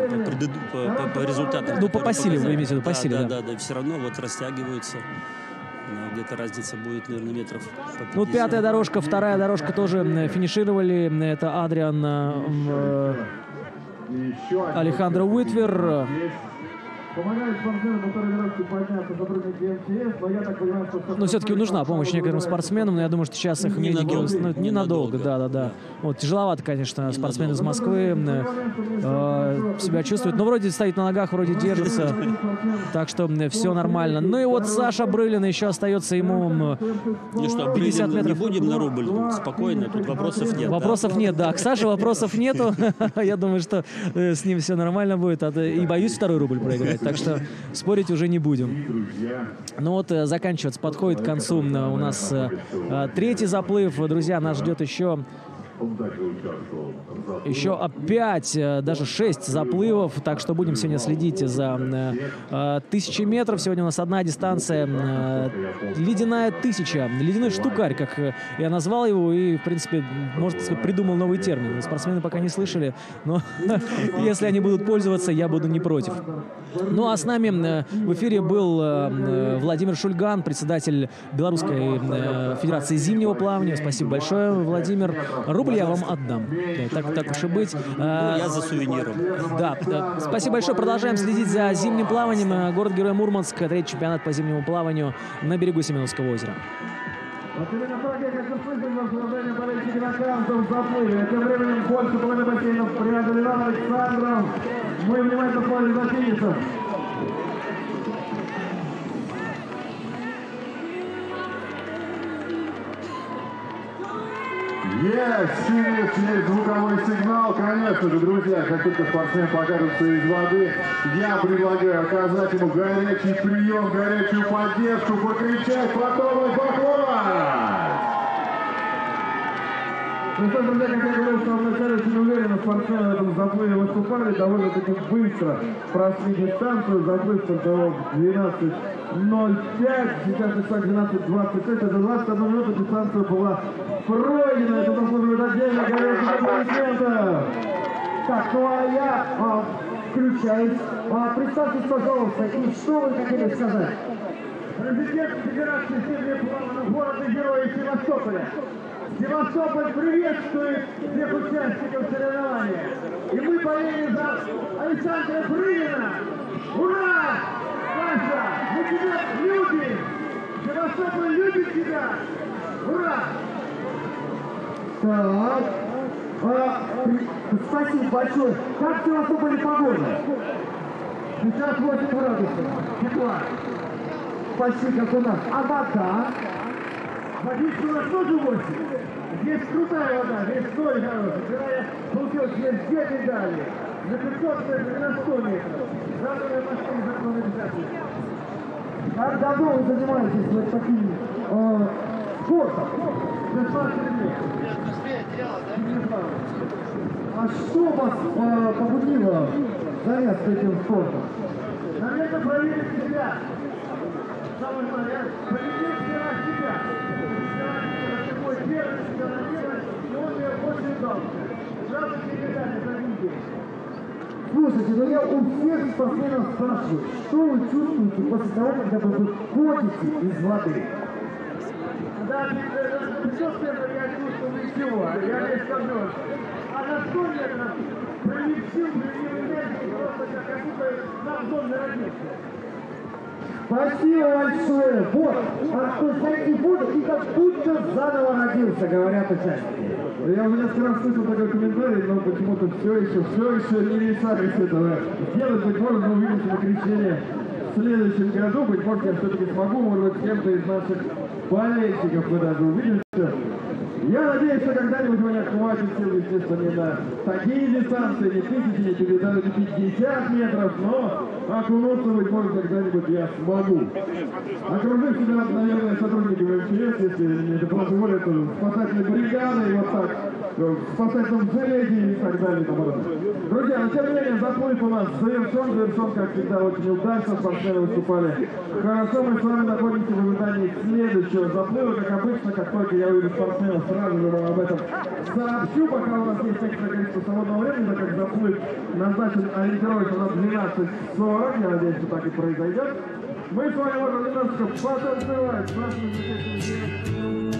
по результатам. Ну по силе, вы имеете в виду, по силе, да. Все равно вот растягиваются. Где-то разница будет, наверное, метров по 50. Ну, 5-я дорожка, 2-я дорожка тоже финишировали. Это Адриан Алехандро Уитвер. Помогают спортсменам на второй дорожке подняться сотрудники МЧС, но я так понимаю, что... Но все-таки нужна помощь некоторым спортсменам, но я думаю, что сейчас их медики... Ненадолго, да. Вот, тяжеловато, конечно, спортсмен из Москвы себя чувствует. Но вроде стоит на ногах, вроде держится. Так что все нормально. Ну и вот Саша Брылин, еще остается ему 50 метров. Не будем на рубль, спокойно, тут вопросов нет. Вопросов нет, да. К Саше вопросов нету. Я думаю, что с ним все нормально будет. И боюсь второй рубль проиграть. Так что спорить уже не будем. Ну вот заканчивается, подходит к концу у нас 3-й заплыв. Друзья, нас ждет еще 5, даже 6 заплывов. Так что будем сегодня следить за 1000 метров. Сегодня у нас одна дистанция. Ледяная 1000. Ледяной штукарь, как я назвал его. И, в принципе, можно сказать, придумал новый термин. Спортсмены пока не слышали. Но если они будут пользоваться, я буду не против. Ну а с нами в эфире был Владимир Шульган, председатель Белорусской Федерации зимнего плавания. Спасибо большое, Владимир. Рубль я вам отдам. Так уж и быть. Я за сувениром. Да. Спасибо большое. Продолжаем следить за зимним плаванием. Город-герой Мурманск. 3-й чемпионат по зимнему плаванию на берегу Семеновского озера. Вот именно так я хочу слышать восстановление болельщики на каждом заплыве. Тем временем больше половины бассейнов преодолена Александром. Мы внимательно смотрим за финишем. Есть звуковой сигнал, конечно же, друзья, как только спортсмен покажется из воды, я предлагаю оказать ему горячий прием, горячую поддержку, покричать, потом и похлопать! Ну что, друзья, как я говорил в самом начале, очень уверенно спортсмены в этом заплыве выступали, довольно-таки быстро прошли дистанцию, заплыв стартовал 12:05, сейчас шаг 12:26, это 21 минуту дистанция была пройдена, это заслуживает отдельно горячих аплодисментов. Так, ну а я включаюсь. Представьтесь, пожалуйста, и что вы хотели сказать? Президент Федерации сильного плавания города-героя Севастополя. Севастополь приветствует всех участников соревнования. И мы поедем за Александра Прынина. Ура! Саша, мы тебя любим! Севастополь любит тебя! Ура! Так. Спасибо большое. Как в Севастополе погода? Сейчас 8 градусов. Тепла. Почти как у нас. А вода? Водичка у нас тоже 8. Здесь крутая вода, здесь 0 градусов. Вчера я получил здесь 2 медали. За 500 метров, на 100 метров. Завтра я машине закон обязательно. Как давно вы занимаетесь вот таким спортом? 16 лет. А что вас побудило заняться этим спортом? Наверное, проверить себя. Самое главное, победить вчера себя. Вчера такой первый чемпионат мира, и он мне очень дался. Сразу передали за один день. Слушайте, ну я у всех спортсменов спрашиваю, что вы чувствуете после того, когда вы выходите из воды? Да, все первое я чувствую ничего, я не скажу. А на 100 метров проявив сил, проявив энергию, просто как будто наш дом народился. Спасибо большое. Вот, то есть зайти в воду и как будто заново родился, говорят участники. Я уже несколько раз слышал такой комментарий, но почему-то все еще не решались этого сделать. Быть может, мы увидимся на крещение в следующем году. Быть может, я все-таки смогу, может быть, с кем-то из наших болельщиков мы даже увидимся. Я надеюсь, что когда-нибудь у меня хватит сил, естественно, не на такие дистанции, не 1000, не даже 50 метров, но окунуться, быть может, когда-нибудь я смогу. Окружив себя, наверное, сотрудниками МЧС, если это позволит, спасательной бригады, и вот так, в спасательном жилете и так далее. Друзья, но тем не менее, заплыв у нас завершен, как всегда, очень удачно, спортсмены выступали хорошо. Мы с вами находимся в ожидании следующего заплыва, как обычно, как только я увижу спортсменов, сразу же вам об этом сообщу, пока у нас есть некоторое количество свободного времени, так как заплыв назначен ориентировочно на 12:40, я надеюсь, что так и произойдет. Мы с вами можем немножко потанцевать с нашими замечательными.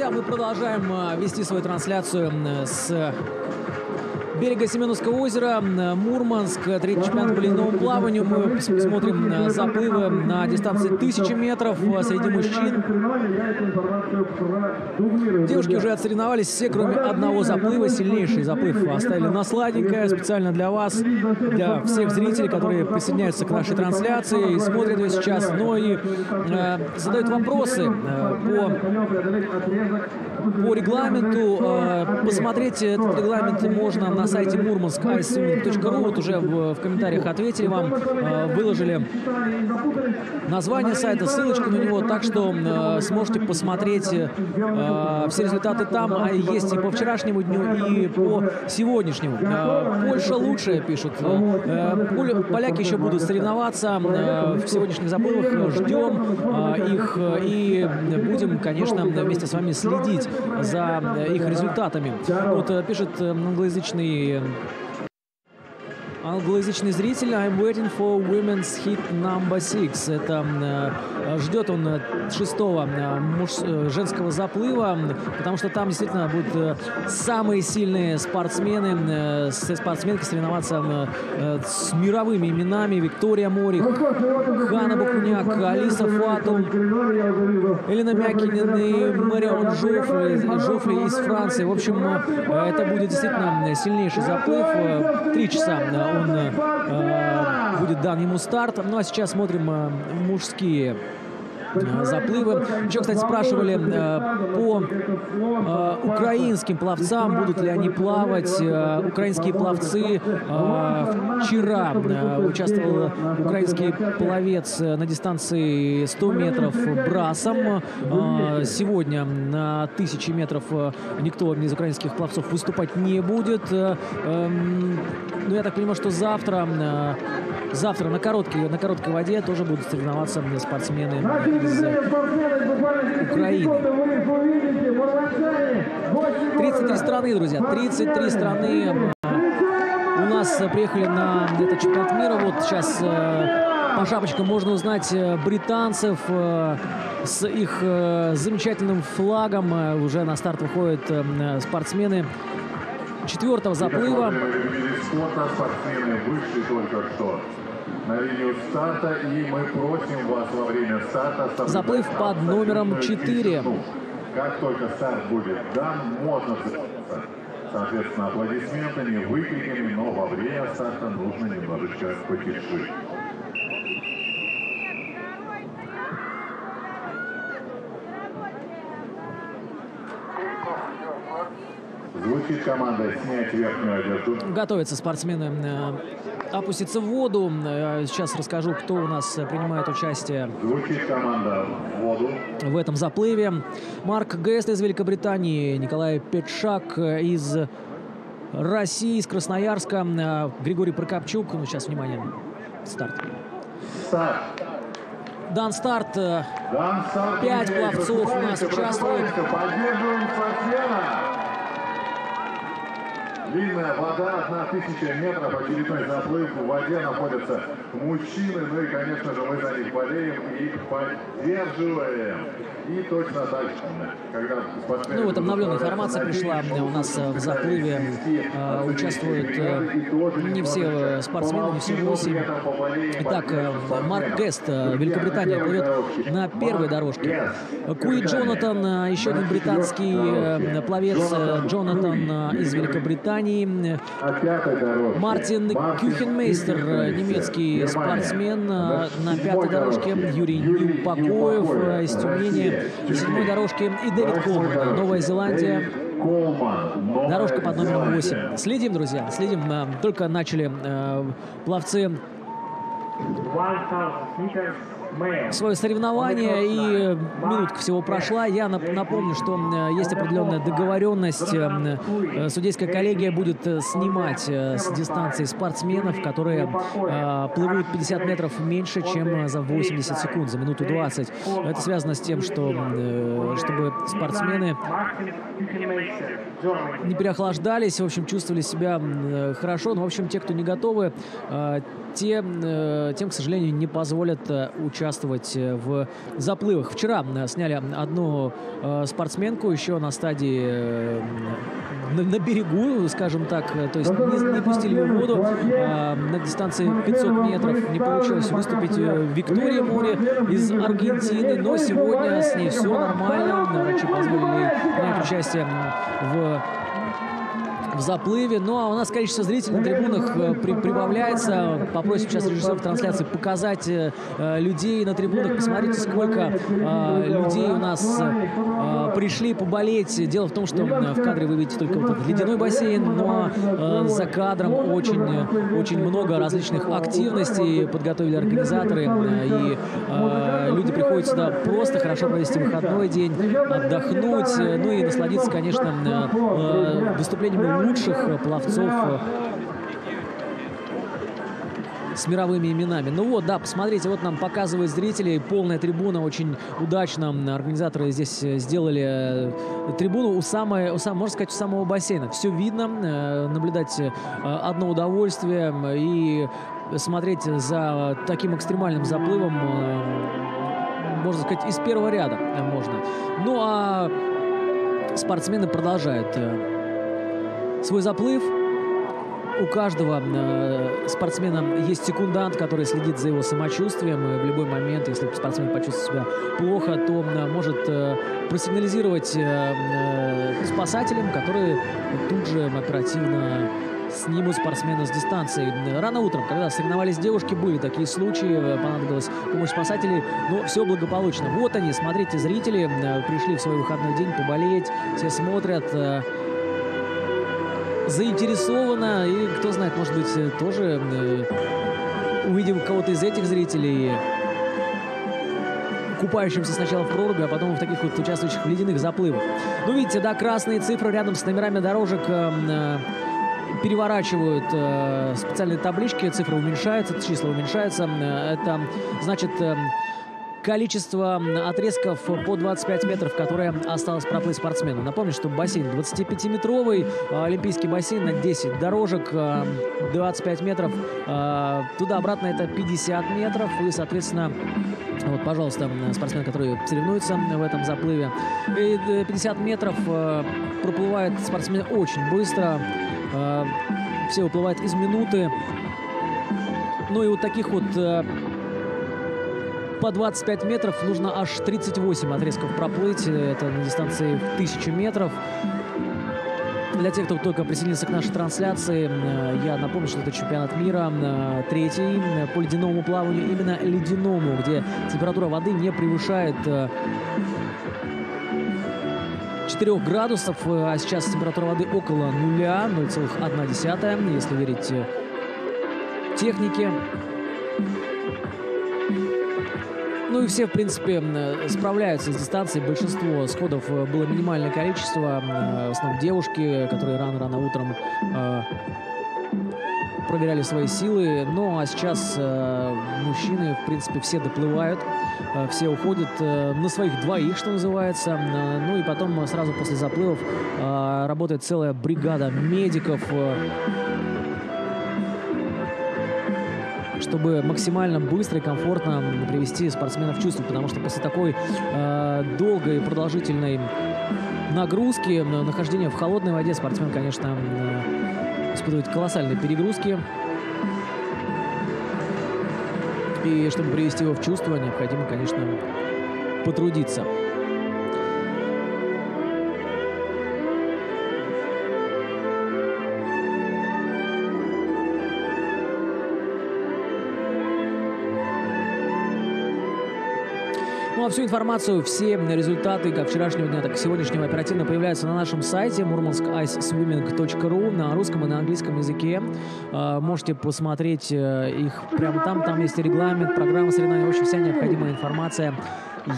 Друзья, мы продолжаем вести свою трансляцию с берега Семеновского озера, Мурманск, третий чемпионат по ледяному плаванию. Мы смотрим заплывы на дистанции 1000 метров среди мужчин. Девушки уже отсоревновались все, кроме одного заплыва. Сильнейший заплыв оставили на сладенькое специально для вас, для всех зрителей, которые присоединяются к нашей трансляции и смотрят ее сейчас, но и задают вопросы по регламенту. Посмотреть этот регламент можно на сайте murmansk.iceswimming.ru. Вот уже в комментариях ответили вам, выложили название сайта, ссылочку на него, так что сможете посмотреть все результаты там. А есть и по вчерашнему дню, и по сегодняшнему. Польша лучшая, пишут. Поляки еще будут соревноваться в сегодняшних заплывах. Ждем их и будем, конечно, вместе с вами следить за их результатами. Вот пишет англоязычный зритель: I'm waiting for women's hit number 6. Это ждет он 6-го женского заплыва, потому что там действительно будут самые сильные спортсмены, спортсменки соревноваться с мировыми именами: Виктория Морих, Ханна Бакуняк, Алиса Фату, Элена Мякинин и Марион Жофри из Франции. В общем, это будет действительно сильнейший заплыв. 3 часа он будет дан ему старт. Ну а сейчас смотрим мужские заплывы. Еще, кстати, спрашивали по украинским пловцам, будут ли они плавать. Украинские пловцы. Вчера участвовал украинский пловец на дистанции 100 метров брасом. Сегодня на 1000 метров никто из украинских пловцов выступать не будет. Но я так понимаю, что завтра на короткой воде тоже будут соревноваться спортсмены из Украины. 33 страны, друзья, 33 страны у нас приехали на этот чемпионат мира. Вот сейчас по шапочкам можно узнать британцев с их замечательным флагом. Уже на старт выходят спортсмены 4-го заплыва. Спортсмены вышли только что на линию старта, и мы просим вас во время старта... Заплыв под номером 4. Как только старт будет дан, можно заниматься, соответственно, аплодисментами, выкриками, но во время старта нужно немножечко потише. Звучит команда снять верхнюю одежду. Готовятся спортсмены опуститься в воду. Сейчас расскажу, кто у нас принимает участие. Звучит команда в воду. В этом заплыве. Марк Гест из Великобритании, Николай Петшак из России, из Красноярска, Григорий Прокопчук. Ну, сейчас, внимание, старт. Старт. Дан старт. 5 пловцов у нас участвуют. Поддерживаем спортсмена. Длинная вода, 1000 метров, очередной заплыв. В воде находятся мужчины. Ну и, конечно же, мы за них болеем и поддерживаем. И точно так же, когда спортсмены... Ну, вот обновленная информация пришла. У нас в заплыве участвуют не все спортсмены, не все 8. Итак, Марк Гест, Великобритания, плывет на первой дорожке. Куи Джонатан, еще один британский пловец, Джонатан из Великобритании. Мартин Кюхенмейстер, немецкий спортсмен, на 5-й дорожке. Юрий Неупокоев из Тюмени. На 7-й дорожке и Дэвид Колман, Новая Зеландия. Дорожка под номером 8. Следим, друзья, следим. Только начали пловцы свое соревнование, и минутка всего прошла. Я напомню, что есть определенная договоренность. Судейская коллегия будет снимать с дистанции спортсменов, которые плывут 50 метров меньше, чем за 80 секунд, за минуту 20. Это связано с тем, что чтобы спортсмены не переохлаждались, в общем, чувствовали себя хорошо. Но, в общем, те, кто не готовы, тем, к сожалению, не позволят участвовать участвовать в заплывах. Вчера сняли одну спортсменку еще на стадии на берегу, скажем так, то есть не пустили ее в воду. На дистанции 500 метров не получилось выступить Виктории Мори из Аргентины, но сегодня с ней все нормально. Врачи позволили ей принять участие в заплыве. Ну а у нас количество зрителей на трибунах прибавляется. Попросим сейчас режиссеров трансляции показать людей на трибунах. Посмотрите, сколько людей у нас пришли поболеть. Дело в том, что в кадре вы видите только вот этот ледяной бассейн, но за кадром очень много различных активностей подготовили организаторы. И люди приходят сюда просто хорошо провести выходной день, отдохнуть, ну и насладиться, конечно, выступлениями лучших пловцов с мировыми именами. Ну вот, да, посмотрите, вот нам показывают зрители, полная трибуна, очень удачно организаторы здесь сделали трибуну можно сказать, у самого бассейна. Все видно, наблюдать одно удовольствие и смотреть за таким экстремальным заплывом, можно сказать, из первого ряда можно. Ну а спортсмены продолжают свой заплыв. У каждого спортсмена есть секундант, который следит за его самочувствием. И в любой момент, если спортсмен почувствует себя плохо, то может просигнализировать спасателям, которые тут же оперативно снимут спортсмена с дистанции. Рано утром, когда соревновались девушки, были такие случаи, понадобилась помощь спасателей, но все благополучно. Вот они, смотрите, зрители пришли в свой выходной день поболеть, все смотрят, заинтересовано, и кто знает, может быть, тоже увидим кого-то из этих зрителей купающимся сначала в проруби, а потом в таких вот участвующих в ледяных заплывах. Ну, видите, да, красные цифры рядом с номерами дорожек переворачивают специальные таблички, цифры уменьшаются, числа уменьшаются. Это значит количество отрезков по 25 метров, которые осталось проплыть спортсмену. Напомню, что бассейн 25-метровый, олимпийский бассейн на 10 дорожек, 25 метров, туда-обратно это 50 метров, и, соответственно, вот, пожалуйста, спортсмены, которые соревнуются в этом заплыве. И 50 метров проплывают спортсмены очень быстро, все выплывают из минуты. Ну и вот таких вот по 25 метров нужно аж 38 отрезков проплыть. Это на дистанции 1000 метров. Для тех, кто только присоединился к нашей трансляции, я напомню, что это чемпионат мира третий по ледяному плаванию, именно ледяному, где температура воды не превышает 4 градусов, а сейчас температура воды около нуля, 0,1, если верить технике. Ну и все, в принципе, справляются с дистанцией. Большинство сходов было минимальное количество. В основном девушки, которые рано-рано утром проверяли свои силы. Ну а сейчас мужчины, в принципе, все доплывают. Все уходят на своих двоих, что называется. Ну и потом сразу после заплывов работает целая бригада медиков, чтобы максимально быстро и комфортно привести спортсменов в чувство, потому что после такой долгой и продолжительной нагрузки, нахождения в холодной воде, спортсмен, конечно, испытывает колоссальные перегрузки. И чтобы привести его в чувство, необходимо, конечно, потрудиться. Ну а всю информацию, все результаты как вчерашнего дня, так и сегодняшнего оперативно появляются на нашем сайте murmanskiceswimming.ru на русском и на английском языке. Можете посмотреть их прямо там. Там есть регламент, программа соревнований. В общем, вся необходимая информация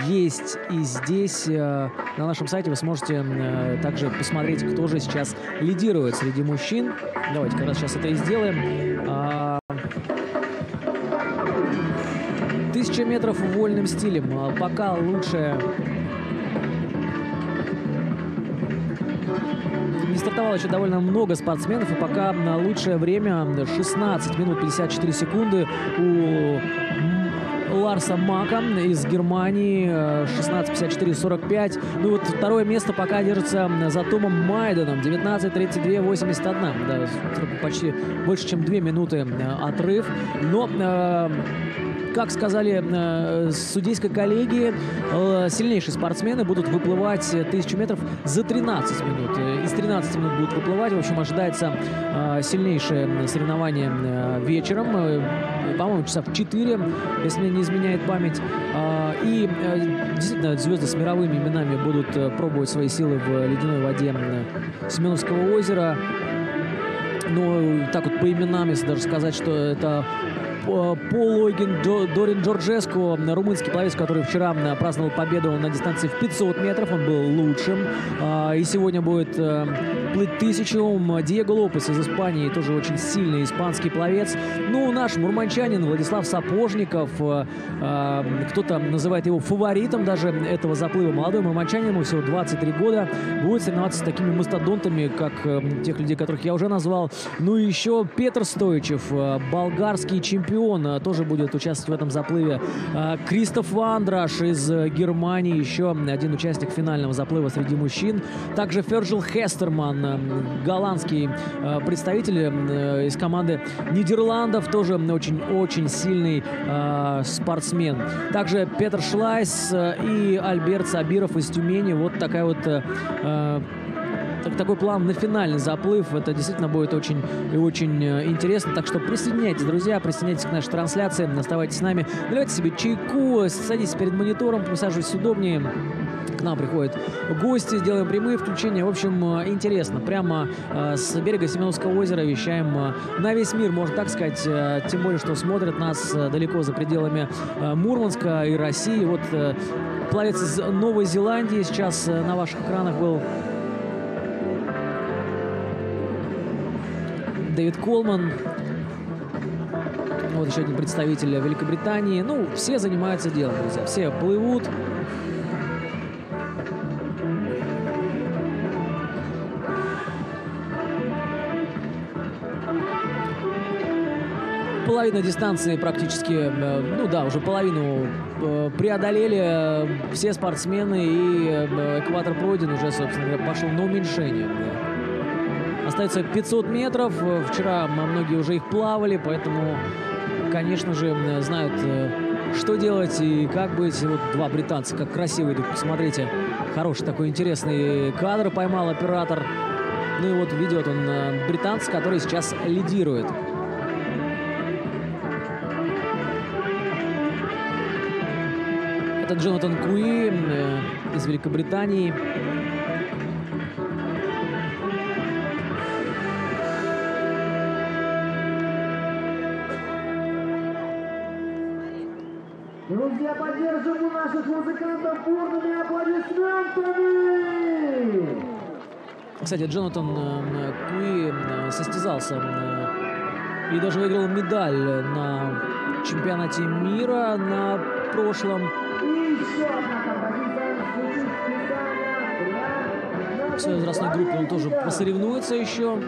есть и здесь. На нашем сайте вы сможете также посмотреть, кто же сейчас лидирует среди мужчин. Давайте как раз сейчас это и сделаем. 1000 метров вольным стилем. Пока лучшее... Не стартовало еще довольно много спортсменов, и пока лучшее время 16 минут 54 секунды у Ларса Мака из Германии 16:54:45. Ну вот второе место пока держится за Томом Майденом 19:32:81. Да, почти больше, чем 2 минуты отрыв. Но как сказали судейской коллегии, сильнейшие спортсмены будут выплывать 1000 метров за 13 минут. Из 13 минут будут выплывать. В общем, ожидается сильнейшее соревнование вечером. По-моему, часа в 4, если мне не изменяет память. И действительно, звезды с мировыми именами будут пробовать свои силы в ледяной воде Семеновского озера. Но так вот по именам, если даже сказать, что это Пол Ойген Дорин Джорджеску, румынский пловец, который вчера праздновал победу на дистанции в 500 метров. Он был лучшим. И сегодня будет плыть 1000. Диего Лопес из Испании, тоже очень сильный испанский пловец. Ну, наш мурманчанин Владислав Сапожников, кто-то называет его фаворитом даже этого заплыва. Молодой мурманчанин, ему всего 23 года, будет соревноваться с такими мастодонтами, как тех людей, которых я уже назвал. Ну и еще Петр Стоичев, болгарский чемпион, тоже будет участвовать в этом заплыве. Кристоф Вандраш из Германии, еще один участник финального заплыва среди мужчин. Также Ферджил Хестерман, голландский представитель из команды Нидерландов, тоже очень сильный спортсмен. Также Петр Шлайс и Альберт Сабиров из Тюмени. Вот такая вот такой план на финальный заплыв. Это действительно будет очень интересно. Так что присоединяйтесь, друзья, присоединяйтесь к нашей трансляции, оставайтесь с нами, наливайте себе чайку, садитесь перед монитором, присаживайтесь удобнее. К нам приходят гости, сделаем прямые включения. В общем, интересно. Прямо с берега Семеновского озера вещаем на весь мир, можно так сказать. Тем более, что смотрят нас далеко за пределами Мурманска и России. Вот пловец из Новой Зеландии сейчас на ваших экранах был. Дэвид Колман. Вот еще один представитель Великобритании. Ну, все занимаются делом, друзья. Все плывут. Половина дистанции практически, ну да, уже половину преодолели все спортсмены, и экватор пройден уже, собственно говоря, пошел на уменьшение. Остается 500 метров. Вчера многие уже их плавали, поэтому, конечно же, знают, что делать и как быть. Вот два британца, как красиво идут. Посмотрите, хороший такой интересный кадр поймал оператор. Ну и вот ведет он британца, который сейчас лидирует. Это Джонатан Куи из Великобритании. Друзья, поддержим наших музыкантов бурными аплодисментами! Кстати, Джонатан Куи состязался и даже выиграл медаль на чемпионате мира на прошлом. В своей возрастной группе он тоже посоревнуется еще.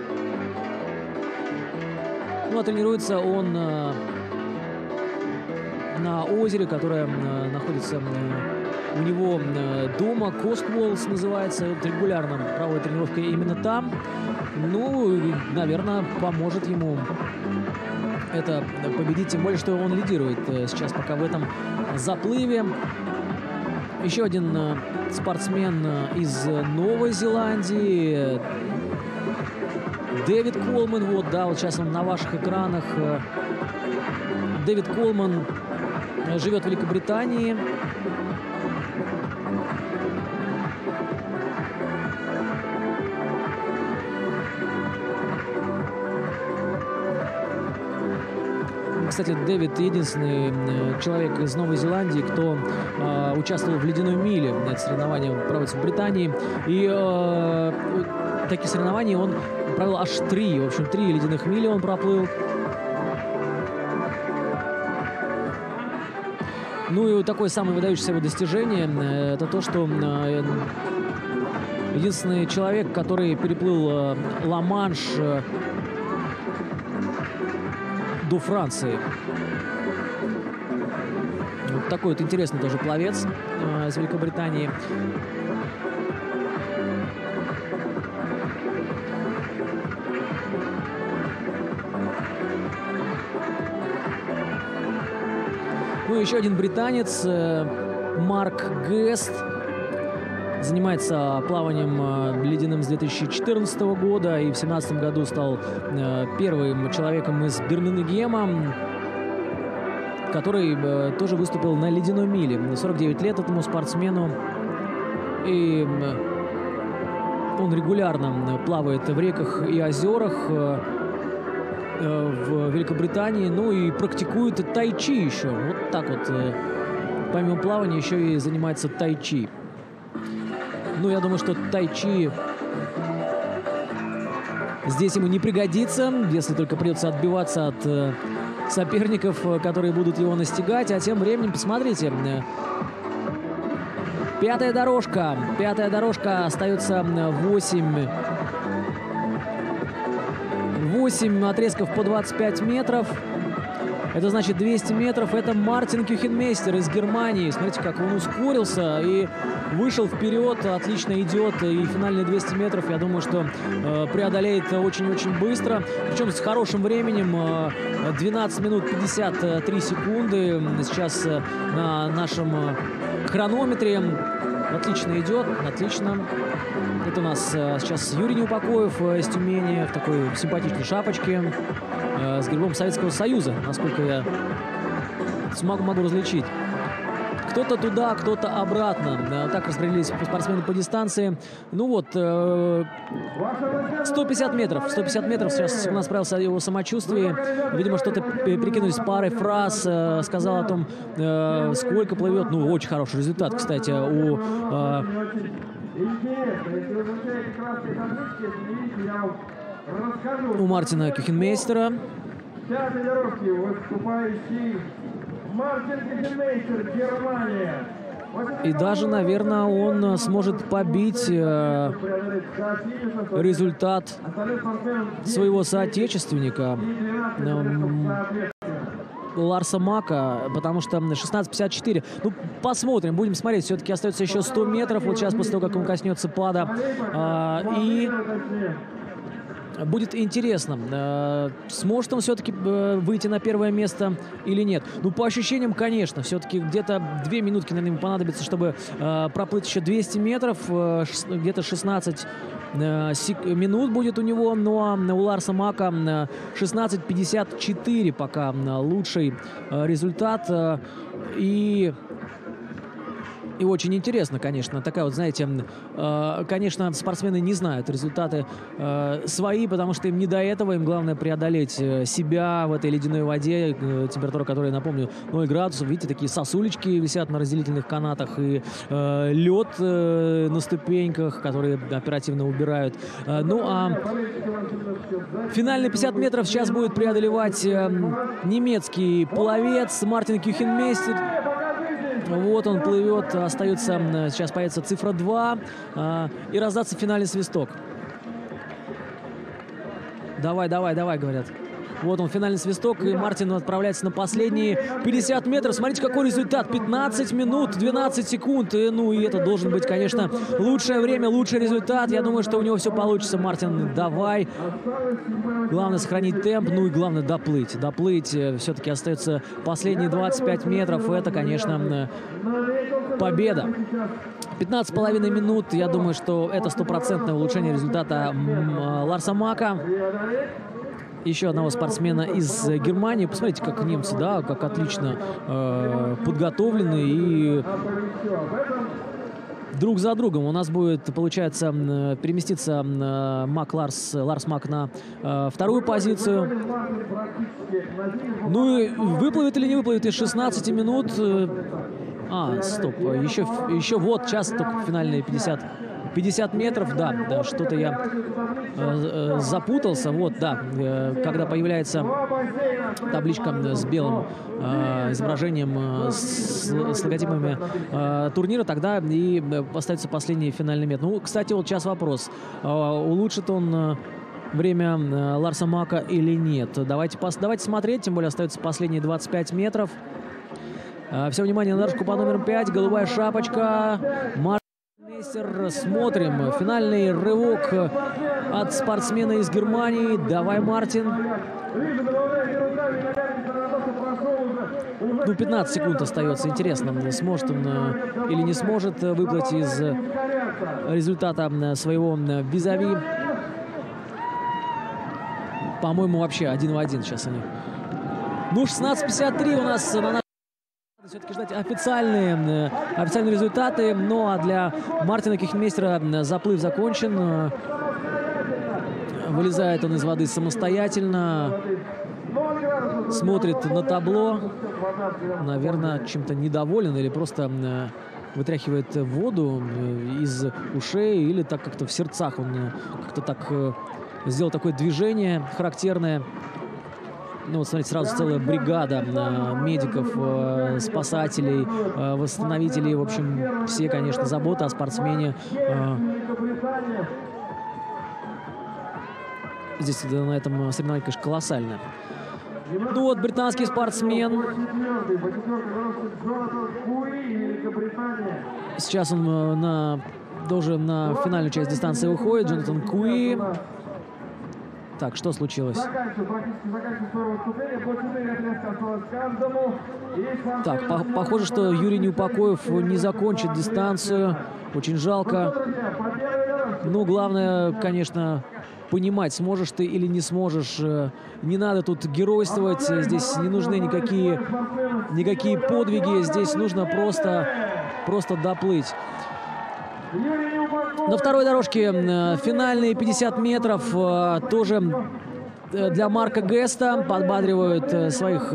Ну, а тренируется он на озере, которое находится у него дома. Костволс называется. Вот регулярно проводит тренировки именно там. Ну, наверное, поможет ему это победить. Тем более, что он лидирует сейчас пока в этом заплыве. Еще один спортсмен из Новой Зеландии. Дэвид Колман. Вот, да, вот сейчас он на ваших экранах. Дэвид Колман живет в Великобритании. Кстати, Дэвид единственный человек из Новой Зеландии, кто участвовал в ледяной миле. Это соревнование проводится в Британии. И такие соревнования он провел аж 3. В общем, 3 ледяных мили он проплыл. Ну и такое самое выдающееся его достижение — это то, что единственный человек, который переплыл Ла-Манш до Франции. Вот такой вот интересный тоже пловец из Великобритании. Ну, еще один британец, Марк Гест, занимается плаванием ледяным с 2014 года и в 2017 году стал первым человеком из Бирмингема, который тоже выступил на ледяной миле. 49 лет этому спортсмену, и он регулярно плавает в реках и озерах в Великобритании, ну и практикует тайчи еще. Вот так вот, помимо плавания, еще и занимается тайчи. Ну, я думаю, что тайчи здесь ему не пригодится, если только придется отбиваться от соперников, которые будут его настигать. А тем временем, посмотрите, пятая дорожка. Пятая дорожка, остается 8 отрезков по 25 метров. Это значит 200 метров. Это Мартин Кюхенмейстер из Германии. Смотрите, как он ускорился и вышел вперед. Отлично идет. И финальные 200 метров, я думаю, что преодолеет очень-очень быстро. Причем с хорошим временем. 12 минут 53 секунды. Сейчас на нашем хронометре. Отлично идет. Отлично. Это у нас сейчас Юрий Неупокоев из Тюмени в такой симпатичной шапочке с гербом Советского Союза, насколько я могу различить. Кто-то туда, кто-то обратно. Так распределились спортсмены по дистанции. Ну вот, 150 метров. 150 метров сейчас у нас справился о его самочувствии. Видимо, что-то перекинулись парой фраз. Сказал о том, сколько плывет. Ну, очень хороший результат, кстати, у Мартина Кюхенмейстера. Пятой дорожки выступающий Мартин Кюхенмейстер, Германия. И даже, наверное, он сможет побить результат своего соотечественника Ларса Мака, потому что 16:54. Ну, посмотрим, будем смотреть. Все-таки остается еще 100 метров. Вот сейчас, после того, как он коснется пада. И будет интересно, сможет он все-таки выйти на первое место или нет. Ну, по ощущениям, конечно, все-таки где-то 2 минутки, наверное, ему понадобится, чтобы проплыть еще 200 метров. Где-то 16 минут будет у него. Ну, а у Ларса Мака 16:54 пока лучший результат. И очень интересно, конечно, такая вот, знаете, конечно, спортсмены не знают результаты свои, потому что им не до этого, им главное преодолеть себя в этой ледяной воде, температура которой, напомню, 0 градусов. Видите, такие сосулечки висят на разделительных канатах и лед на ступеньках, которые оперативно убирают. Ну, а финальные 50 метров сейчас будет преодолевать немецкий пловец Мартин Кюхенмейстер. Вот он плывет, остается, сейчас появится цифра 2 и раздаться финальный свисток. Давай, давай, давай, говорят. Вот он, финальный свисток, и Мартин отправляется на последние 50 метров. Смотрите, какой результат. 15 минут, 12 секунд. И, ну, и это должен быть, конечно, лучшее время, лучший результат. Я думаю, что у него все получится. Мартин, давай. Главное сохранить темп, ну и главное доплыть. Доплыть. Все-таки остается последние 25 метров. Это, конечно, победа. 15,5 минут. Я думаю, что это стопроцентное улучшение результата Ларса Мака. Еще одного спортсмена из Германии. Посмотрите, как немцы, да, как отлично подготовлены и друг за другом. У нас будет, получается, переместиться Ларс Мак на вторую позицию. Ну и выплывет или не выплывет из 16 минут. Стоп, еще вот час только финальные 50 метров, да, что-то я запутался. Вот, да, когда появляется табличка с белым изображением, с логотипами турнира, тогда и остаются последние финальные метры. Ну, кстати, вот сейчас вопрос. Улучшит он время Ларса Мака или нет? Давайте смотреть, тем более остаются последние 25 метров. Все внимание на дорожку по номеру 5. Голубая шапочка. Мастер. Смотрим. Финальный рывок от спортсмена из Германии. Давай, Мартин. Ну, 15 секунд остается. Интересно, сможет он или не сможет выплыть из результата своего визави. По-моему, вообще 1 в 1 сейчас они. Ну, 16:53 у нас на нашей... Все-таки ждать официальные результаты. Ну, а для Мартина Кихенмейстера заплыв закончен. Вылезает он из воды самостоятельно. Смотрит на табло. Наверное, чем-то недоволен или просто вытряхивает воду из ушей. Или так как-то в сердцах он как-то так сделал такое движение характерное. Ну, вот смотрите, сразу целая бригада медиков, спасателей, восстановителей. В общем, все, конечно, забота о спортсмене. Здесь на этом соревновании, конечно, колоссальная. Ну вот, британский спортсмен. Сейчас он должен на финальную часть дистанции выходит. Джонатан Куи. Так, что случилось? Так, похоже, что Юрий Неупокоев не закончит дистанцию. Очень жалко. Ну, главное, конечно, понимать, сможешь ты или не сможешь. Не надо тут геройствовать. Здесь не нужны никакие подвиги. Здесь нужно просто доплыть. На второй дорожке финальные 50 метров тоже для Марка Геста. Подбадривают своих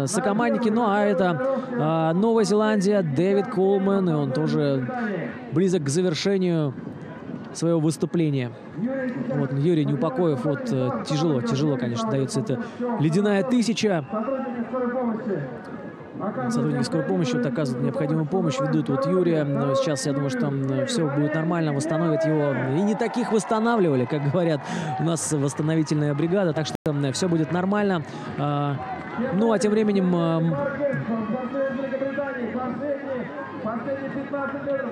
сокомандники. Ну а это Новая Зеландия, Дэвид Колман. И он тоже близок к завершению своего выступления. Вот Юрий Неупокоев. Вот тяжело, конечно, дается эта ледяная 1000. Сотрудники скорой помощи вот оказывают необходимую помощь, ведут вот Юрия. Но сейчас, я думаю, что там все будет нормально, восстановят его. И не таких восстанавливали, как говорят у нас восстановительная бригада. Так что все будет нормально. Ну, а тем временем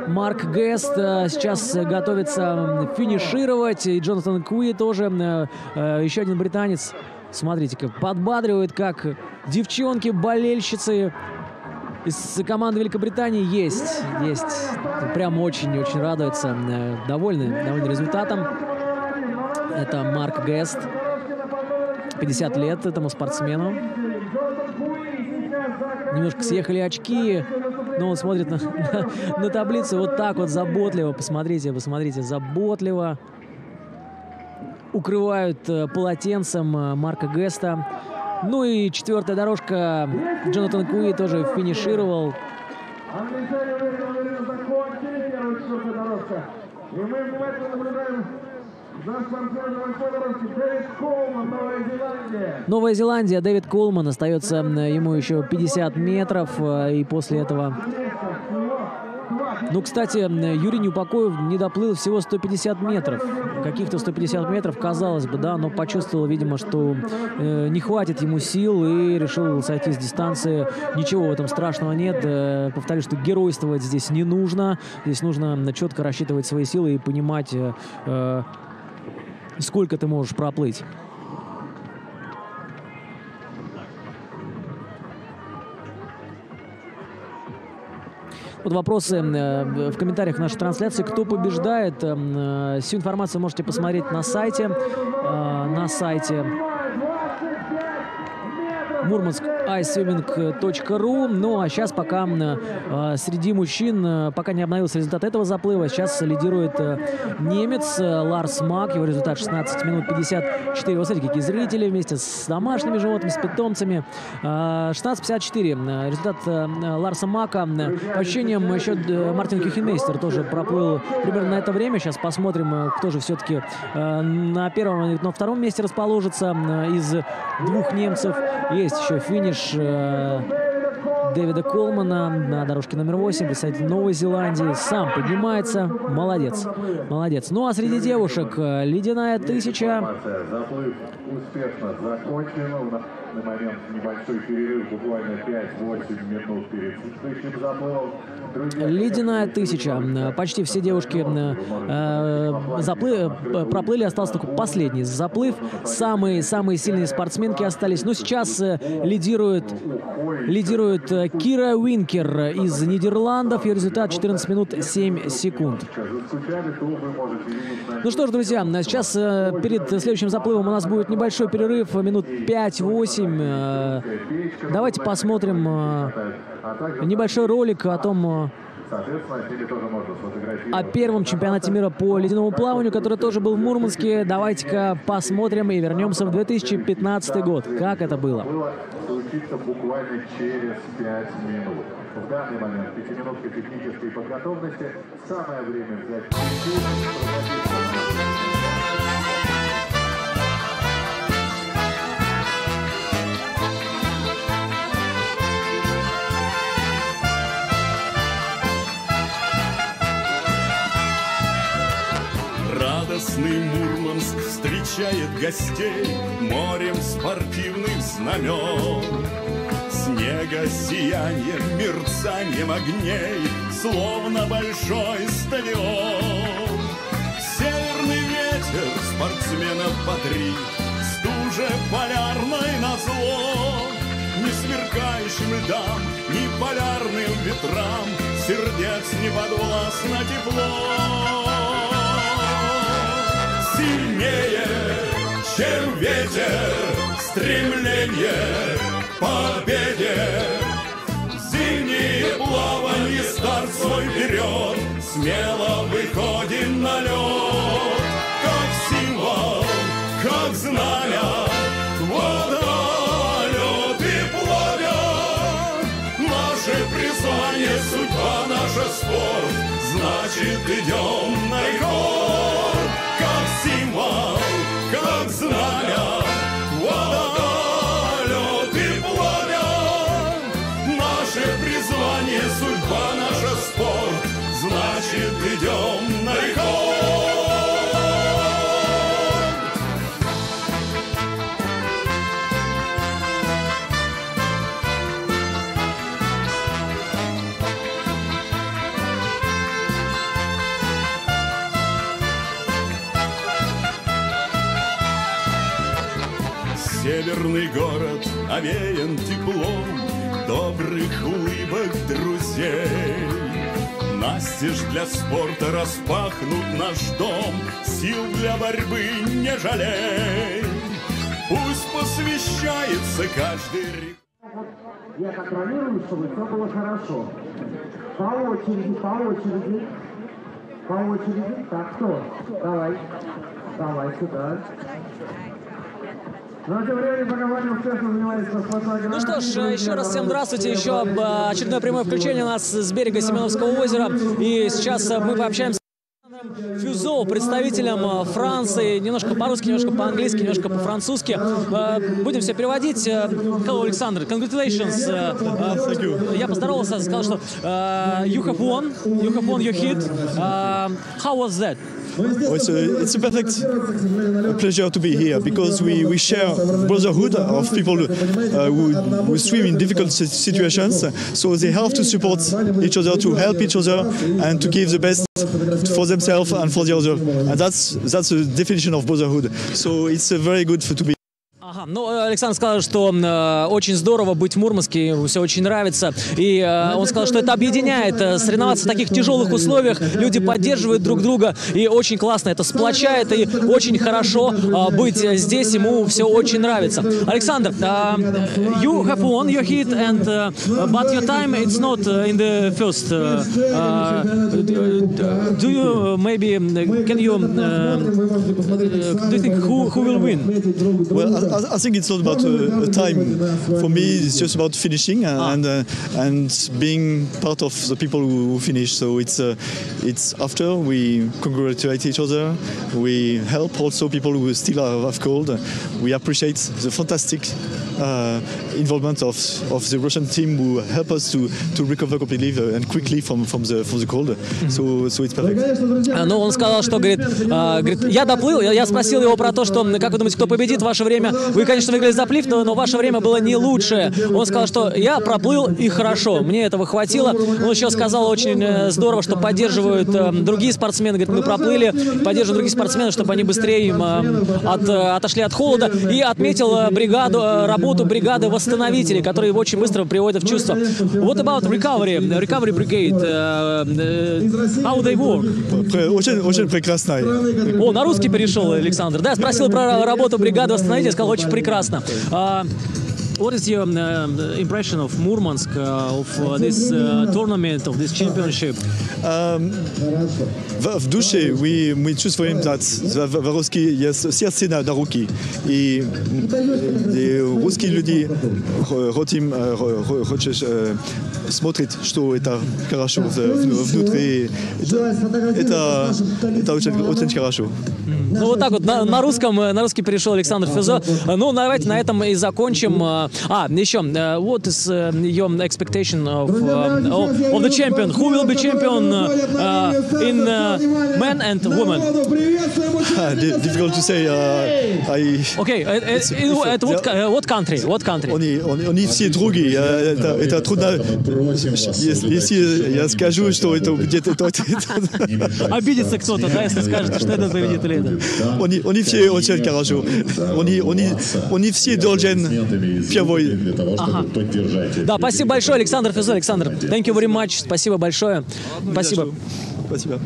Марк Гест сейчас готовится финишировать. И Джонатан Куи тоже, еще один британец. Смотрите-ка, подбадривает, как девчонки, болельщицы из команды Великобритании есть. Прям очень радуются, довольны результатом. Это Марк Гест. 50 лет этому спортсмену. Немножко съехали очки, но он смотрит на таблицу вот так вот заботливо. Посмотрите, заботливо. Укрывают полотенцем Марка Геста. Ну и четвертая дорожка. Джонатан Куи тоже финишировал. Новая Зеландия, Дэвид Колман. Остается ему еще 50 метров. И после этого... Ну, кстати, Юрий Неупокоев не доплыл всего 150 метров. Каких-то 150 метров, казалось бы, да, но почувствовал, видимо, что не хватит ему сил и решил сойти с дистанции. Ничего в этом страшного нет. Повторю, что геройствовать здесь не нужно. Здесь нужно четко рассчитывать свои силы и понимать, сколько ты можешь проплыть. Вот вопросы в комментариях нашей трансляции. Кто побеждает? Всю информацию можете посмотреть на сайте. murmanskiceSwimming.ru. Ну, а сейчас пока среди мужчин пока не обновился результат этого заплыва. Сейчас лидирует немец Ларс Мак. Его результат 16 минут 54. Вот смотрите, какие зрители вместе с домашними животными, с питомцами. 16:54. Результат Ларса Мака. По ощущениям, еще Мартин Кихенмейстер тоже проплыл примерно на это время. Сейчас посмотрим, кто же все-таки на первом и на втором месте расположится из двух немцев. Есть еще финиш Дэвида Колмана на дорожке номер 8, представитель Новой Зеландии. Сам поднимается. Молодец. Ну а среди девушек ледяная 1000. Заплыв успешно закончен. данный момент небольшой перерыв, буквально 5-8 минут перед следующим заплывом. Ледяная тысяча. Почти все девушки проплыли, остался только последний заплыв. Самые сильные спортсменки остались. Но сейчас лидирует Кира Уинкер из Нидерландов. Ее результат 14 минут 7 секунд. Ну что ж, друзья, сейчас перед следующим заплывом у нас будет небольшой перерыв, минут 5-8. Давайте посмотрим небольшой ролик о том, о первом чемпионате мира по ледяному плаванию, который тоже был в Мурманске. Давайте-ка посмотрим и вернемся в 2015 год. Как это было? Случится буквально через 5 минут. В данный момент 5-минутка технической подготовности. Самое время взять Радостный Мурманск встречает гостей морем спортивных знамен. Снега сиянием, мерцанием огней, словно большой стадион. Северный ветер спортсменов бодрит, стуже полярной назло. Ни сверкающим льдам, ни полярным ветрам сердец не подвластно тепло. Сильнее, чем ветер, стремление к победе. Зимнее плаванье старт свой берет, смело выходим на лед. Как символ, как знамя, вода, лед и пламя. Наше призвание, судьба, наша спорт, значит идем на рекорд. Как символ, как знамя, вода, лед и пламя. Наше призвание, судьба, наша спорт, значит идем на рекорд. Северный город овеян теплом добрых улыбок друзей. Настежь для спорта распахнут наш дом, сил для борьбы не жалей. Пусть посвящается каждый... Я контролирую, чтобы все было хорошо. По очереди, по очереди. По очереди. Так, кто? Давай. Давай сюда. Ну что ж, еще раз всем здравствуйте. Еще очередное прямое включение у нас с берега Семеновского озера. И сейчас мы пообщаемся с Фюзо, представителем Франции. Немножко по-русски, немножко по-английски, немножко по-французски. Будем все переводить. Hello, Alexander. Congratulations. Thank you. Я поздоровался, сказал, что you have won your hit. How was that? Oh, it's a perfect pleasure to be here because we share brotherhood of people who swim in difficult situations. So they have to support each other, to help each other, and to give the best for themselves and for the other. And that's the definition of brotherhood. So it's very good to be. Ага, ну, Александр сказал, что очень здорово быть в Мурманске, ему все очень нравится. И он сказал, что это объединяет, соревноваться в таких тяжелых условиях. Люди поддерживают друг друга, и очень классно это сплочает, и очень хорошо быть здесь, ему все очень нравится. Александр, you have won your heat, but your time it's not in the first. Do you maybe, can you, do you think who will win? Well, I think it's not about time. For me, it's just about finishing and being part of the people who finish. So it's after we congratulate each other. We help also people who still have cold. We appreciate the fantastic involvement of the Russian team who help us to recover completely and quickly from the cold. So it's perfect. Ну, он сказал, что, говорит, я доплыл, я спросил его про то, что, как вы думаете, кто победит в ваше время? Вы вы, конечно, выиграли заплыв, но ваше время было не лучшее. Он сказал, что я проплыл и хорошо, мне этого хватило. Он еще сказал очень здорово, что поддерживают другие спортсмены. Говорит, мы проплыли, поддерживают других спортсменов, чтобы они быстрее отошли от холода. И отметил работу бригады восстановителей, которые его очень быстро приводят в чувство. What about recovery brigade? How they work? Очень прекрасно. О, на русский перешел Александр. Да, спросил про работу бригады восстановителей, сказал, очень прекрасно. What is your impression of Murmansk, of this tournament, of this championship? В душе мы чувствуем, что в России есть сердце на руки. И русские люди хотят смотреть, что это хорошо внутри. Это очень хорошо. Ну вот так вот, на русский перешел Александр Физо. Ну, давайте на этом и закончим. Еще, what is your expectation of the champion? Who will be champion in men and women? Difficult to say. Okay, what country? What country? Они все другие. Это трудно. Если я скажу, что это где-то... Обидится кто-то, да, если скажете, что это заведет или это? Они все очень хорошо. Они все должны первый. Ага. Да, спасибо большое, Александр Физо. Александр, thank you very much. Спасибо большое. Спасибо. Спасибо.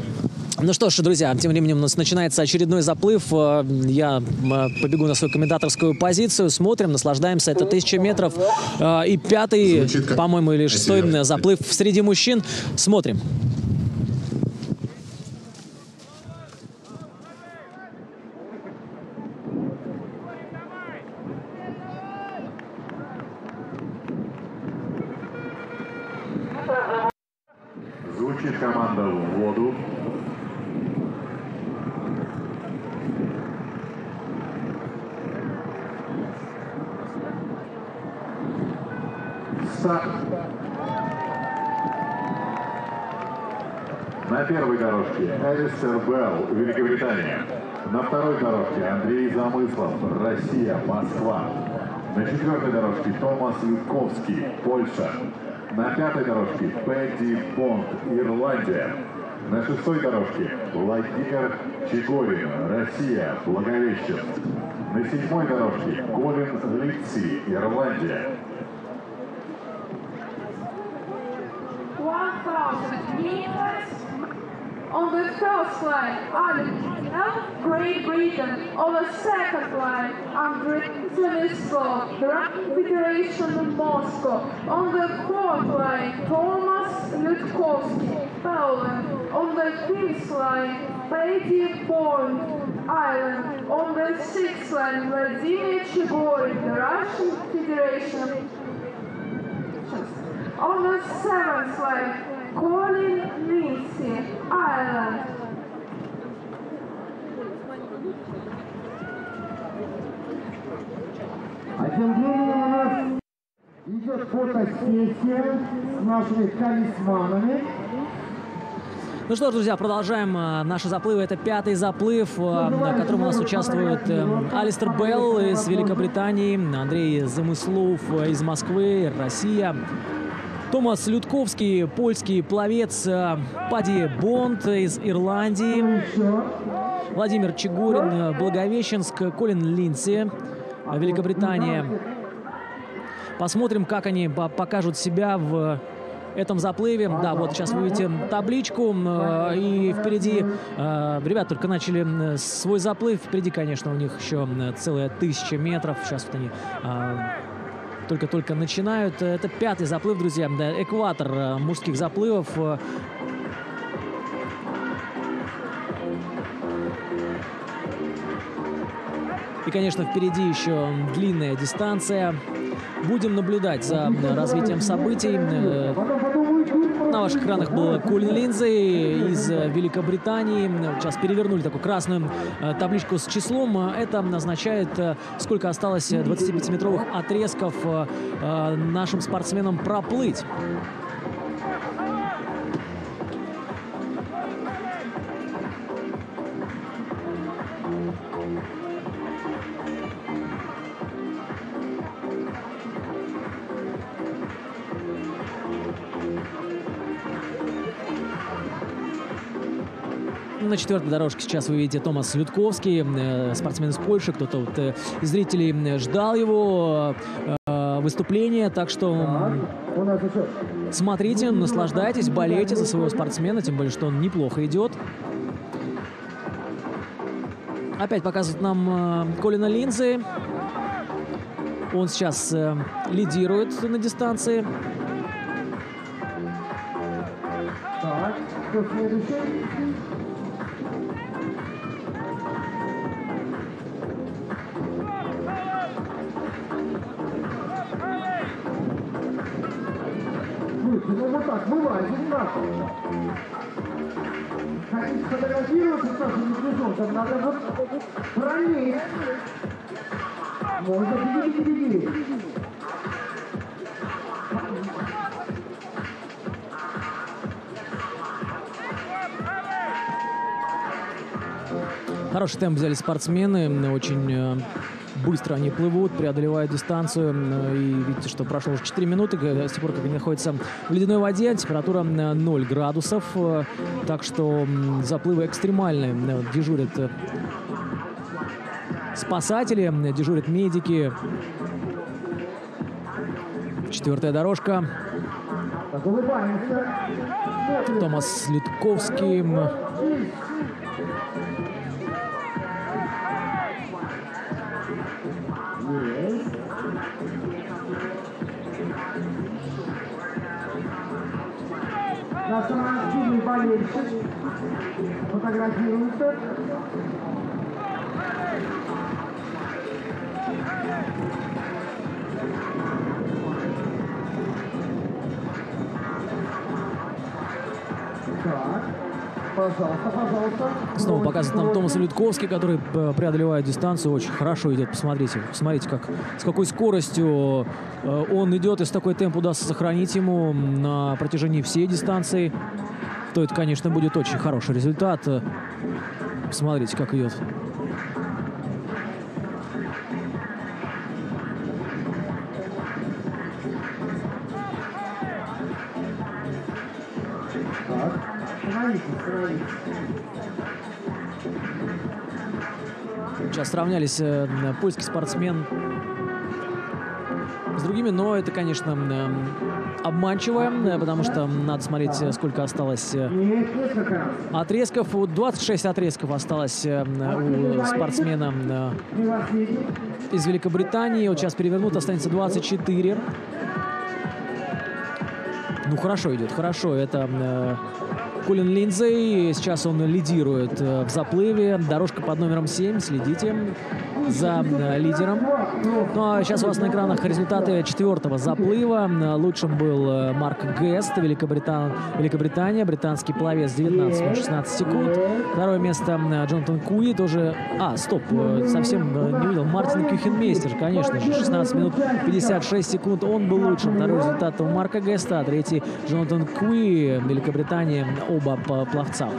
Ну что ж, друзья, тем временем у нас начинается очередной заплыв. Я побегу на свою комментаторскую позицию. Смотрим, наслаждаемся. Это 1000 метров. И 5-й, по-моему, или 6-й заплыв среди мужчин. Смотрим. Звучит команда в воду. Старт. На первой дорожке Алистер Белл, Великобритания. На второй дорожке Андрей Замыслов, Россия, Москва. На 4-й дорожке Томас Людковский, Польша. На 5-й дорожке Пэдди Бонд, Ирландия. На 6-й дорожке Владимир Чигорин, Россия, Благовещенск. На 7-й дорожке Колин Литси, Ирландия. 1000 meters. On the first line, Alex, Great Britain. On the second line, Andrei Zemyslov, the Russian Federation of Moscow. On the fourth line, Thomas Ludkovsky, Poland. On the fifth line, Peggy Bond, Ireland. On the sixth line, Vladimir Chigorin, the Russian Federation. On the seventh line, Colin Lindsay, Ireland. А тем временем у нас идет фотосессия с нашими талисманами. Ну что ж, друзья, продолжаем наши заплывы. Это 5-й заплыв, на котором у нас участвуют Алистер Белл из Великобритании, Андрей Замыслов из Москвы, Россия, Томас Людковский, польский пловец, Пади Бонд из Ирландии, Владимир Чигорин, Благовещенск, Колин Линдси, Великобритания. Посмотрим, как они покажут себя в этом заплыве. Да, вот сейчас вы видите табличку, и впереди ребята только начали свой заплыв. Впереди, конечно, у них еще целая 1000 метров. Сейчас вот они только-только начинают. Это 5-й заплыв, друзья. Да, экватор мужских заплывов. И, конечно, впереди еще длинная дистанция. Будем наблюдать за развитием событий. На ваших экранах был Колин Линдси из Великобритании. Сейчас перевернули такую красную табличку с числом. Это означает, сколько осталось 25-метровых отрезков нашим спортсменам проплыть. На четвертой дорожке сейчас вы видите Томас Людковский, спортсмен из Польши. Кто-то вот из зрителей ждал его выступления, так что смотрите, наслаждайтесь, болейте за своего спортсмена, тем более, что он неплохо идет. Опять показывают нам Колина Линдзей. Он сейчас лидирует на дистанции. Так, кто следующий? Ну вот так, бывает, не надо. Хотите фотографироваться с нашим медвежом, там надо вот пролезть. Можно беги. Хороший темп взяли спортсмены, очень быстро они плывут, преодолевают дистанцию. И видите, что прошло уже 4 минуты с тех пор, как они находятся в ледяной воде. Температура 0 градусов. Так что заплывы экстремальные. Дежурят спасатели, дежурят медики. Четвертая дорожка. Томас Людковский. Наш активный болельщик фотографируется. Так, пожалуйста. Снова показывает нам Томас Людковский, который преодолевает дистанцию, очень хорошо идет. Посмотрите, с какой скоростью он идет, и с такой темп удастся сохранить ему на протяжении всей дистанции. То это, конечно, будет очень хороший результат. Посмотрите, как идет. Сейчас сравнялись польский спортсмен с другими, но это, конечно, обманчиво, потому что надо смотреть, сколько осталось отрезков. 26 отрезков осталось у спортсмена из Великобритании. Вот сейчас перевернут, останется 24. Ну, хорошо идет, хорошо. Это Колин Линдзей. Сейчас он лидирует в заплыве. Дорожка под номером 7. Следите за лидером. Ну, а сейчас у вас на экранах результаты четвертого заплыва. Лучшим был Марк Гест, Великобритания. Британский пловец 19-16 секунд. Второе место Джонатан Куи. Тоже... совсем не видел. Мартин Кюхенмейстер, конечно же. 16 минут 56 секунд. Он был лучшим. Второй результат у Марка Геста. А третий Джонатан Куи, Великобритания. Оба пловца.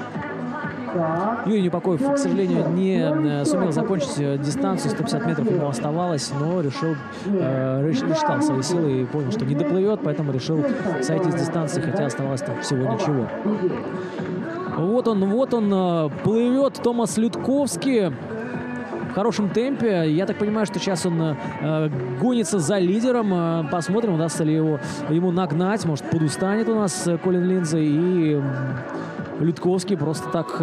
Юрий Непокоев, к сожалению, не сумел закончить дистанцию. 150 метров ему оставалось, но рассчитал свои силы и понял, что не доплывет, поэтому решил сойти с дистанции, хотя оставалось там всего ничего. Вот он плывет, Томас Людковский. В хорошем темпе. Я так понимаю, что сейчас он гонится за лидером. Посмотрим, удастся ли ему нагнать. Может, подустанет у нас Колин Линдзей. И Людковский просто так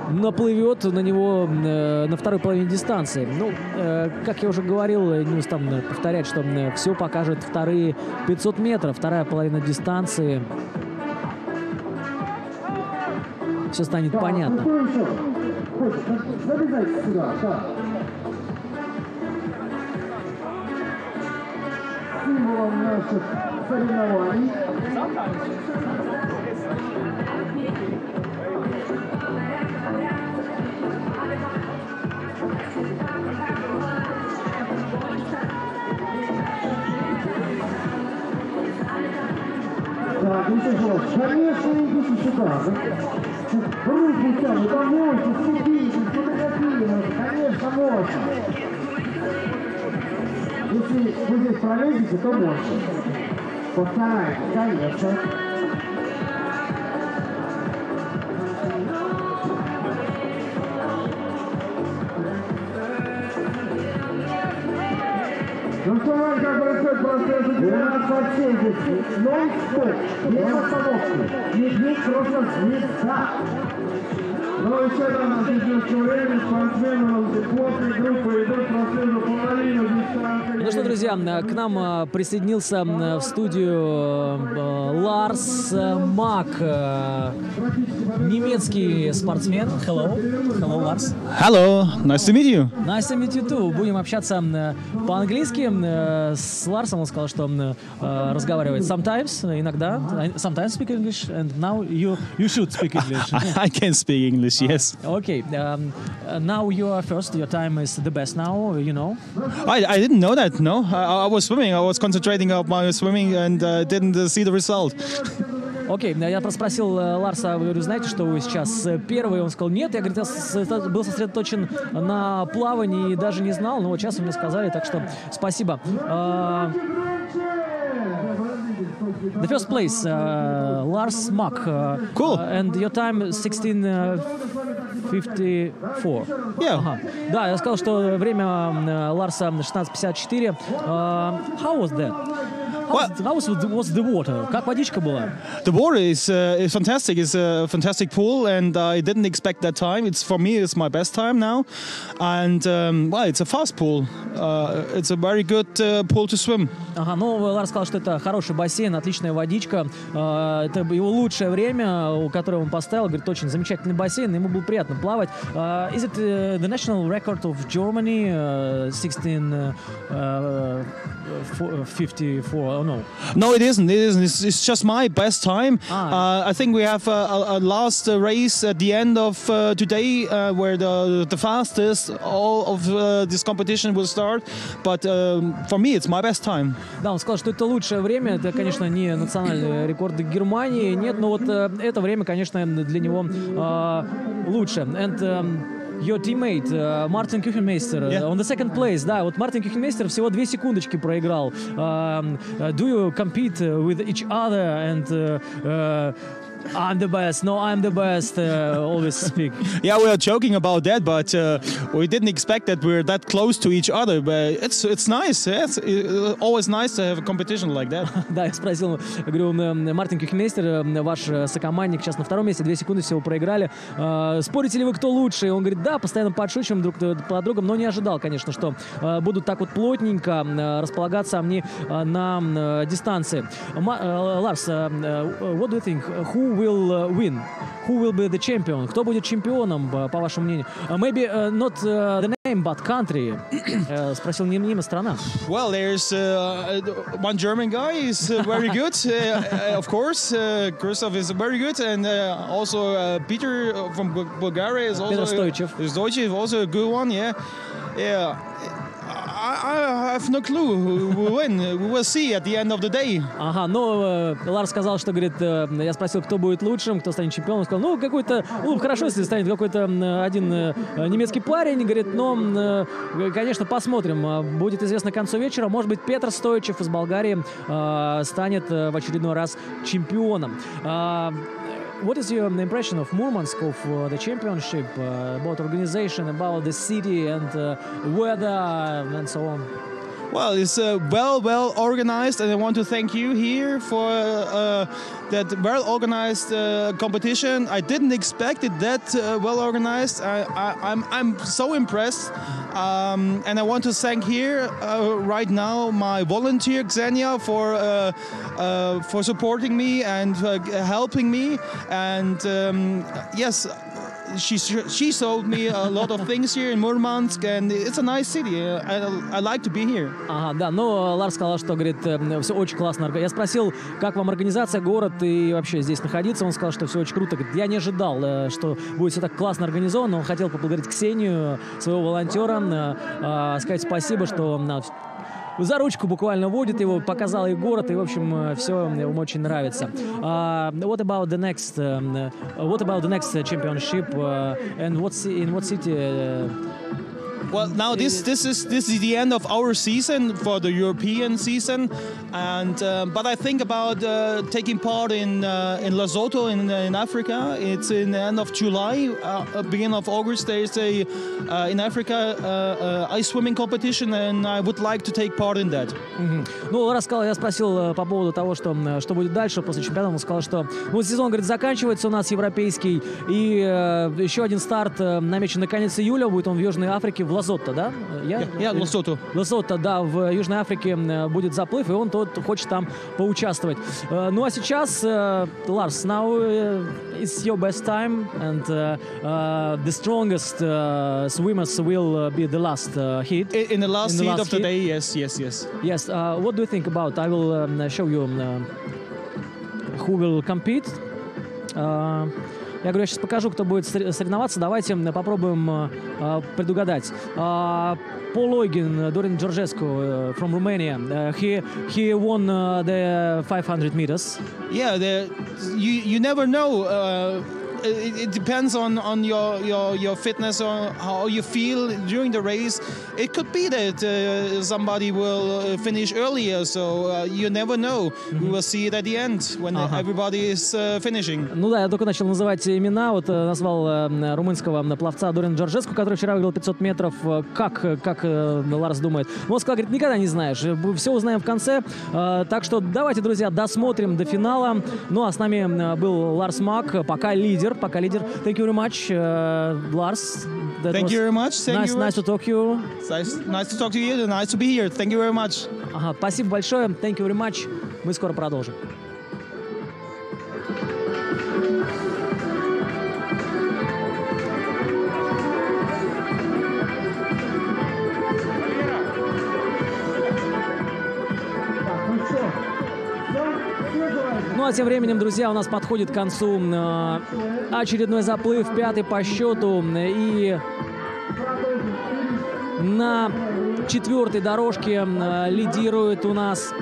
наплывет на него на второй половине дистанции. Ну, как я уже говорил, не устану повторять, что все покажет вторые 500 метров. Вторая половина дистанции. Все станет понятно. Забегайте сюда, да. Символом наших соревнований. Так, конечно, идите сюда. Руки тянут, помойте, сидите, фотографируйте, конечно, можно. Если вы здесь пролезете, то можно. Постарайтесь, конечно. Ну что, Вань, как происходит процесс? У нас вообще здесь нон-стоп, без остановки. Нигде просто звезда. Но еще там на физическом времени спортсмены плотной группы идут процессу половину дистанции. Ну что, друзья, к нам присоединился в студию Ларс Мак, немецкий спортсмен. Hello. Hello, Lars. Hello, nice to meet you. Nice to meet you too. Будем общаться по-английски. С Ларсом он сказал, что он разговаривает sometimes, иногда. Sometimes speak English, and now you should speak English. I can speak English. Yes. Okay. Now you are first. Your time is the best now. You know. I didn't know that. No, I was swimming. I was concentrating on my swimming and didn't see the result. Окей, я просто спросил Ларса, говорю, знаете, что вы сейчас первый? Он сказал, нет, я, говорит, я был сосредоточен на плавании и даже не знал, но вот сейчас вы мне сказали, так что спасибо. The first place, Lars Mach. Cool. And your time 16:54. Yeah. Ага. Да, я сказал, что время Ларса 16:54. How was that? How was the water? Как водичка была? The water is fantastic. It's a fantastic pool, and I didn't expect that time. For me, it's my best time now, and well, it's a fast pool. It's a very good pool to swim. Ага, ну Ларс сказал, что это хороший бассейн, отличная водичка. Это его лучшее время, которое он поставил. Говорит, очень замечательный бассейн, ему было приятно плавать. Is it the national record of Germany? 16:54. Oh, no. No, it isn't. It isn't. It's just my best time. I think we have a last race at the end of today, where the fastest all of this competition will start. But for me, it's my best time. Да, он сказал, что это лучшее время. Это, конечно, не национальные рекорды Германии, нет, но вот это время, конечно, для него лучше. And your teammate, Мартин Кюхенмейстер, on the second place. Да, вот Мартин Кюхенмейстер всего 2 секундочки проиграл. Do you compete with each other and I'm the best. No, I'm the best. Always speak. Yeah, we are joking about that, but we didn't expect that we're that close to each other. But it's nice. It's always nice to have a competition like that. Да, я спросил, говорю, Мартин Кюхенмейстер, ваш сокомандник, сейчас на втором месте, 2 секунды всего проиграли. Спорите ли вы, кто лучше? И он говорит, да, постоянно подшучиваем друг по другом, но не ожидал, конечно, что будут так вот плотненько располагаться они на дистанции. Ларс, what do you think? Who will win? Who will be the champion? Кто будет чемпионом, по вашему мнению? Maybe not the name, but country. Спросил не имя, страна. Well, there's one German guy is very good, of course. Christoph is very good, and also Peter from Bulgaria is also also a good one. Yeah. I have no clue who will win. We will see at the end of the day. Ага, ну, Ларс сказал, что, говорит, я спросил, кто будет лучшим, кто станет чемпионом. Он сказал, ну, какой-то, хорошо, если станет какой-то один немецкий парень, говорит, но, конечно, посмотрим. Будет известно к концу вечера. Может быть, Петр Стоичев из Болгарии станет в очередной раз чемпионом. What is your impression of Murmansk, of the championship, about organization, about the city and weather and so on? Well, it's well organized, and I want to thank you here for that well organized competition. I didn't expect it that well organized. I'm so impressed, and I want to thank here right now my volunteer Xenia for supporting me and helping me, and yes. She showed me a lot of things here in Murmansk, and it's a nice city. I like to be here. Ага, да, но Ларс сказал, что, говорит, все очень классно. Я спросил, как вам организация, город и вообще здесь находиться. Он сказал, что все очень круто. Говорит, я не ожидал, что будет все так классно организовано. Он хотел поблагодарить Ксению, своего волонтера, сказать спасибо, что за ручку буквально водит его, показал ей город, и, в общем, все ему очень нравится. What about the next championship, and in what city Well, now this is the end of our season for the European season, and but I think about taking part in Lesotho in Africa. It's in the end of July, beginning of August. There's a in Africa ice swimming competition, and I would like to take part in that. Ну, рассказал, я спросил по поводу того, что будет дальше после чемпионата. Он сказал, что сезон, говорит, заканчивается у нас европейский, и еще один старт намечен на конец июля. Будет он в Южной Африке, в Лесото, да? Лесото. Лесото, да, в Южной Африке будет заплыв, и он хочет там поучаствовать. Ну, а сейчас, Lars, now it's your best time, and the strongest swimmers will be the last heat. In the last heat of the day, yes. Yes, what do you think about? I will show you who will compete. Я говорю, я сейчас покажу, кто будет соревноваться. Давайте попробуем предугадать. Paul Eugen, Dorin Georgescu from Romania. He won the 500 meters. Yeah, you never know. It depends on your fitness or how you feel during the race. It could be that somebody will finish earlier, so you never know. We will see it at the end when everybody is finishing. Ну да, я только начал называть имена. Вот назвал румынского пловца Дорин Джорджеску, который вчера выиграл 500 метров. Как Ларс думает? Он сказал, говорит, никогда не знаешь. Все узнаем в конце. Так что давайте, друзья, досмотрим до финала. Ну а с нами был Ларс Мак, пока лидер. Thank you very much, Lars. Thank you very much. Nice to talk to you. Nice to talk to you. Nice to be here. Thank you very much. Ага, спасибо большое. Thank you very much. Мы скоро продолжим. Ну а тем временем, друзья, у нас подходит к концу очередной заплыв, 5-й по счету. И на 4-й дорожке лидирует у нас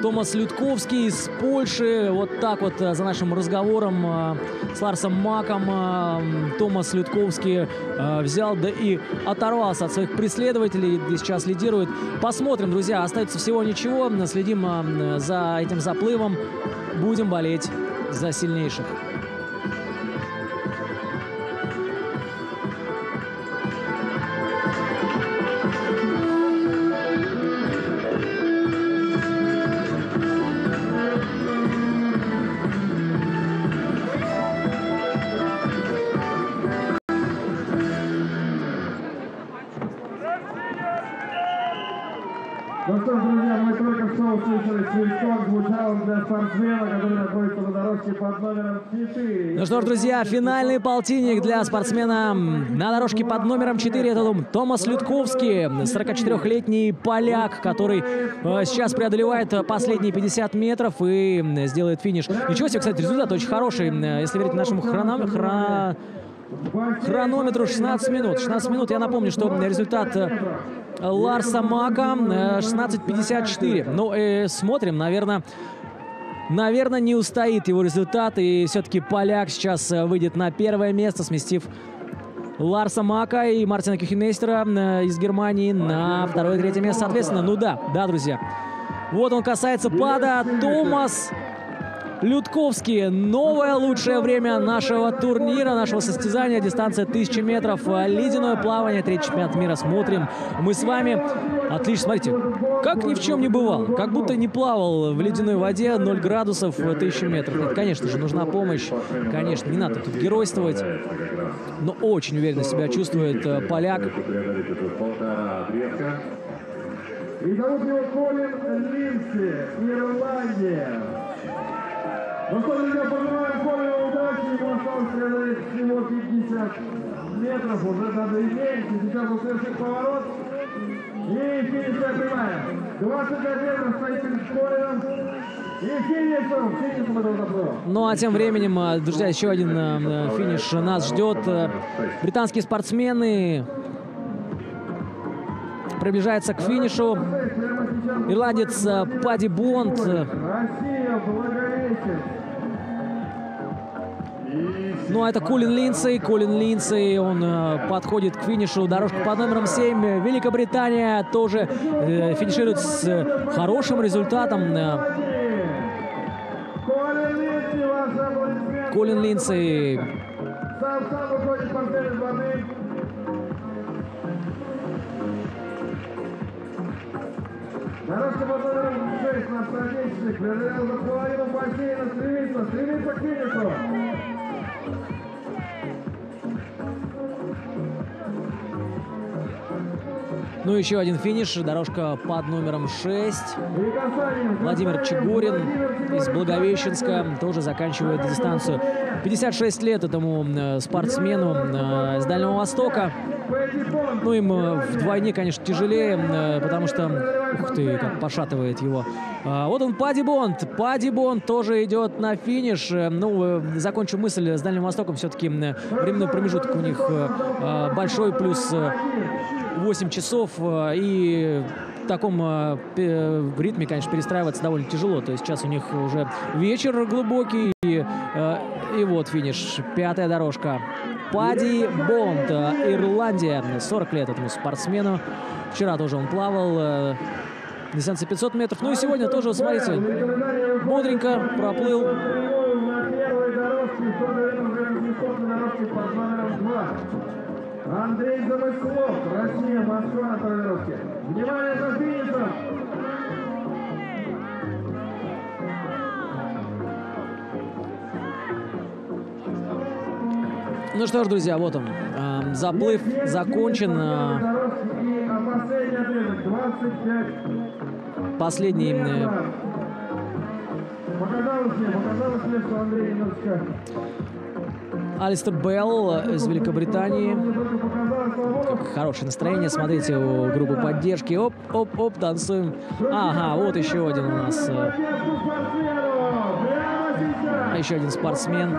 Томас Людковский из Польши. Вот так вот за нашим разговором с Ларсом Маком Томас Людковский взял, да и оторвался от своих преследователей и сейчас лидирует. Посмотрим, друзья, остается всего ничего. Следим за этим заплывом. Будем болеть за сильнейших. Ну что ж, друзья, мы только что услышали свисток, звучал для спортсмена, который находится на дорожке под номером 4. Ну что ж, друзья, финальный полтинник для спортсмена на дорожке под номером 4. Это Томас Людковский, 44-летний поляк, который сейчас преодолевает последние 50 метров и сделает финиш. Ничего себе, кстати, результат очень хороший, если верить нашему хронометру 16 минут. 16 минут, я напомню, что результат Ларса Мака 16:54. Ну, смотрим, наверное, не устоит его результат. И все-таки поляк сейчас выйдет на первое место, сместив Ларса Мака и Мартина Кюхенмейстера из Германии на второе и третье место, соответственно. Ну да, друзья. Вот он касается пада. Томас Людковский. Новое лучшее время нашего турнира, нашего состязания. Дистанция 1000 метров. Ледяное плавание. 3-й чемпионат мира. Смотрим мы с вами. Отлично. Смотрите, как ни в чем не бывал. Как будто не плавал в ледяной воде. 0 градусов, 1000 метров. Нет, конечно же, нужна помощь. Конечно, не надо тут геройствовать. Но очень уверенно себя чувствует поляк. И зовут его Колин Линдси, Ирландия. Ну что, друзья, пожелаем Колину удачи. Ему осталось преодолеть всего 50 метров, уже надо иметь. Сейчас он совершит поворот. И финишная прямая. 25 метров стоит перед Колином. И финишем этого заплыва. Ну а тем временем, друзья, еще один финиш нас ждет. Британские спортсмены приближается к финишу. Ирландец Пади Бонд. Россия, Благовещенск. И Ну, а это Колин Линдсей. Колин Линдсей, он подходит к финишу. Дорожка под номером 7. Великобритания тоже финиширует с хорошим результатом. Колин Линдсей. Сам выходит спортсмен из воды. Дорожка под номером 6 наш соотечественник. Преодолел за половину бассейна. Стремится к финишу. Ну, еще один финиш. Дорожка под номером 6. Владимир Чигурин из Благовещенска тоже заканчивает дистанцию. 56 лет этому спортсмену из Дальнего Востока. Ну, им вдвойне, конечно, тяжелее, потому что... Ух ты, как пошатывает его. Вот он, Падди Бонд. Падди Бонд тоже идет на финиш. Ну, закончу мысль с Дальним Востоком. Все-таки временной промежуток у них большой, плюс 8 часов. И в таком ритме, конечно, перестраиваться довольно тяжело. То есть сейчас у них уже вечер глубокий. И вот финиш. 5-я дорожка. Падди Бонд, Ирландия. 40 лет этому спортсмену. Вчера тоже он плавал. Дистанция 500 метров. Ну и сегодня тоже, смотрите, бодренько проплыл. Андрей Замыслов, Россия, Москва на второй дорожке. Внимание за финишем! Ну что ж, друзья, вот он. Заплыв закончен. Последний. Показалось мне, что Андрей немножко... Алистер Белл из Великобритании. Как хорошее настроение. Смотрите, у группы поддержки. Оп, оп, оп, танцуем. Ага, вот еще один у нас. Еще один спортсмен.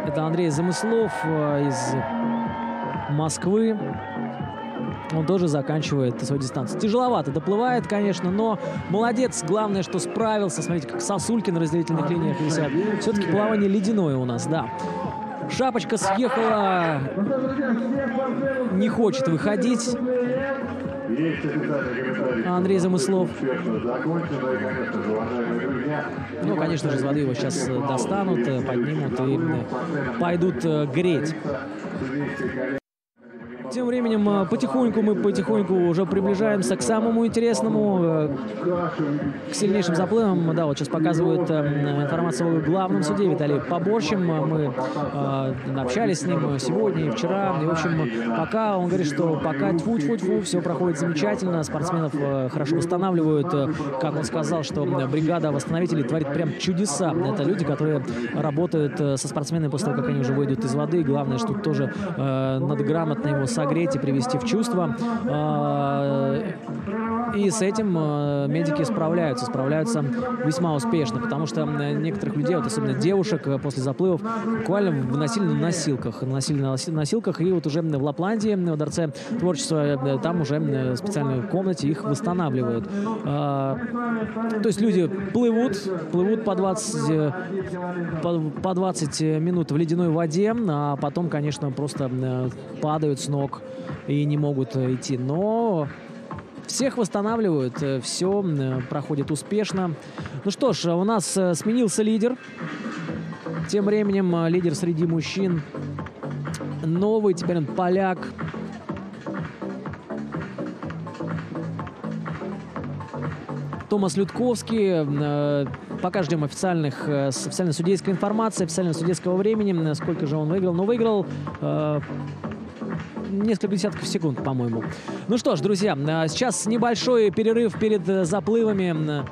Это Андрей Замыслов из Москвы. Он тоже заканчивает свою дистанцию. Тяжеловато доплывает, конечно, но молодец. Главное, что справился. Смотрите, как сосульки на разделительных линиях висят. Все-таки плавание ледяное у нас, да. Шапочка съехала. Не хочет выходить. Андрей Замыслов. Ну, конечно же, из воды его сейчас достанут, поднимут и пойдут греть. Тем временем потихоньку уже приближаемся к самому интересному, к сильнейшим заплывам. Да, вот сейчас показывают информацию о главном суде Виталии Поборщем. Мы общались с ним сегодня и вчера. И, в общем, пока он говорит, что пока тьфу-тьфу-тьфу, все проходит замечательно. Спортсменов хорошо восстанавливают. Как он сказал, что бригада восстановителей творит прям чудеса. Это люди, которые работают со спортсменами после того, как они уже выйдут из воды. И главное, что тоже надо грамотно его согреть и привести в чувство. И с этим медики справляются весьма успешно, потому что некоторых людей, вот особенно девушек, после заплывов буквально выносили на носилках, и вот уже в Лапландии, в Дворце творчества, там уже в специальной комнате их восстанавливают. То есть люди плывут по 20 минут в ледяной воде, а потом, конечно, просто падают с ног и не могут идти. Но всех восстанавливают, все проходит успешно. Ну что ж, у нас сменился лидер. Тем временем лидер среди мужчин новый, теперь он поляк. Томас Людковский. Пока ждем официальной судейской информации, официального судейского времени. Сколько же он выиграл? Ну, выиграл несколько десятков секунд, по-моему. Ну что ж, друзья, сейчас небольшой перерыв перед заплывами.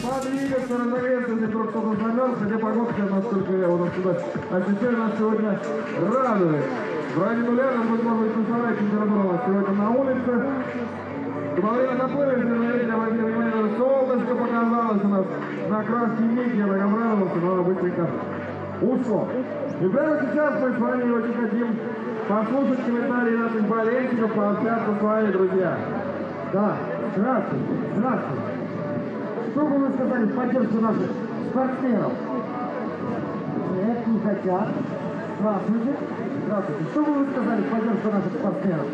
Подвигаться, разогреться, если вдруг кто-то замерз, хотя погодка, насколько я вот отсюда ощущаю, нас сегодня радует. В районе нуля нам будет, может быть, плюсовая температура сегодня на улице. Во время наплыва, если вы обратили внимание, солнышко показалось у нас на краске нити, я так обрадовался, но оно быстренько ушло. И прямо сейчас мы с вами очень хотим послушать комментарии наших болельщиков, пообщаться с вами, друзья. Да, здравствуйте, здравствуйте. Что бы вы сказали в поддержку наших спортсменов? Нет, не хотят. Здравствуйте. Здравствуйте. Что бы вы сказали в поддержку наших спортсменов?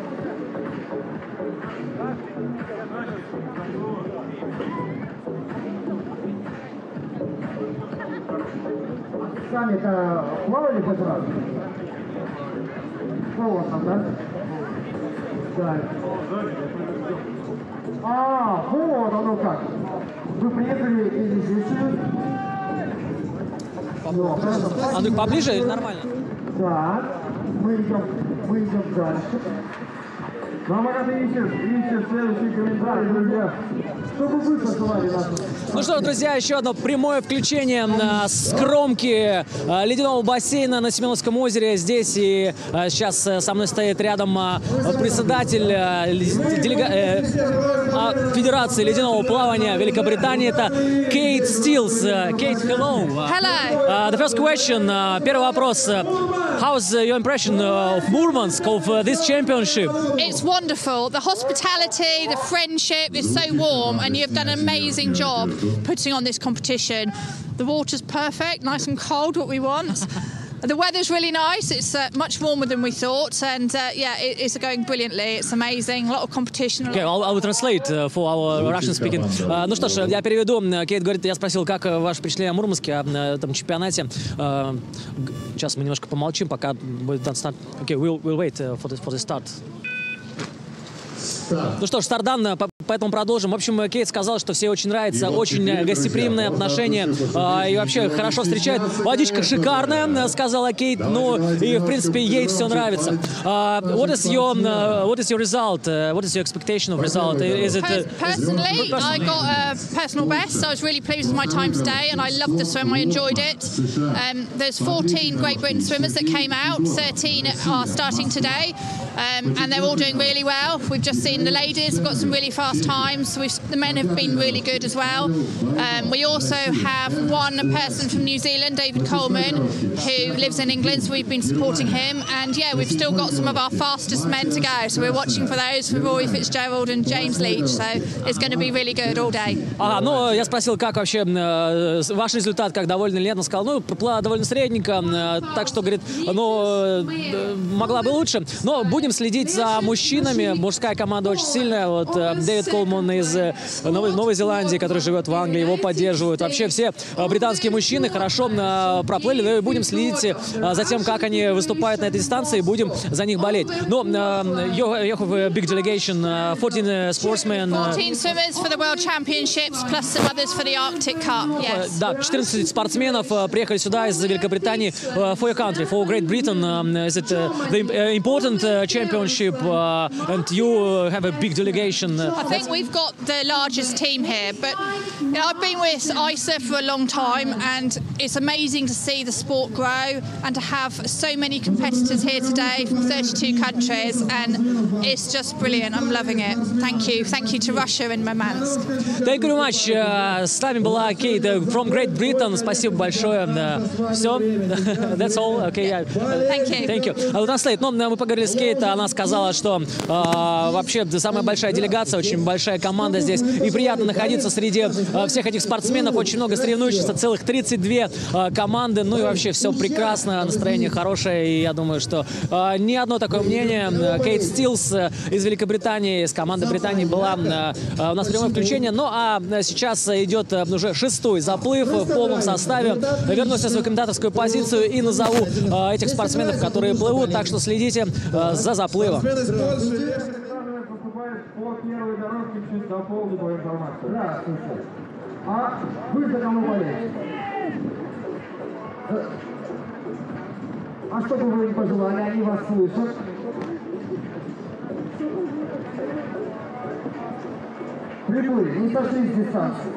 Сами-то плавали хоть раз? Холодно, да? Да. А, вот оно как. Вы приехали из здесь? А ну поближе, нормально. Да. Мы идем дальше. Ну а пока ты ищешь следующий комментарий, друзья, что бы вы пожелали нашим? Ну что, друзья, еще одно прямое включение с кромки ледяного бассейна на Семеновском озере. Здесь и сейчас со мной стоит рядом председатель Федерации ледяного плавания Великобритании. Это Кейт Стилс. Кейт, hello. Hello. The first question, первый вопрос. How's your impression of Murmansk, of this championship? It's wonderful. The hospitality, the friendship is so warm, and you've done an amazing job putting on this competition. The water's perfect, nice and cold, what we want. The weather's really nice. It's much warmer than we thought, and yeah, it's going brilliantly. It's amazing. A lot of competition. Okay, I will translate for our Russian speaking. Ну что ж, я переведу. Кейт говорит, я спросил, как ваше впечатление о Мурманске, о этом чемпионате. Сейчас мы немножко помолчим, пока будет старт. Okay, we'll wait for the start. Ну что ж, старт-дан, поэтому продолжим. В общем, Кейт сказал, что все очень нравится, очень гостеприимное отношение и вообще хорошо встречают. Водичка шикарная, сказала Кейт, ну и в принципе ей все нравится. What is your result? What is your expectation of result? Is it personally? I got a personal best. So I was really pleased with my time today, and I loved the swim. I enjoyed it. There's 14 Great Britain swimmers that came out. 13 are starting today, and they're all doing really well. We've just seen the ladies got some really fast times. The men have been really good as well. We also have one person from New Zealand, David Coleman, who lives in England, so we've been supporting him. And yeah, we've still got some of our fastest men to go, so we're watching for those, for Rory Fitzgerald and James Leach. So it's going to be really good all day. Ага, ну я спросил, как вообще ваш результат, как довольны ли нет, он сказал, ну проплыла довольно средненько, так что, говорит, ну могла бы лучше. Но будем следить за мужчинами, мужская команда очень сильная. Вот Дэвид Колман из Новой Зеландии, который живет в Англии, его поддерживают. Вообще все британские мужчины хорошо проплыли. Ну и будем следить за тем, как они выступают на этой дистанции, и будем за них болеть. Ну, you have a big delegation, 14 sportsmen. 14 swimmers for the World Championships, plus some others for the Arctic Cup. Yes. Да, 14 спортсменов приехали сюда из Великобритании. For your country, for Great Britain, is it the important championship, and you have a big delegation? I think we've got the largest team here, but you know, I've been with ISA for a long time, and it's amazing to see the sport grow and to have so many competitors here today from 32 countries, and it's just brilliant. I'm loving it. Thank you to Russia and Murmansk. Thank you very much. С нами была Кейт from Great Britain. Спасибо большое. Все, that's all. Okay, thank you. I'll translate. Ну, мы поговорили с Кейт, она сказала, что вообще самая большая делегация, очень большая команда здесь, и приятно находиться среди всех этих спортсменов, очень много соревнующихся, целых 32 команды, ну и вообще все прекрасно, настроение хорошее, и я думаю, что ни одно такое мнение. Кейт Стилс из Великобритании, из команды Британии была у нас прямое включение, ну а сейчас идет уже 6-й заплыв в полном составе. Вернусь на свою комментаторскую позицию и назову этих спортсменов, которые плывут, так что следите за заплывом. По первой дорожке чуть дополню по информации. Да, слушай. А вы за кому болеете? А что бы вы им пожелали? Они вас слышат. Приплыли, не сошли с дистанции.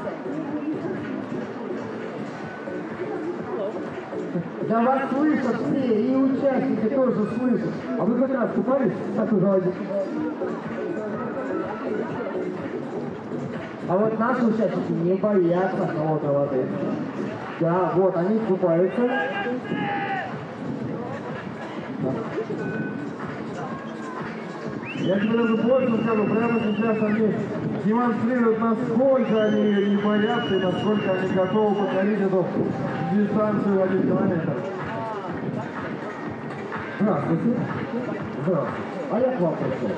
Да вас слышат все, и участники тоже слышат. А вы хоть раз купались? Как вы говорите? А вот наши участники не боятся холодной воды. Да, вот, они купаются. Я тебе даже больше скажу, прямо сейчас они демонстрируют, насколько они ее не боятся и насколько они готовы покорить эту дистанцию в 1 километр. Здравствуйте. Здравствуйте. А я к вам пришел.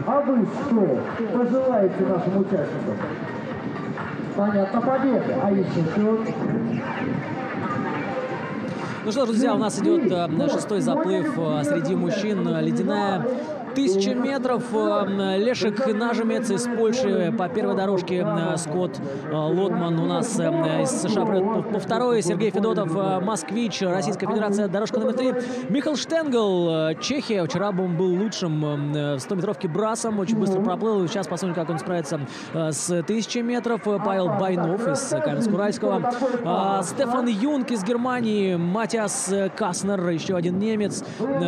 А вы что пожелаете нашим участникам? Понятно, победы. А еще что? Ну что, друзья, у нас идет 6-й заплыв среди мужчин. Ледяная 1000 метров. Лешек Нажемец из Польши по первой дорожке. Скотт Лотман у нас из США по второй. Сергей Федотов, Москвич, Российская Федерация, дорожка номер 3. Михаил Штенгл, Чехия. Вчера он был лучшим в 100-метровке брасом. Очень быстро проплыл. Сейчас посмотрим, как он справится с 1000 метров. Павел Байнов из Каменск-Уральского. Стефан Юнг из Германии. Матиас Каснер, еще один немец.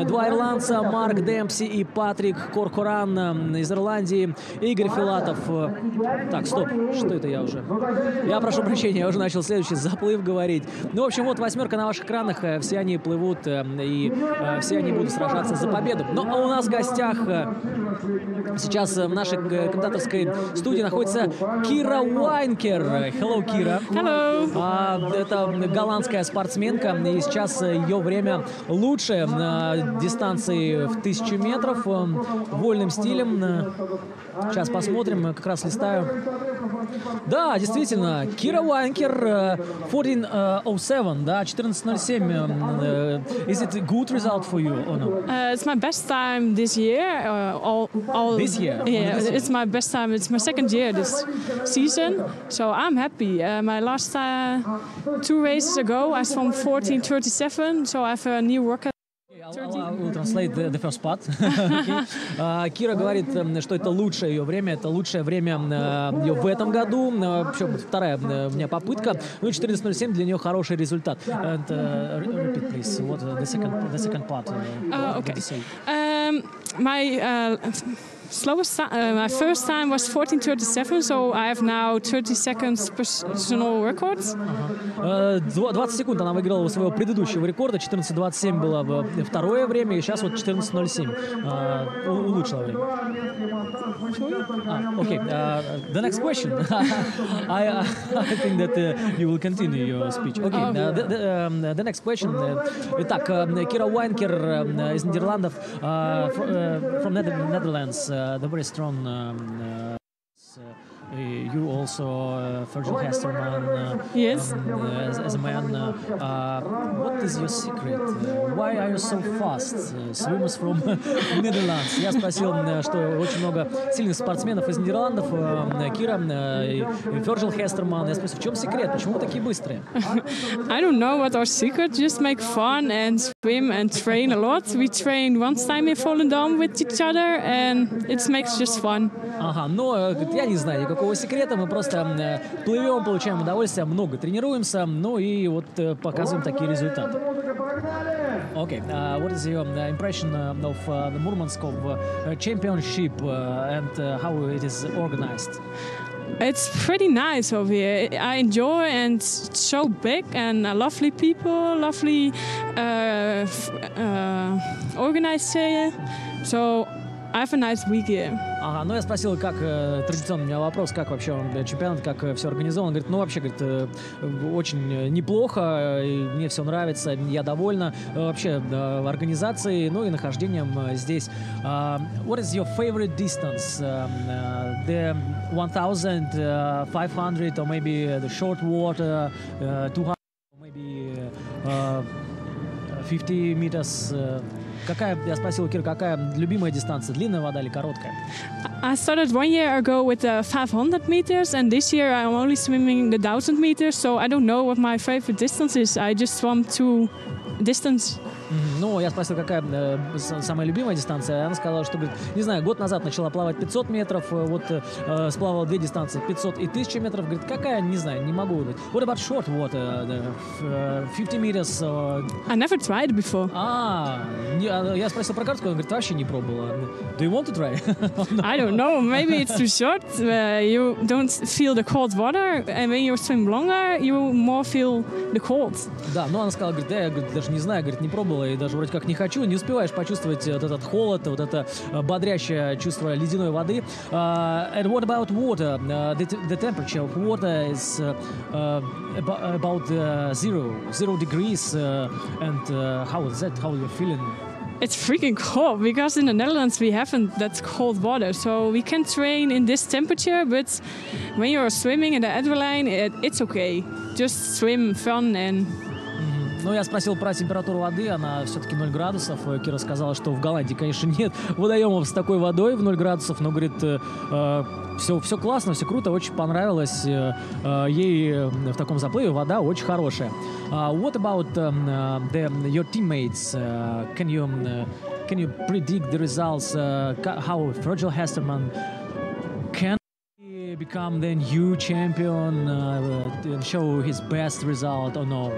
Два ирландца, Марк Демпси и Патрик Коркоран из Ирландии. Игорь Филатов. Так, стоп, что это я уже? Я прошу прощения, я уже начал следующий заплыв говорить. Ну, в общем, вот восьмерка на ваших экранах. Все они плывут и все они будут сражаться за победу. Ну, а у нас в гостях сейчас в нашей комментаторской студии находится Кира Уайнкер. Hello, Кира. Hello. Это голландская спортсменка, и сейчас ее время лучшее на дистанции в 1000 метров вольным стилем. Сейчас посмотрим, как раз листаю. Да, действительно, Кира Уайнкер 14:07, да, 14:07. Is it a good result for you or no? It's my best time this year. This year? Yeah, it's my best time. It's my second year this season, so I'm happy. My last 2 races ago, I swam 14:37, so I have a new workout. I will translate the first part. Okay. Кира говорит, что это лучшее ее время, это лучшее время ее в этом году. Причем вторая у меня попытка. Ну, 14:07 для нее хороший результат. And, repeat, please. What the second part? Okay. My first time was 14:37, so I have now 30 seconds personal records. 20 секунд она выиграла у своего предыдущего рекорда. 14:27 было второе время, и сейчас вот 14:07 улучшила время. Okay, the next question. I think that you will continue your speech. Okay, the next question. Итак, Кира Уайнкер из Нидерландов, from Netherlands. The very strong. You also, Virgil Hesterman, yes. As a man. What is your secret? Why are you so fast? Swimmers from Netherlands. Я спросил, что очень много сильных спортсменов из Нидерландов. Кира, Virgil Hesterman. Я спросил, в чем секрет? Почему вы такие быстрые? I don't know what our secret. Just make fun and swim and train a lot. We trained once time in Volendam with each other, and it makes just fun. Ага, но я не знаю никакого секрета, мы просто плывем, получаем удовольствие, много тренируемся, ну и вот показываем такие результаты. Okay, what is your impression of the Murmansk championship and how it is organized? It's pretty nice over here. I enjoy, and it's so big and lovely people, lovely organized here. So I have a nice week here. Ага, ну я спросил, как традиционный у меня вопрос, как вообще чемпионат, как все организовано. Говорит, ну вообще, говорит, очень неплохо, и мне все нравится, я довольна вообще организацией, ну и нахождением здесь. What is your favorite distance? The 1,500 or maybe the short water, 200, maybe 50 meters. Какая, я спросил Кира, какая любимая дистанция, длинная вода или короткая? I started 1 year ago with 500 meters, and this year I'm only swimming the 1,000 meters, so I don't know what my favorite distance is. I just swam 2 distance. Ну, я спросил, какая самая любимая дистанция. Она сказала, что, говорит, не знаю, год назад начала плавать 500 метров, вот сплавала 2 дистанции, 500 и 1000 метров. Говорит, какая, не знаю, не могу. What about short water, 50 meters? I never tried before. Я спросил про короткую, он говорит, вообще не пробовала. Do you want to try? I don't know, maybe it's too short. You don't feel the cold water, and when you swim longer, you more feel the cold. Да, но она сказала, говорит, да, я даже не знаю, говорит, не пробовала и даже вроде как не хочу, не успеваешь почувствовать вот этот холод, вот это бодрящее чувство ледяной воды. And what about water? The temperature of water is about 0 degrees, and how is that? How are you feeling? It's freaking cold because in the Netherlands we haven't that cold water, so we can train in this temperature. But when you're swimming in the Adverline, it's okay. Just swim, fun and. Ну, я спросил про температуру воды, она все-таки 0 градусов. Кира сказала, что в Голландии, конечно, нет водоемов с такой водой в 0 градусов, но, говорит, все классно, все круто, очень понравилось ей в таком заплыве, вода очень хорошая. What about your teammates? Can you predict the results? How Virgil Hesterman can become the new champion and show his best result or no?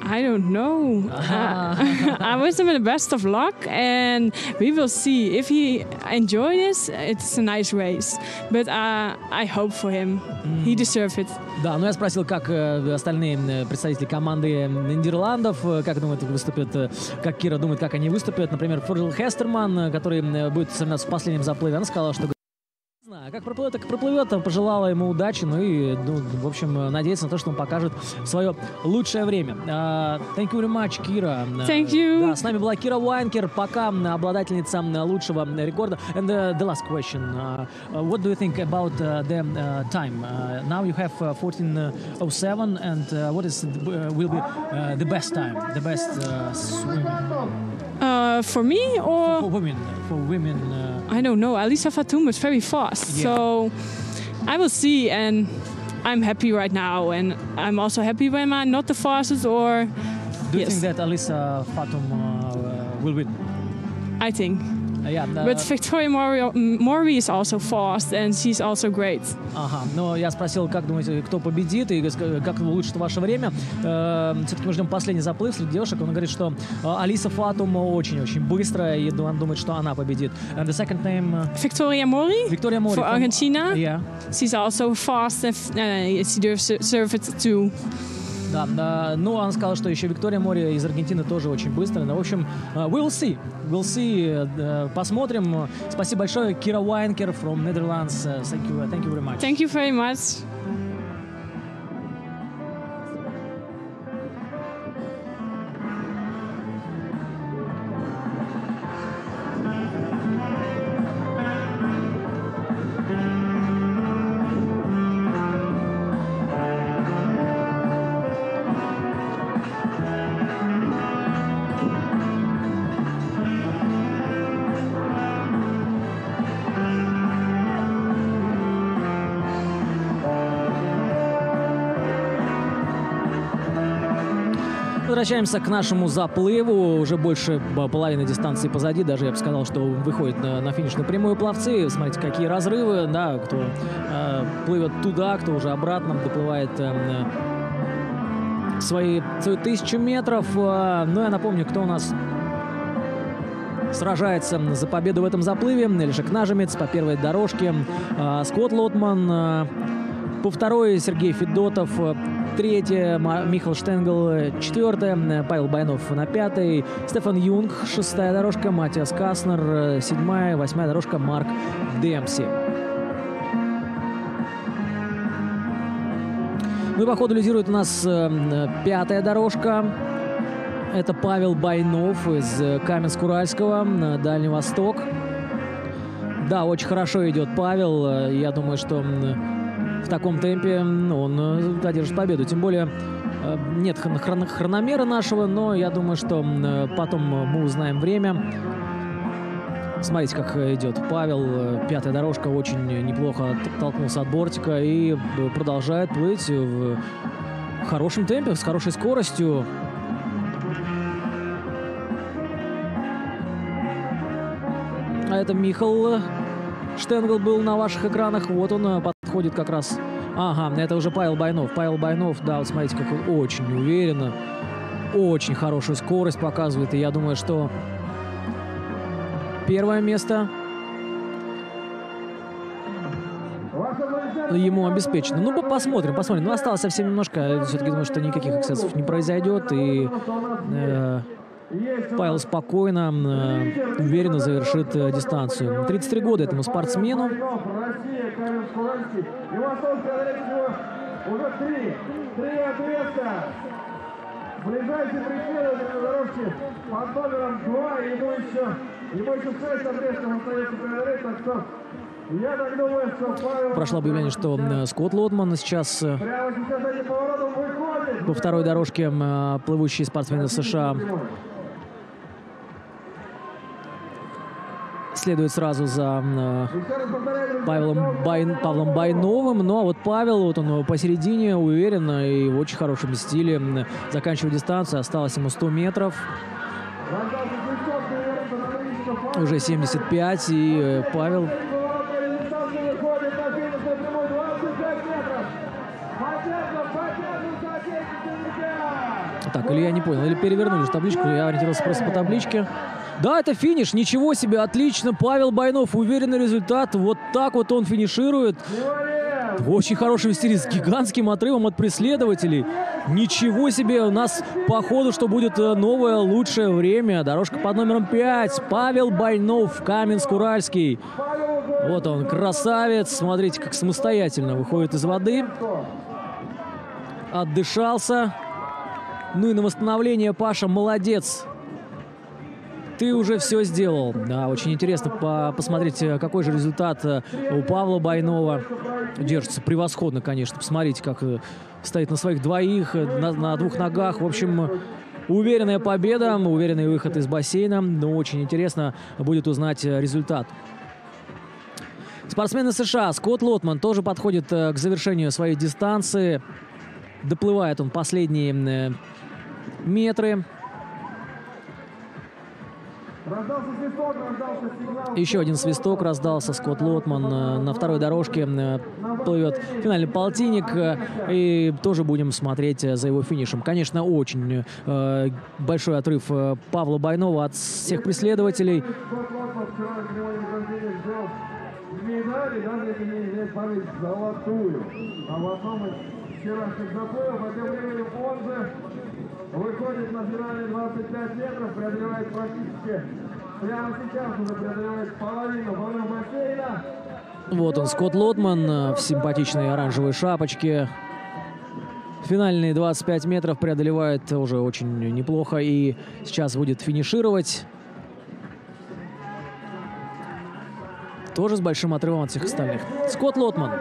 I don't know. I wish him the best of luck, and we will see. If he enjoys this, it's a nice race. But I hope for him. He deserves it. Да, но я спросил, как остальные представители команды Нидерландов, как думают, выступят, как Кира думает, как они выступят. Например, Virgil Hesterman, который будет соревноваться в последнем заплыве, она сказала, что как проплывет, так и проплывет. Пожелала ему удачи, ну и, в общем, надеяться на то, что он покажет свое лучшее время. Thank you very much, Кира. Thank you. Да, с нами была Кира Уайнкер, пока обладательница лучшего рекорда. And the last question, what do you think about the time? Now you have 14:07, and what is will be the best time, the best swim? For me or for women. I don't know. Alisa Fatum is very fast, so I will see. And I'm happy right now, and I'm also happy when I'm not the fastest. Or do you think that Alisa Fatum will win? I think. Yeah, but Victoria Mori is also fast, and she's also great. Ага, но я спросил, как думаете, кто победит и как улучшит ваше время. Все-таки мы ждем последний заплыв среди девушек. Он говорит, что Алиса Фатум очень-очень быстрая, и он думает, что она победит. And the second name... Victoria Mori. Victoria Mori. For Argentina. Yeah. She's also fast, and she deserves it too. Да, ну, она сказала, что еще Виктория Мори из Аргентины тоже очень быстрая. В общем, we'll see. Посмотрим. Спасибо большое. Кира Уайнкер from Netherlands. Thank you very much. Thank you very much. Возвращаемся к нашему заплыву. Уже больше половины дистанции позади. Даже я бы сказал, что выходят на финишную прямую пловцы. Смотрите, какие разрывы. Да, кто плывет туда, кто уже обратно доплывает свою 1000 метров. Ну, я напомню, кто у нас сражается за победу в этом заплыве. Элишек Нажемец по первой дорожке. Скотт Лотман. По второй Сергей Федотов. Третья Михаил Штенгл, четвертая Павел Байнов на пятой, Стефан Юнг, шестая дорожка, Матиас Каснер, седьмая, восьмая дорожка Марк Демпси. Ну и по ходу лидирует у нас пятая дорожка. Это Павел Байнов из Каменск-Уральского, Дальний Восток. Да, очень хорошо идет Павел. Я думаю, что в таком темпе он одержит победу. Тем более нет хрономера нашего, но я думаю, что потом мы узнаем время. Смотрите, как идет Павел. Пятая дорожка очень неплохо оттолкнулся от бортика и продолжает плыть в хорошем темпе, с хорошей скоростью. А это Михаил Штенгл был на ваших экранах. Вот он подходит как раз. Ага, это уже Павел Байнов. Павел Байнов, да, вот смотрите, как он очень уверенно, очень хорошую скорость показывает. И я думаю, что первое место ему обеспечено. Ну, посмотрим. Ну, осталось совсем немножко. Все-таки думаю, что никаких эксцессов не произойдет. И Павел спокойно, уверенно завершит дистанцию. 33 года этому спортсмену. Ближайший преследователь на дорожке под номером 2, ему еще 6 отрезков остается преодолеть, так что я так думаю, что Павел... Прошло объявление, что Скотт Лотман сейчас... Прямо сейчас этим поворотом выходит. по второй дорожке плывущие спортсмены США следует сразу за Павлом Байновым. Ну а вот Павел, вот он посередине, уверенно и в очень хорошем стиле заканчивает дистанцию. Осталось ему 100 метров. Уже 75, и Павел... Так, или я не понял, или перевернули табличку, я ориентировался просто по табличке. Да, это финиш, ничего себе, отлично, Павел Байнов, уверенный результат, вот так вот он финиширует. В очень хорошем стиле, с гигантским отрывом от преследователей. Ничего себе, у нас по ходу, что будет новое лучшее время. Дорожка под номером 5, Павел Байнов, Каменск-Уральский. Вот он, красавец, смотрите, как самостоятельно выходит из воды. Отдышался. Ну и на восстановление, Паша, молодец. Ты уже все сделал. Да, очень интересно посмотреть, какой же результат у Павла Байнова. Держится превосходно, конечно. Посмотрите, как стоит на своих двоих, на двух ногах. В общем, уверенная победа, уверенный выход из бассейна. Но очень интересно будет узнать результат. Спортсмены США. Скотт Лотман тоже подходит к завершению своей дистанции. Доплывает он последние метры. Еще один свисток раздался. Скотт Лотман на второй дорожке плывет финальный полтинник. И тоже будем смотреть за его финишем. Конечно, очень большой отрыв Павла Байнова от всех преследователей. Медали, даже если не иметь память золотую. А в одном из вчерашних заплывов, а тем временем он же выходит на финальные 25 метров, преодолевает практически прямо сейчас уже преодолевает половину бассейна. Вот он, Скотт Лотман в симпатичной оранжевой шапочке. Финальные 25 метров преодолевает уже очень неплохо и сейчас будет финишировать. Тоже с большим отрывом от всех остальных. Скотт Лотман.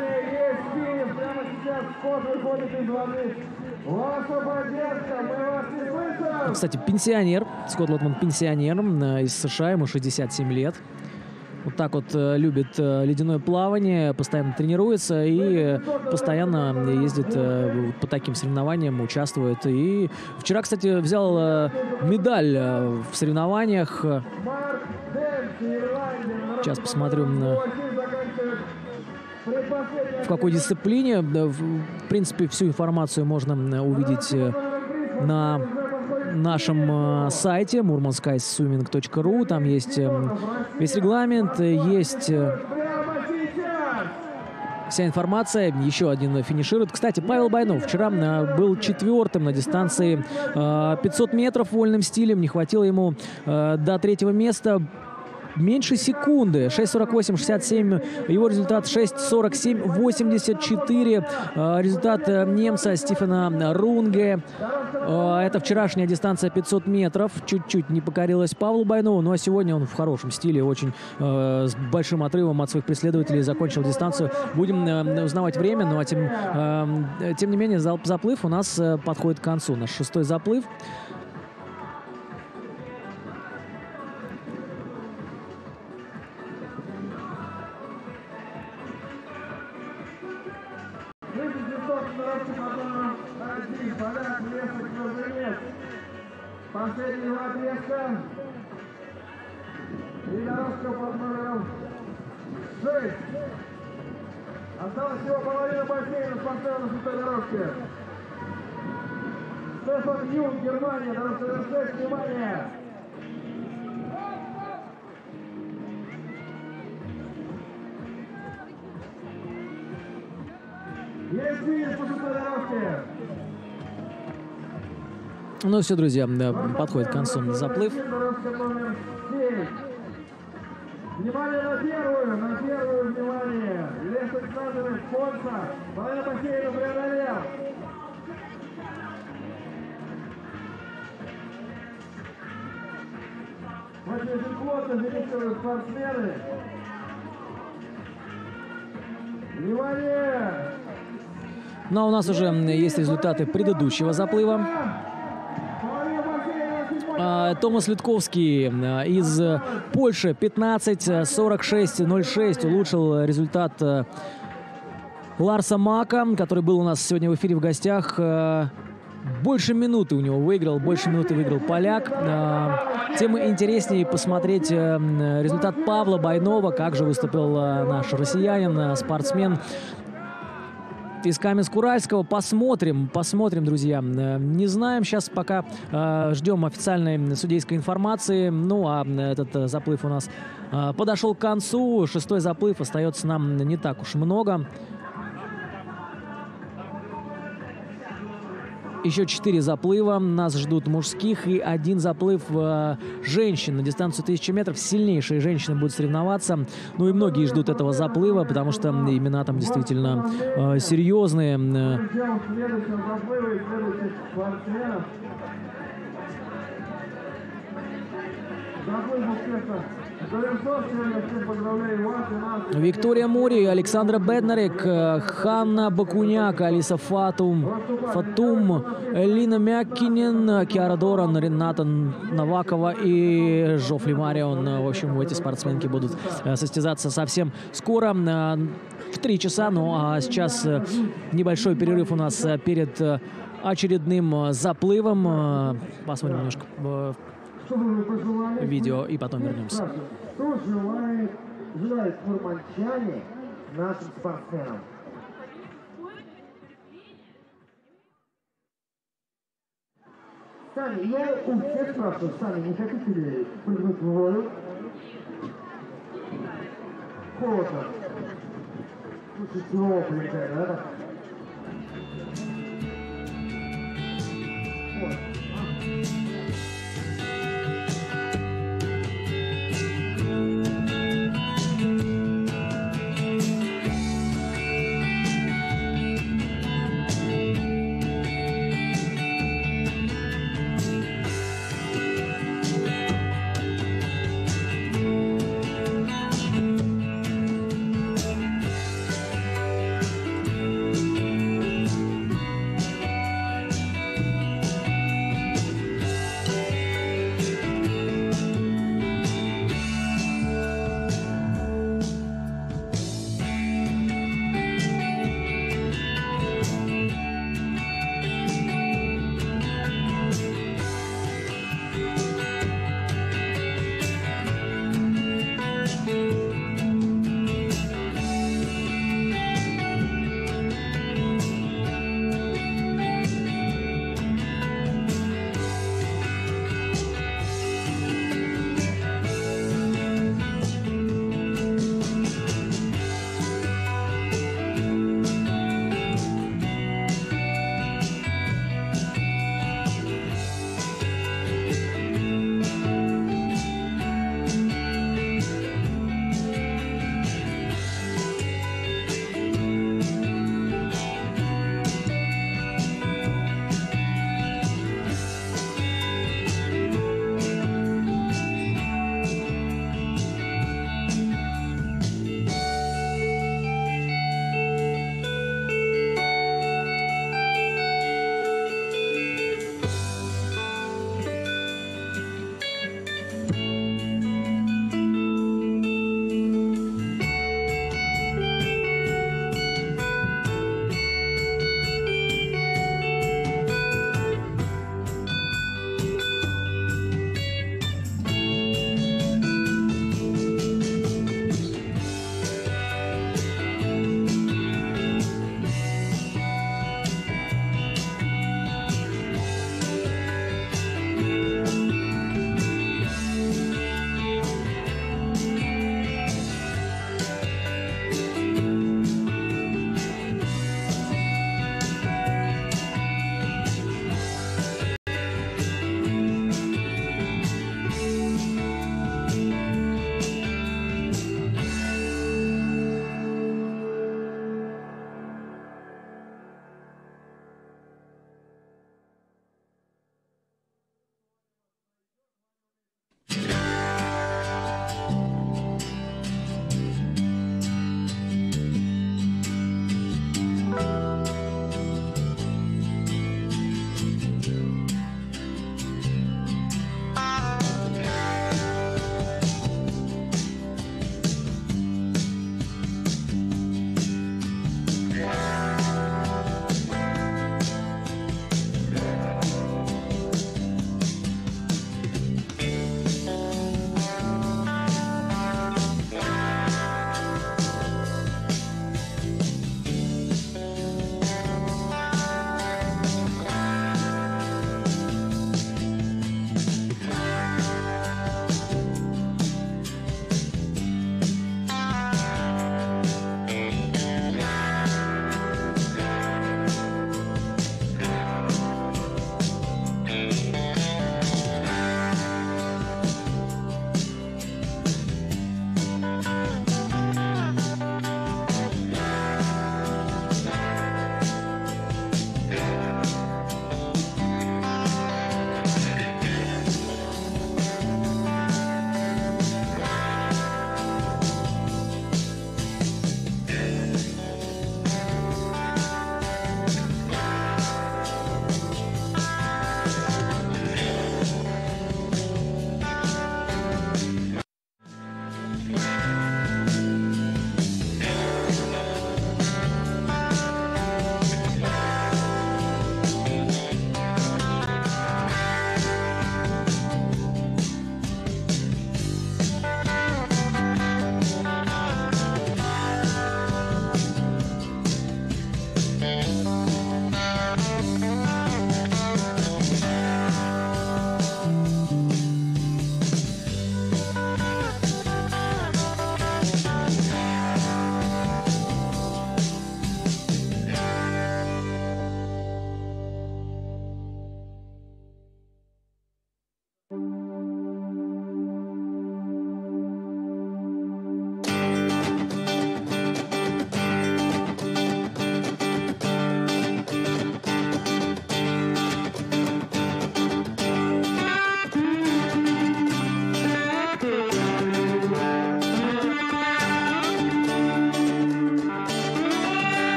Кстати, пенсионер. Скотт Лотман пенсионер из США, ему 67 лет. Вот так вот любит ледяное плавание, постоянно тренируется и постоянно ездит по таким соревнованиям, участвует. И вчера, кстати, взял медаль в соревнованиях. Сейчас посмотрю, в какой дисциплине. В принципе, всю информацию можно увидеть на нашем сайте murmanskyswimming.ru. Там есть весь регламент, есть вся информация. Еще один финиширует. Кстати, Павел Байнов вчера был четвертым на дистанции 500 метров вольным стилем. Не хватило ему до третьего места. Меньше секунды. 6:48.67. Его результат 6:47.84. Результат немца Стефана Рунге. Это вчерашняя дистанция 500 метров. Чуть-чуть не покорилась Павлу Байнову. Ну а сегодня он в хорошем стиле. Очень с большим отрывом от своих преследователей закончил дистанцию. Будем узнавать время. Ну а тем не менее заплыв у нас подходит к концу. Наш 6-й заплыв. Последний отрезка. И дорожка под номером 6. Осталось всего половина бассейна спортсмена на 6-й дорожке. Стефан Юнг, Германия, дорожка номер 6, внимание. Есть финиш по 6-й дорожке. Ну все, друзья, подходит к концу заплыв. Внимание на первую внимание. Лес Александрович Польша. Половина бассейна преодолел. Очень плотно финишируют спортсмены. Внимание! Ну а у нас уже есть результаты предыдущего заплыва. Томас Лютковский из Польши 15:46:06 улучшил результат Ларса Мака, который был у нас сегодня в эфире в гостях. Больше минуты у него выиграл, поляк. Тем интереснее посмотреть результат Павла Байнова, как же выступил наш россиянин, спортсмен из Каменск-Уральского. Посмотрим, друзья. Не знаем, сейчас пока ждем официальной судейской информации. Ну, а этот заплыв у нас подошел к концу. 6-й заплыв, остается нам не так уж много. Еще 4 заплыва нас ждут мужских и 1 заплыв женщин на дистанцию 1000 метров. Сильнейшие женщины будут соревноваться. Ну и многие ждут этого заплыва, потому что имена там действительно серьезные. Виктория Мури, Александра Беднарик, Ханна Бакуняк, Алиса Фатум, Лина Мяккинен, Киара Доран, Рената Навакова и Жофли Марион. В общем, эти спортсменки будут состязаться совсем скоро, в 3 часа. Ну а сейчас небольшой перерыв у нас перед очередным заплывом. Посмотрим немножко видео и потом вернемся. Что желают мурманчане нашим спортсменам? Сами, я у всех спрашиваю, сами не хотите ли прыгнуть в воду? Холодно. Слушай, тепленькая, да?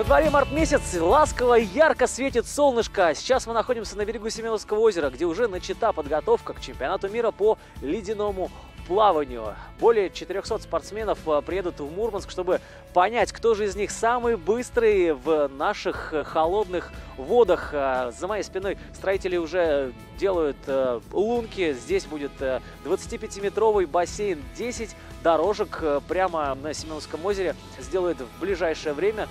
На дворе март месяц, ласково и ярко светит солнышко. Сейчас мы находимся на берегу Семеновского озера, где уже начата подготовка к чемпионату мира по ледяному плаванию. Более 400 спортсменов приедут в Мурманск, чтобы понять, кто же из них самый быстрый в наших холодных водах. За моей спиной строители уже делают лунки. Здесь будет 25-метровый бассейн, 10 дорожек прямо на Семеновском озере сделают в ближайшее время.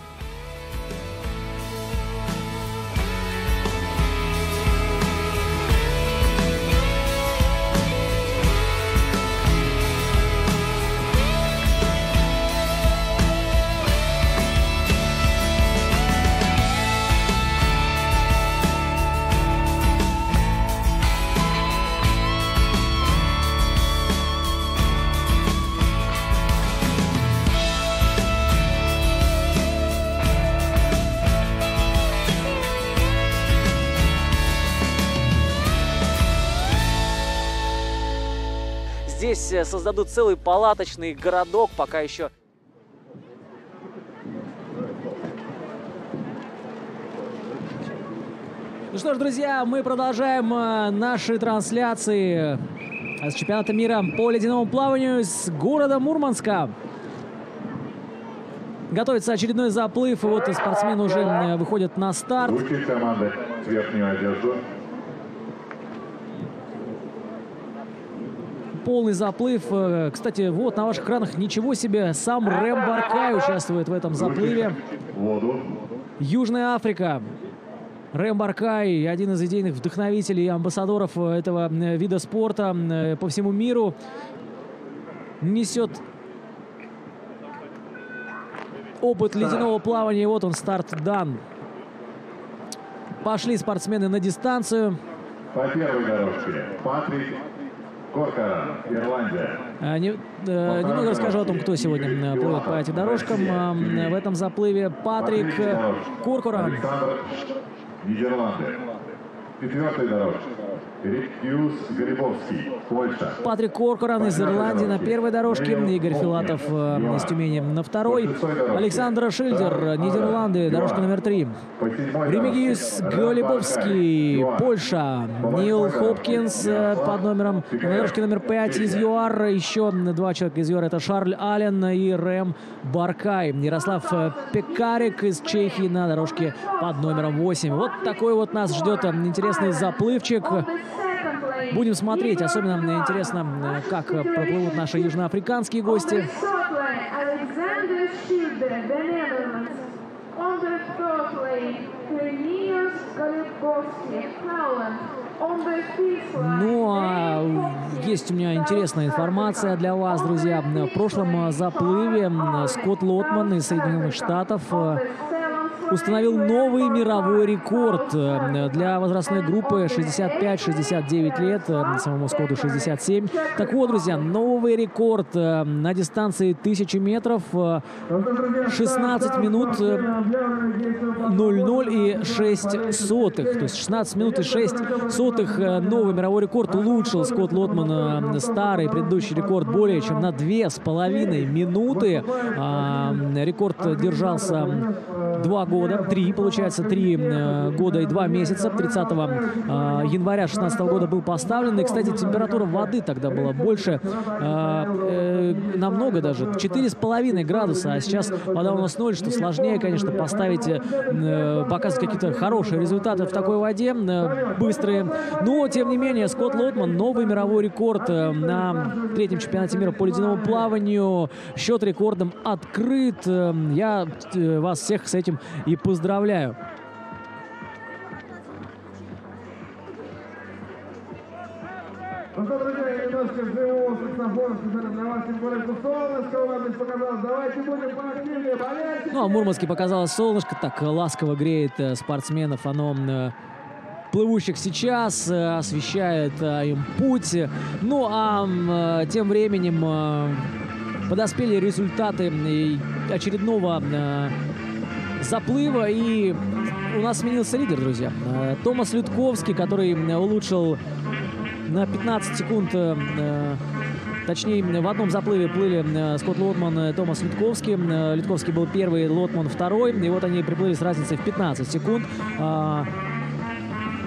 Здесь создадут целый палаточный городок, пока еще... Ну что ж, друзья, мы продолжаем наши трансляции с чемпионата мира по ледяному плаванию с города Мурманска. Готовится очередной заплыв, и вот спортсмены уже выходят на старт. Звучит команда с верхнюю одежду. Полный заплыв. Кстати, вот на ваших экранах, ничего себе, сам Рэм Баркай участвует в этом заплыве. Южная Африка. Рэм Баркай, один из идейных вдохновителей и амбассадоров этого вида спорта по всему миру, несет опыт ледяного плавания. И вот он, старт дан. Пошли спортсмены на дистанцию. По первой дорожке Патрик Коркоран, Ирландия. Немного расскажу о том, кто сегодня плывет по этим дорожкам. В этом заплыве Патрик Коркоран. Нидерланды. Четвертая дорожка. Рикюс Грибовский, Польша. Патрик Коркоран из Ирландии на первой дорожке. Игорь Филатов из Тюмени на второй. Александр Шильдер, Нидерланды, дорожка номер 3. Ремигиус Грибовский, Польша. Нил Хопкинс под номером, на дорожке номер 5 из ЮАР. Еще два человека из ЮАР. Это Шарль Аллен и Рэм Баркай. Ярослав Пекарик из Чехии на дорожке под номером 8. Вот такой вот нас ждет интересный заплывчик. Будем смотреть. Особенно мне интересно, как проплывут наши южноафриканские гости. Ну, а есть у меня интересная информация для вас, друзья. В прошлом заплыве Скотт Лотман из Соединенных Штатов установил новый мировой рекорд для возрастной группы 65-69 лет, самому Скотту 67. Так вот, друзья, новый рекорд на дистанции 1000 метров, 16 минут 00 и 6 сотых. То есть 16 минут и 6 сотых новый мировой рекорд улучшил Скотт Лотман старый предыдущий рекорд более чем на 2,5 минуты. Рекорд держался 2 года. 3 года и 2 месяца. 30 января 2016 года был поставлен. И, кстати, температура воды тогда была больше, намного даже, 4,5 градуса. А сейчас вода у нас 0, что сложнее, конечно, поставить, показывать какие-то хорошие результаты в такой воде, быстрые. Но, тем не менее, Скотт Лотман, новый мировой рекорд на 3-м чемпионате мира по ледяному плаванию. Счет рекордом открыт. Я вас всех с этим и поздравляю. Ну что, друзья, я немножко живого саксофона для вас, тем более, что солнышко у нас здесь показалось. Давайте будем поактивнее, болельщики. Ну, а в Мурманске показалось солнышко, так ласково греет спортсменов. Оно плывущих сейчас, освещает им путь. Ну, а тем временем подоспели результаты очередного заплыва, и у нас сменился лидер, друзья. Томас Людковский, который улучшил на 15 секунд, точнее, в одном заплыве плыли Скотт Лотман и Томас Людковский. Людковский был первый, Лотман второй, и вот они приплыли с разницей в 15 секунд.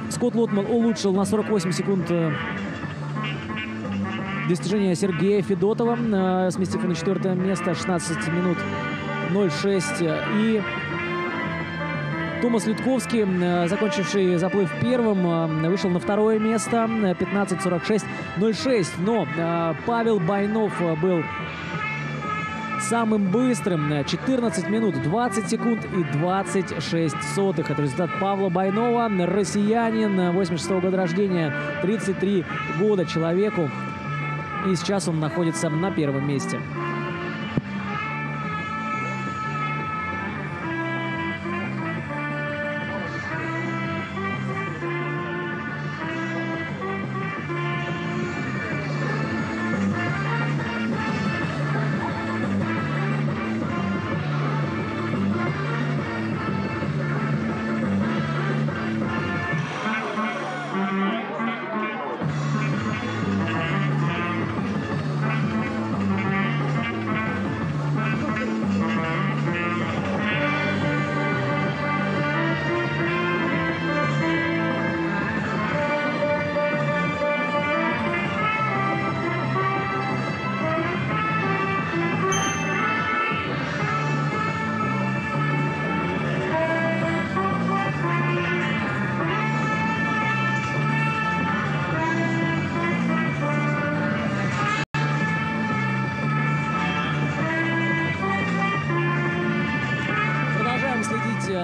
Скотт Лотман улучшил на 48 секунд достижение Сергея Федотова, сместив на 4-е место, 16 минут 06. И Томас Людковский, закончивший заплыв первым, вышел на 2-е место, 15:46:06. Но Павел Байнов был самым быстрым, 14 минут 20 секунд и 26 сотых. Это результат Павла Байнова, россиянин, 86-го года рождения, 33 года человеку. И сейчас он находится на 1-м месте.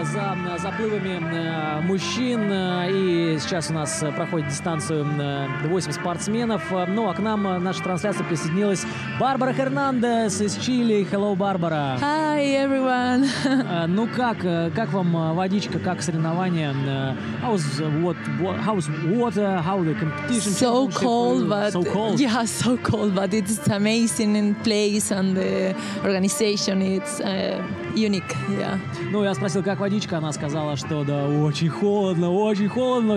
За заплывами мужчин. И сейчас у нас проходит дистанцию 8 спортсменов. Ну, а к нам наша трансляция присоединилась Барбара Хернандес из Чили. Hello, Барбара. Hi, everyone. Ну, как вам водичка, как соревнования? How's water? How the competition? So cold, but so cold. Yeah, so cold, but it's amazing in place and the organization. It's unique, yeah. Ну, я спросил, как водичка, она сказала, что да, очень холодно,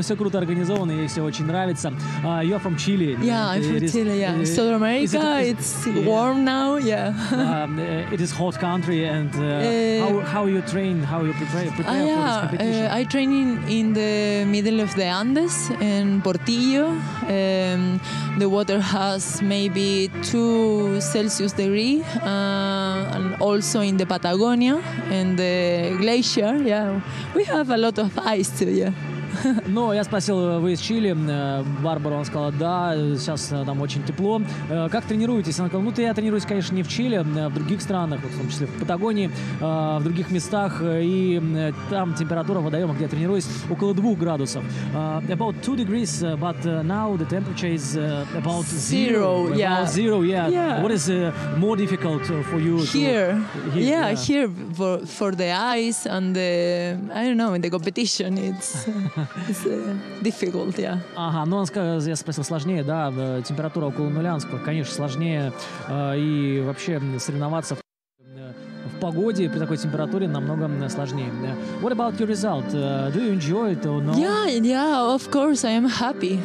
все круто организовано, ей все очень нравится. You're from Chile. Yeah, I'm from Chile, yeah. South America, it's warm now, yeah. It is hot country, and how you train, how you prepare for this competition? I train in the middle of the Andes in Portillo. The water has maybe 2 Celsius degree, and also in the Patagonia and the glacier, yeah, we have a lot of ice too, yeah. Но я спросил, вы из Чили, Барбара, она сказала, да, сейчас там очень тепло. Как тренируетесь? Она сказала, я тренируюсь, конечно, не в Чили, в других странах, вот, в том числе в Патагонии, в других местах, и там температура водоема, где я тренируюсь, около 2 градусов. About 2 degrees, but now the temperature is about 0. Yeah. About 0, yeah. Yeah. What is more difficult for you? Here, here for the ice and the, I don't know, in the competition, it's difficult, yeah. Ага, ну он сказал, я спросил, сложнее, да, температура около 0, он сказал, конечно, сложнее, и вообще соревноваться в погоде при такой температуре намного сложнее. What about your result? Do you enjoy it or no? Yeah, of course, I am happy.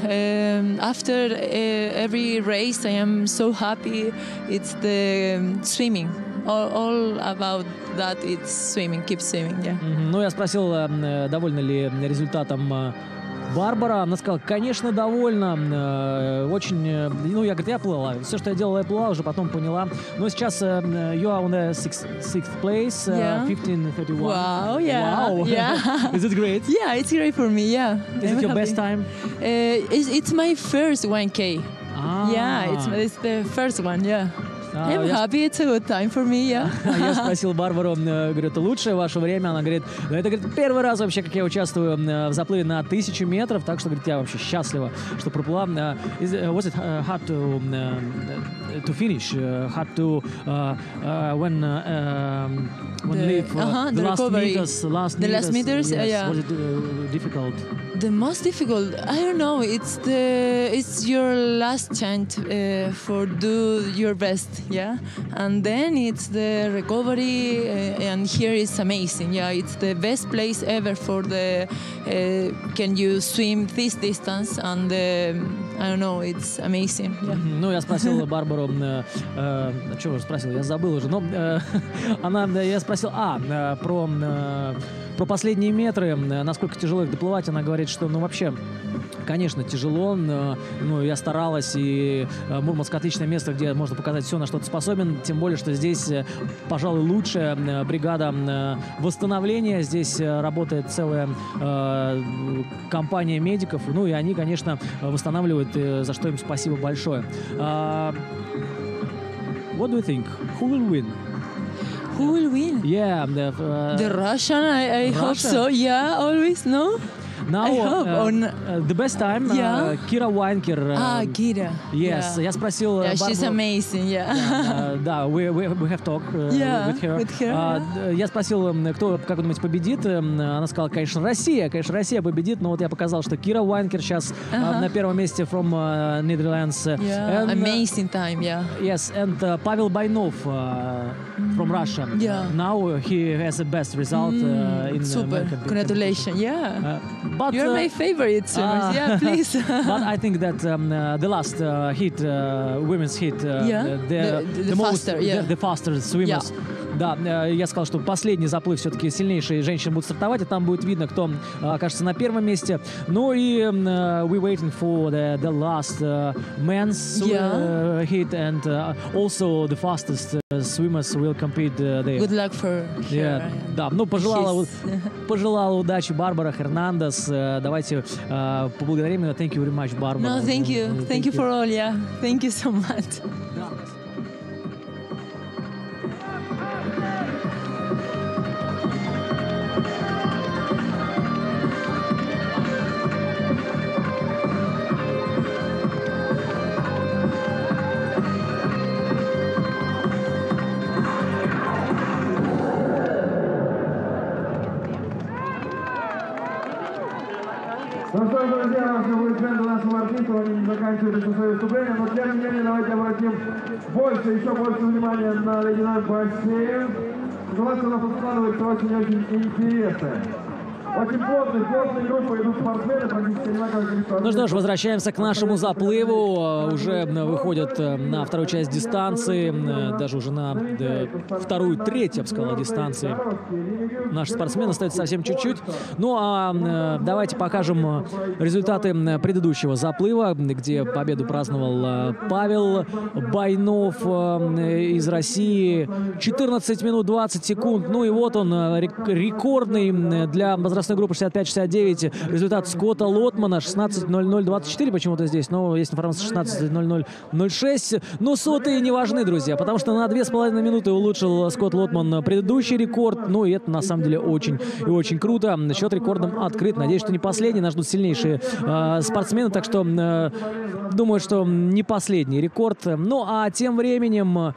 After every race, I am so happy. It's the swimming. All about that, it's swimming, keep swimming, yeah. Ну, я спросил, довольна ли результатом Барбара. Она сказала, конечно, довольна. Очень, ну, я, говорит, я плыла. Все, что я делала, я плыла, уже потом поняла. Но сейчас you are on the sixth place, 15:31. Wow, yeah. Wow. Yeah. Is it great? Yeah, it's great for me, yeah. Is it your best time? It's my first 1K. Yeah, it's the first one, yeah. I'm happy, it's a good time for me, yeah. Я спросил Барбару, говорю, это лучшее ваше время? Она говорит, это, говорит, первый раз вообще, как я участвую в заплыве на 1000 метров, так что, говорит, я вообще счастлива, что проплыла. Was it hard to finish? Hard to when leave the last meters? Yes. Yeah. Was it difficult? The most difficult, I don't know. It's your last chance for do your best, yeah. And then it's the recovery, and here is amazing, yeah. It's the best place ever for the. Can you swim this distance? And I don't know. It's amazing, yeah. Ну, я спросил Барбару, что же спросил, я забыл уже. Но я спросил, про Про последние метры, насколько тяжело их доплывать, она говорит, что, ну, вообще, конечно, тяжело, ну, я старалась, и Мурманск — отличное место, где можно показать все, на что ты способен, тем более, что здесь, пожалуй, лучшая бригада восстановления, здесь работает целая компания медиков, ну, и они, конечно, восстанавливают, за что им спасибо большое. What do you think? Who will win? Who will win? Yeah. The Russian, I hope so. Yeah, always, no? Now, I hope the best time, Yeah. Kira Weinker. Kira. Yes, Yeah. я спросил Yeah, she's Барбару. amazing, yeah. Да, we have talked Yeah, with her. with her, Я спросил, кто, как вы думаете, победит? Она сказала, конечно, Россия. Конечно, Россия победит, но вот я показал, что Кира Вайнкер сейчас на первом месте from Netherlands. Yeah, And, amazing time, yeah. Yes, and Pavel Bainov from Russia. Yeah. Now he has the best result in Super, American congratulations, yeah. But You're my favorite swimmers, yeah, please. But I think that the last heat, women's heat, the most, faster, yeah. the faster swimmers. Да, я сказал, что последний заплыв все-таки сильнейшие женщины будут стартовать, и там будет видно, кто окажется на первом месте. Ну и we waiting for the last men's heat, and also the fastest swimmers will compete there. Good luck for her. Да, ну пожелала удачи Барбара Хернандес. Давайте поблагодарим ее. Thank you very much, Barbara. No, thank you. Thank you for all, yeah. Thank you so much. Ну что ж, друзья, наши аплодисменты нашим артистам, они не заканчивают еще свое выступление, но тем не менее давайте обратим еще больше внимания на ледяной бассейн. Ситуация у нас складывается очень-очень интересная. Очень плотные группы идут спортсмены, практически одинаковое количество. Ну что ж, возвращаемся к нашему заплыву. Уже выходят на вторую часть дистанции, даже уже на вторую, третью, я бы сказал, дистанции. Наши спортсмены остаются совсем чуть-чуть. Ну а давайте покажем результаты предыдущего заплыва, где победу праздновал Павел Байнов из России. 14 минут 20 секунд. Ну и вот он, рекордный для возрастной группы 65-69 результат Скотта Лотмана 16:00:24 почему-то здесь, но есть информация 16:00:06. Но сотые не важны, друзья, потому что на 2,5 минуты улучшил Скотт Лотман предыдущий рекорд. Ну и это на самом деле очень и очень круто. Счет рекордом открыт. Надеюсь, что не последний. Нас ждут сильнейшие спортсмены, так что думаю, что не последний рекорд. Ну а тем временем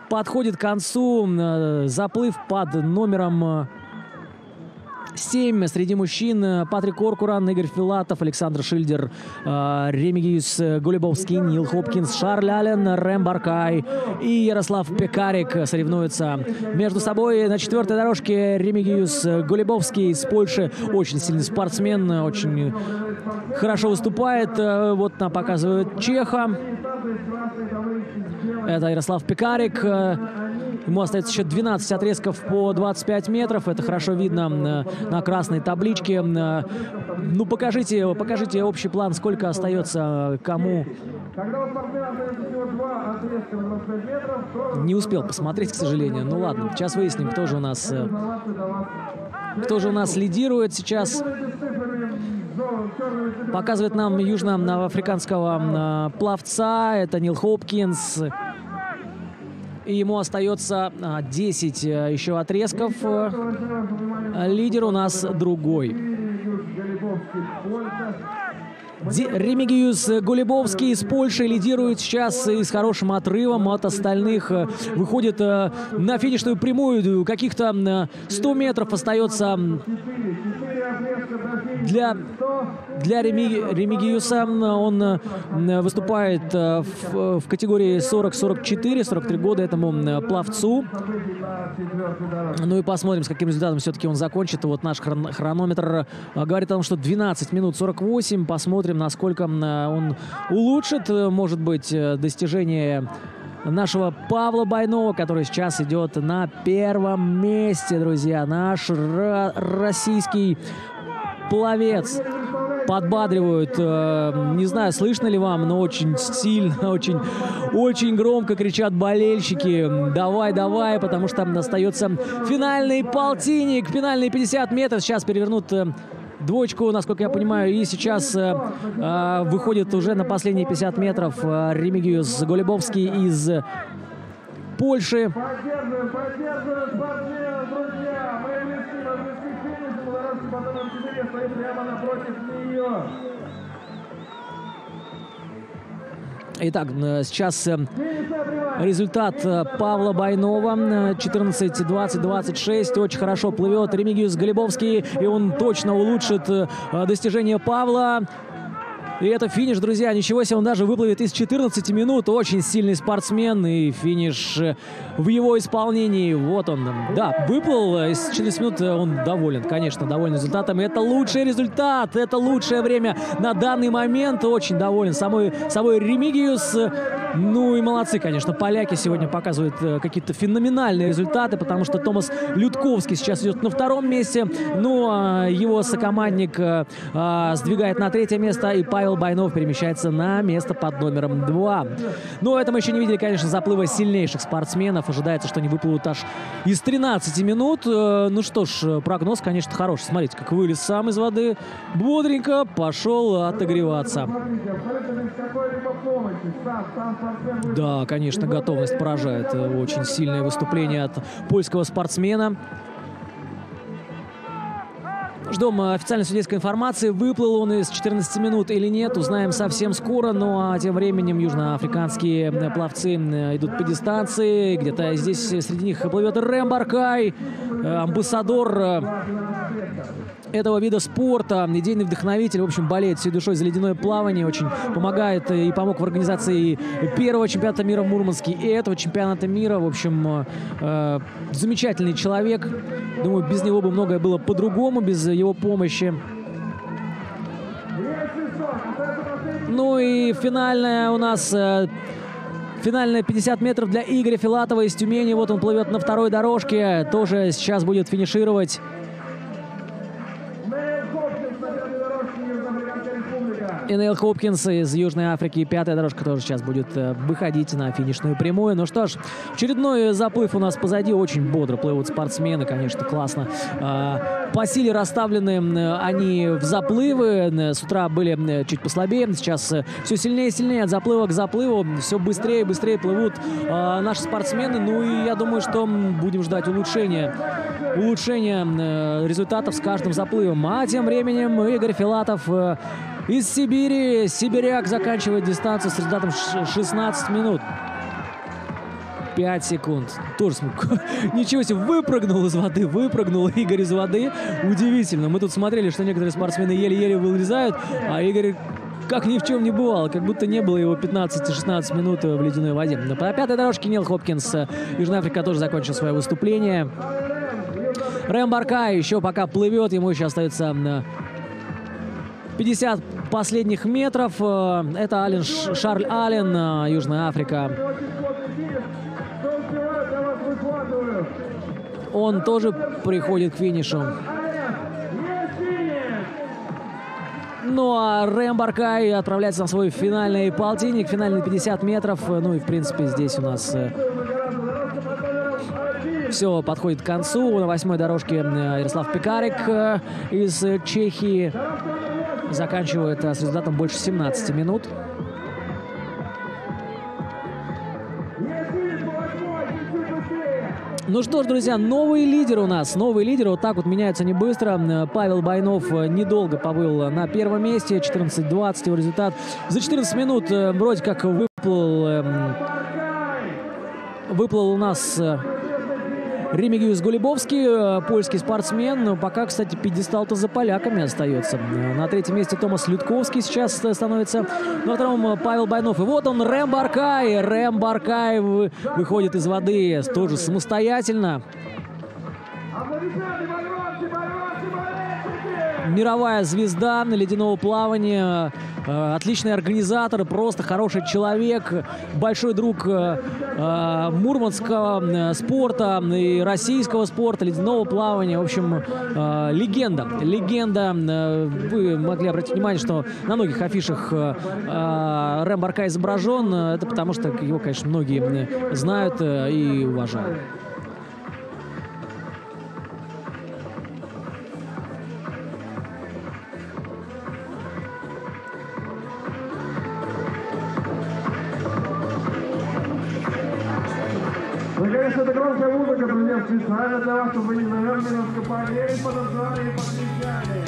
подходит к концу заплыв под номером 7 среди мужчин. Патрик Коркуран, Игорь Филатов, Александр Шильдер, Ремигиюс Гулебовский, Нил Хопкинс, Шарль Аллен, Рэм Баркай и Ярослав Пекарик соревнуются между собой. На четвертой дорожке Ремигиюс Гулебовский из Польши. Очень сильный спортсмен, очень хорошо выступает. Вот нам показывают чеха. Это Ярослав Пекарик. Ему остается еще 12 отрезков по 25 метров. Это хорошо видно на красной табличке. Ну, покажите общий план, сколько остается кому. Не успел посмотреть, к сожалению. Ну ладно, сейчас выясним, кто же у нас лидирует сейчас. Показывает нам южноафриканского пловца. Это Нил Хопкинс. И ему остается 10 еще отрезков. Лидер у нас другой. Ремигиюс Гулебовский из Польши лидирует сейчас и с хорошим отрывом от остальных. Выходит на финишную прямую. Каких-то 100 метров остается для Ремигиюса. Он выступает в категории 40-44, 43 года этому пловцу. Ну и посмотрим, с каким результатом все-таки он закончит. Вот наш хронометр говорит о том, что 12 минут 48. Посмотрим, насколько он улучшит, может быть, достижение нашего Павла Байнова, который сейчас идет на первом месте, друзья. Наш российский пловец. Подбадривают, не знаю, слышно ли вам, но очень сильно, очень громко кричат болельщики. Давай, давай, потому что остается финальный полтинник, финальные 50 метров. Сейчас перевернут двоечку, насколько я понимаю, и сейчас выходит уже на последние 50 метров Ремигиус Голубовский из Польши. Поддерживаем спортсменов, друзья. Мы близки к финишу. Мударовский по номеру 4 стоит прямо напротив нее. Итак, сейчас результат Павла Байнова 14:20:26. Очень хорошо плывет Ремигиус Голубовский, и он точно улучшит достижение Павла. И это финиш, друзья. Ничего себе, он даже выплывет из 14 минут. Очень сильный спортсмен. И финиш в его исполнении. Вот он. Да, выплыл из 14 минут. Он доволен, конечно, доволен результатом. Это лучший результат. Это лучшее время на данный момент. Очень доволен собой Ремигиус. Ну и молодцы, конечно. Поляки сегодня показывают какие-то феноменальные результаты, потому что Томас Людковский сейчас идет на втором месте. Ну, а его сокомандник сдвигает на третье место. И Павел Байнов перемещается на место под номером 2. Но это мы еще не видели, конечно, заплыва сильнейших спортсменов. Ожидается, что они выплывут аж из 13 минут. Ну что ж, прогноз, конечно, хороший. Смотрите, как вылез сам из воды. Бодренько пошел отогреваться. Да, конечно, готовность поражает. Очень сильное выступление от польского спортсмена. Ждем официальной судейской информации, выплыл он из 14 минут или нет, узнаем совсем скоро. Ну а тем временем южноафриканские пловцы идут по дистанции. Где-то здесь среди них плывет Рэм Баркай, амбассадор этого вида спорта, идейный вдохновитель, в общем, болеет всей душой за ледяное плавание, очень помогает и помог в организации первого чемпионата мира в Мурманске и этого чемпионата мира. В общем, замечательный человек. Думаю, без него бы многое было по-другому, без его помощи. Ну и финальная у нас... Финальные 50 метров для Игоря Филатова из Тюмени. Вот он плывет на второй дорожке. Тоже сейчас будет финишировать. Энейл Хопкинс из Южной Африки. Пятая дорожка тоже сейчас будет выходить на финишную прямую. Ну что ж, очередной заплыв у нас позади. Очень бодро плывут спортсмены, конечно, классно. По силе расставлены они в заплывы. С утра были чуть послабее. Сейчас все сильнее и сильнее от заплыва к заплыву. Все быстрее и быстрее плывут наши спортсмены. Ну и я думаю, что будем ждать улучшения результатов с каждым заплывом. А тем временем Игорь Филатов из Сибири. Сибиряк заканчивает дистанцию с результатом 16 минут. 5 секунд. Тоже ничего себе, выпрыгнул из воды, выпрыгнул Игорь из воды. Удивительно. Мы тут смотрели, что некоторые спортсмены еле-еле вылезают, а Игорь как ни в чем не бывало, как будто не было его 15-16 минут в ледяной воде. Но по пятой дорожке Нил Хопкинс, Южная Африка, тоже закончил свое выступление. Рэм Баркай еще пока плывет, ему еще остается 50 последних метров. Это Шарль Аллен, Южная Африка. Он тоже приходит к финишу. Ну а Рэм Баркай отправляется на свой финальный полтинник, финальные 50 метров. Ну и в принципе здесь у нас все подходит к концу. На 8-й дорожке Ярослав Пекарик из Чехии заканчивает с результатом больше 17 минут. Ну что ж, друзья, новые лидеры у нас. Новые лидеры, вот так вот меняются они быстро. Павел Байнов недолго побыл на первом месте. 14:20 его результат. За 14 минут вроде как выплыл у нас Ремигиус Голубовский, польский спортсмен. Но пока, кстати, пьедестал-то за поляками остается. На третьем месте Томас Людковский сейчас становится. На втором Павел Байнов. И вот он, Рэм Баркай. Рэм Баркай выходит из воды тоже самостоятельно. мировая звезда ледяного плавания, отличный организатор, просто хороший человек, большой друг мурманского спорта и российского спорта, ледяного плавания. В общем, легенда. Легенда. Вы могли обратить внимание, что на многих афишах Рем Барка изображен. Это потому, что его, конечно, многие знают и уважают. Конечно, это громкая музыка, друзья, специально для вас, чтобы вы не замерзли, немножко погрели, подождали и подключали.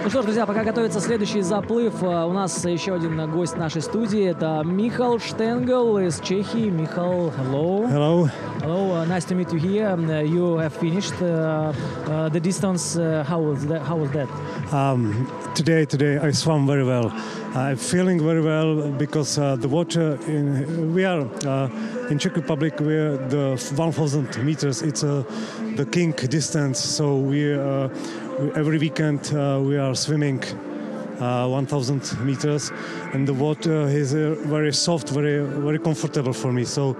Ну что ж, друзья, пока готовится следующий заплыв, у нас еще один гость нашей студии. Это Michal Stengel из Чехии. Michal, hello. Hello. Hello, nice to meet you here. You have finished the distance. How was that? Today I swam very well. I'm feeling very well because the water we are in Czech Republic. We're the 1,000 meters. It's the king distance. So every weekend we are swimming 1,000 meters, and the water is very soft, very comfortable for me. So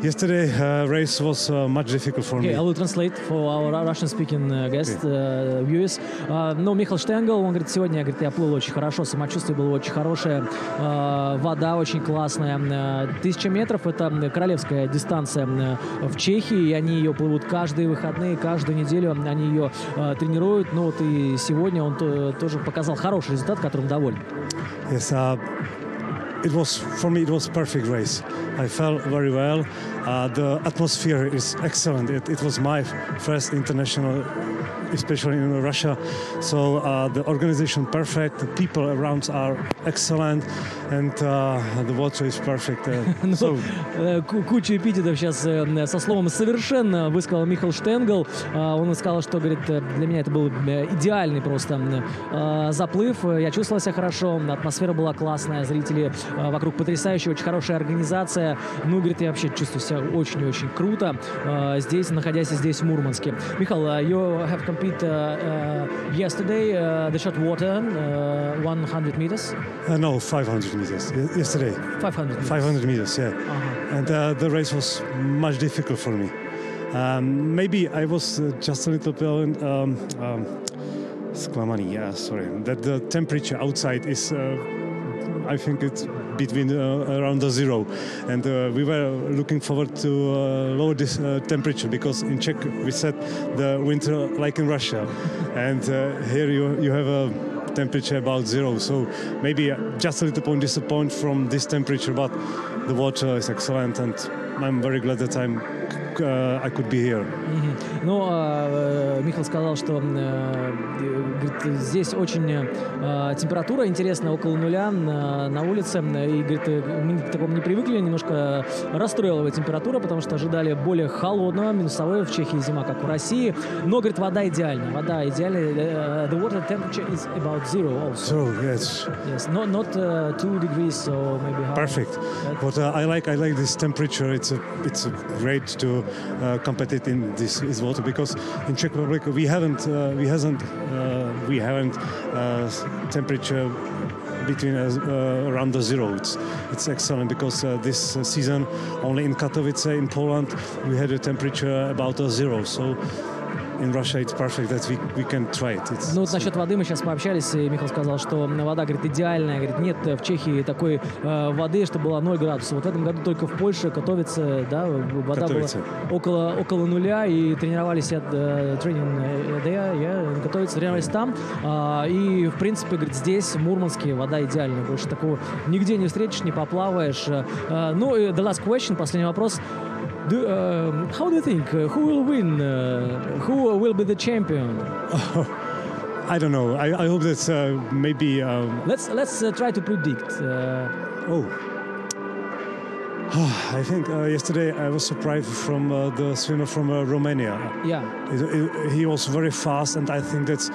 yesterday race was much difficult for me. Okay, I will translate for our Russian-speaking guest viewers. Ну, Michal Stengel, он говорит, сегодня, говорит, я плыл очень хорошо, самочувствие было очень хорошее, вода очень классная. 1000 метров — это королевская дистанция в Чехии, и они ее плывут каждые выходные, каждую неделю они ее тренируют. Ну вот и сегодня он тоже показал хороший результат, которым доволен. Yes, for me it was perfect race. I felt very well. The atmosphere is excellent. It was my first international, especially in Russia. So the organization perfect. The people around are excellent, and the water is perfect. Куча эпитетов сейчас со словом «совершенно» высказал Michal Stengel. Он сказал, что, говорит, для меня это был идеальный просто заплыв. Я чувствовал себя хорошо, атмосфера была классная, зрители вокруг потрясающие, очень хорошая организация. Ну, говорит, я вообще чувствую себя очень-очень круто здесь, находясь здесь в Мурманске. Michal, you have competed yesterday, the short water, 100 meters? No, 500 meters. Yesterday. 500 meters. 500 meters, yeah. And the race was much difficult for me. Maybe I was just a little bit sklamani, yeah, sorry. That the temperature outside is, I think it's between around the zero, and we were looking forward to lower this temperature, because in Czech we said the winter like in Russia, and here you have a temperature about zero, so maybe just a little bit disappointed from this temperature, but the water is excellent, and I'm very glad that I could be here. Ну, Michal сказал, что говорит, здесь очень температура интересная, около нуля на улице. И, говорит, мы к такому не привыкли, немножко расстроила его температура, потому что ожидали более холодного, минусовой в Чехии зима, как в России. Но, говорит, вода идеальная. Вода идеальная. The water temperature is about zero also. So, yes. Yes, not 2 degrees, so maybe half. Perfect. But I like this temperature. It's great to compete in this water, because in Czech Republic we haven't temperature between around the zero. It's excellent, because this season only in Katowice in Poland we had a temperature about zero. So in Russia it's perfect that we can try it. Ну вот насчет воды мы сейчас пообщались, и Михаил сказал, что вода, говорит, идеальная. Говорит, нет в Чехии такой воды, что было 0 градусов. Вот в этом году только в Польше готовится, да, вода была около нуля, и тренировались готовятся, тренировались там. И, в принципе, говорит, здесь, в Мурманске, вода идеальная. Больше такого нигде не встретишь, не поплаваешь. Ну, и the last question, последний вопрос. How do you think? Who will win? Who will be the champion? I don't know. I hope that maybe. Let's try to predict. I think yesterday I was surprised from the swimmer from Romania. Yeah. He was very fast, and I think that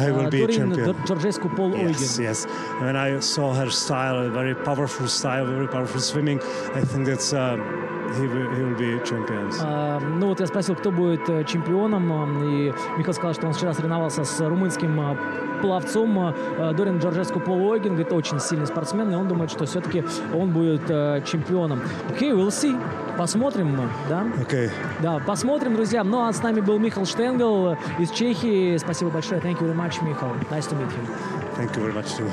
I will be a champion. Georgescu Pol-Eugen. Yes. When I saw her style, very powerful swimming, I think that he will be champion. Ну вот я спросил, кто будет чемпионом, и Михаил сказал, что он вчера соревновался с румынским пловцом Дорин Georgescu Pol-Eugen, говорит, очень сильный спортсмен, и он думает, что все-таки он будет чемпионом. Окей, we'll see. Посмотрим, да? Окей. Да, посмотрим, друзья. Ну, а с нами был Михаил Штенгл из Чехии. Спасибо большое. Thank you very much, Michael. Nice to meet you. Thank you very much, too.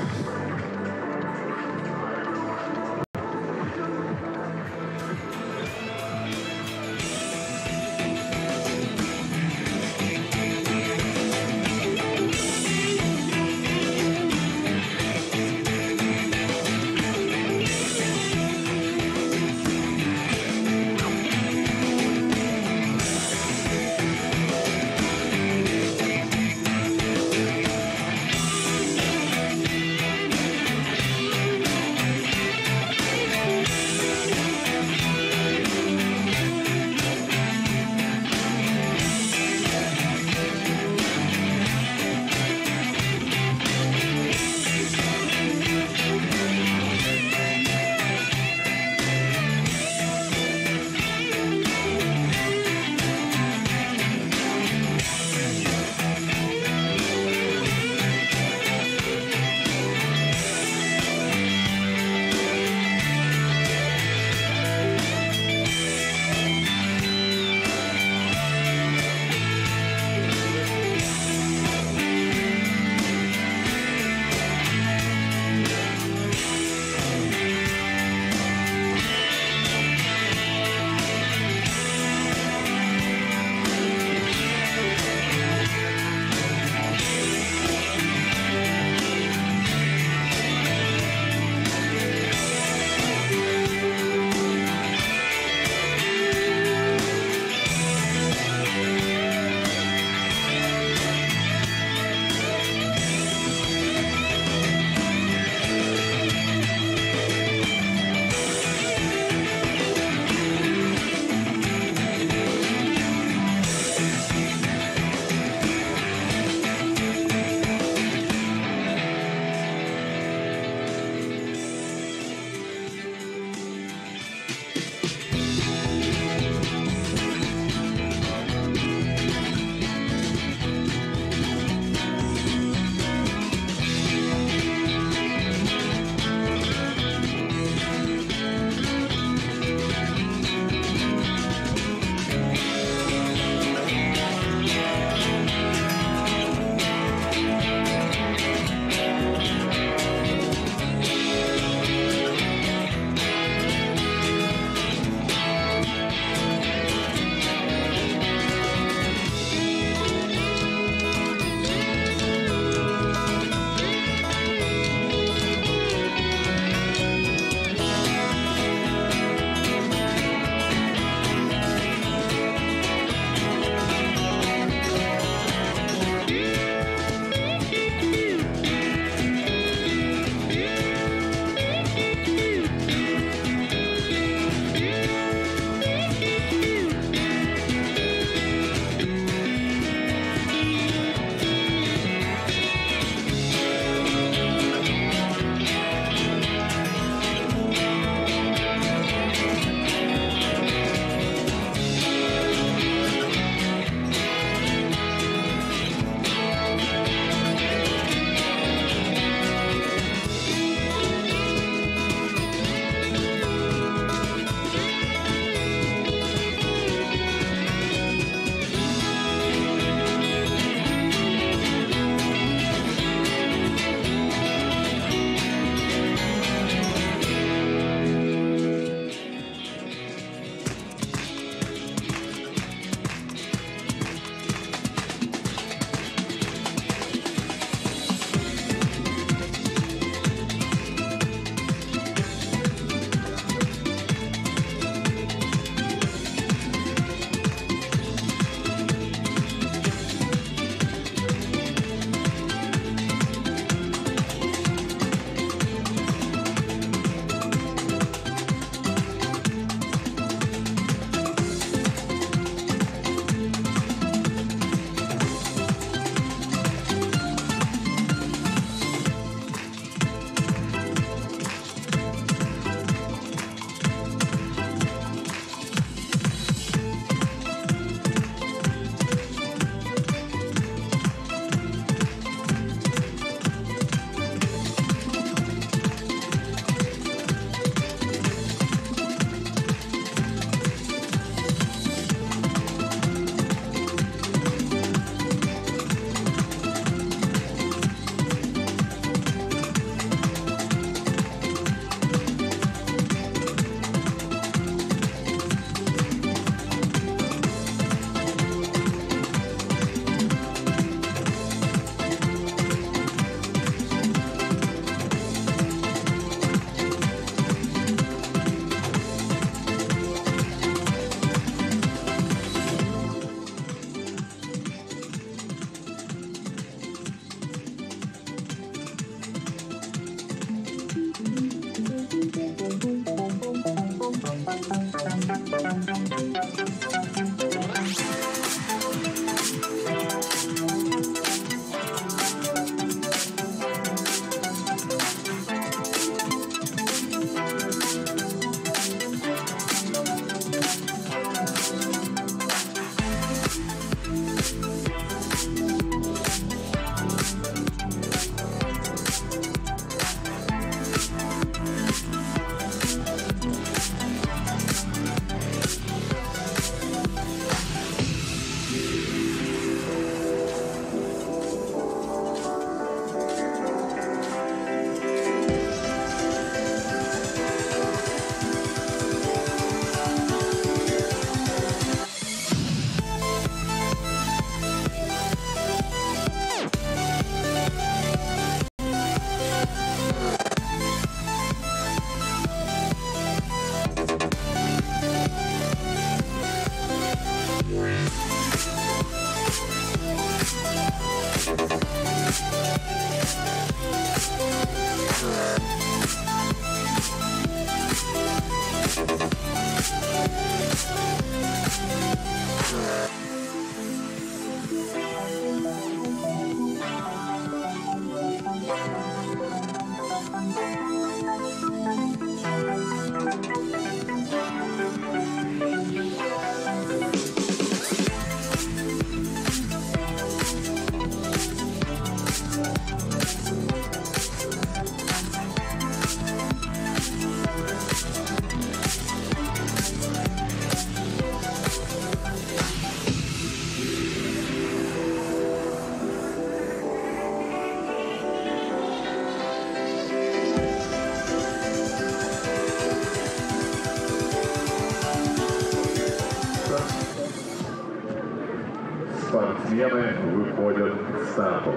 спортсмены выходят к старту.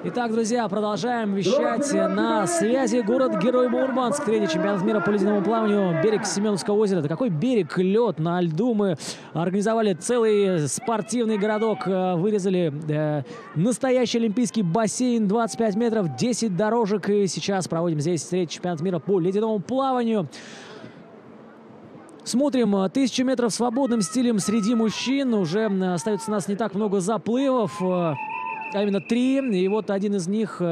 Итак, друзья, продолжаем вещать на связи. Город-герой Мурманск. Третий чемпионат мира по ледяному плаванию. Берег Семеновского озера. Это какой берег? Лед на льду. Мы организовали целый спортивный городок. Вырезали настоящий олимпийский бассейн. 25 метров, 10 дорожек. И сейчас проводим здесь третий чемпионат мира по ледяному плаванию. Смотрим, 1000 метров свободным стилем среди мужчин. Уже остается у нас не так много заплывов. А именно 3. И вот один из них.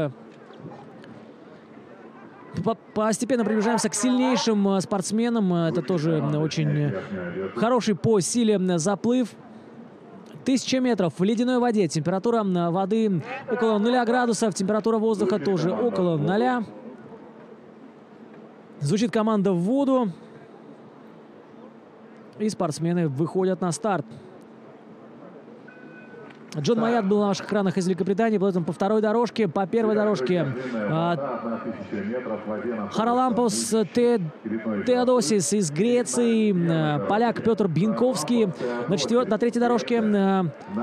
Постепенно приближаемся к сильнейшим спортсменам. Это тоже очень хороший по силе заплыв. 1000 метров в ледяной воде. Температура воды около 0 градусов. Температура воздуха тоже около 0. Звучит команда в воду. И спортсмены выходят на старт. Джон Маят был на ваших экранах из Великобритании, потом по второй дорожке, по первой дорожке Харалампос Теодосис из Греции, поляк Петр Бьянковский на третьей дорожке,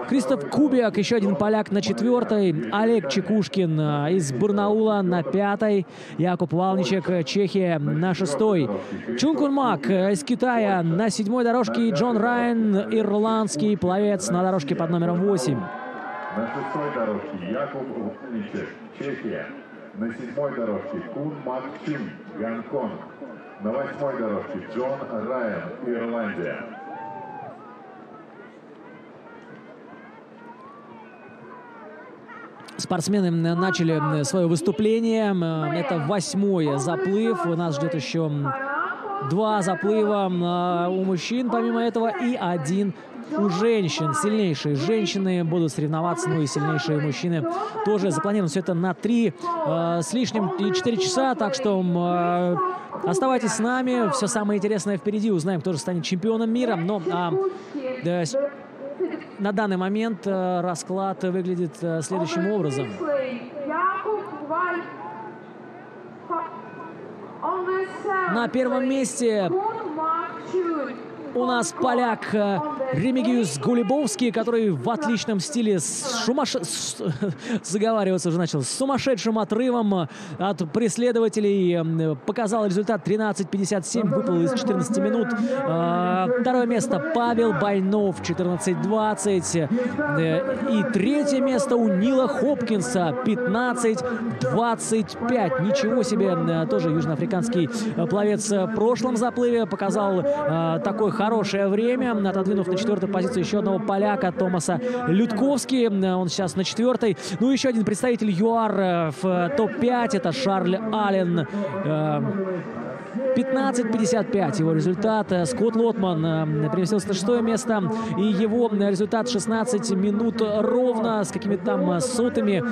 Кристоф Кубиак, еще один поляк на четвертой, Олег Чекушкин из Барнаула на пятой, Якуб Валничек, Чехия на шестой, Чункун Мак из Китая на седьмой дорожке, Джон Райан, ирландский пловец на дорожке под номером 8. На шестой дорожке Якуб Валничек, Чехия. На седьмой дорожке Кун Мак Чин, Гонконг. На восьмой дорожке Джон Райан, Ирландия. Спортсмены начали свое выступление. Это 8-й заплыв. У нас ждет еще 2 заплыва у мужчин, помимо этого, и 1 у женщин. Сильнейшие женщины будут соревноваться, ну и сильнейшие мужчины тоже. Запланировано все это на 3 с лишним и 4 часа, так что оставайтесь с нами. Все самое интересное впереди. Узнаем, кто же станет чемпионом мира. Но на данный момент расклад выглядит следующим образом. На первом месте у нас поляк Ремигиус Гулибовский, который в отличном стиле заговариваться уже начал, с сумасшедшим отрывом от преследователей показал результат 13:57, выплыл из 14 минут. Второе место Павел Байнов 14:20. И третье место у Нила Хопкинса 15:25. Ничего себе, тоже южноафриканский пловец в прошлом заплыве показал такое хорошее время, отодвинув на 4-ю позицию еще одного поляка Томаса Людковский. Он сейчас на 4-й. Ну, еще один представитель ЮАР в топ-5. Это Шарль Аллен. 15:55 его результат. Скотт Лотман переместился на 6-е место. И его результат 16 минут ровно с какими-то там сотыми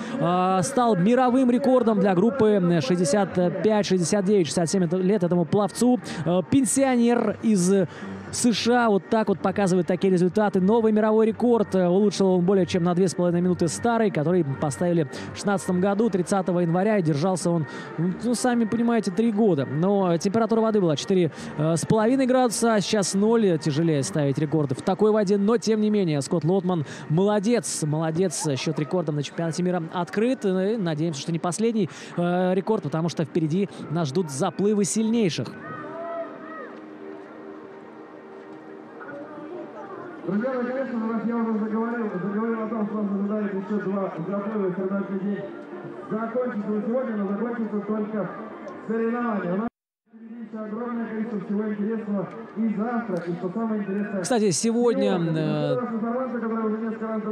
стал мировым рекордом для группы 65, 69, 67 лет этому пловцу. Пенсионер из США вот так вот показывает такие результаты. Новый мировой рекорд. Улучшил он более чем на 2,5 минуты старый, который поставили в 2016 году, 30 января. И держался он, ну, сами понимаете, 3 года. Но температура воды была 4,5 градуса, сейчас 0. Тяжелее ставить рекорды в такой воде. Но, тем не менее, Скотт Лотман молодец. Молодец. Счет рекордом на чемпионате мира открыт. И надеемся, что не последний рекорд, потому что впереди нас ждут заплывы сильнейших. Друзья, конечно же, я уже заговорил о том, что нас ожидает еще 2 заплыва, и соревновательный день закончится не сегодня, но закончится только соревнования. У нас еще огромное количество всего интересного и завтра, и что самое интересное... Кстати, сегодня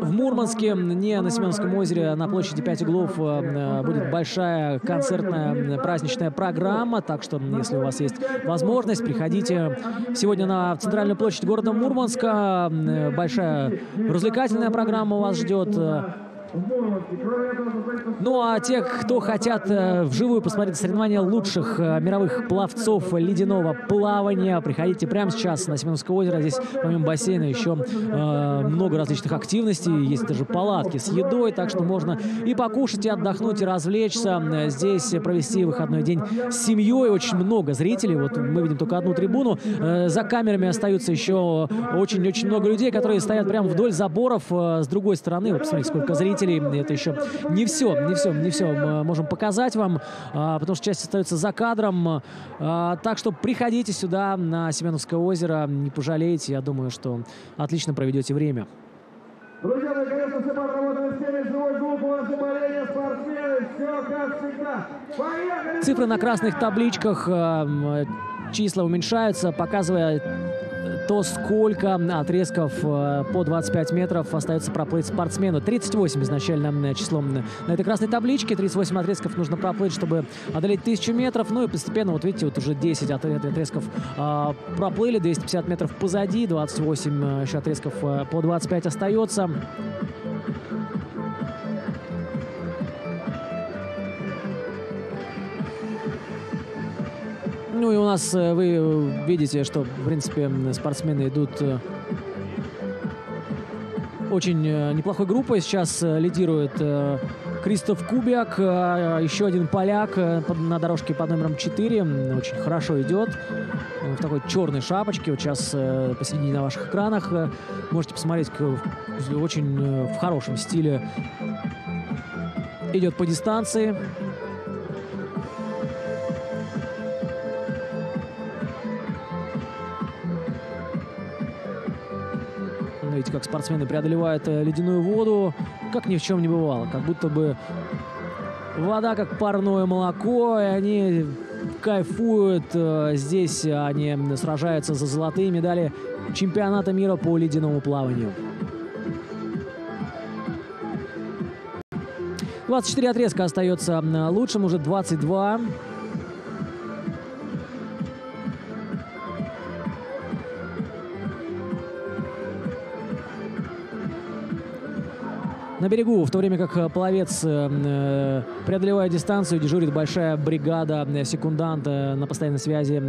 в Мурманске, не на Семеновском озере, а на площади 5 углов будет большая концертная праздничная программа. Так что, если у вас есть возможность, приходите сегодня на центральную площадь города Мурманска. Большая развлекательная программа вас ждет. Ну а те, кто хотят вживую посмотреть соревнования лучших мировых пловцов ледяного плавания, приходите прямо сейчас на Семеновское озеро. Здесь помимо бассейна еще много различных активностей. Есть даже палатки с едой, так что можно и покушать, и отдохнуть, и развлечься. Здесь провести выходной день с семьей. Очень много зрителей. Вот мы видим только одну трибуну. За камерами остаются еще очень-очень много людей, которые стоят прямо вдоль заборов. С другой стороны, вот посмотрите, сколько зрителей. Это еще не все мы можем показать вам, потому что часть остается за кадром. Так что приходите сюда на Семеновское озеро, не пожалеете. Я думаю, что отлично проведете время. Друзья, наконец-то все подработали с теми, живой клуб, ваше боление, спортсмены, все как всегда. Поехали! Цифры на красных табличках, числа уменьшаются, показывая то, сколько отрезков по 25 метров остается проплыть спортсмену. 38 изначально число на этой красной табличке. 38 отрезков нужно проплыть, чтобы одолеть 1000 метров. Ну и постепенно, вот видите, вот уже 10 отрезков проплыли, 250 метров позади, 28 еще отрезков по 25 остается. Ну и у нас, вы видите, что, в принципе, спортсмены идут очень неплохой группой. Сейчас лидирует Кристоф Кубяк, еще один поляк на дорожке под номером 4. Очень хорошо идет. В такой черной шапочке. Вот сейчас посередине на ваших экранах. Можете посмотреть, очень в хорошем стиле идет по дистанции. Видите, как спортсмены преодолевают ледяную воду, как ни в чем не бывало. Как будто бы вода как парное молоко, и они кайфуют. Здесь они сражаются за золотые медали чемпионата мира по ледяному плаванию. 24 отрезка остается лучшим, уже 22. На берегу, в то время как пловец преодолевает дистанцию, дежурит большая бригада секундант на постоянной связи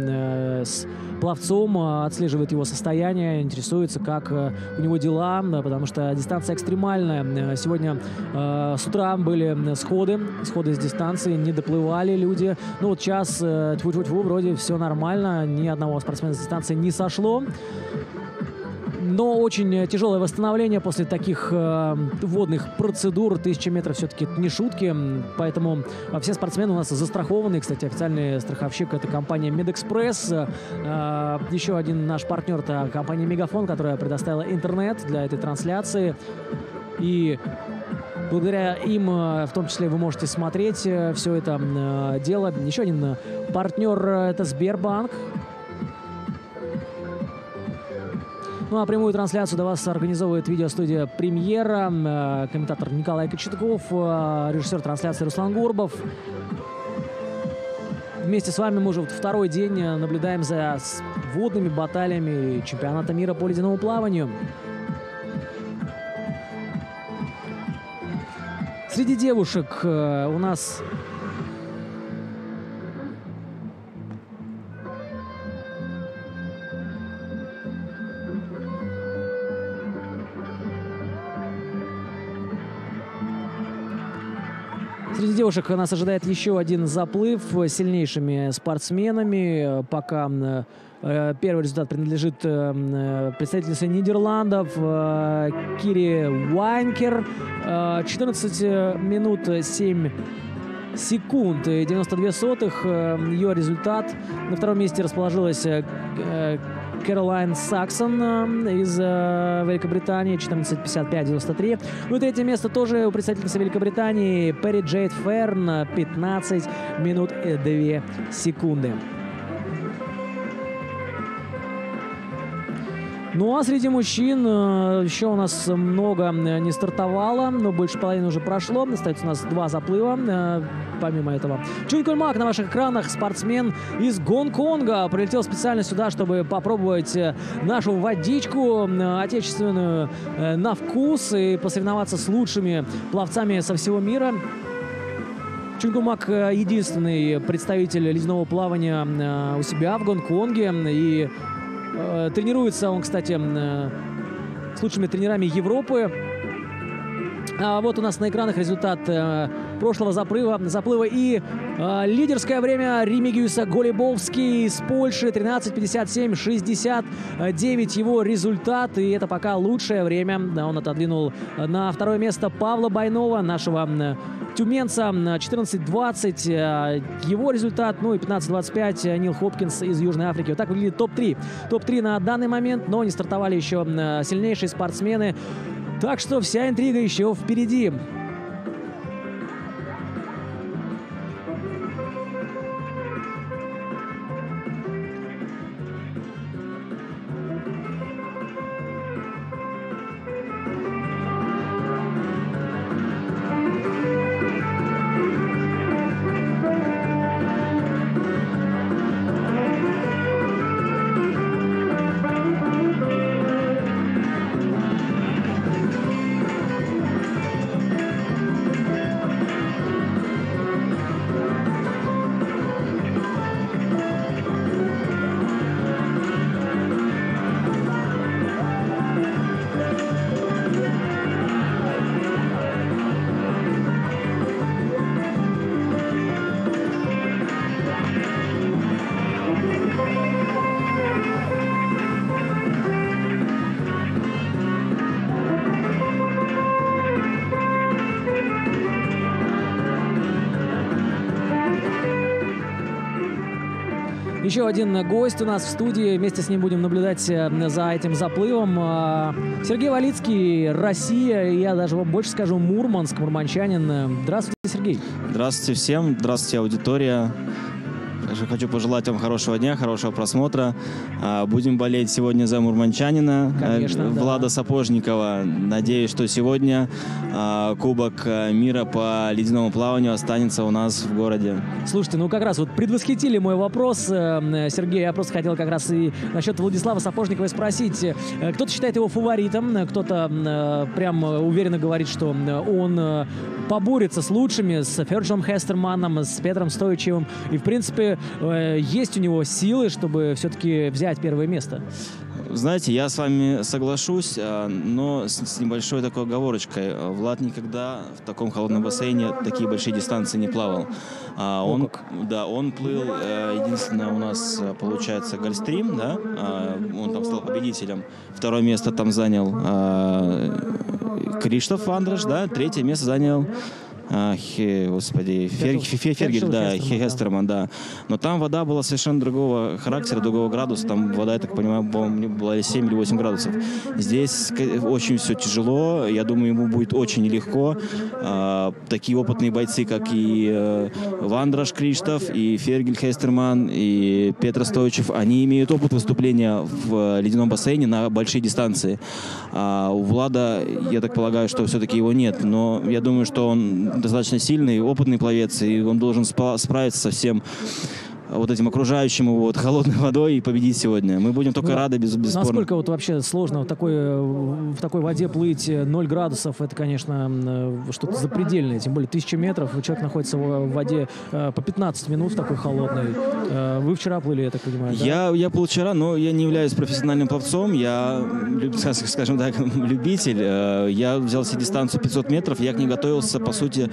с пловцом, отслеживает его состояние, интересуется, как у него дела, потому что дистанция экстремальная. Сегодня с утра были сходы с дистанции, не доплывали люди. Ну вот сейчас, тьфу-тьфу-тьфу, вроде все нормально, ни одного спортсмена с дистанции не сошло. Но очень тяжелое восстановление после таких водных процедур. 1000 метров все-таки не шутки. Поэтому все спортсмены у нас застрахованы. Кстати, официальный страховщик — это компания Медэкспресс. Еще один наш партнер — это компания Мегафон, которая предоставила интернет для этой трансляции. И благодаря им, в том числе, вы можете смотреть все это дело. Еще один партнер — это Сбербанк. Ну а прямую трансляцию для вас организовывает видеостудия «Премьера», комментатор Николай Кочетков, режиссер трансляции Руслан Горбов. Вместе с вами мы уже второй день наблюдаем за водными баталиями чемпионата мира по ледяному плаванию. Среди девушек у нас Среди девушек нас ожидает еще один заплыв с сильнейшими спортсменами. Пока первый результат принадлежит представительнице Нидерландов Кире Вайнкер. 14 минут 7 секунд и 92 сотых. Ее результат. На втором месте расположилась Кэролайн Саксон из Великобритании, 14:55:93. Ну и третье место тоже у представительницы Великобритании Перри Джейд Ферн, 15 минут и 2 секунды. Ну а среди мужчин еще у нас много не стартовало, но больше половины уже прошло. Остается у нас 2 заплыва. Помимо этого, Чун Куль-Мак на ваших экранах, спортсмен из Гонконга, прилетел специально сюда, чтобы попробовать нашу водичку отечественную на вкус и посоревноваться с лучшими пловцами со всего мира. Чун Куль-Мак единственный представитель ледяного плавания у себя в Гонконге. И тренируется он, кстати, с лучшими тренерами Европы. А вот у нас на экранах результат прошлого заплыва и лидерское время Ремигиуса Голибовский из Польши 13:57:69 его результат, и это пока лучшее время. Да, он отодвинул на 2-е место Павла Байнова, нашего тюменца, 14:20 его результат, ну и 15:25 Нил Хопкинс из Южной Африки. Вот так выглядит топ-3. Топ-3 на данный момент, но не стартовали еще сильнейшие спортсмены. Так что вся интрига еще впереди. Еще один гость у нас в студии. Вместе с ним будем наблюдать за этим заплывом. Сергей Валицкий, Россия. Я даже вам больше скажу, Мурманск, мурманчанин. Здравствуйте, Сергей. Здравствуйте всем. Здравствуйте, аудитория. Хочу пожелать вам хорошего дня, хорошего просмотра. Будем болеть сегодня за мурманчанина, конечно, Влада да. Сапожникова. Надеюсь, что сегодня Кубок мира по ледяному плаванию останется у нас в городе. Слушайте, ну как раз вот предвосхитили мой вопрос, Сергей. Я просто хотел как раз и насчет Владислава Сапожникова спросить. Кто-то считает его фаворитом, кто-то прям уверенно говорит, что он поборется с лучшими, с Ферджем Хестерманом, с Петром Стоичевым. И, в принципе, есть у него силы, чтобы все-таки взять первое место. Знаете, я с вами соглашусь, но с небольшой такой оговорочкой. Влад никогда в таком холодном бассейне такие большие дистанции не плавал. Он плыл, единственное, у нас получается Гольфстрим, да? Он там стал победителем. 2-е место там занял Криштоф Андраш, да? 3-е место занял Фергель, да, Хестерман, да. Но там вода была совершенно другого характера, другого градуса. Там вода, я так понимаю, была 7 или 8 градусов. Здесь очень все тяжело. Я думаю, ему будет очень нелегко. Такие опытные бойцы, как и Вандраш Криштоф, и Фергель Хестерман, и Петр Стоичев, они имеют опыт выступления в ледяном бассейне на большие дистанции. У Влада, я так полагаю, что все-таки его нет. Но я думаю, что он достаточно сильный, опытный пловец, и он должен справиться со всем вот этим окружающим его вот холодной водой и победить сегодня. Мы будем только рады, бесспорно. Насколько вот вообще сложно в такой воде плыть 0 градусов, это, конечно, что-то запредельное, тем более 1000 метров, человек находится в воде по 15 минут в такой холодной. Вы вчера плыли, я так понимаю, да? Я плыл вчера, но я не являюсь профессиональным пловцом, я, скажем так, любитель. Я взял себе дистанцию 500 метров, я к ней готовился, по сути,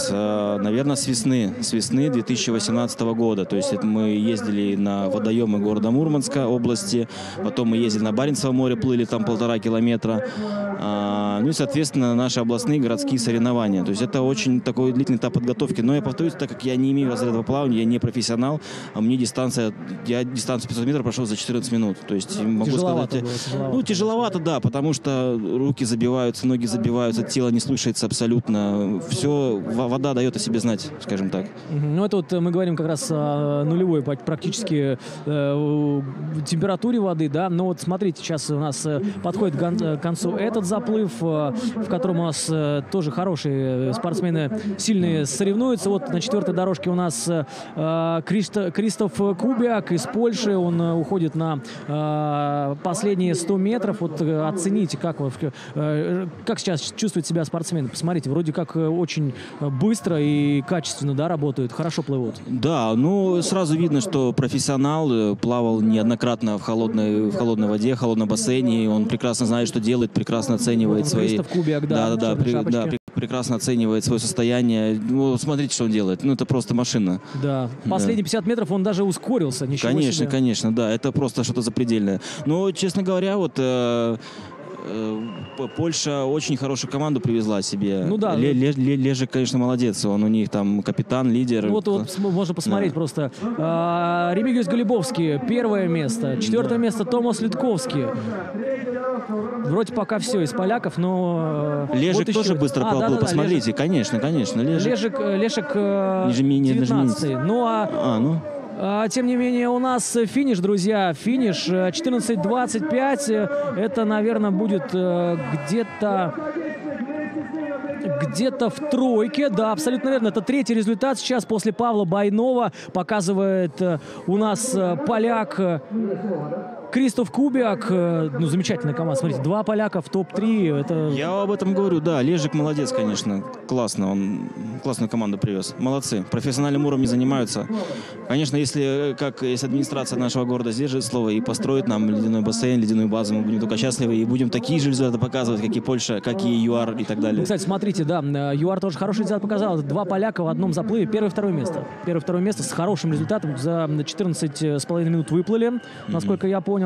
наверное, с весны 2018 года. То есть мы ездили на водоемы города Мурманска области, потом мы ездили на Баренцево море, плыли там 1,5 километра. Ну и, соответственно, наши областные городские соревнования. То есть это очень такой длительный этап подготовки. Но я повторюсь, так как я не имею разряда плавания, я не профессионал, а мне дистанцию 500 метров прошел за 14 минут. То есть могу сказать... Тяжеловато, да, потому что руки забиваются, ноги забиваются, тело не слушается абсолютно. Все, вода дает о себе знать, скажем так. Ну это вот мы мы говорим как раз о нулевой практически температуре воды, да. Но вот смотрите, сейчас у нас подходит к концу этот заплыв, в котором у нас тоже хорошие спортсмены, сильные соревнуются. Вот на 4-й дорожке у нас Кристоф Кубиак из Польши. Он уходит на последние 100 метров. Вот оцените, как сейчас чувствует себя спортсмен. Посмотрите, вроде как очень быстро и качественно, да, работают, хорошо плывут. Да, ну сразу видно, что профессионал, плавал неоднократно в холодной воде, в холодном бассейне. Он прекрасно знает, что делает, прекрасно оценивает свои... Кристоф Кубиак, да. Прекрасно оценивает свое состояние. Ну, смотрите, что он делает. Ну, это просто машина. Да. Последние 50 метров он даже ускорился. Ничего конечно, себе. Конечно, да. Это просто что-то запредельное. Но, честно говоря, вот... Польша очень хорошую команду привезла себе. Ну да. Лежик, конечно, молодец. Он у них там капитан, лидер. Ну, вот можно посмотреть просто. Ремигиус Голибовский, 1-е место. 4-е место Томас Литковский. Вроде пока все из поляков, но... Лежик вот тоже быстро плыл, посмотрите. Лежик. Конечно. Лежик 19-й. Тем не менее, у нас финиш, друзья. Финиш 14:25. Это, наверное, будет где-то в тройке. Да, абсолютно верно. Это 3-й результат. Сейчас после Павла Байнова показывает у нас поляк Кристоф Кубиак. Ну, замечательная команда. Смотрите, 2 поляка в топ-3. Это... Я об этом говорю, да. Лежик молодец, конечно. Классно. Он классную команду привез. Молодцы. Профессиональным уровнем занимаются. Конечно, если администрация нашего города сдержит слово и построит нам ледяной бассейн, ледяную базу, мы будем только счастливы и будем такие же результаты показывать, как и Польша, как и юар и так далее. Кстати, смотрите, да, ЮАР тоже хороший результат показал. 2 поляка в одном заплыве. 1-2 место. 1-2 место с хорошим результатом. За 14,5 минут выплыли, насколько я понял.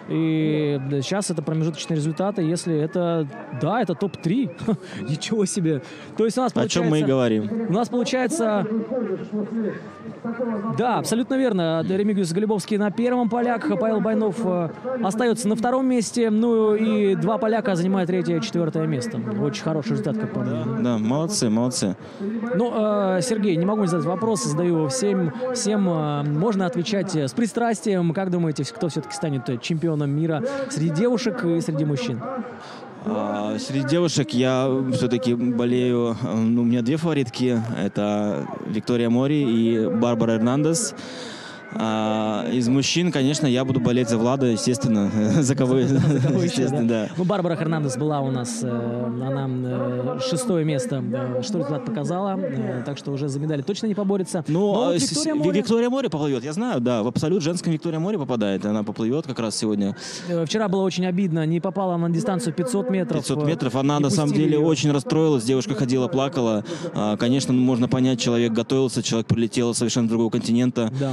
И сейчас это промежуточные результаты. Если это... Да, это топ-3. Ничего себе. То есть у нас получается... О чем мы и говорим. У нас получается... Да, абсолютно верно. Ремигиус Голибовский на 1-м поляк. Павел Байнов остается на 2-м месте. Ну и 2 поляка занимают 3-е и 4-е место. Очень хороший результат, как по мне. Да, молодцы. Ну, Сергей, не могу не задать вопрос. Задаю всем. Можно отвечать с пристрастием. Как думаете, кто все-таки станет чемпионом мира среди девушек и среди мужчин? Среди девушек я все-таки болею. У меня 2 фаворитки. Это Виктория Мори и Барбара Эрнандес. Из мужчин, конечно, я буду болеть за Влада, естественно. За кого? Естественно, да. Ну, Барбара Эрнандес была у нас, она 6-е место, что результат показала, так что уже за медали точно не поборется. Ну, Виктория Мори поплывет, я знаю, да, в абсолют женском Виктория Мори попадает, она поплывет как раз сегодня. Вчера было очень обидно, не попала на дистанцию 500 метров. 500 метров, она на самом деле очень расстроилась, девушка ходила, плакала. Конечно, можно понять, человек готовился, человек прилетел с совершенно другого континента. Да.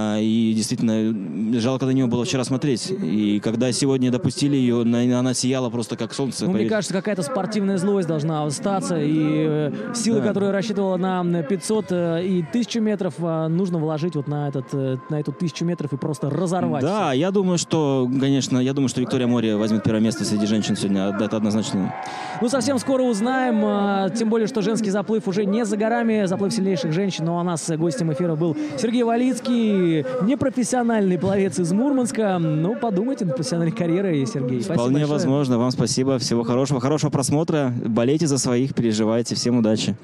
И действительно, жалко на нее было вчера смотреть. И когда сегодня допустили ее, она сияла просто как солнце. Ну, мне кажется, какая-то спортивная злость должна остаться. И силы, которые рассчитывала на 500 и 1000 метров, нужно вложить вот на эту 1000 метров и просто разорвать. Да, я думаю, что Виктория Мори возьмет 1-е место среди женщин сегодня. Это однозначно. Ну, совсем скоро узнаем. Тем более, что женский заплыв уже не за горами. Заплыв сильнейших женщин. Но у нас гостем эфира был Сергей Валицкий, непрофессиональный пловец из Мурманска. Ну, подумайте над профессиональной карьерой, Сергей. Вполне возможно. Вам спасибо. Всего хорошего просмотра. Болейте за своих, переживайте. Всем удачи.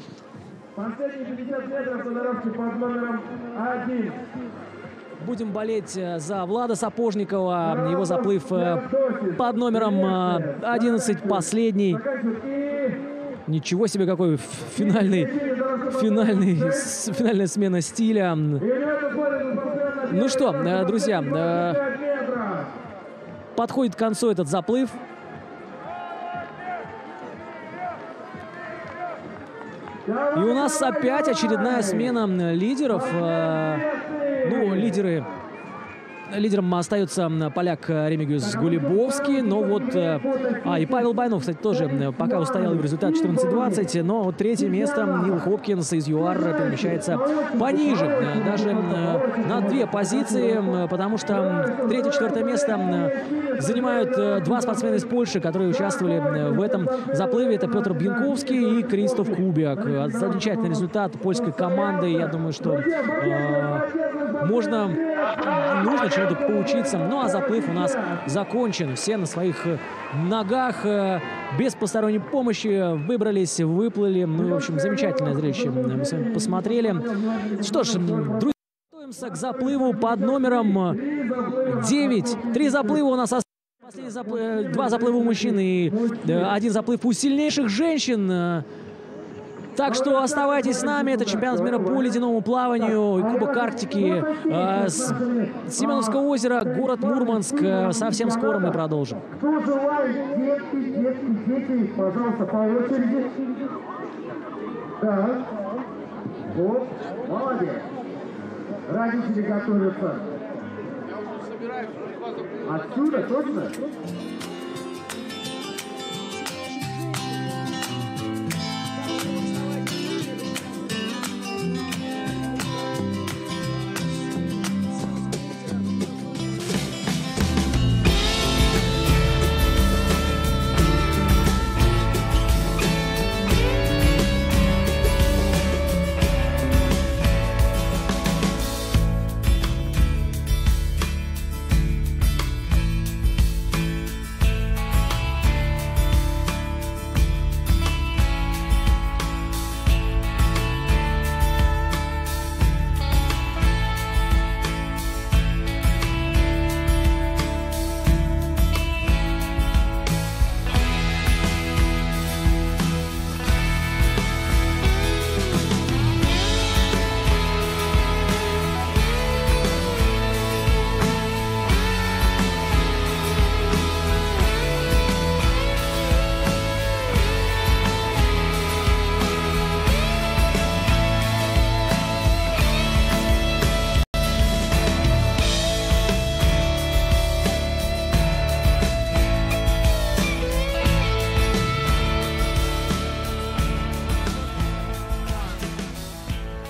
Последние 50 метров на дорожке под номером 1. Будем болеть за Влада Сапожникова. Его заплыв под номером 11, последний. Ничего себе, какой финальная смена стиля. Ну что, друзья, подходит к концу этот заплыв. И у нас опять очередная смена лидеров. Ну, лидеры Лидером остается поляк Ремигиус Гулибовский, но вот... и Павел Байнов, кстати, тоже пока устоял в результате 14-20, но вот третье место Нил Хопкинс из ЮАР перемещается пониже, даже на 2 позиции, потому что 3-4 место занимают 2 спортсмена из Польши, которые участвовали в этом заплыве. Это Петр Бьянковский и Кристоф Кубиак. Замечательный результат польской команды. Я думаю, что нужно чему-то поучиться. Ну а заплыв у нас закончен. Все на своих ногах, без посторонней помощи выбрались, выплыли. Ну и, в общем, замечательное зрелище мы с вами посмотрели. Что ж, друзья, готовимся к заплыву под номером 9. 3 заплыва у нас осталось. 2 заплыва у мужчин и 1 заплыв у сильнейших женщин. Так что оставайтесь с нами. Это чемпионат мира по ледяному плаванию и Кубок Арктики с Семеновского озера, город Мурманск. Совсем скоро мы продолжим. Кто желает, дети, пожалуйста, по очереди. Так. Вот. Молодец. Родители готовятся. Отсюда, точно?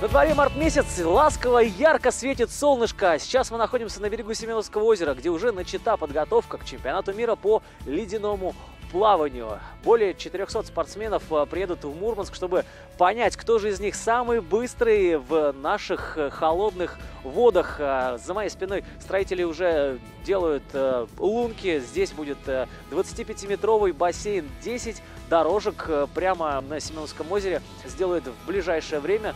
На дворе март месяц, ласково и ярко светит солнышко. Сейчас мы находимся на берегу Семеновского озера, где уже начата подготовка к чемпионату мира по ледяному плаванию. Более 400 спортсменов приедут в Мурманск, чтобы понять, кто же из них самый быстрый в наших холодных водах. За моей спиной строители уже делают лунки. Здесь будет 25-метровый бассейн, 10 дорожек прямо на Семеновском озере сделают в ближайшее время.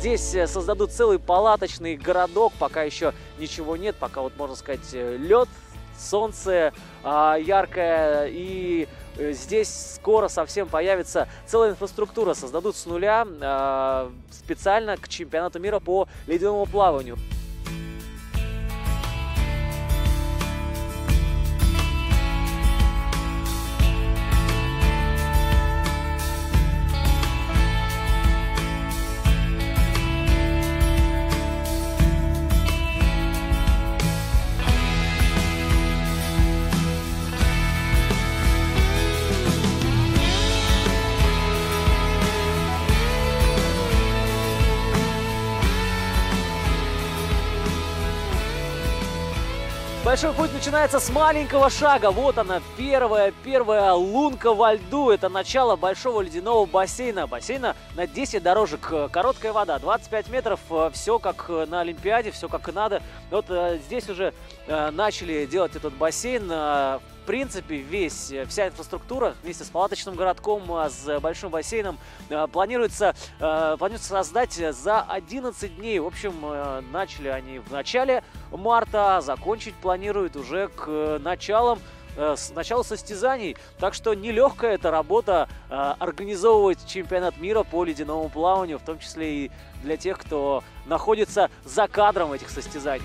Здесь создадут целый палаточный городок, пока еще ничего нет, пока вот, можно сказать, лед, солнце яркое, и здесь скоро совсем появится целая инфраструктура, создадут с нуля специально к чемпионату мира по ледяному плаванию. Большой путь начинается с маленького шага. Вот она, первая лунка во льду. Это начало большого ледяного бассейна. Бассейна на 10 дорожек. Короткая вода, 25 метров. Все как на Олимпиаде, все как и надо. Вот здесь уже начали делать этот бассейн. принципе, вся инфраструктура вместе с палаточным городком, с большим бассейном планируется создать за 11 дней. В общем, начали они в начале марта, закончить планируют уже к началу состязаний. Так что нелегкая эта работа организовывать чемпионат мира по ледяному плаванию, в том числе и для тех, кто находится за кадром этих состязаний.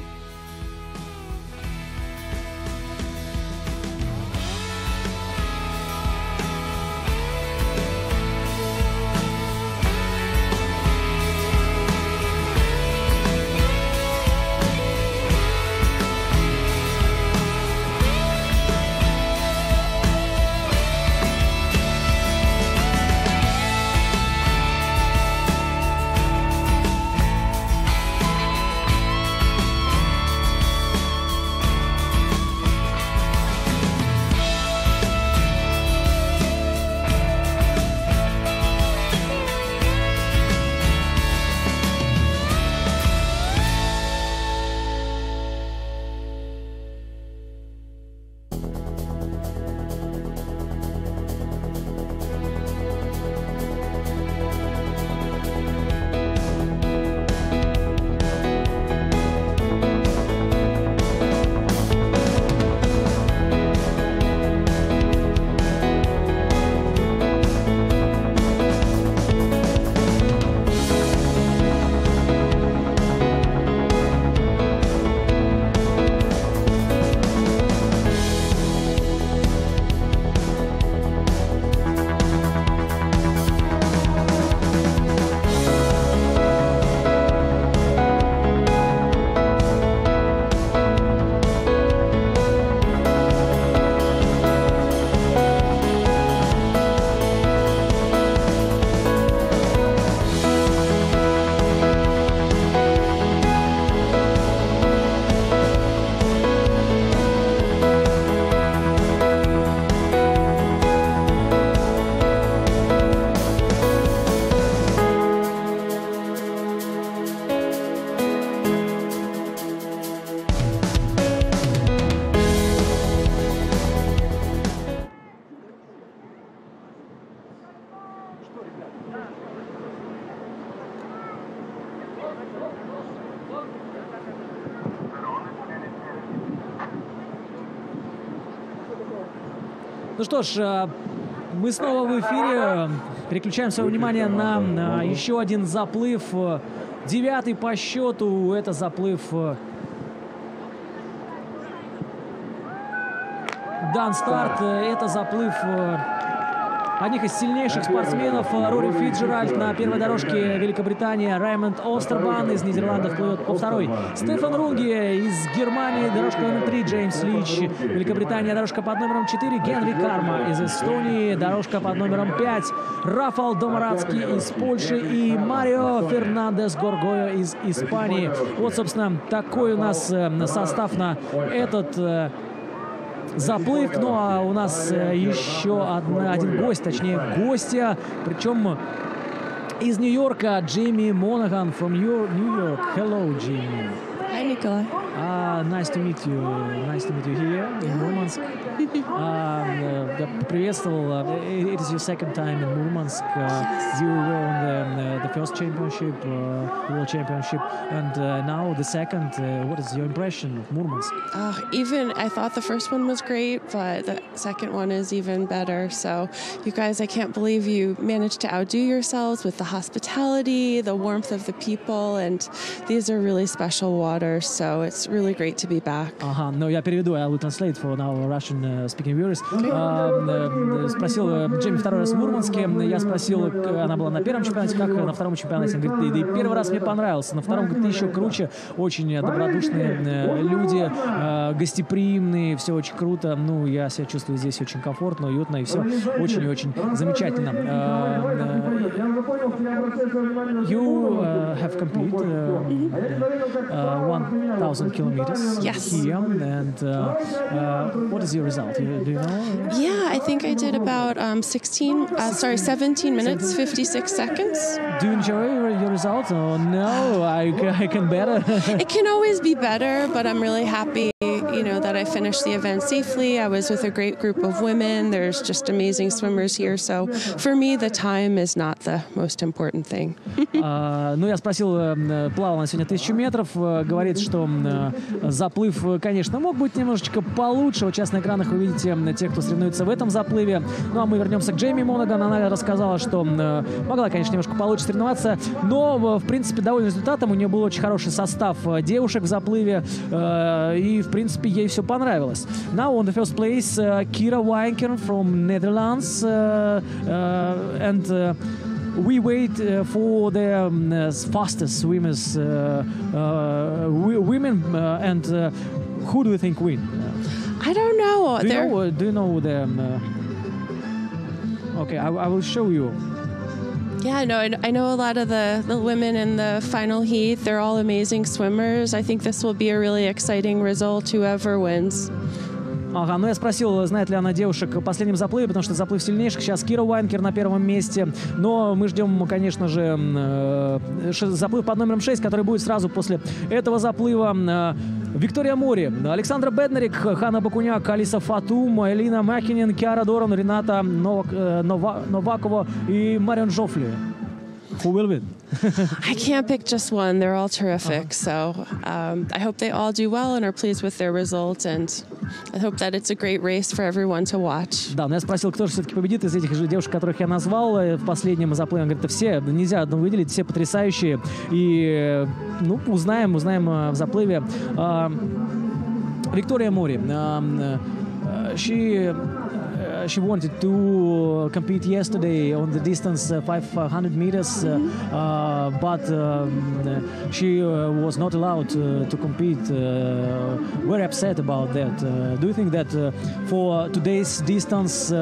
Ну что ж, мы снова в эфире. Переключаем свое внимание на еще один заплыв. 9-й по счету. Это заплыв дан старт. Это заплыв одних из сильнейших спортсменов. Рори Фицджеральд на первой дорожке Великобритании. Раймонд Остербан из Нидерландов плывет по второй. Стефан Рунге из Германии. Дорожка номер 3. Джеймс Лич. Великобритания. Дорожка под номером 4. Генри Карма из Эстонии. Дорожка под номером 5. Рафал Домарадский из Польши. И Марио Фернандес Горгойо из Испании. Вот, собственно, такой у нас состав на этот заплыв. Ну а у нас еще один гость, точнее гостья, причем из Нью-Йорка, Джейми Монаган from New York. Hello, Jamie. Hi, Nikolai. Nice to meet you. Nice to meet you here in Murmansk. Приветствовал. It is your second time in Murmansk. You won the first championship, World Championship, and now the second. What is your impression of Murmansk? Even I thought the first one was great, but the second one is even better. So, you guys, I can't believe you managed to outdo yourselves with the hospitality, the warmth of the people, and these are really special waters. So it's really great to be back. Ага, но я переведу. I will translate for our Russian speaking viewers. Спросил Джейми второй раз в Мурманске. Я спросил, она была на первом чемпионате, как на втором чемпионате. Она говорит, и первый раз мне понравился. На втором, говорит, еще круче. Очень добродушные люди, гостеприимные, все очень круто. Ну, я себя чувствую здесь очень комфортно, уютно, и все очень и очень замечательно. You have completed 1,000 kilometers Yes. here. And what is your result? Do you know? Yeah, I think I did about 17 minutes, 56 seconds. Do you enjoy your result? Oh, no, I can better. It can always be better, but I'm really happy, that I finished the event safely. I was with a great group of women. There's just amazing swimmers here. So for me, the time is not the most important thing. Я спросил, плавал на сегодня 1000 метров, говорит, что заплыв, конечно, мог быть немножечко получше. Вот сейчас на экранах вы видите тех, кто соревнуется в этом заплыве. Ну, а мы вернемся к Джейми Монаган. Она рассказала, что могла, конечно, немножко получше соревноваться, но, в принципе, довольна результатом. У нее был очень хороший состав девушек в заплыве, и, в принципе, ей все понравилось. Now on the first place, Kira Wijnker from Netherlands, and we wait for the fastest swimmers, women, and who do you think win? I don't know. Do you know them? Okay, I will show you. Yeah, no, I know a lot of the women in the final heat. They're all amazing swimmers. I think this will be a really exciting result, whoever wins. Ага, я спросил, знает ли она девушек в последнем заплыве, потому что заплыв сильнейших. Сейчас Кира Уайнкер на первом месте. Но мы ждем, конечно же, заплыв под номером 6, который будет сразу после этого заплыва. Виктория Мори, Александра Беднарик, Ханна Бакуняк, Алиса Фатум, Элина Макинин, Киара Доран, Рената Новакова и Марион Жофли. Who will win? I can't pick just one. They're all terrific. So I hope they all do well and are pleased with their result. And I hope that it's a great race for everyone to watch. Да, но я спросил, кто же все-таки победит из этих же девушек, которых я назвал в последнем заплыве. Он говорит, все, нельзя одну выделить, все потрясающие. И, узнаем в заплыве. Виктория Мори. She wanted to compete yesterday on the distance 500 meters, but she was not allowed to compete. Very upset about that. Do you think that for today's distance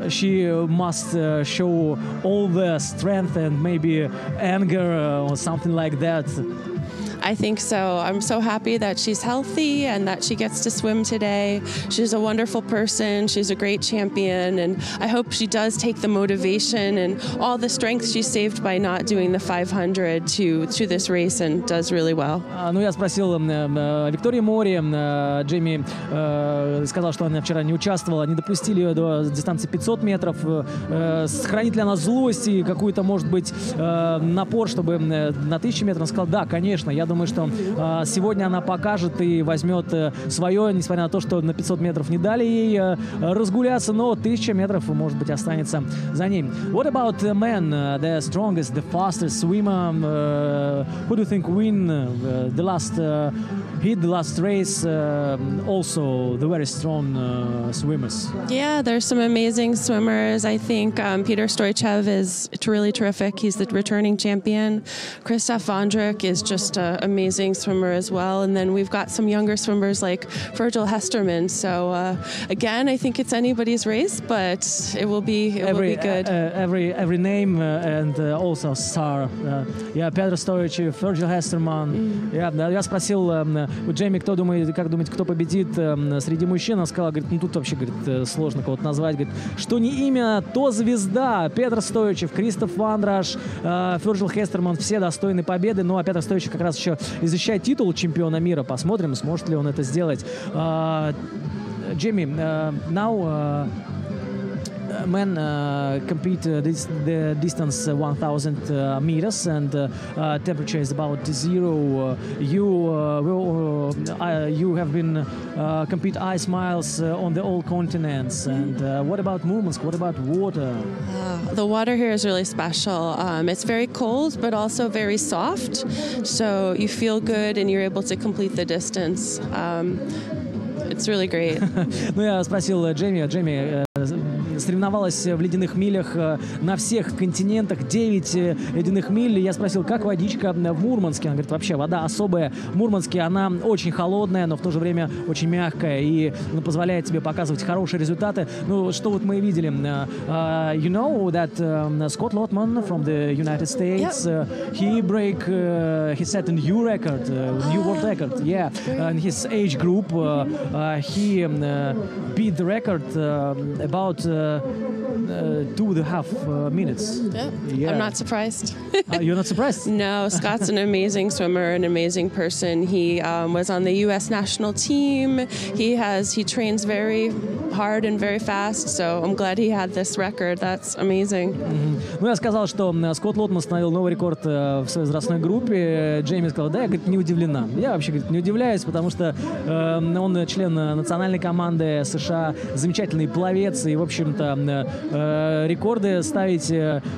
she must show all the strength and maybe anger or something like that? I think so. I'm so happy that she's healthy and that she gets to swim today. She's a wonderful person. She's a great champion. And I hope she does take the motivation and all the strength she saved by not doing the 500 to this race and does really well. Я спросил Виктории Мори. Джейми сказал, что она вчера не участвовала, не допустили ее до дистанции 500 метров. Сохранит ли она злость и какую-то, может быть, напор, чтобы на 1000 метров? Она сказала, да, конечно. Я думаю, что сегодня она покажет и возьмет свое, несмотря на то, что на 500 метров не дали ей разгуляться, но 1000 метров, может быть, останется за ней. What about the men, the strongest, the fastest swimmer? Who do you think win the last heat, the last race? Also, the very strong swimmers. Yeah, there's some amazing swimmers. I think Peter Stoichev is really terrific. He's the returning champion. Christoph Vondruk is just an amazing swimmer as well. And then we've got some younger swimmers like Virgil Hesterman. So again, I think it's anybody's race, but it will be good. Every name and also star. Петр Стоичев, Virgil Hesterman. Я спросил у Джейми, как думаете, кто победит среди мужчин? Она сказала, говорит, тут вообще, говорит, сложно кого-то назвать. Говорит, что не имя, то звезда. Петр Стоичев, Кристоф Вандраш, Virgil Hesterman, все достойны победы. Ну, а Петр Стоичев как раз еще защищает титул чемпиона мира. Посмотрим, сможет ли он это сделать. Джейми, now men compete the distance 1000 meters and temperature is about 0. You have been compete ice miles on the all continents. And what about movements? What about water? The water here is really special. It's very cold, but also very soft. So you feel good and you're able to complete the distance. It's really great. Я спросил Джейми, соревновалась в ледяных милях на всех континентах, 9 ледяных миль. Я спросил, как водичка в Мурманске. Она говорит, вообще вода особая. В Мурманске она очень холодная, но в то же время очень мягкая и позволяет тебе показывать хорошие результаты. Ну, что вот мы и видели. You know that Scott Lotman from the United States, he set a new record, new world record. Yeah, in his age group, he beat the record about 2.5 minutes. Yeah. I'm not surprised. You're not surprised? No, Scott's an amazing swimmer, an amazing person. He was on the U.S. national team. He trains very hard and very fast, so I'm glad he had this record. That's amazing. Ну, я сказал, что Скотт Лотман установил новый рекорд в своей возрастной группе. Джейми сказал, да, я, говорит, не удивлена. Я вообще, говорит, не удивляюсь, потому что он член национальной команды США, замечательный пловец, и, в общем-то, рекорды ставить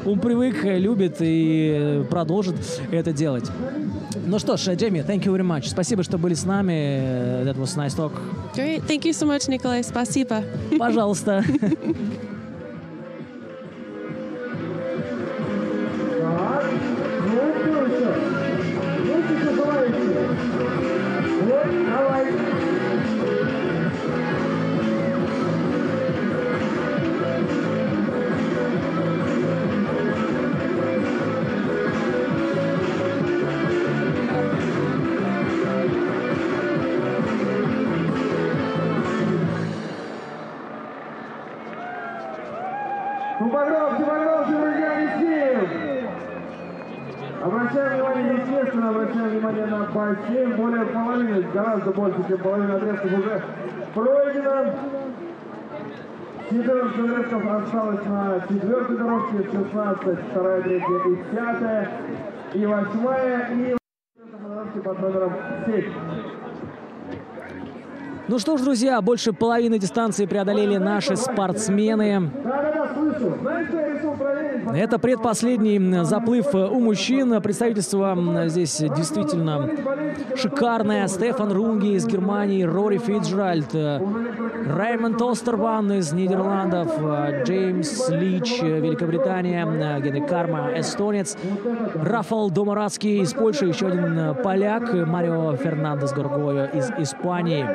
он привык, любит и продолжит это делать. Ну что ж, Джейми, thank you very much. Спасибо, что были с нами. That was nice talk. Great. Thank you so much, Nikolai. Спасибо. Пожалуйста. Обращаем внимание на бассейн. Более половины, гораздо больше, чем половина отрезков уже пройдено. 14 отрезков осталось на 4-й дорожке, 16, 2-я, 3-я и 5-я, и 8-я, и дорожки под номером 7. Ну что ж, друзья, больше половины дистанции преодолели наши спортсмены. Это предпоследний заплыв у мужчин. Представительство здесь действительно шикарное. Стефан Рунге из Германии, Рори Фицджеральд, Раймонд Остербан из Нидерландов, Джеймс Лич, Великобритания, Генри Карма, эстонец, Рафал Домарацкий из Польши, еще один поляк, Марио Фернандес Горгойо из Испании.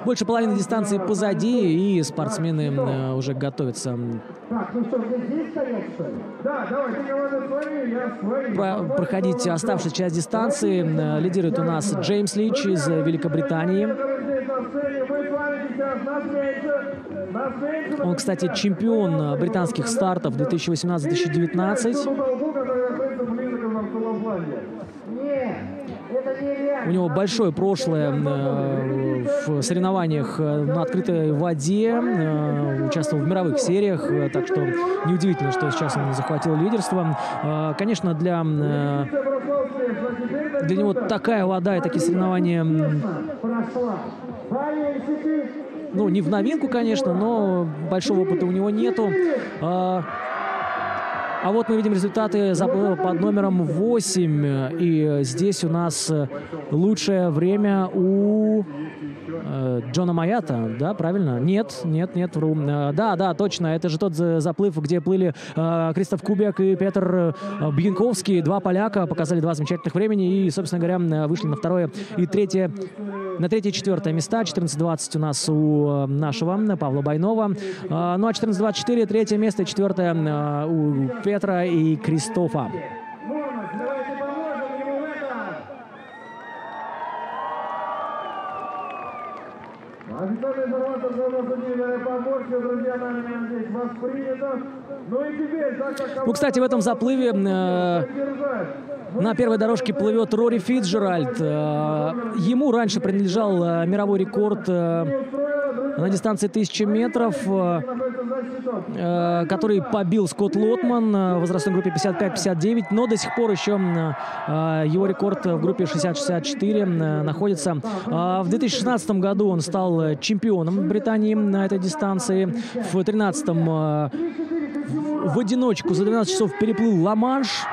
Больше половины дистанции позади, и спортсмены уже готовятся проходить оставшуюся часть дистанции. Лидирует у нас Джеймс Лич из Великобритании. Он, кстати, чемпион британских стартов 2018-2019. У него большое прошлое в соревнованиях на открытой воде, участвовал в мировых сериях, так что неудивительно, что сейчас он захватил лидерство. Конечно, для него такая вода и такие соревнования, ну, не в новинку, конечно, но большого опыта у него нету. А вот мы видим результаты заплыва под номером 8. И здесь у нас лучшее время у Джона Майята, да, правильно? Нет, вру. Да, точно, это же тот заплыв, где плыли Кристоф Кубек и Петр Бьянковский. Два поляка показали два замечательных времени и, собственно говоря, вышли на второе и третье. На третье и четвертое места. 14:20 у нас у нашего Павла Байнова. Ну а 14:24 третье место и четвертое у Петра и Кристофа. Официальная информация за помощью, друзья, нами здесь воспринято. Ну и теперь, так как... Ну, кстати, в этом заплыве на первой дорожке плывет Рори Фицджеральд. Ему раньше принадлежал мировой рекорд на дистанции 1000 метров, который побил Скотт Лотман в возрастной группе 55-59, но до сих пор еще его рекорд в группе 60-64 находится. В 2016 году он стал чемпионом Британии на этой дистанции. В 2013 в одиночку за 12 часов переплыл Ла-Манш.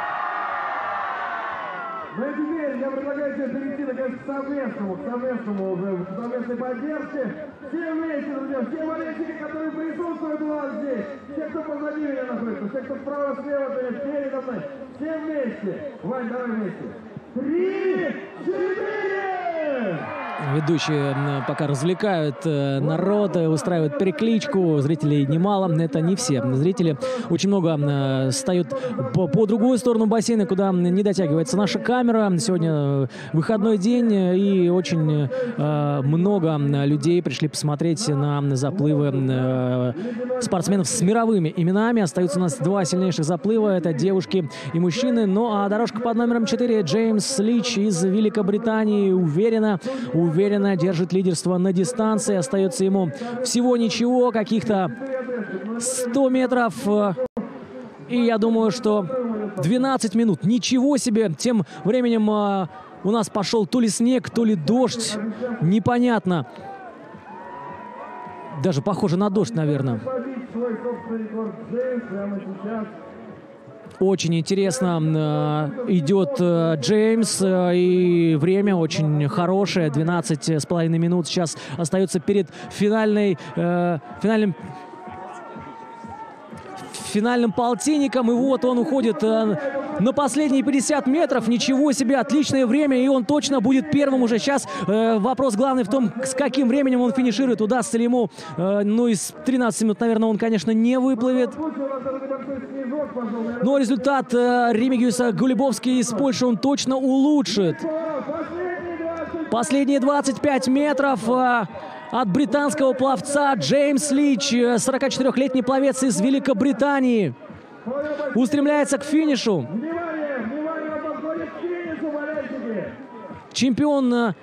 Ну и теперь я предлагаю тебе перейти наконец к совместному уже, совместной поддержке. Все вместе, друзья, все болельщики, которые присутствуют у вас здесь, все, кто позади меня находится, все, кто справа, слева, передо мной, все вместе. Вань, давай вместе. 3, 4! Ведущие пока развлекают народ, устраивают перекличку, зрителей немало, это не все зрители. Очень много встают по другую сторону бассейна, куда не дотягивается наша камера. Сегодня выходной день, и очень много людей пришли посмотреть на заплывы спортсменов с мировыми именами. Остаются у нас два сильнейших заплыва, это девушки и мужчины. Ну а дорожка под номером 4 Джеймс Лич из Великобритании уверенно держит лидерство на дистанции. Остается ему всего ничего, каких-то 100 метров. И я думаю, что 12 минут. Ничего себе! Тем временем у нас пошел то ли снег, то ли дождь. Непонятно. Даже похоже на дождь, наверное. Очень интересно идет Джеймс, и время очень хорошее, 12,5 минут сейчас остается перед финальным полтинником, и вот он уходит на последние 50 метров. Ничего себе, отличное время, и он точно будет первым уже. Сейчас вопрос главный в том, с каким временем он финиширует, удастся ли ему, ну, из 13 минут, наверное, он, конечно, не выплывет. Но результат Ремигиуса Гулебовски из Польши он точно улучшит. Последние 25 метров от британского пловца Джеймс Лич, 44-летний пловец из Великобритании, устремляется к финишу. Чемпион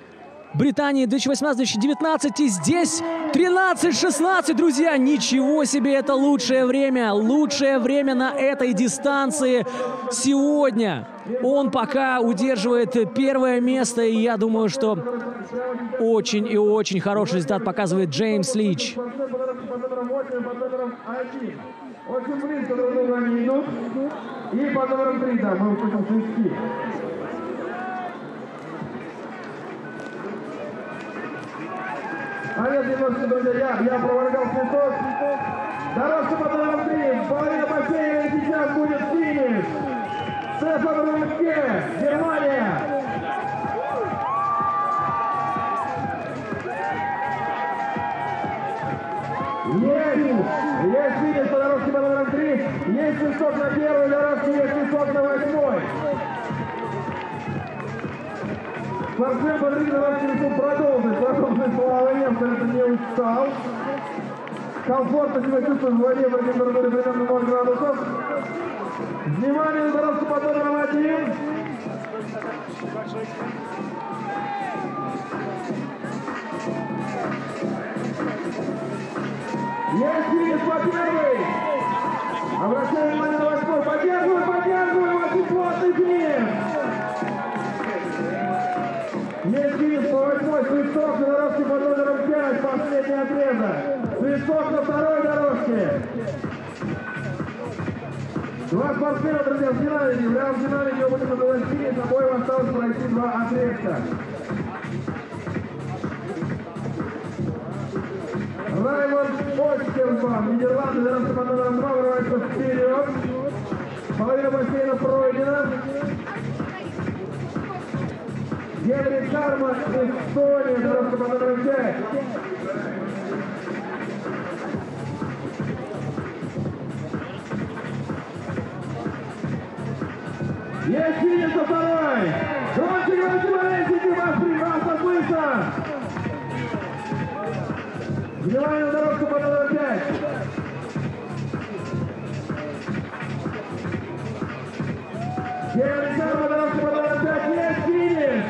Британии 2018-2019, и здесь 13-16, друзья. Ничего себе, это лучшее время на этой дистанции сегодня. Он пока удерживает первое место, и я думаю, что очень и очень хороший результат показывает Джеймс Лич. Очень близко друг друга они идут. И по номерам 3, да, мы услышим свистки. А нет, немножко, друзья, я проморгал свисток. Дорожка по номерам 3. Половина бассейна, и сейчас будет финиш. Стефан Рунке, Германия. Есть финиш по дорожке по номерам 3. Есть свисток на первой дорожке, есть свисток на 8-й. Спортсмен по другим дорожке решил продолжить плавание, абсолютно не устал. Комфортно себя чувствует в воде по температуре примерно 0 градусов. Внимание на дорожку по номерам 1. Есть финиш по первой. Обращаем внимание на 8-й. Поддерживаем, очень плотный финиш. Есть финиш по 8-й. Свисток на дорожке по номером 5. Последний отрезок. Свисток на второй дорожке. Два спортсмена, друзья, в финале. В финале не будем наблюдать финиш. Обоим осталось пройти два отрезка. Раймонд Остербан, Нидерланды, дорожка по номерам 2, вырывается вперед. Половина бассейна пройдена. Генри Карма, Эстония, дорожка по номерам 5. Есть финиш на второй. Громче, болельщики, вас прекрасно слышно. Внимание на дорожку по номеру 5. Генри Карма, дорожка по номеру 5. Есть финиш.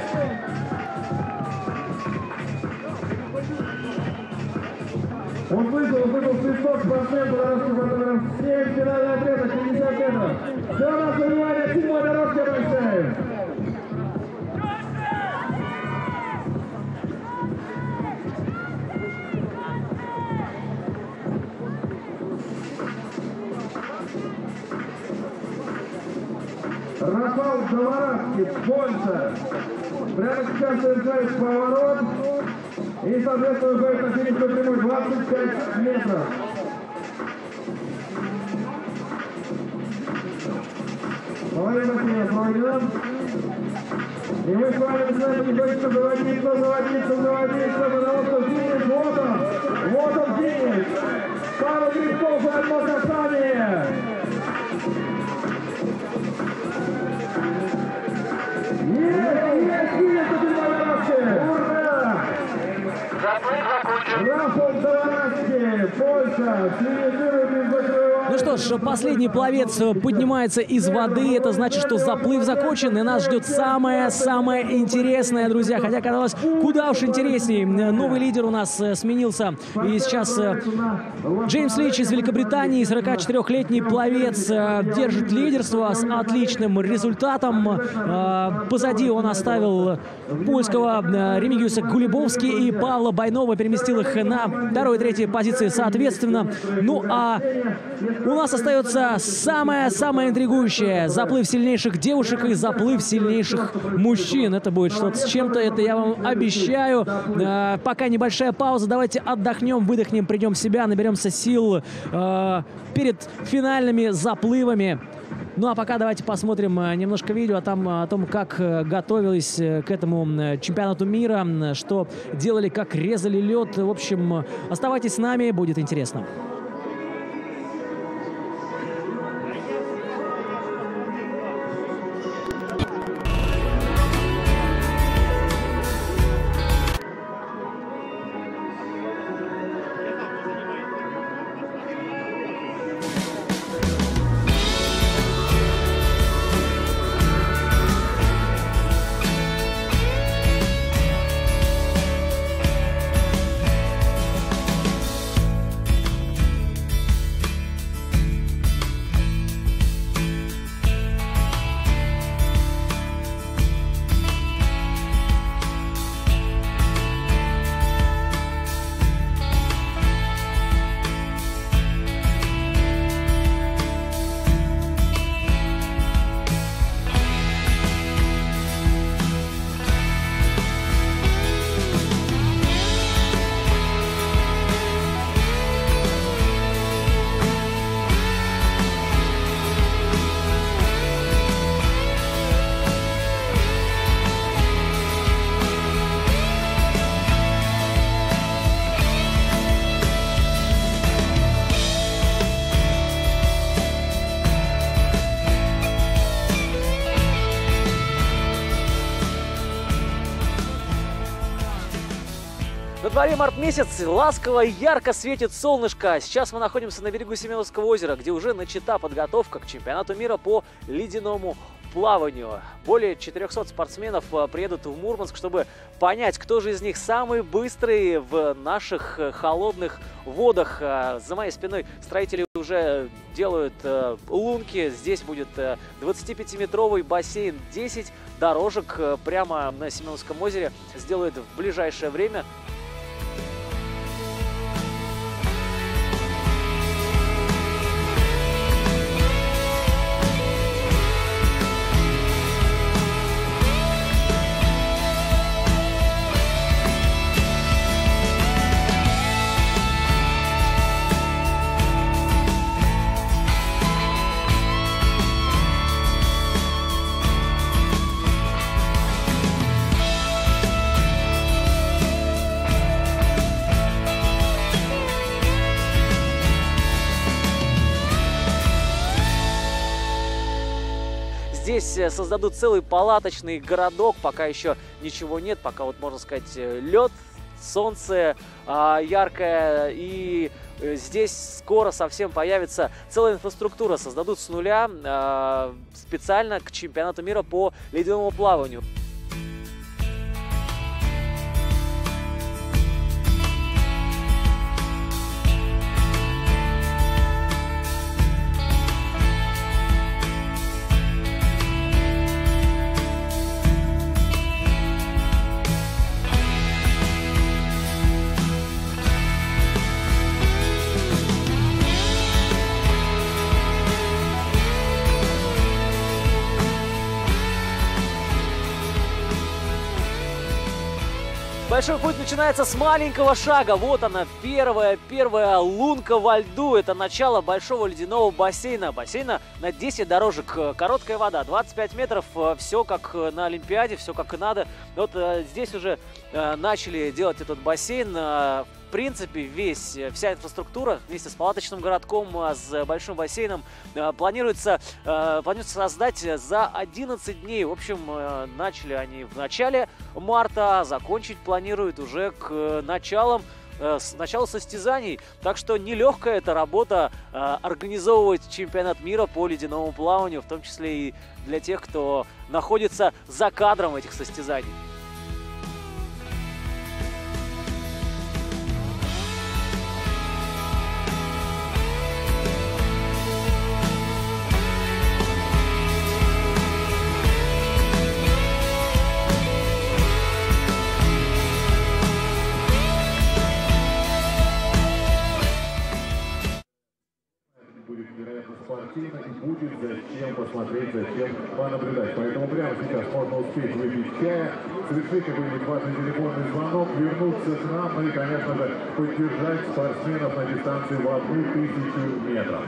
Услышал свисток спортсмен по дорожке по номеру 7. Финальный отрезок, 50 метров. Все наше внимание, 7-й дорожке обращаем. Рафал Доварадский, Польша. Прямо сейчас совершается поворот. И, соответственно, выходит на финишную прямую 25 метров. Половина финиша пройдем. И мы с вами начинаем потихонечку заводиться, потому что финиш, вот он финиш. Пару грибков и одно касание. Есть финиш на Тимбалевске. Ура! Рафал Таранский, Польша, финиширует и закрывает. Ну что ж, последний пловец поднимается из воды. Это значит, что заплыв закончен, и нас ждет самое-самое интересное, друзья. Хотя, казалось, куда уж интереснее. Новый лидер у нас сменился. И сейчас Джеймс Лич из Великобритании, 44-летний пловец, держит лидерство с отличным результатом. Позади он оставил польского Ремигиуса Гулебовски и Павла Байнова, переместил их на 2 и 3 позиции соответственно. Ну а у нас остается самое-самое интригующее. Заплыв сильнейших девушек и заплыв сильнейших мужчин. Это будет что-то с чем-то, это я вам обещаю. Пока небольшая пауза. Давайте отдохнем, выдохнем, придем в себя, наберемся сил перед финальными заплывами. Ну а пока давайте посмотрим немножко видео о том, как готовились к этому чемпионату мира, что делали, как резали лед. В общем, оставайтесь с нами, будет интересно. На дворе март месяц, ласково и ярко светит солнышко. Сейчас мы находимся на берегу Семеновского озера, где уже начата подготовка к чемпионату мира по ледяному плаванию. Более 400 спортсменов приедут в Мурманск, чтобы понять, кто же из них самый быстрый в наших холодных водах. За моей спиной строители уже делают лунки. Здесь будет 25-метровый бассейн, 10 дорожек прямо на Семеновском озере сделают в ближайшее время. Здесь создадут целый палаточный городок, пока еще ничего нет, пока вот, можно сказать, лед, солнце яркое, и здесь скоро совсем появится целая инфраструктура, создадут с нуля специально к чемпионату мира по ледяному плаванию. Большой путь начинается с маленького шага. Вот она, первая лунка во льду. Это начало большого ледяного бассейна. Бассейна на 10 дорожек. Короткая вода, 25 метров. Все как на Олимпиаде, все как и надо. Вот здесь уже начали делать этот бассейн. В принципе, вся инфраструктура вместе с палаточным городком, с большим бассейном планируется создать за 11 дней. В общем, начали они в начале марта, а закончить планируют уже к началу состязаний. Так что нелегкая эта работа организовывать чемпионат мира по ледяному плаванию, в том числе и для тех, кто находится за кадром этих состязаний. Будет зачем посмотреть, зачем понаблюдать. Поэтому прямо сейчас можно успеть выпить чая, совершить какой-нибудь важный телефонный звонок, вернуться к нам, ну и, конечно же, поддержать спортсменов на дистанции в 1000 метров.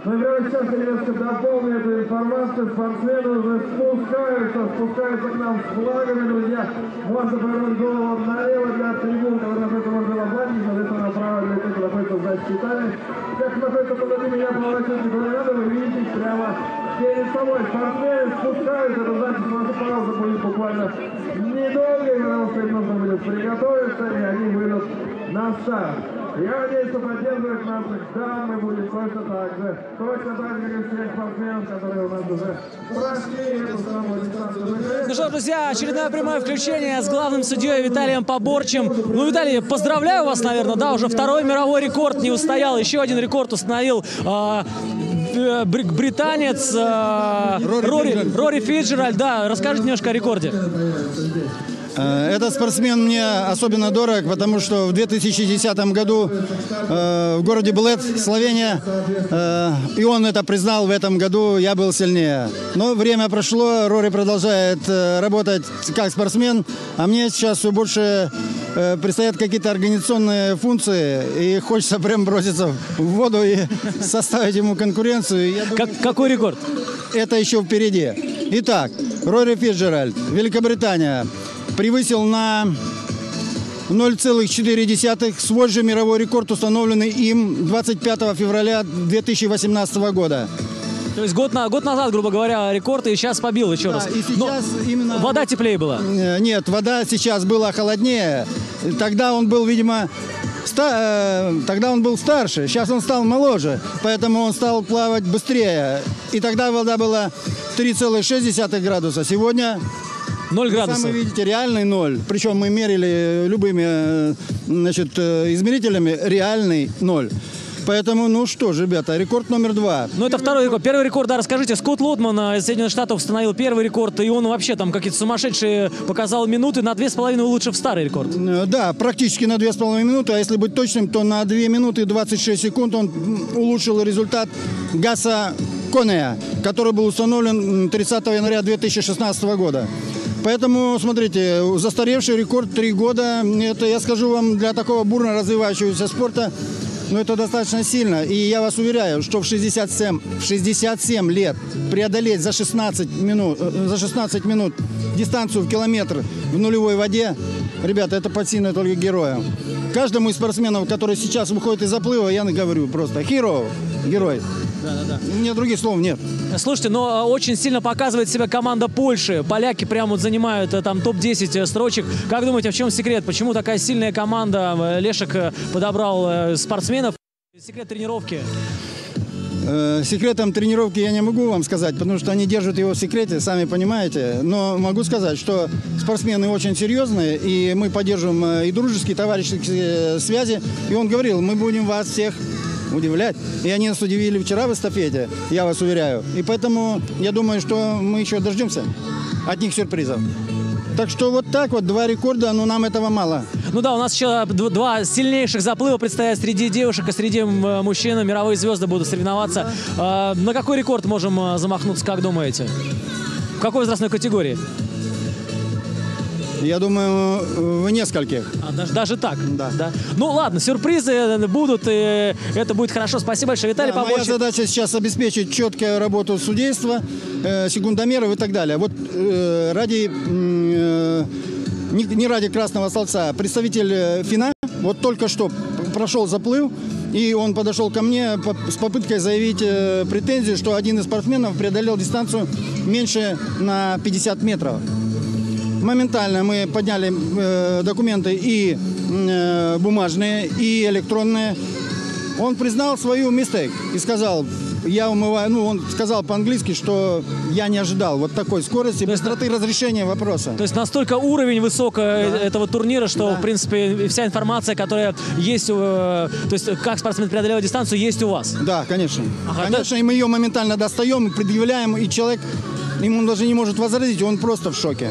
Ну и прямо сейчас я немножко дополню эту информацию. Спортсмены уже спускаются к нам с флагами, друзья. Можно повернуть голову налево для трибун, которые находятся возле флаги, соответственно, направо для тех, кто находится за щитами. Как находится позади меня поворачивайте головы, вы видите прямо перед собой. Спортсмены спускаются, это значит, что наша пауза будет буквально недолго, потому что им нужно будет приготовиться, и они выйдут на старт. Я надеюсь, что поддерживать наших дам и будет точно так же, как и всех спортсменов, которые у нас уже прошли эту самую дистанцию. Ну что, друзья, очередное прямое включение с главным судьей Виталием Поборчем. Ну, Виталий, поздравляю вас, наверное, да, уже второй мировой рекорд не устоял, еще один рекорд установил британец Рори Фиджеральд. Да, расскажите немножко о рекорде. Этот спортсмен мне особенно дорог, потому что в 2010 году в городе Блед, Словения, и он это признал, в этом году я был сильнее. Но время прошло, Рори продолжает работать как спортсмен, а мне сейчас все больше предстоят какие-то организационные функции, и хочется прям броситься в воду и составить ему конкуренцию. Какой рекорд? Это еще впереди. Итак, Рори Фиджеральд, Великобритания, превысил на 0,4 свой же мировой рекорд, установленный им 25 февраля 2018 года. То есть год назад, грубо говоря, рекорд, и сейчас побил еще раз. И сейчас именно... Вода теплее была? Нет, вода сейчас была холоднее. Тогда он был, видимо, тогда он был старше, сейчас он стал моложе, поэтому он стал плавать быстрее. И тогда вода была 3,6 градуса, сегодня... 0 градусов. Сами видите, реальный 0. Причем мы мерили любыми измерителями, реальный 0. Поэтому, ну что же, ребята, рекорд номер 2. Ну, это второй рекорд. Первый рекорд, да, расскажите. Скотт Лотман из Соединенных Штатов установил первый рекорд, и он вообще там какие-то сумасшедшие показал минуты, на 2,5 улучшив старый рекорд. Да, практически на 2,5 минуты, а если быть точным, то на 2 минуты 26 секунд он улучшил результат Гаса Конея, который был установлен 30 января 2016 года. Поэтому, смотрите, застаревший рекорд 3 года, это, я скажу вам, для такого бурно развивающегося спорта, ну, это достаточно сильно. И я вас уверяю, что в 67 лет преодолеть за 16 минут дистанцию в километр в нулевой воде, ребята, это под сильно только героям. Каждому из спортсменов, который сейчас выходит из заплыва, я говорю просто «hero», герой. Да. У меня других слов нет. Слушайте, но очень сильно показывает себя команда Польши. Поляки прямо вот занимают там топ-10 строчек. Как думаете, в чем секрет? Почему такая сильная команда? Лешек подобрал спортсменов. Секрет тренировки? Секретом тренировки я не могу вам сказать, потому что они держат его в секрете, сами понимаете. Но могу сказать, что спортсмены очень серьезные, и мы поддерживаем и дружеские, товарищеские связи. И он говорил, мы будем вас всех удивлять. И они нас удивили вчера в эстафете, я вас уверяю. И поэтому я думаю, что мы еще дождемся от них сюрпризов. Так что вот так вот, 2 рекорда, но нам этого мало. Ну да, у нас еще 2 сильнейших заплыва предстоят среди девушек и среди мужчин. Мировые звезды будут соревноваться. На какой рекорд можем замахнуться, как думаете? В какой возрастной категории? Я думаю, в нескольких. Даже так? Да. Ну ладно, сюрпризы будут, и это будет хорошо. Спасибо большое, Виталий Поборчик. Моя задача сейчас обеспечить четкую работу судейства, секундомеров и так далее. Вот ради, не ради красного столбца, представитель ФИНА вот только что прошел заплыв, и он подошел ко мне с попыткой заявить претензию, что один из спортсменов преодолел дистанцию меньше на 50 метров. Моментально мы подняли документы и бумажные, и электронные. Он признал свою mistake и сказал, я умываю, он сказал по-английски, что я не ожидал вот такой скорости, быстроты разрешения вопроса. То есть настолько уровень высок этого турнира, что, в принципе, вся информация, которая есть, то есть как спортсмен преодолел дистанцию, есть у вас? Да, конечно. Конечно, и мы ее моментально достаем, предъявляем, и человек, ему даже не может возразить, он просто в шоке.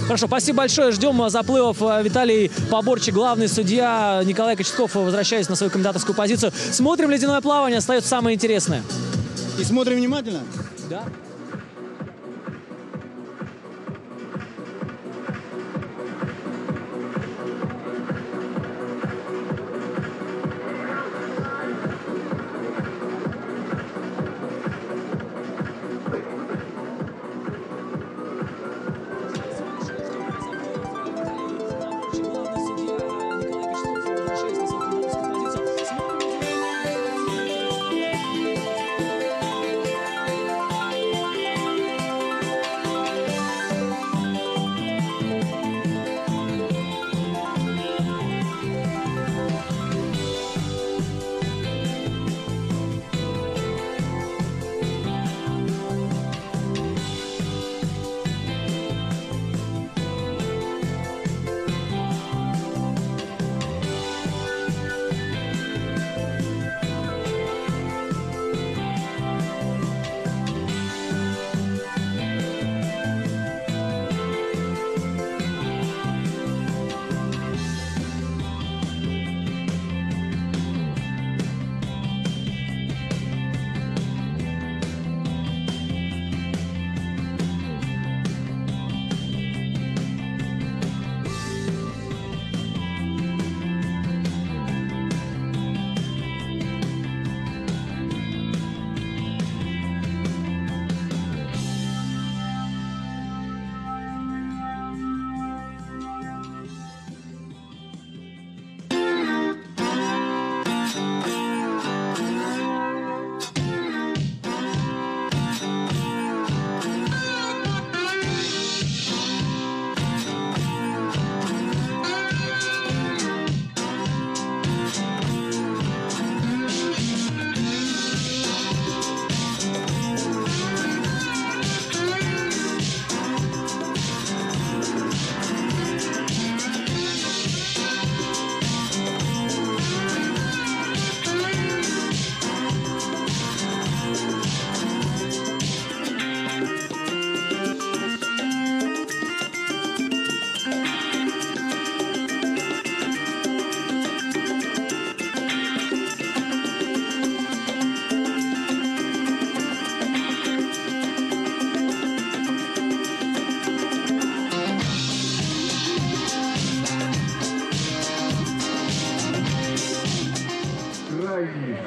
Хорошо, спасибо большое. Ждем заплывов. Виталий Поборчик, главный судья, Николай Кочетков, возвращаясь на свою комментаторскую позицию. Смотрим ледяное плавание, остается самое интересное. И смотрим внимательно? Да.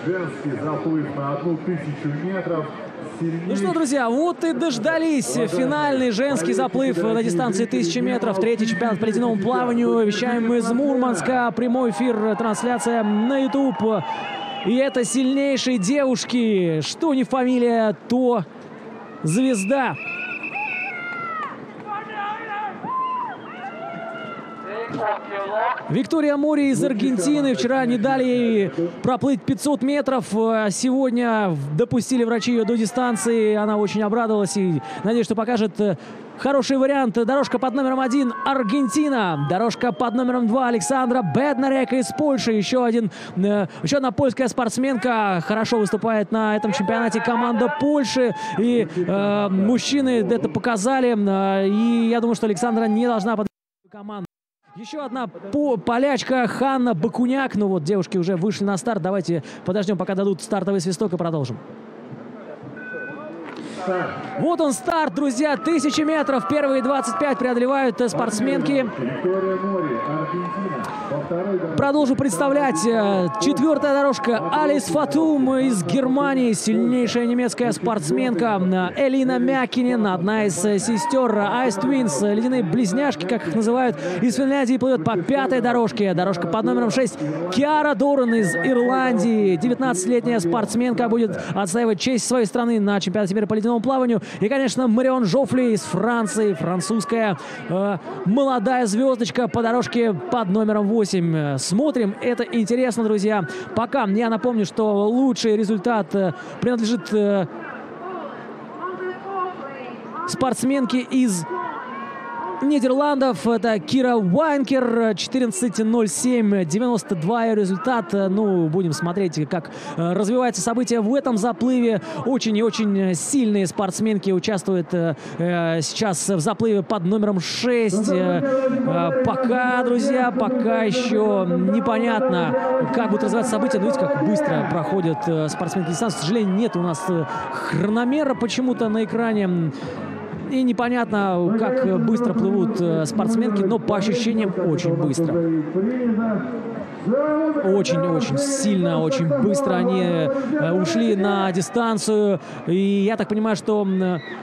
Женский заплыв на 1000 метров. Ну что, друзья, вот и дождались. Финальный женский заплыв на дистанции 1000 метров. Третий чемпионат по ледяному плаванию. Вещаем мы из Мурманска. Прямой эфир, трансляция на YouTube. И это сильнейшие девушки. Что не фамилия, то звезда. Виктория Мори из Аргентины. Вчера не дали ей проплыть 500 метров. Сегодня допустили врачи ее до дистанции. Она очень обрадовалась и надеюсь, что покажет хороший вариант. Дорожка под номером 1 Аргентина. Дорожка под номером 2 Александра Беднарек из Польши. Еще одна польская спортсменка. Хорошо выступает на этом чемпионате команда Польши. И мужчины это показали. И я думаю, что Александра не должна подать команду. Еще одна полячка Ханна Бакуняк. Ну вот, девушки уже вышли на старт. Давайте подождем, пока дадут стартовый свисток, и продолжим. Вот он старт, друзья, 1000 метров. Первые 25 преодолевают спортсменки. Продолжу представлять. 4-я дорожка. Алис Фатум из Германии. Сильнейшая немецкая спортсменка. Элина Мякинен, одна из сестер Ice Twins, ледяные близняшки, как их называют, из Финляндии, плывет по 5-й дорожке. Дорожка под номером 6. Киара Доран из Ирландии. 19-летняя спортсменка будет отстаивать честь своей страны на чемпионате мира по ледяному плаванию. И, конечно, Марион Жофли из Франции. Французская молодая звездочка по дорожке под номером 8. Смотрим. Это интересно, друзья. Пока я напомню, что лучший результат принадлежит спортсменке из Нидерландов. Это Кира Вайнкер. 14:07:92 ее результат. Ну, будем смотреть, как развиваются события в этом заплыве. Очень и очень сильные спортсменки участвуют сейчас в заплыве под номером 6. Пока, друзья, пока еще непонятно, как будут развиваться события. Но видите, как быстро проходят спортсменки дистанции. К сожалению, нет у нас хрономера почему-то на экране. И непонятно, как быстро плывут спортсменки, но по ощущениям очень быстро. Очень-очень сильно, очень быстро они ушли на дистанцию. И я так понимаю, что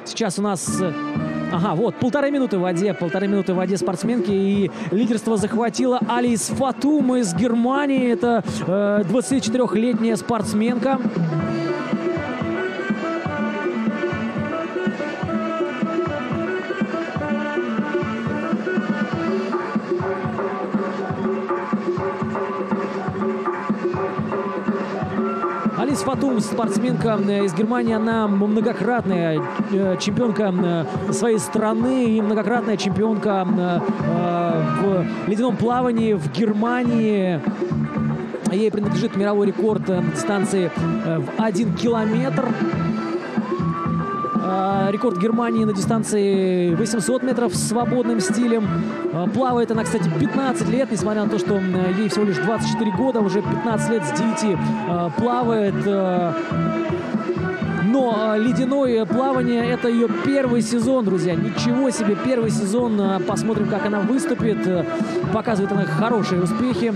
сейчас у нас... Ага, вот, 1,5 минуты в воде спортсменки. И лидерство захватила Алис Фатум из Германии. Это 24-летняя спортсменка. Алис Фатум, спортсменка из Германии, она многократная чемпионка своей страны и многократная чемпионка в ледяном плавании в Германии. Ей принадлежит мировой рекорд на дистанции в 1 километр. Рекорд Германии на дистанции 800 метров с свободным стилем. Плавает она, кстати, 15 лет, несмотря на то, что ей всего лишь 24 года, уже 15 лет с 9 плавает. Но ледяное плавание — это ее первый сезон, друзья. Ничего себе, первый сезон. Посмотрим, как она выступит. Показывает она хорошие успехи.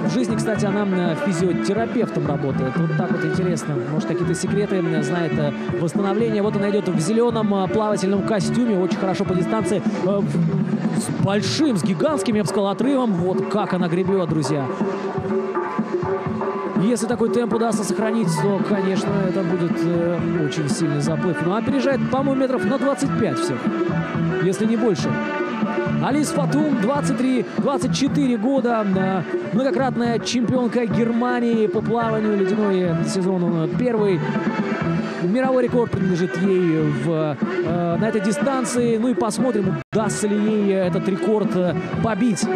В жизни, кстати, она физиотерапевтом работает. Вот так вот интересно. Может, какие-то секреты знает восстановления. Вот она идет в зеленом плавательном костюме. Очень хорошо по дистанции. С большим, с гигантским, я бы сказал, отрывом. Вот как она гребет, друзья. Если такой темп удастся сохранить, то, конечно, это будет очень сильный заплыв. Но опережает, по-моему, метров на 25 всех, если не больше. Алис Фатум, 24 года, многократная чемпионка Германии по плаванию, ледяной сезон. Первый мировой рекорд принадлежит ей на этой дистанции. Ну и посмотрим, удастся ли ей этот рекорд побить.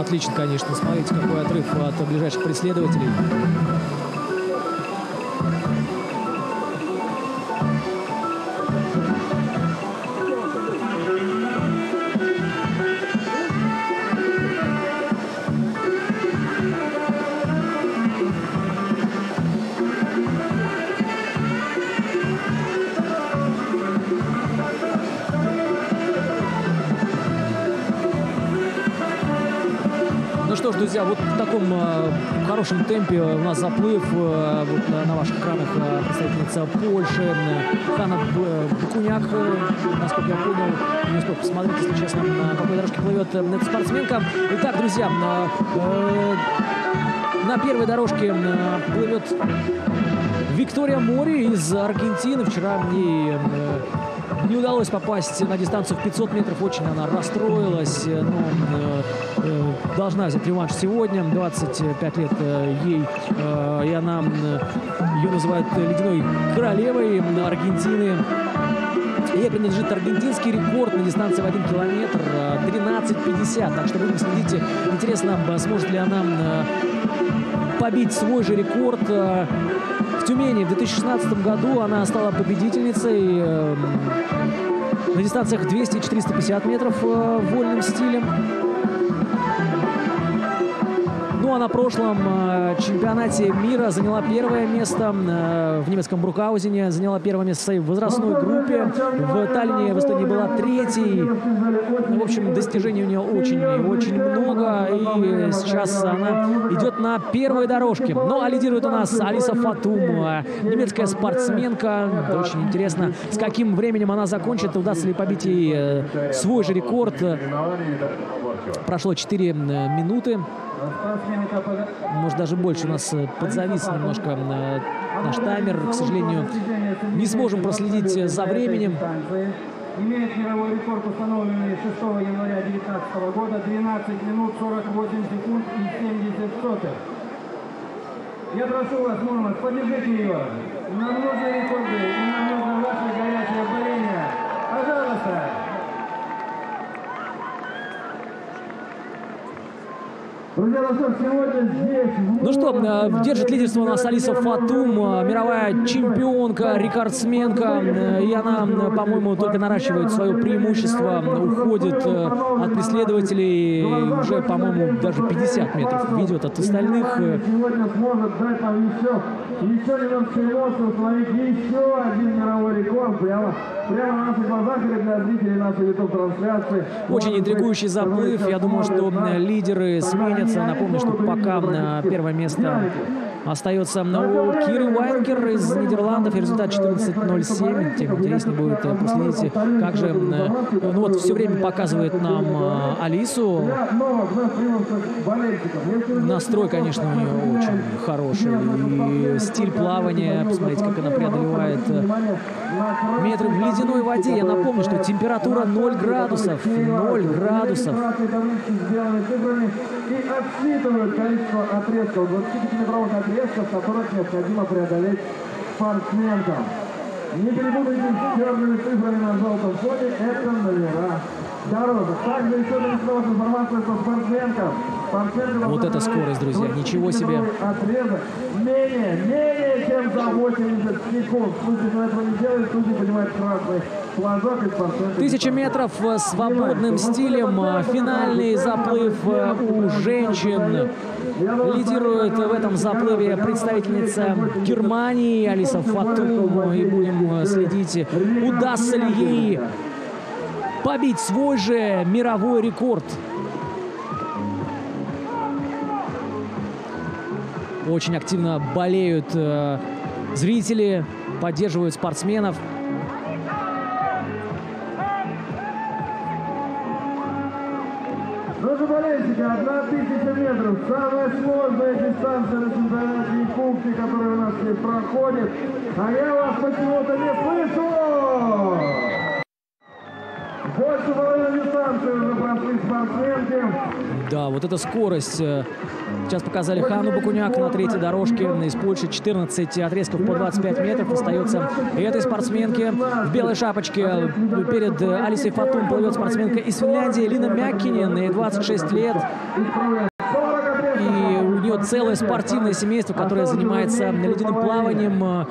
Отлично, конечно. Смотрите, какой отрыв от ближайших преследователей. Ну что ж, друзья, вот в таком хорошем темпе у нас заплыв. Вот на ваших экранах представительница Польши Ханна Бакуняк, насколько я понял, не успел посмотреть, если честно, на какой дорожке плывет эта спортсменка. Итак, друзья, на первой дорожке плывет Виктория Мори из Аргентины. Вчера ей не удалось попасть на дистанцию в 500 метров. Очень она расстроилась. Но должна взять реванш сегодня. 25 лет ей, и она, ее называют ледяной королевой Аргентины. Ей принадлежит аргентинский рекорд на дистанции в 1 километр 13:50. Так что будем следить. Интересно, сможет ли она побить свой же рекорд. В Тюмени в 2016 году она стала победительницей на дистанциях 200 и 450 метров вольным стилем. Ну а на прошлом чемпионате мира заняла первое место в немецком Брукаузене, заняла первое место в своей возрастной группе. В Таллине в Эстонии была третьей. В общем, достижений у нее очень много. И сейчас она идет на первой дорожке. Ну а лидирует у нас Алиса Фатум, немецкая спортсменка. Очень интересно, с каким временем она закончит, удастся ли побить ей свой же рекорд. Прошло 4 минуты. Может, даже больше. У нас подзавис немножко наш таймер. К сожалению, не сможем проследить за временем. Имеет мировой рекорд, установленный 6 января 2019 года, 12 минут 48 секунд и 70 сотых. Я прошу вас, Мурманск, поддержите ее. Нам нужны рекорды, и нам нужно ваше горячее боление. Пожалуйста. Ну что, держит лидерство у нас Алиса Фатум, мировая чемпионка, рекордсменка. И она, по-моему, только наращивает свое преимущество, уходит от преследователей. Уже, по-моему, даже 50 метров ведет от остальных. Сегодня сможет дать нам еще немножко эмоций, установить еще один мировой рекорд. Прямо на наших глазах или для зрителей нашей YouTube-трансляции. Очень интригующий заплыв. Я думаю, что лидеры сменятся. Напомню, что пока первое место остается у Киры Вайнкер из Нидерландов. И результат 14:07. Тем интереснее будет проследить, как же... Ну вот все время показывает нам Алису. Настрой, конечно, у нее очень хороший. И стиль плавания. Посмотрите, как она преодолевает метры в ледяной воде. Я напомню, что температура 0 градусов. 0 градусов. И отсчитывают количество отрезков, 25-метровых отрезков, которых необходимо преодолеть спортсменкам. Не перепутайте с черными цифрами на желтом фоне, это номера дорожек. Также еще нарисована информация по спортсменкам. Вот это скорость, друзья, ничего себе. Отрезок менее чем за 80 секунд. Случай, что этого не делает, судьи поднимают красный флажок и спортсменка. 1000 метров свободным стилем. Финальный заплыв у женщин. Лидирует в этом заплыве представительница Германии Алиса Фатум. И будем следить, удастся ли ей побить свой же мировой рекорд. Очень активно болеют зрители, поддерживают спортсменов. Друзья болельщики, 1000 метров. Самая сложная дистанция на чемпионате Якутии, которая у нас здесь проходит. А я вас почему-то не слышу! Больше половины дистанции уже прошли спортсменки. Да, вот эта скорость. Сейчас показали Ханну Бакуняк на третьей дорожке из Польши. 14 отрезков по 25 метров остается этой спортсменке. В белой шапочке перед Алисой Фатум плывет спортсменка из Финляндии Лина Мяккинен, ей 26 лет. И у нее целое спортивное семейство, которое занимается ледяным плаванием.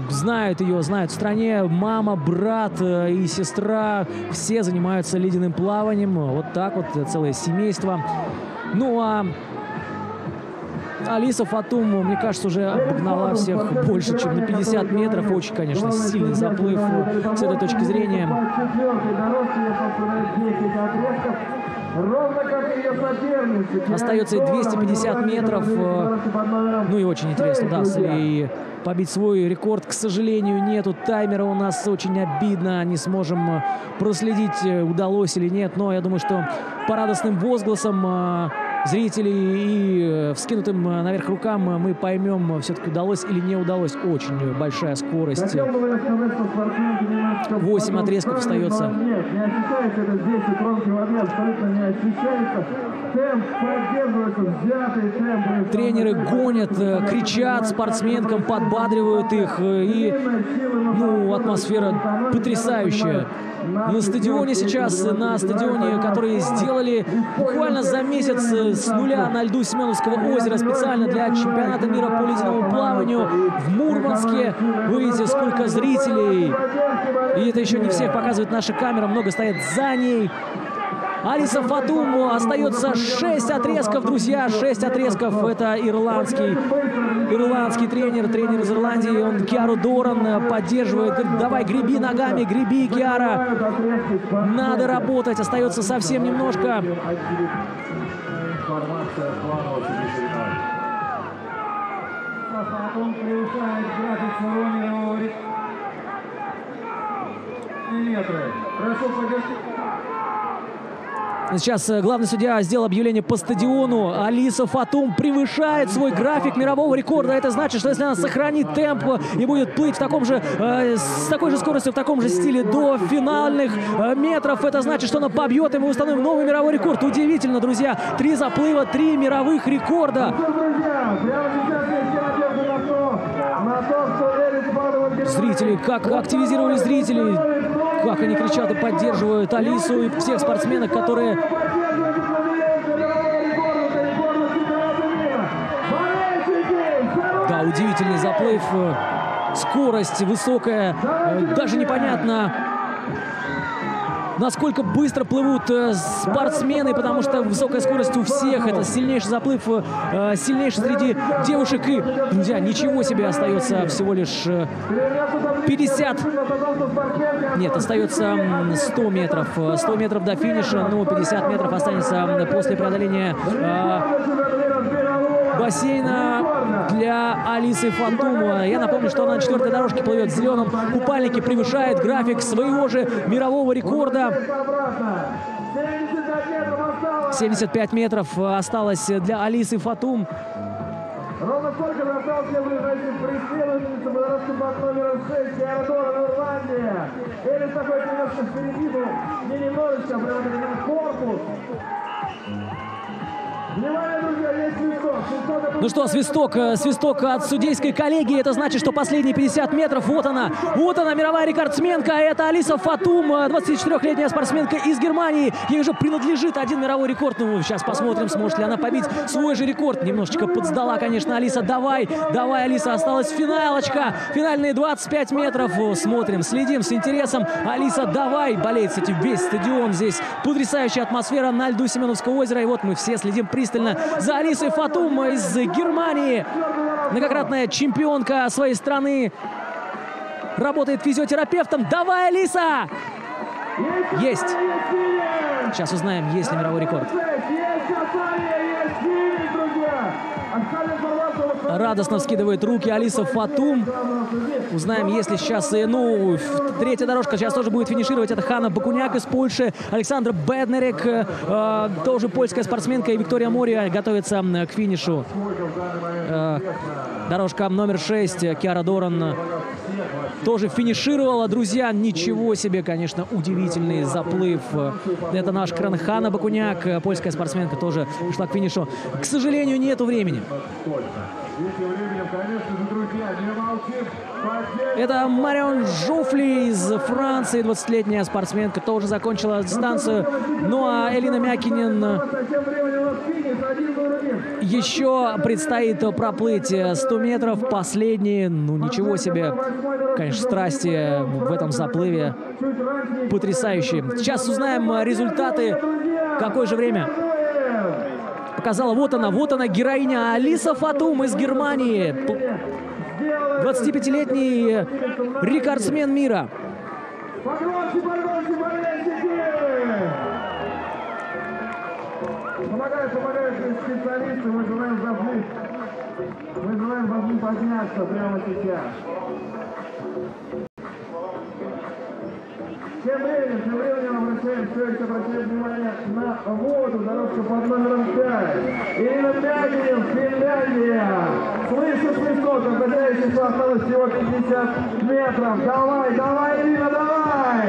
Знают ее, знают в стране. Мама, брат и сестра. Все занимаются ледяным плаванием. Вот так вот, целое семейство. Ну а Алиса Фатум, мне кажется, уже обогнала всех больше, чем на 50 метров. Очень, конечно, сильный заплыв с этой точки зрения. Остается 250 метров. Ну и очень интересно, удастся ли побить свой рекорд. К сожалению, нету таймера у нас. Очень обидно. Не сможем проследить, удалось или нет. Но я думаю, что по радостным возгласам зрителей и вскинутым наверх рукам мы поймем, все-таки удалось или не удалось. Очень большая скорость. 8 отрезков остается. Нет, не ощущается это здесь, и кромки воды абсолютно не ощущается. Тренеры гонят, кричат спортсменкам, подбадривают их. И атмосфера потрясающая. На стадионе сейчас, на стадионе, который сделали буквально за месяц с нуля на льду Семеновского озера специально для чемпионата мира по ледяному плаванию в Мурманске. Вы видите, сколько зрителей. И это еще не всех показывает наша камера, много стоят за ней. Алиса Фатум, остается 6 отрезков, друзья, 6 отрезков. Это ирландский тренер из Ирландии. Он Киару Доран поддерживает. Говорит, давай, греби ногами, греби, Киара. Надо работать, остается совсем немножко. Сейчас главный судья сделал объявление по стадиону. Алиса Фатум превышает свой график мирового рекорда. Это значит, что если она сохранит темп и будет плыть с такой же скоростью, в таком же стиле до финальных метров, это значит, что она побьет, и мы установим новый мировой рекорд. Удивительно, друзья. 3 заплыва, 3 мировых рекорда. Зрители, как активизировали зрителей, как они кричат и поддерживают Алису и всех спортсменок, которые... Да, удивительный заплыв, скорость высокая, даже непонятно, насколько быстро плывут спортсмены, потому что высокая скорость у всех. Это сильнейший заплыв, сильнейший среди девушек. И, друзья, ничего себе, остается всего лишь 50. Нет, остается 100 метров. 100 метров до финиша, но 50 метров останется после преодоления бассейна для Алисы Фатум. Я напомню, что она на 4-й дорожке плывет в зеленом купальнике, превышает график своего же мирового рекорда. 75 метров осталось для Алисы Фатум. Ровно столько же осталось для преследовательницы по дорожке под номером 6 Киара Доран, Ирландия. Элис такой немножко впереди, но не немножечко, прямо как корпус. Внимание, друзья, есть свисток. Ну что, свисток от судейской коллегии. Это значит, что последние 50 метров. Вот она, мировая рекордсменка. Это Алиса Фатум, 24-летняя спортсменка из Германии. Ей уже принадлежит один мировой рекорд. Ну, сейчас посмотрим, сможет ли она побить свой же рекорд. Немножечко подсдала, конечно, Алиса. Давай, Алиса, осталась финалочка. Финальные 25 метров. Смотрим, следим с интересом. Алиса, давай, болеет, кстати, весь стадион здесь. Потрясающая атмосфера на льду Семеновского озера. И вот мы все следим пристально за Алисой Фатум из Германии. Многократная чемпионка своей страны. Работает физиотерапевтом. Давай, Алиса! Есть! Сейчас узнаем, есть ли мировой рекорд. Радостно вскидывает руки Алиса Фатум. Узнаем, если сейчас... третья дорожка сейчас тоже будет финишировать. Это Ханна Бакуняк из Польши. Александра Беднерик, тоже польская спортсменка. И Виктория Мори готовится к финишу. Дорожка номер 6. Киара Доран тоже финишировала. Друзья, ничего себе, конечно, удивительный заплыв. Это наш кран Ханна Бакуняк. Польская спортсменка тоже шла к финишу. К сожалению, нету времени. Это Марион Жуфли из Франции, 20-летняя спортсменка, тоже закончила дистанцию. Ну а Элина Мякинен еще предстоит проплыть 100 метров, последние. Ну ничего себе, конечно, страсти в этом заплыве потрясающие. Сейчас узнаем результаты. Какое же время показала? Вот она, героиня Алиса Фатум из Германии. 25-летний рекордсмен мира. Помогают специалисты, мы желаем заплыть подняться прямо сейчас. Тем временем обращаем внимание на воду, дорожка под номером 5. Ирина Мякинен, Финляндия. Слышу свисток, означает, что осталось всего 50 метров. Давай, Ирина, давай!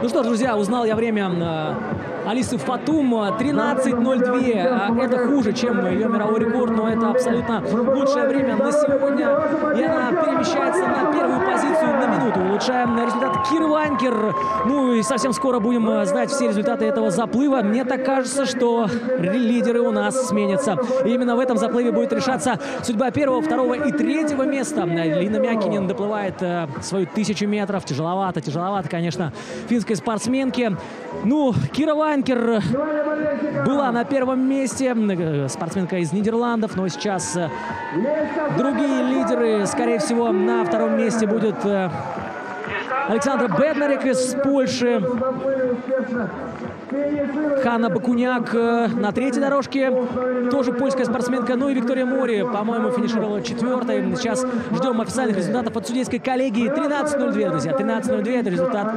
Ну что ж, друзья, узнал я время Алисы Фатум. 13:02. Это хуже, чем ее мировой рекорд, но это абсолютно лучшее время на сегодня. И она перемещается на первую позицию на минуту. Улучшаем результат Киры Ванькер. Ну и совсем скоро будем знать все результаты этого заплыва. Мне так кажется, что лидеры у нас сменятся. И именно в этом заплыве будет решаться судьба первого, второго и третьего места. Лина Мякинен доплывает свою 1000 метров. Тяжеловато, конечно, финской спортсменке. Ну, Кира Ванькер была на первом месте, спортсменка из Нидерландов, но сейчас другие лидеры, скорее всего, на втором месте будет Александра Беднарик из Польши, Ханна Бакуняк на третьей дорожке, тоже польская спортсменка, ну и Виктория Мори, по-моему, финишировала 4-й. Сейчас ждем официальных результатов от судейской коллегии. 13:02, друзья, 13:02 это результат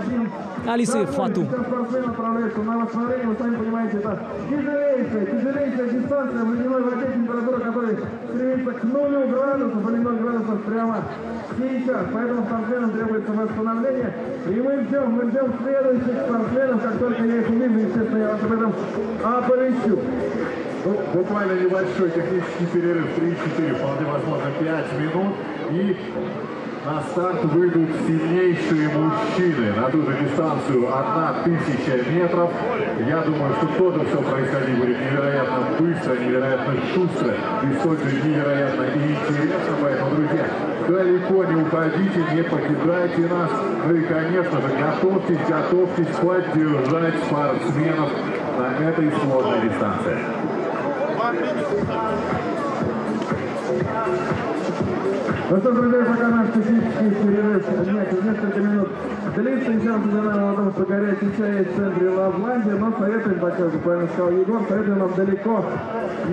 Алисы Фатум. Вы сами понимаете, это тяжелейшая дистанция в ледяной воде, температура которой стремится к 0 градусов или 0 градусов прямо сейчас. Поэтому спортсменам требуется восстановление. И мы ждем следующих спортсменов, как только я их увижу, естественно, я вас об этом оповещу. Ну, буквально небольшой технический перерыв, 3-4, вполне возможно 5 минут. И на старт выйдут сильнейшие мужчины на ту же дистанцию 1000 метров. Я думаю, что тоже все происходить будет невероятно быстро, невероятно шустро и столь же невероятно и интересно. Поэтому, друзья, далеко не уходите, не покидайте нас. Ну и, конечно же, готовьтесь поддержать спортсменов на этой сложной дистанции. Ну что, друзья, пока наш технический перерыв несколько минут длится, сейчас узнаем о том, что горячий чай есть в центре Лавландии, но советуем, как правильно сказал Егор, советуем нам далеко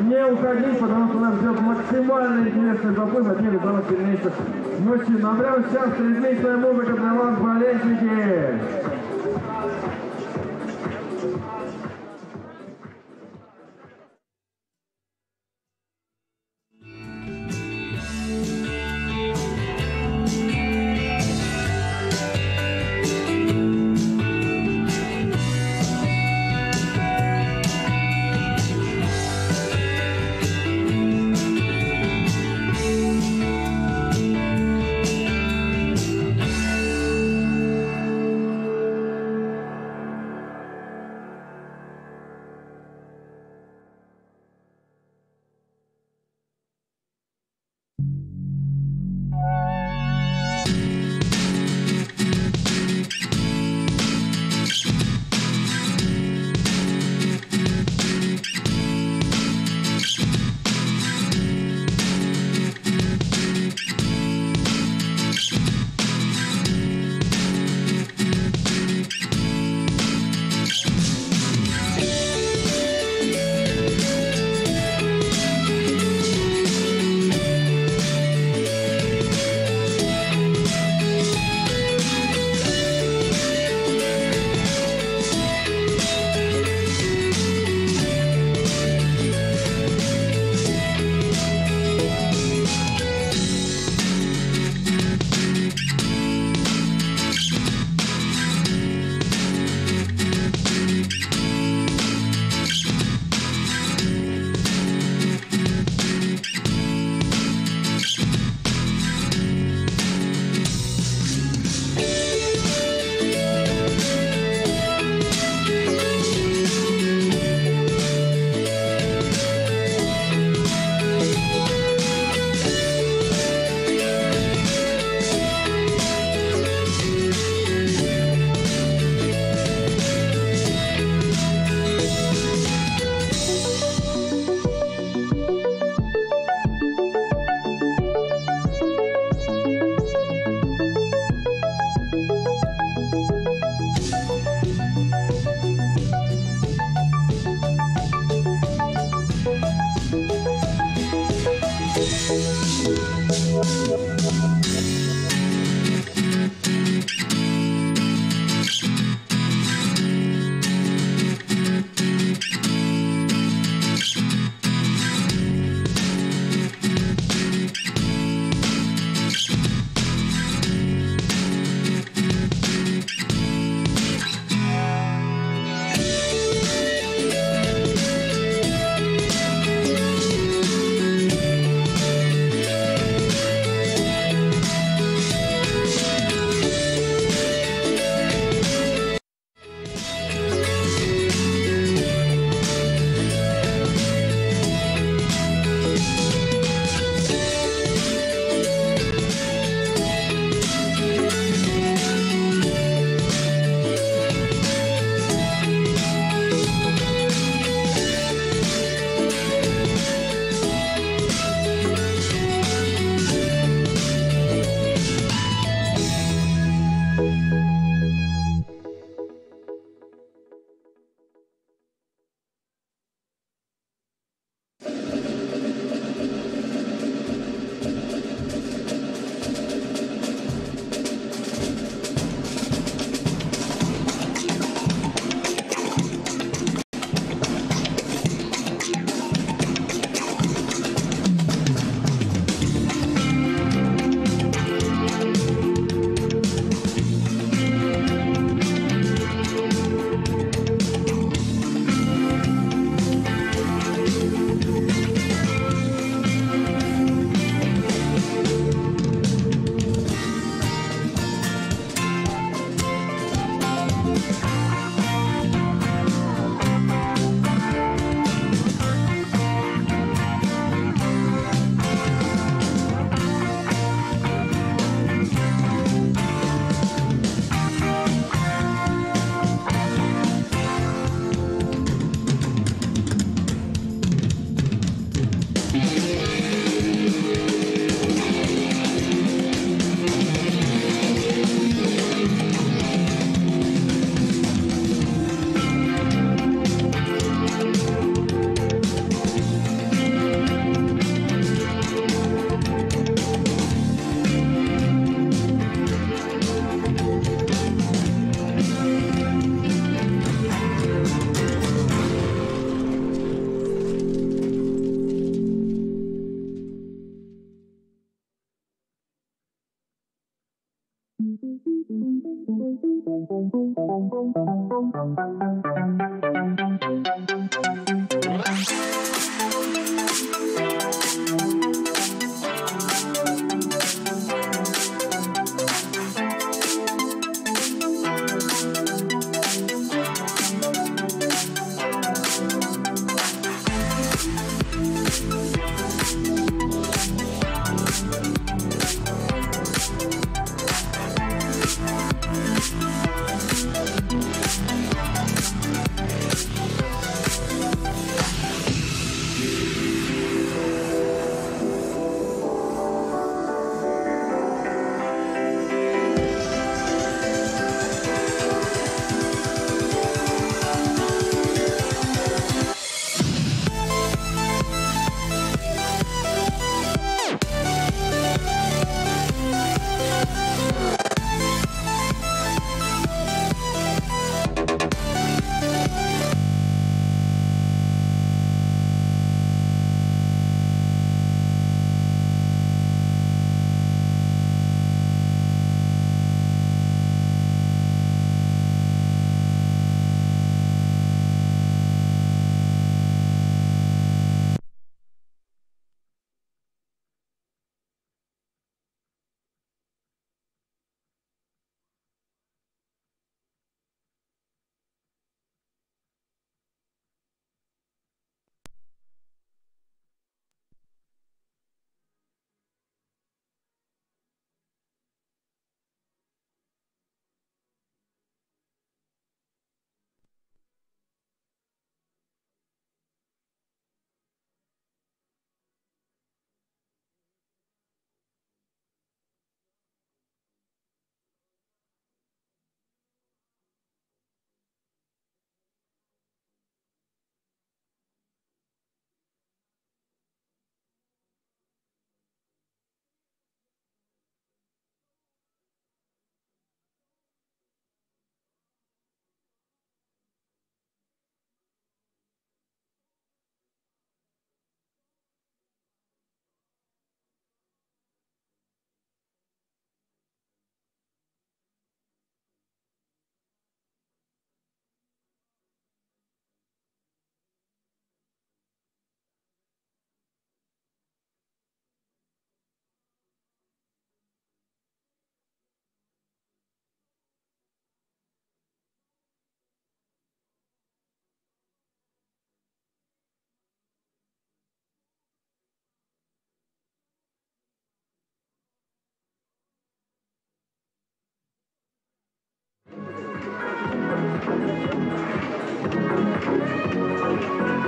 не уходить, потому что нас ждет максимально интересный заплыв от мира самых сильнейших мужчин. А прямо сейчас ритмичная музыка для вас, болельщики!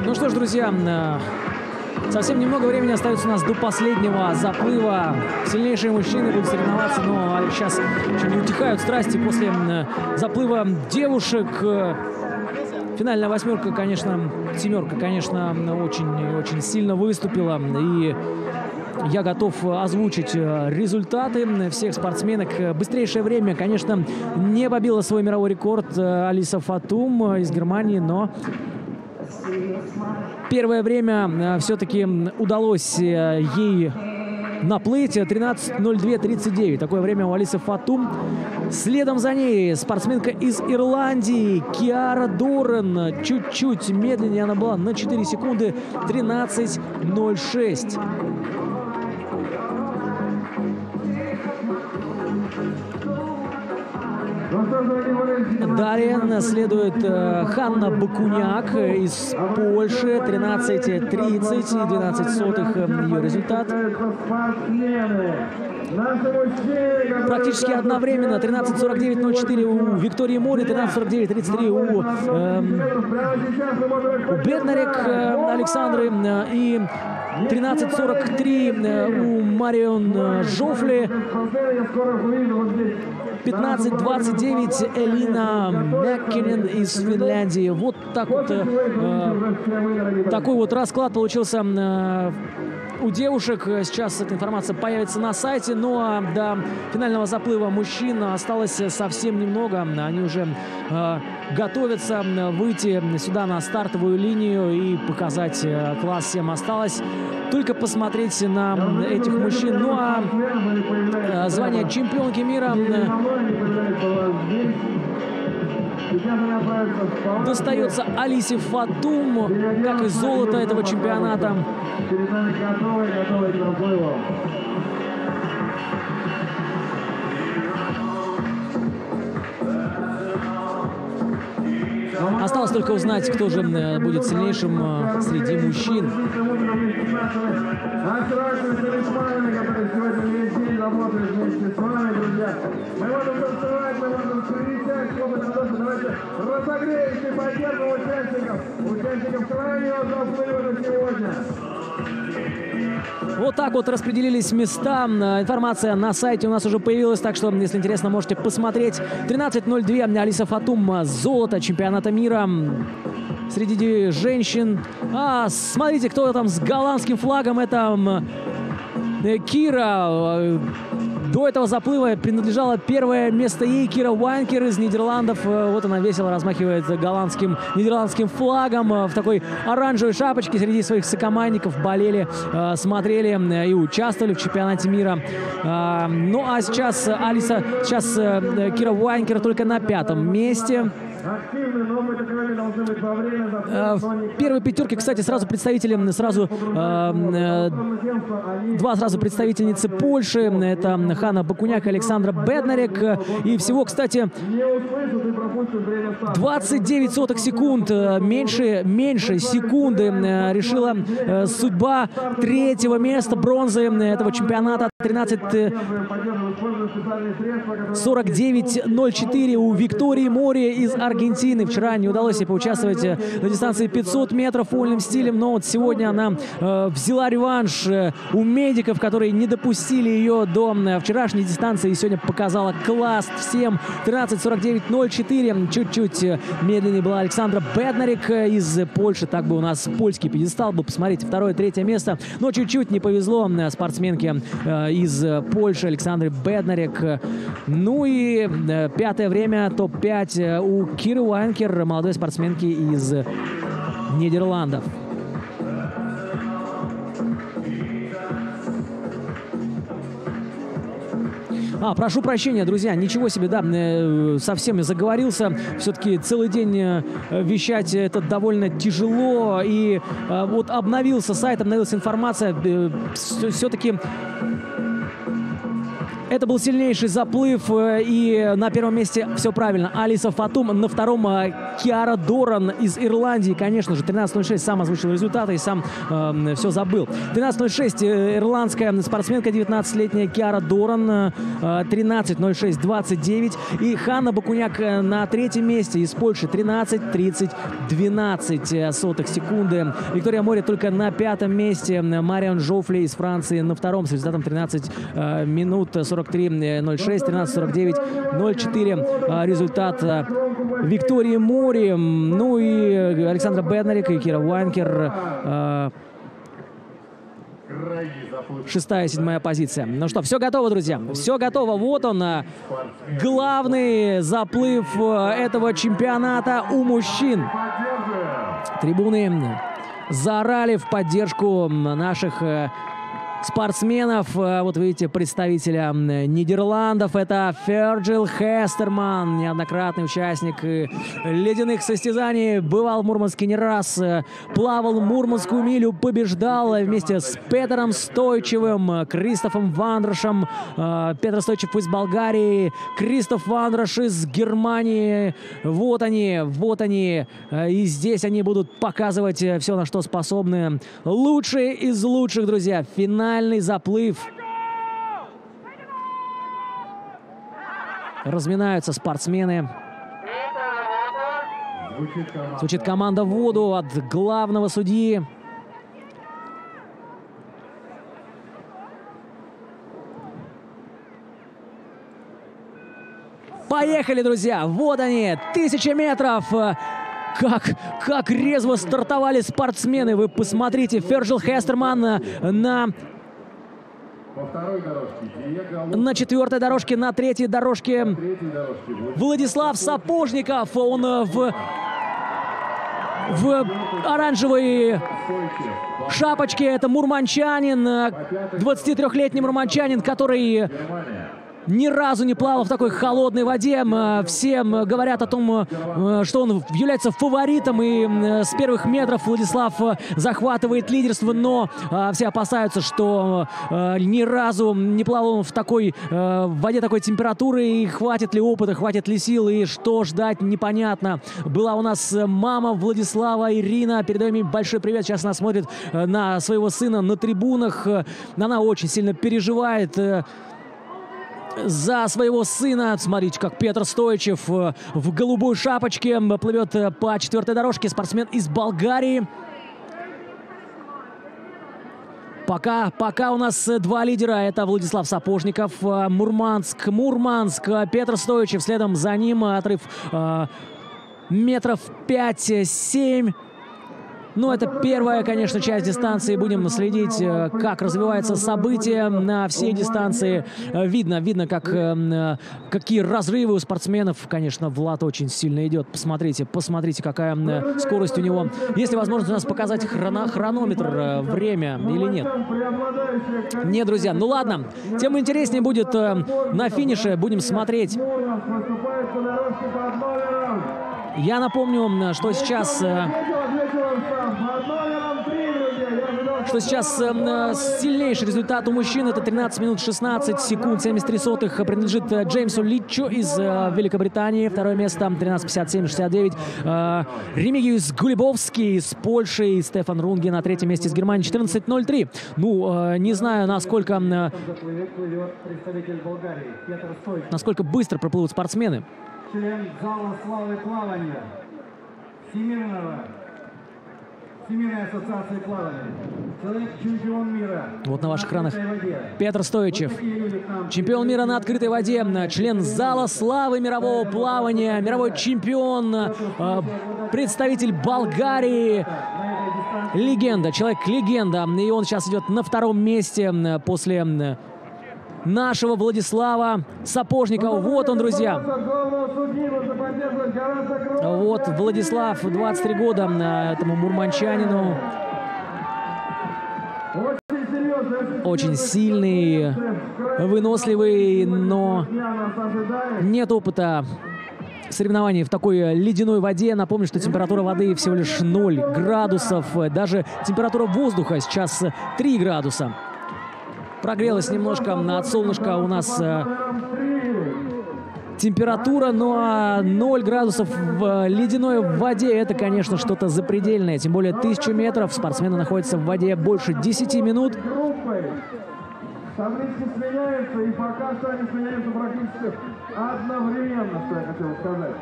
Ну что ж, друзья, совсем немного времени остается у нас до последнего заплыва. Сильнейшие мужчины будут соревноваться, но сейчас еще не утихают страсти после заплыва девушек. Финальная восьмерка, конечно, семерка, конечно, очень сильно выступила. И я готов озвучить результаты всех спортсменок. Быстрейшее время, конечно, не побила свой мировой рекорд Алиса Фатум из Германии, но первое время все-таки удалось ей наплыть. 13:02:39. Такое время у Алисы Фатум. Следом за ней спортсменка из Ирландии Киара Доран. Чуть-чуть медленнее она была на 4 секунды. 13:06. Далее следует Ханна Бакуняк из Польши. 13:30 и 12 сотых ее результат. Практически одновременно 13:49:04 у Виктории Мори, 13:49:33 у Беднарек Александры и 13:43 у Марион Жофли. 15:29 Элина Маккинен из Финляндии. Вот так вот, такой вот расклад получился у девушек. Сейчас эта информация появится на сайте. Ну а до финального заплыва мужчин осталось совсем немного. Они уже готовятся выйти сюда на стартовую линию и показать класс. Всем осталось только посмотреть на этих мужчин. Ну а звание чемпионки мира достается Алисе Фатум, как и золото этого чемпионата. Осталось только узнать, кто же будет сильнейшим среди мужчин. Вот так вот распределились места. Информация на сайте у нас уже появилась, так что, если интересно, можете посмотреть. 13:02 Алиса Фатум, золото чемпионата мира среди женщин. Смотрите, кто там с голландским флагом. Это Кира. До этого заплыва принадлежало первое место ей. Кира Уайнкер из Нидерландов. Вот она весело размахивает нидерландским флагом в такой оранжевой шапочке. Среди своих сокомандников болели, смотрели и участвовали в чемпионате мира. Ну а сейчас Кира Уайнкер только на 5-м месте. В первой пятерке, кстати, сразу представительницы Польши. Это Ханна Бакуняк и Александра Беднарек. И всего, кстати, 29 секунд, меньше секунды решила судьба третьего места, бронзы этого чемпионата. 13:49.04 у Виктории Мори из Аргентины. Вчера не удалось ей поучаствовать на дистанции 500 метров вольным стилем, но вот сегодня она взяла реванш у медиков, которые не допустили ее до вчерашней дистанции, и сегодня показала класс всем. 13:49.04. Чуть-чуть медленнее была Александра Беднарек из Польши. Так бы у нас польский пьедестал был. Посмотрите, 2-3 место. Но чуть-чуть не повезло спортсменке из Польши Александре Беднарек. Ну и 5-е время, топ-5 у Киры Уайнкер, молодой спортсменки из Нидерландов. Прошу прощения, друзья, ничего себе, да, совсем я заговорился. Все-таки целый день вещать это довольно тяжело. И вот обновился сайт, обновилась информация. Все-таки это был сильнейший заплыв, и на первом месте все правильно. Алиса Фатум, на втором Киара Доран из Ирландии, конечно же, 13:06, сам озвучил результаты и сам все забыл. 13:06 ирландская спортсменка, 19-летняя Киара Доран, 13:06.29, и Ханна Бакуняк на третьем месте из Польши, 13:30.12 секунды. Виктория Мори только на 5-м месте, Марион Жофли из Франции на втором с результатом 13 минут 43.06, 13:49.04 результат Виктории Мори. Ну и Александра Беднарек и Кира Уайнкер 6-я, 7-я позиция. Ну что, все готово, друзья. Все готово. Вот он, главный заплыв этого чемпионата у мужчин. Трибуны заорали в поддержку наших спортсменов. Вот видите, представителя Нидерландов. Это Ферджил Хестерман, неоднократный участник ледяных состязаний. Бывал в Мурманске не раз, плавал Мурманскую милю, побеждал вместе с Петером Стойчевым, Кристофом Вандрошем. Петр Стойчев из Болгарии, Кристоф Вандрош из Германии. Вот они. И здесь они будут показывать все, на что способны. Лучшие из лучших, друзья. Финальный заплыв. Разминаются спортсмены. Звучит команда в воду от главного судьи. Поехали, друзья! Вот они, 1000 метров! Как резво стартовали спортсмены! Вы посмотрите, Ферджил Хестерман на 4-й дорожке, на 3-й дорожке Владислав Сапожников. Он в оранжевой шапочке. Это мурманчанин, 23-летний мурманчанин, который ни разу не плавал в такой холодной воде. Все говорят о том, что он является фаворитом, и с первых метров Владислав захватывает лидерство, но все опасаются, что ни разу не плавал он в такой воде такой температуры, и хватит ли опыта, хватит ли сил, и что ждать, непонятно. Была у нас мама Владислава, Ирина, передаем ей большой привет, сейчас она смотрит на своего сына на трибунах, она очень сильно переживает за своего сына. Смотрите, как Петр Стоичев в голубой шапочке плывет по 4-й дорожке. Спортсмен из Болгарии. Пока у нас два лидера. Это Владислав Сапожников, Мурманск, Петр Стоичев. Следом за ним отрыв метров 5-7. Ну, это первая, конечно, часть дистанции. Будем следить, как развиваются события на всей дистанции. Видно, какие разрывы у спортсменов. Конечно, Влад очень сильно идет. Посмотрите, какая скорость у него. Есть ли возможность у нас показать хронометр, время или нет? Нет, друзья. Ну, ладно. Тем интереснее будет на финише. Будем смотреть. Я напомню, что сейчас сильнейший результат у мужчин. Это 13 минут 16 секунд 73 сотых. Принадлежит Джеймсу Литчу из Великобритании. Второе место 13:57:69. Ремигиус Гулебовский из Польши и Стефан Рунге на третьем месте из Германии 14:03. Ну, не знаю, насколько быстро проплывут спортсмены. Член зала славы плавания Всемирной ассоциации плавания. Человек-чемпион мира. Вот на ваших экранах Петр Стоичев. Чемпион мира на открытой воде. Член зала славы мирового плавания. Мировой чемпион. Представитель Болгарии. Легенда. Человек-легенда. И он сейчас идет на втором месте после нашего Владислава Сапожникова. Вот он, друзья. Вот Владислав, 23 года, этому мурманчанину. Очень сильный, выносливый, но нет опыта соревнований в такой ледяной воде. Напомню, что температура воды всего лишь 0 градусов. Даже температура воздуха сейчас 3 градуса. Прогрелась немножко от солнышка у нас температура, но 0 градусов в ледяной воде — это, конечно, что-то запредельное. Тем более 1000 метров. Спортсмены находятся в воде больше 10 минут. Таблички сменяются, и пока что они сменяются практически одновременно, что я хотел сказать.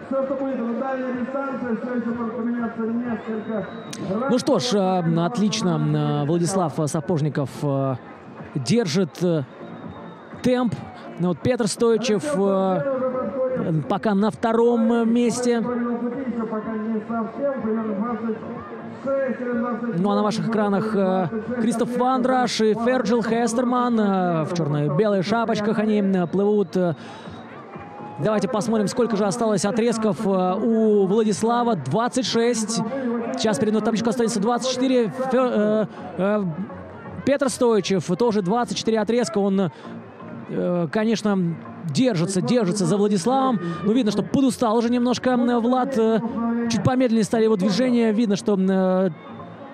Все, что будет в дальней дистанции, все еще может поменяться несколько раз. Ну что ж, отлично. Владислав Сапожников держит темп. Но вот Петр Стоичев пока на втором месте. Ну а на ваших экранах Кристоф Вандраш и Ферджил Хестерман в черно-белых шапочках. Они плывут. Давайте посмотрим, сколько же осталось отрезков у Владислава. 26. Сейчас перед табличкой остается 24. Петр Стоичев тоже 24 отрезка. Он, конечно, держится за Владиславом. Но видно, что подустал уже немножко Влад. Чуть помедленнее стали его движения. Видно, что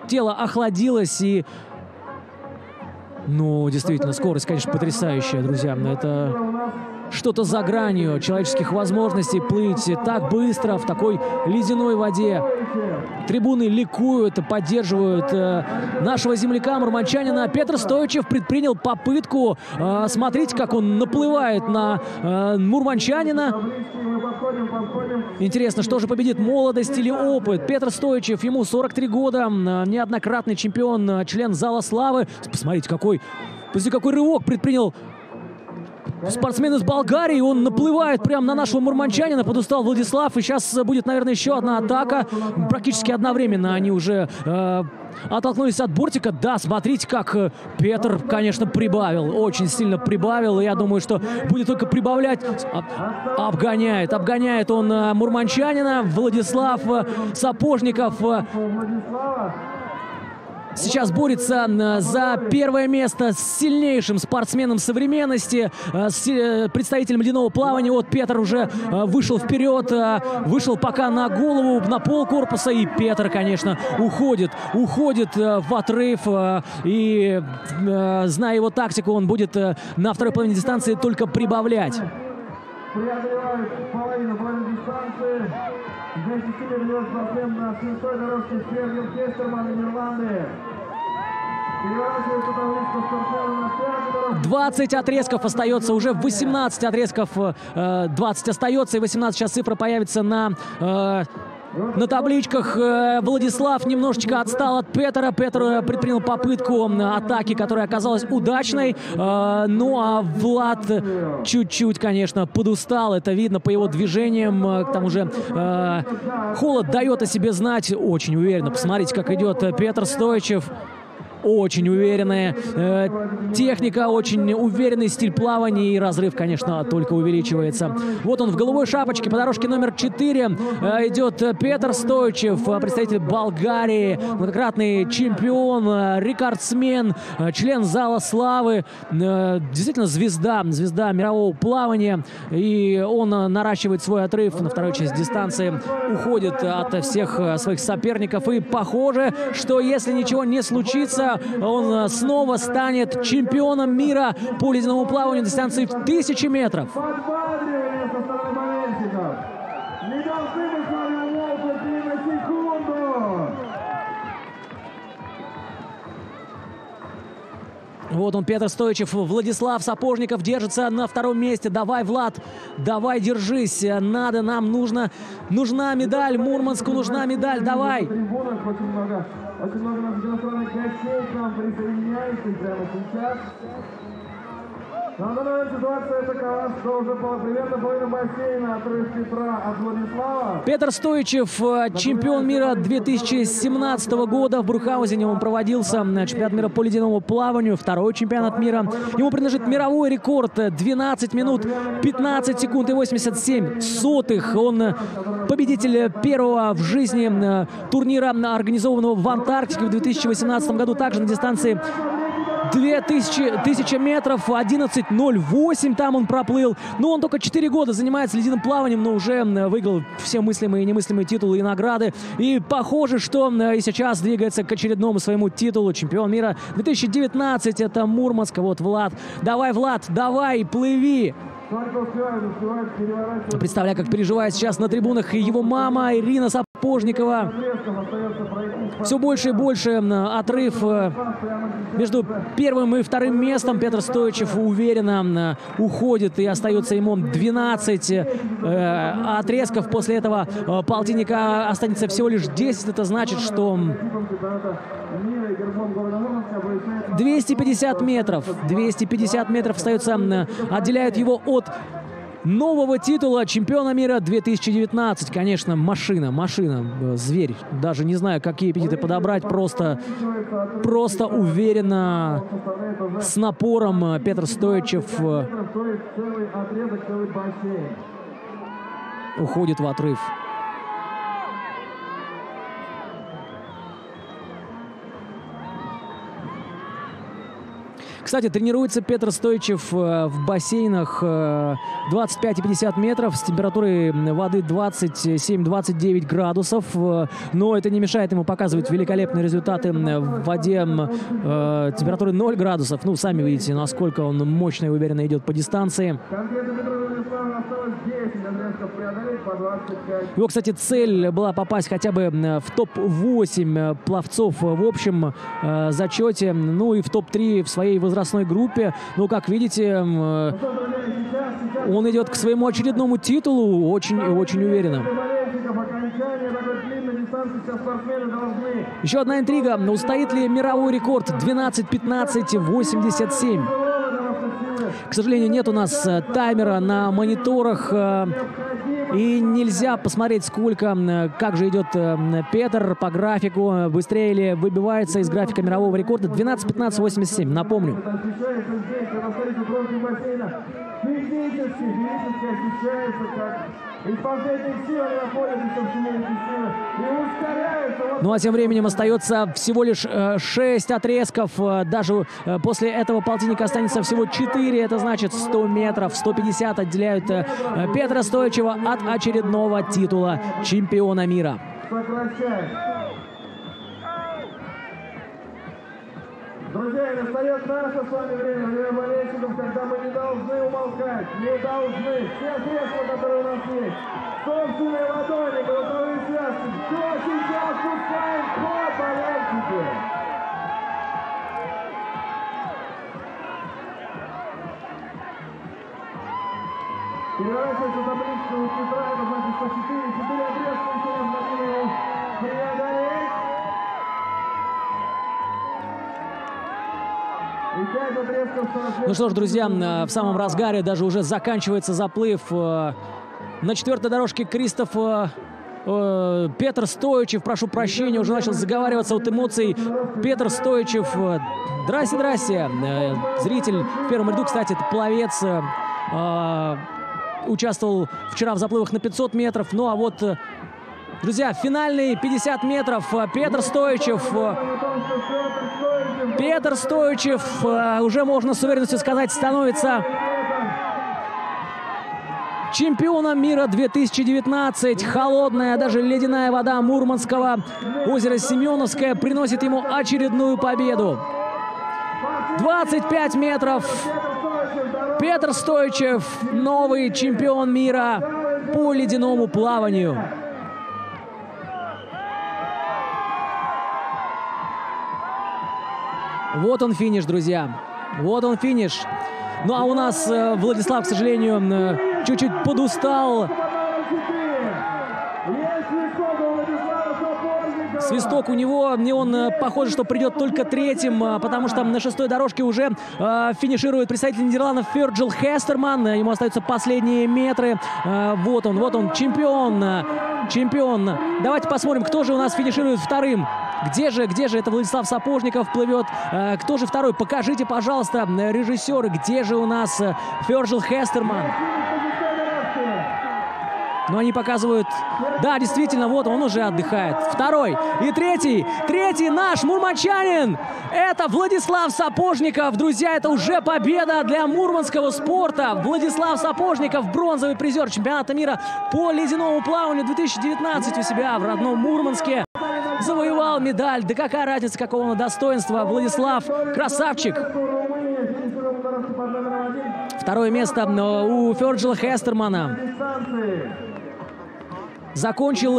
тело охладилось. И, ну, действительно, скорость, конечно, потрясающая, друзья. Это что-то за гранью человеческих возможностей плыть так быстро в такой ледяной воде. Трибуны ликуют, поддерживают нашего земляка, мурманчанина. Петр Стоичев предпринял попытку. Смотрите, как он наплывает на мурманчанина. Интересно, что же победит, молодость или опыт? Петр Стоичев, ему 43 года, неоднократный чемпион, член зала славы. Посмотрите, какой рывок предпринял спортсмен из Болгарии. Он наплывает прямо на нашего мурманчанина. Подустал Владислав. И сейчас будет, наверное, еще одна атака. Практически одновременно они уже оттолкнулись от бортика. Да, смотрите, как Петр, конечно, прибавил. Очень сильно прибавил. И я думаю, что будет только прибавлять. Обгоняет он мурманчанина. Владислав Сапожников сейчас борется за первое место с сильнейшим спортсменом современности, с представителем ледяного плавания. Вот Петр уже вышел вперед, вышел пока на голову, на пол корпуса, и Петр, конечно, уходит в отрыв. И, зная его тактику, он будет на второй половине дистанции только прибавлять. Преодолевает половину дистанции. Вместе с ними ведет спортсмен на 6-й дорожке Сергей Кестерман, Нидерланды. 20 отрезков остается, уже 18 отрезков, 20 остается, и 18 сейчас цифра появится на табличках. Владислав немножечко отстал от Петра. Петр предпринял попытку атаки, которая оказалась удачной. Ну а Влад чуть-чуть, конечно, подустал. Это видно по его движениям. К тому же холод дает о себе знать очень уверенно. Посмотрите, как идет Петр Стоичев. Очень уверенная техника, очень уверенный стиль плавания, и разрыв, конечно, только увеличивается. Вот он в голубой шапочке по дорожке номер 4 идет Петр Стоичев, представитель Болгарии, многократный чемпион, рекордсмен, член Зала славы, действительно звезда мирового плавания, и он наращивает свой отрыв на второй части дистанции, уходит от всех своих соперников, и похоже, что если ничего не случится, он снова станет чемпионом мира по ледяному плаванию на дистанции в 1000 метров. Вот он, Петр Стоичев. Владислав Сапожников держится на втором месте. Давай, Влад, давай, держись. Надо, нам нужна медаль. Мурманску нужна медаль. Давай. Очень много наших иностранных гостей к нам присоединяется прямо сейчас. На данный момент ситуация такова, что уже примерно половина бассейна отрыв Петра от Владислава. Петр Стоичев, чемпион мира 2017 года. В Брюхгаузене он проводился чемпионат мира по ледяному плаванию, второй чемпионат мира. Ему принадлежит мировой рекорд 12 минут 15 секунд и 87 сотых. Он победитель первого в жизни турнира, организованного в Антарктике в 2018 году, также на дистанции 2000 метров, 11:08 там он проплыл. Но он только 4 года занимается ледяным плаванием, но уже выиграл все мыслимые и немыслимые титулы и награды. И похоже, что и сейчас двигается к очередному своему титулу. Чемпион мира 2019, это Мурманск. Вот Влад. Давай, Влад, давай, плыви. Представляю, как переживает сейчас на трибунах его мама Ирина Сапожникова. Все больше и больше отрыв между первым и вторым местом. Петр Стоичев уверенно уходит, и остается ему 12 отрезков. После этого полтинника останется всего лишь 10. Это значит, что 250 метров. 250 метров остается, отделяют его от нового титула чемпиона мира 2019. Конечно, машина, зверь. Даже не знаю, какие эпитеты подобрать. Просто уверенно, с напором Петр Стоичев уходит в отрыв. Кстати, тренируется Петр Стоичев в бассейнах 25 и 50 метров с температурой воды 27-29 градусов. Но это не мешает ему показывать великолепные результаты в воде температуры 0 градусов. Ну, сами видите, насколько он мощно и уверенно идет по дистанции. Его, кстати, цель была попасть хотя бы в топ-8 пловцов в общем зачете, ну и в топ-3 в своей возрастной группе. Но, как видите, он идет к своему очередному титулу очень уверенно. Еще одна интрига. Устоит ли мировой рекорд 12:15:87? К сожалению, нет у нас таймера на мониторах, и нельзя посмотреть, как же идет Петр по графику, быстрее ли выбивается из графика мирового рекорда. 12:15:87, напомню. Из последних сил они находятся в силе и ускоряются. Ну а тем временем остается всего лишь 6 отрезков. Даже после этого полтинника останется всего 4. Это значит 100 метров, 150 отделяют Петра Стоичева от очередного титула чемпиона мира. Друзья, настает наше с вами время болельщиков, когда мы не должны умолкать, не должны. Все средства, которые у нас есть, собственные ладони, голосовые связки, все сейчас пускаем в ход, болельщики. Переворачивается табличка у Петра, это значит 104, 4 отрезка, интересно минимум преодолеть. Ну что ж, друзья, в самом разгаре даже уже заканчивается заплыв. На 4-й дорожке Петр Стоичев, прошу прощения, уже начал заговариваться от эмоций. Петр Стоичев, здрасте, здрасте. Зритель в первом ряду, кстати, это пловец. Участвовал вчера в заплывах на 500 метров. Ну а вот, друзья, финальные 50 метров. Петр Стоичев, уже можно с уверенностью сказать, становится чемпионом мира 2019. Холодная, даже ледяная вода Мурманского озера Семеновское приносит ему очередную победу. 25 метров. Петр Стоичев, новый чемпион мира по ледяному плаванию. Вот он финиш, друзья. Вот он финиш. Ну а у нас Владислав, к сожалению, чуть-чуть подустал. Свисток у него, и он, похоже, что придет только третьим, потому что на 6-й дорожке уже финиширует представитель Нидерландов Вирджил Хестерман. Ему остаются последние метры. Вот он, чемпион. Давайте посмотрим, кто же у нас финиширует вторым. Где же это Владислав Сапожников плывет? Кто же второй? Покажите, пожалуйста, режиссеры, где же у нас Вирджил Хестерман? Но они показывают... Да, действительно, вот он уже отдыхает. Второй и третий. Третий наш мурманчанин. Это Владислав Сапожников. Друзья, это уже победа для мурманского спорта. Владислав Сапожников, бронзовый призер чемпионата мира по ледяному плаванию 2019 у себя в родном Мурманске. Завоевал медаль. Да какая разница, какого он достоинства. Владислав, красавчик. Второе место у Вирджила Хестермана. Закончил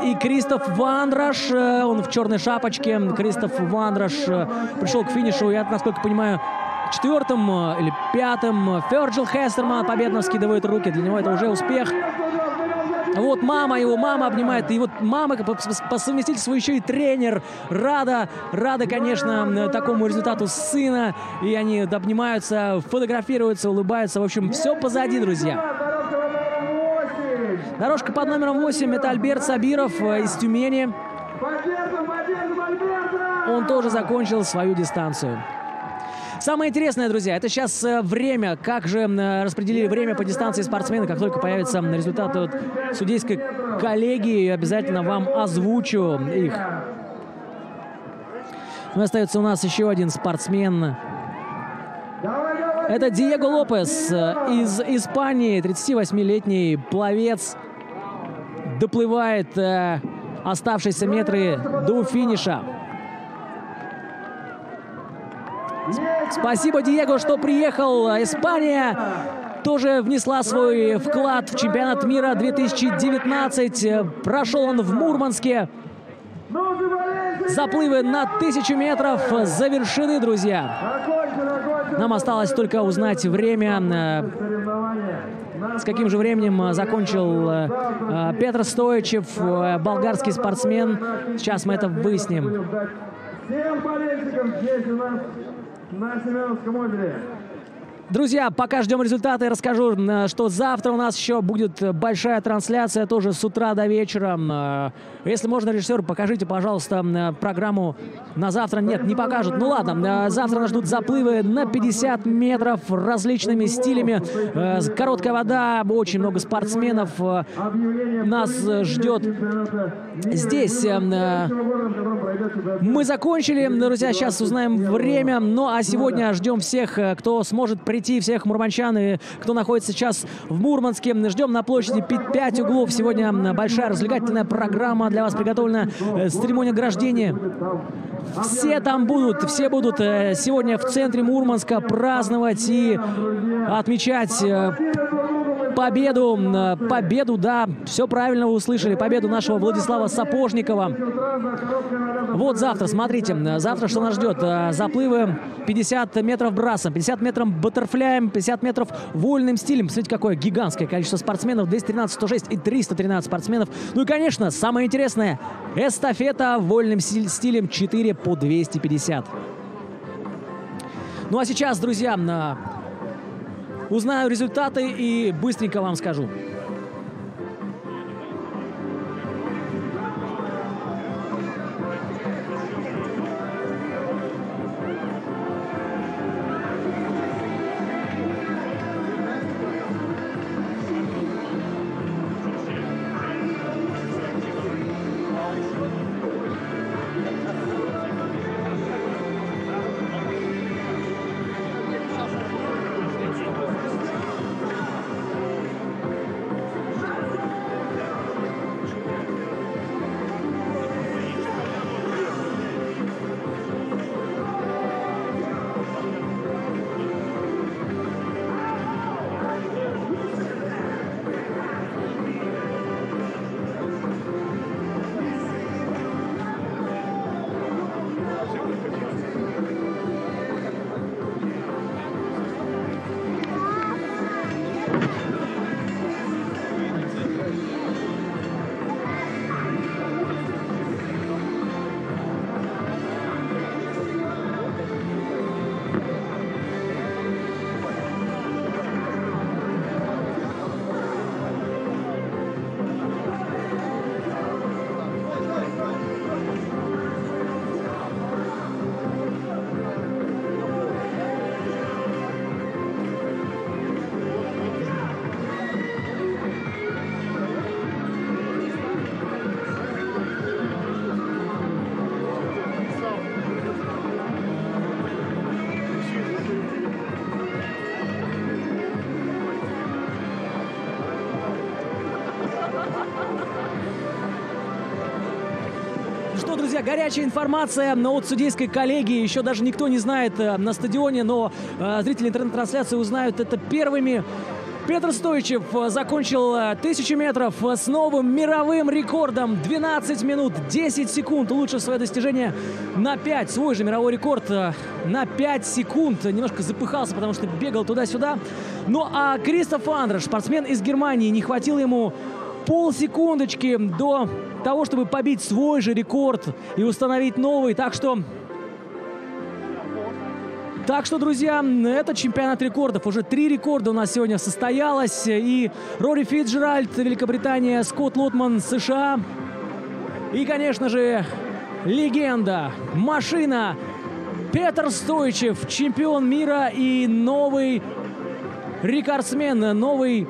и Кристоф Вандраш, он в черной шапочке. Кристоф Вандраш пришел к финишу, я, насколько понимаю, 4-м или 5-м. Вирджил Хестерман победно вскидывает руки, для него это уже успех. Вот мама его, мама обнимает. И вот мама по совместительству еще и тренер. Рада, конечно, такому результату сына. И они обнимаются, фотографируются, улыбаются. В общем, все позади, друзья. Дорожка под номером 8. Это Альберт Сабиров из Тюмени. Он тоже закончил свою дистанцию. Самое интересное, друзья, это сейчас время. Как же распределили время по дистанции спортсмены. Как только появятся результаты от судейской коллегии, обязательно вам озвучу их. Ну, остается у нас еще один спортсмен. Это Диего Лопес из Испании. 38-летний пловец. Доплывает оставшиеся метры до финиша. Спасибо, Диего, что приехал. Испания тоже внесла свой вклад в чемпионат мира 2019. Прошел он в Мурманске. Заплывы на 1000 метров завершены, друзья. Нам осталось только узнать время. С каким же временем закончил Петр Стоичев, болгарский спортсмен. Сейчас мы это выясним. Всем болельщикам здесь у нас на Семеновском озере. Друзья, пока ждем результаты, расскажу, что завтра у нас еще будет большая трансляция, тоже с утра до вечера. Если можно, режиссер, покажите, пожалуйста, программу на завтра. Нет, не покажут. Ну ладно, завтра нас ждут заплывы на 50 метров различными стилями. Короткая вода, очень много спортсменов нас ждет здесь. Мы закончили, друзья, сейчас узнаем время. Ну а сегодня ждем всех, кто сможет прийти, всех мурманчан, и кто находится сейчас в Мурманске. Ждем на площади 5 углов. Сегодня большая развлекательная программа для вас приготовлена с церемонией награждения. Все там будут, все будут сегодня в центре Мурманска праздновать и отмечать победу, да, все правильно вы услышали, победу нашего Владислава Сапожникова. Вот завтра, смотрите, завтра что нас ждет? Заплывы 50 метров брасом, 50 метров баттерфляем, 50 метров вольным стилем. Смотрите, какое гигантское количество спортсменов, 213, 106 и 313 спортсменов. Ну и, конечно, самое интересное, эстафета вольным стилем 4 по 250. Ну а сейчас, друзья, узнаю результаты и быстренько вам скажу. Что, друзья, горячая информация от судейской коллегии. Еще даже никто не знает на стадионе, но зрители интернет-трансляции узнают это первыми. Петр Стоичев закончил 1000 метров с новым мировым рекордом. 12 минут 10 секунд. Улучшив свое достижение на 5. Свой же мировой рекорд на 5 секунд. Немножко запыхался, потому что бегал туда-сюда. Ну а Кристоф Андрош, спортсмен из Германии, не хватило ему полсекундочки до того, чтобы побить свой же рекорд и установить новый. Так что, друзья, это чемпионат рекордов. Уже 3 рекорда у нас сегодня состоялось. И Рори Фицджеральд, Великобритания, Скотт Лотман, США. И, конечно же, легенда, машина Петр Стоичев, чемпион мира и новый рекордсмен, новый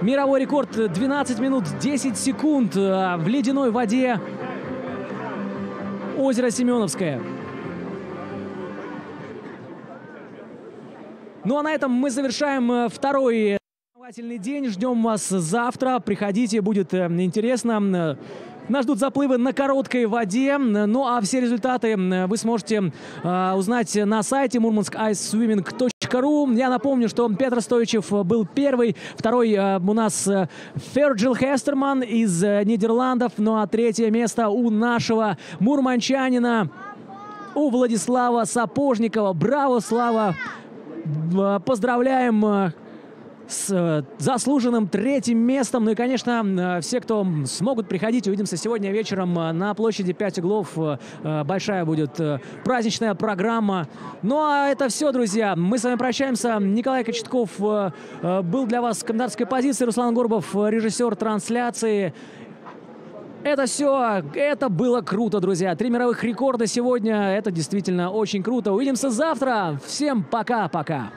мировой рекорд 12 минут 10 секунд в ледяной воде озера Семеновское. Ну а на этом мы завершаем второй соревновательный день. Ждем вас завтра. Приходите, будет интересно. Нас ждут заплывы на короткой воде. Ну а все результаты вы сможете узнать на сайте murmanskiceswimming.ru. Я напомню, что Петр Стоичев был первый. Второй у нас Ферджил Хестерман из Нидерландов. Ну а третье место у нашего мурманчанина, у Владислава Сапожникова. Браво, Слава! Поздравляем с заслуженным 3-м местом. Ну и, конечно, все, кто смогут приходить, увидимся сегодня вечером на площади 5 углов. Большая будет праздничная программа. Ну а это все, друзья. Мы с вами прощаемся. Николай Кочетков был для вас в комментаторской позиции. Руслан Горбов, режиссер трансляции. Это все, это было круто, друзья. 3 мировых рекорда сегодня. Это действительно очень круто. Увидимся завтра. Всем пока-пока.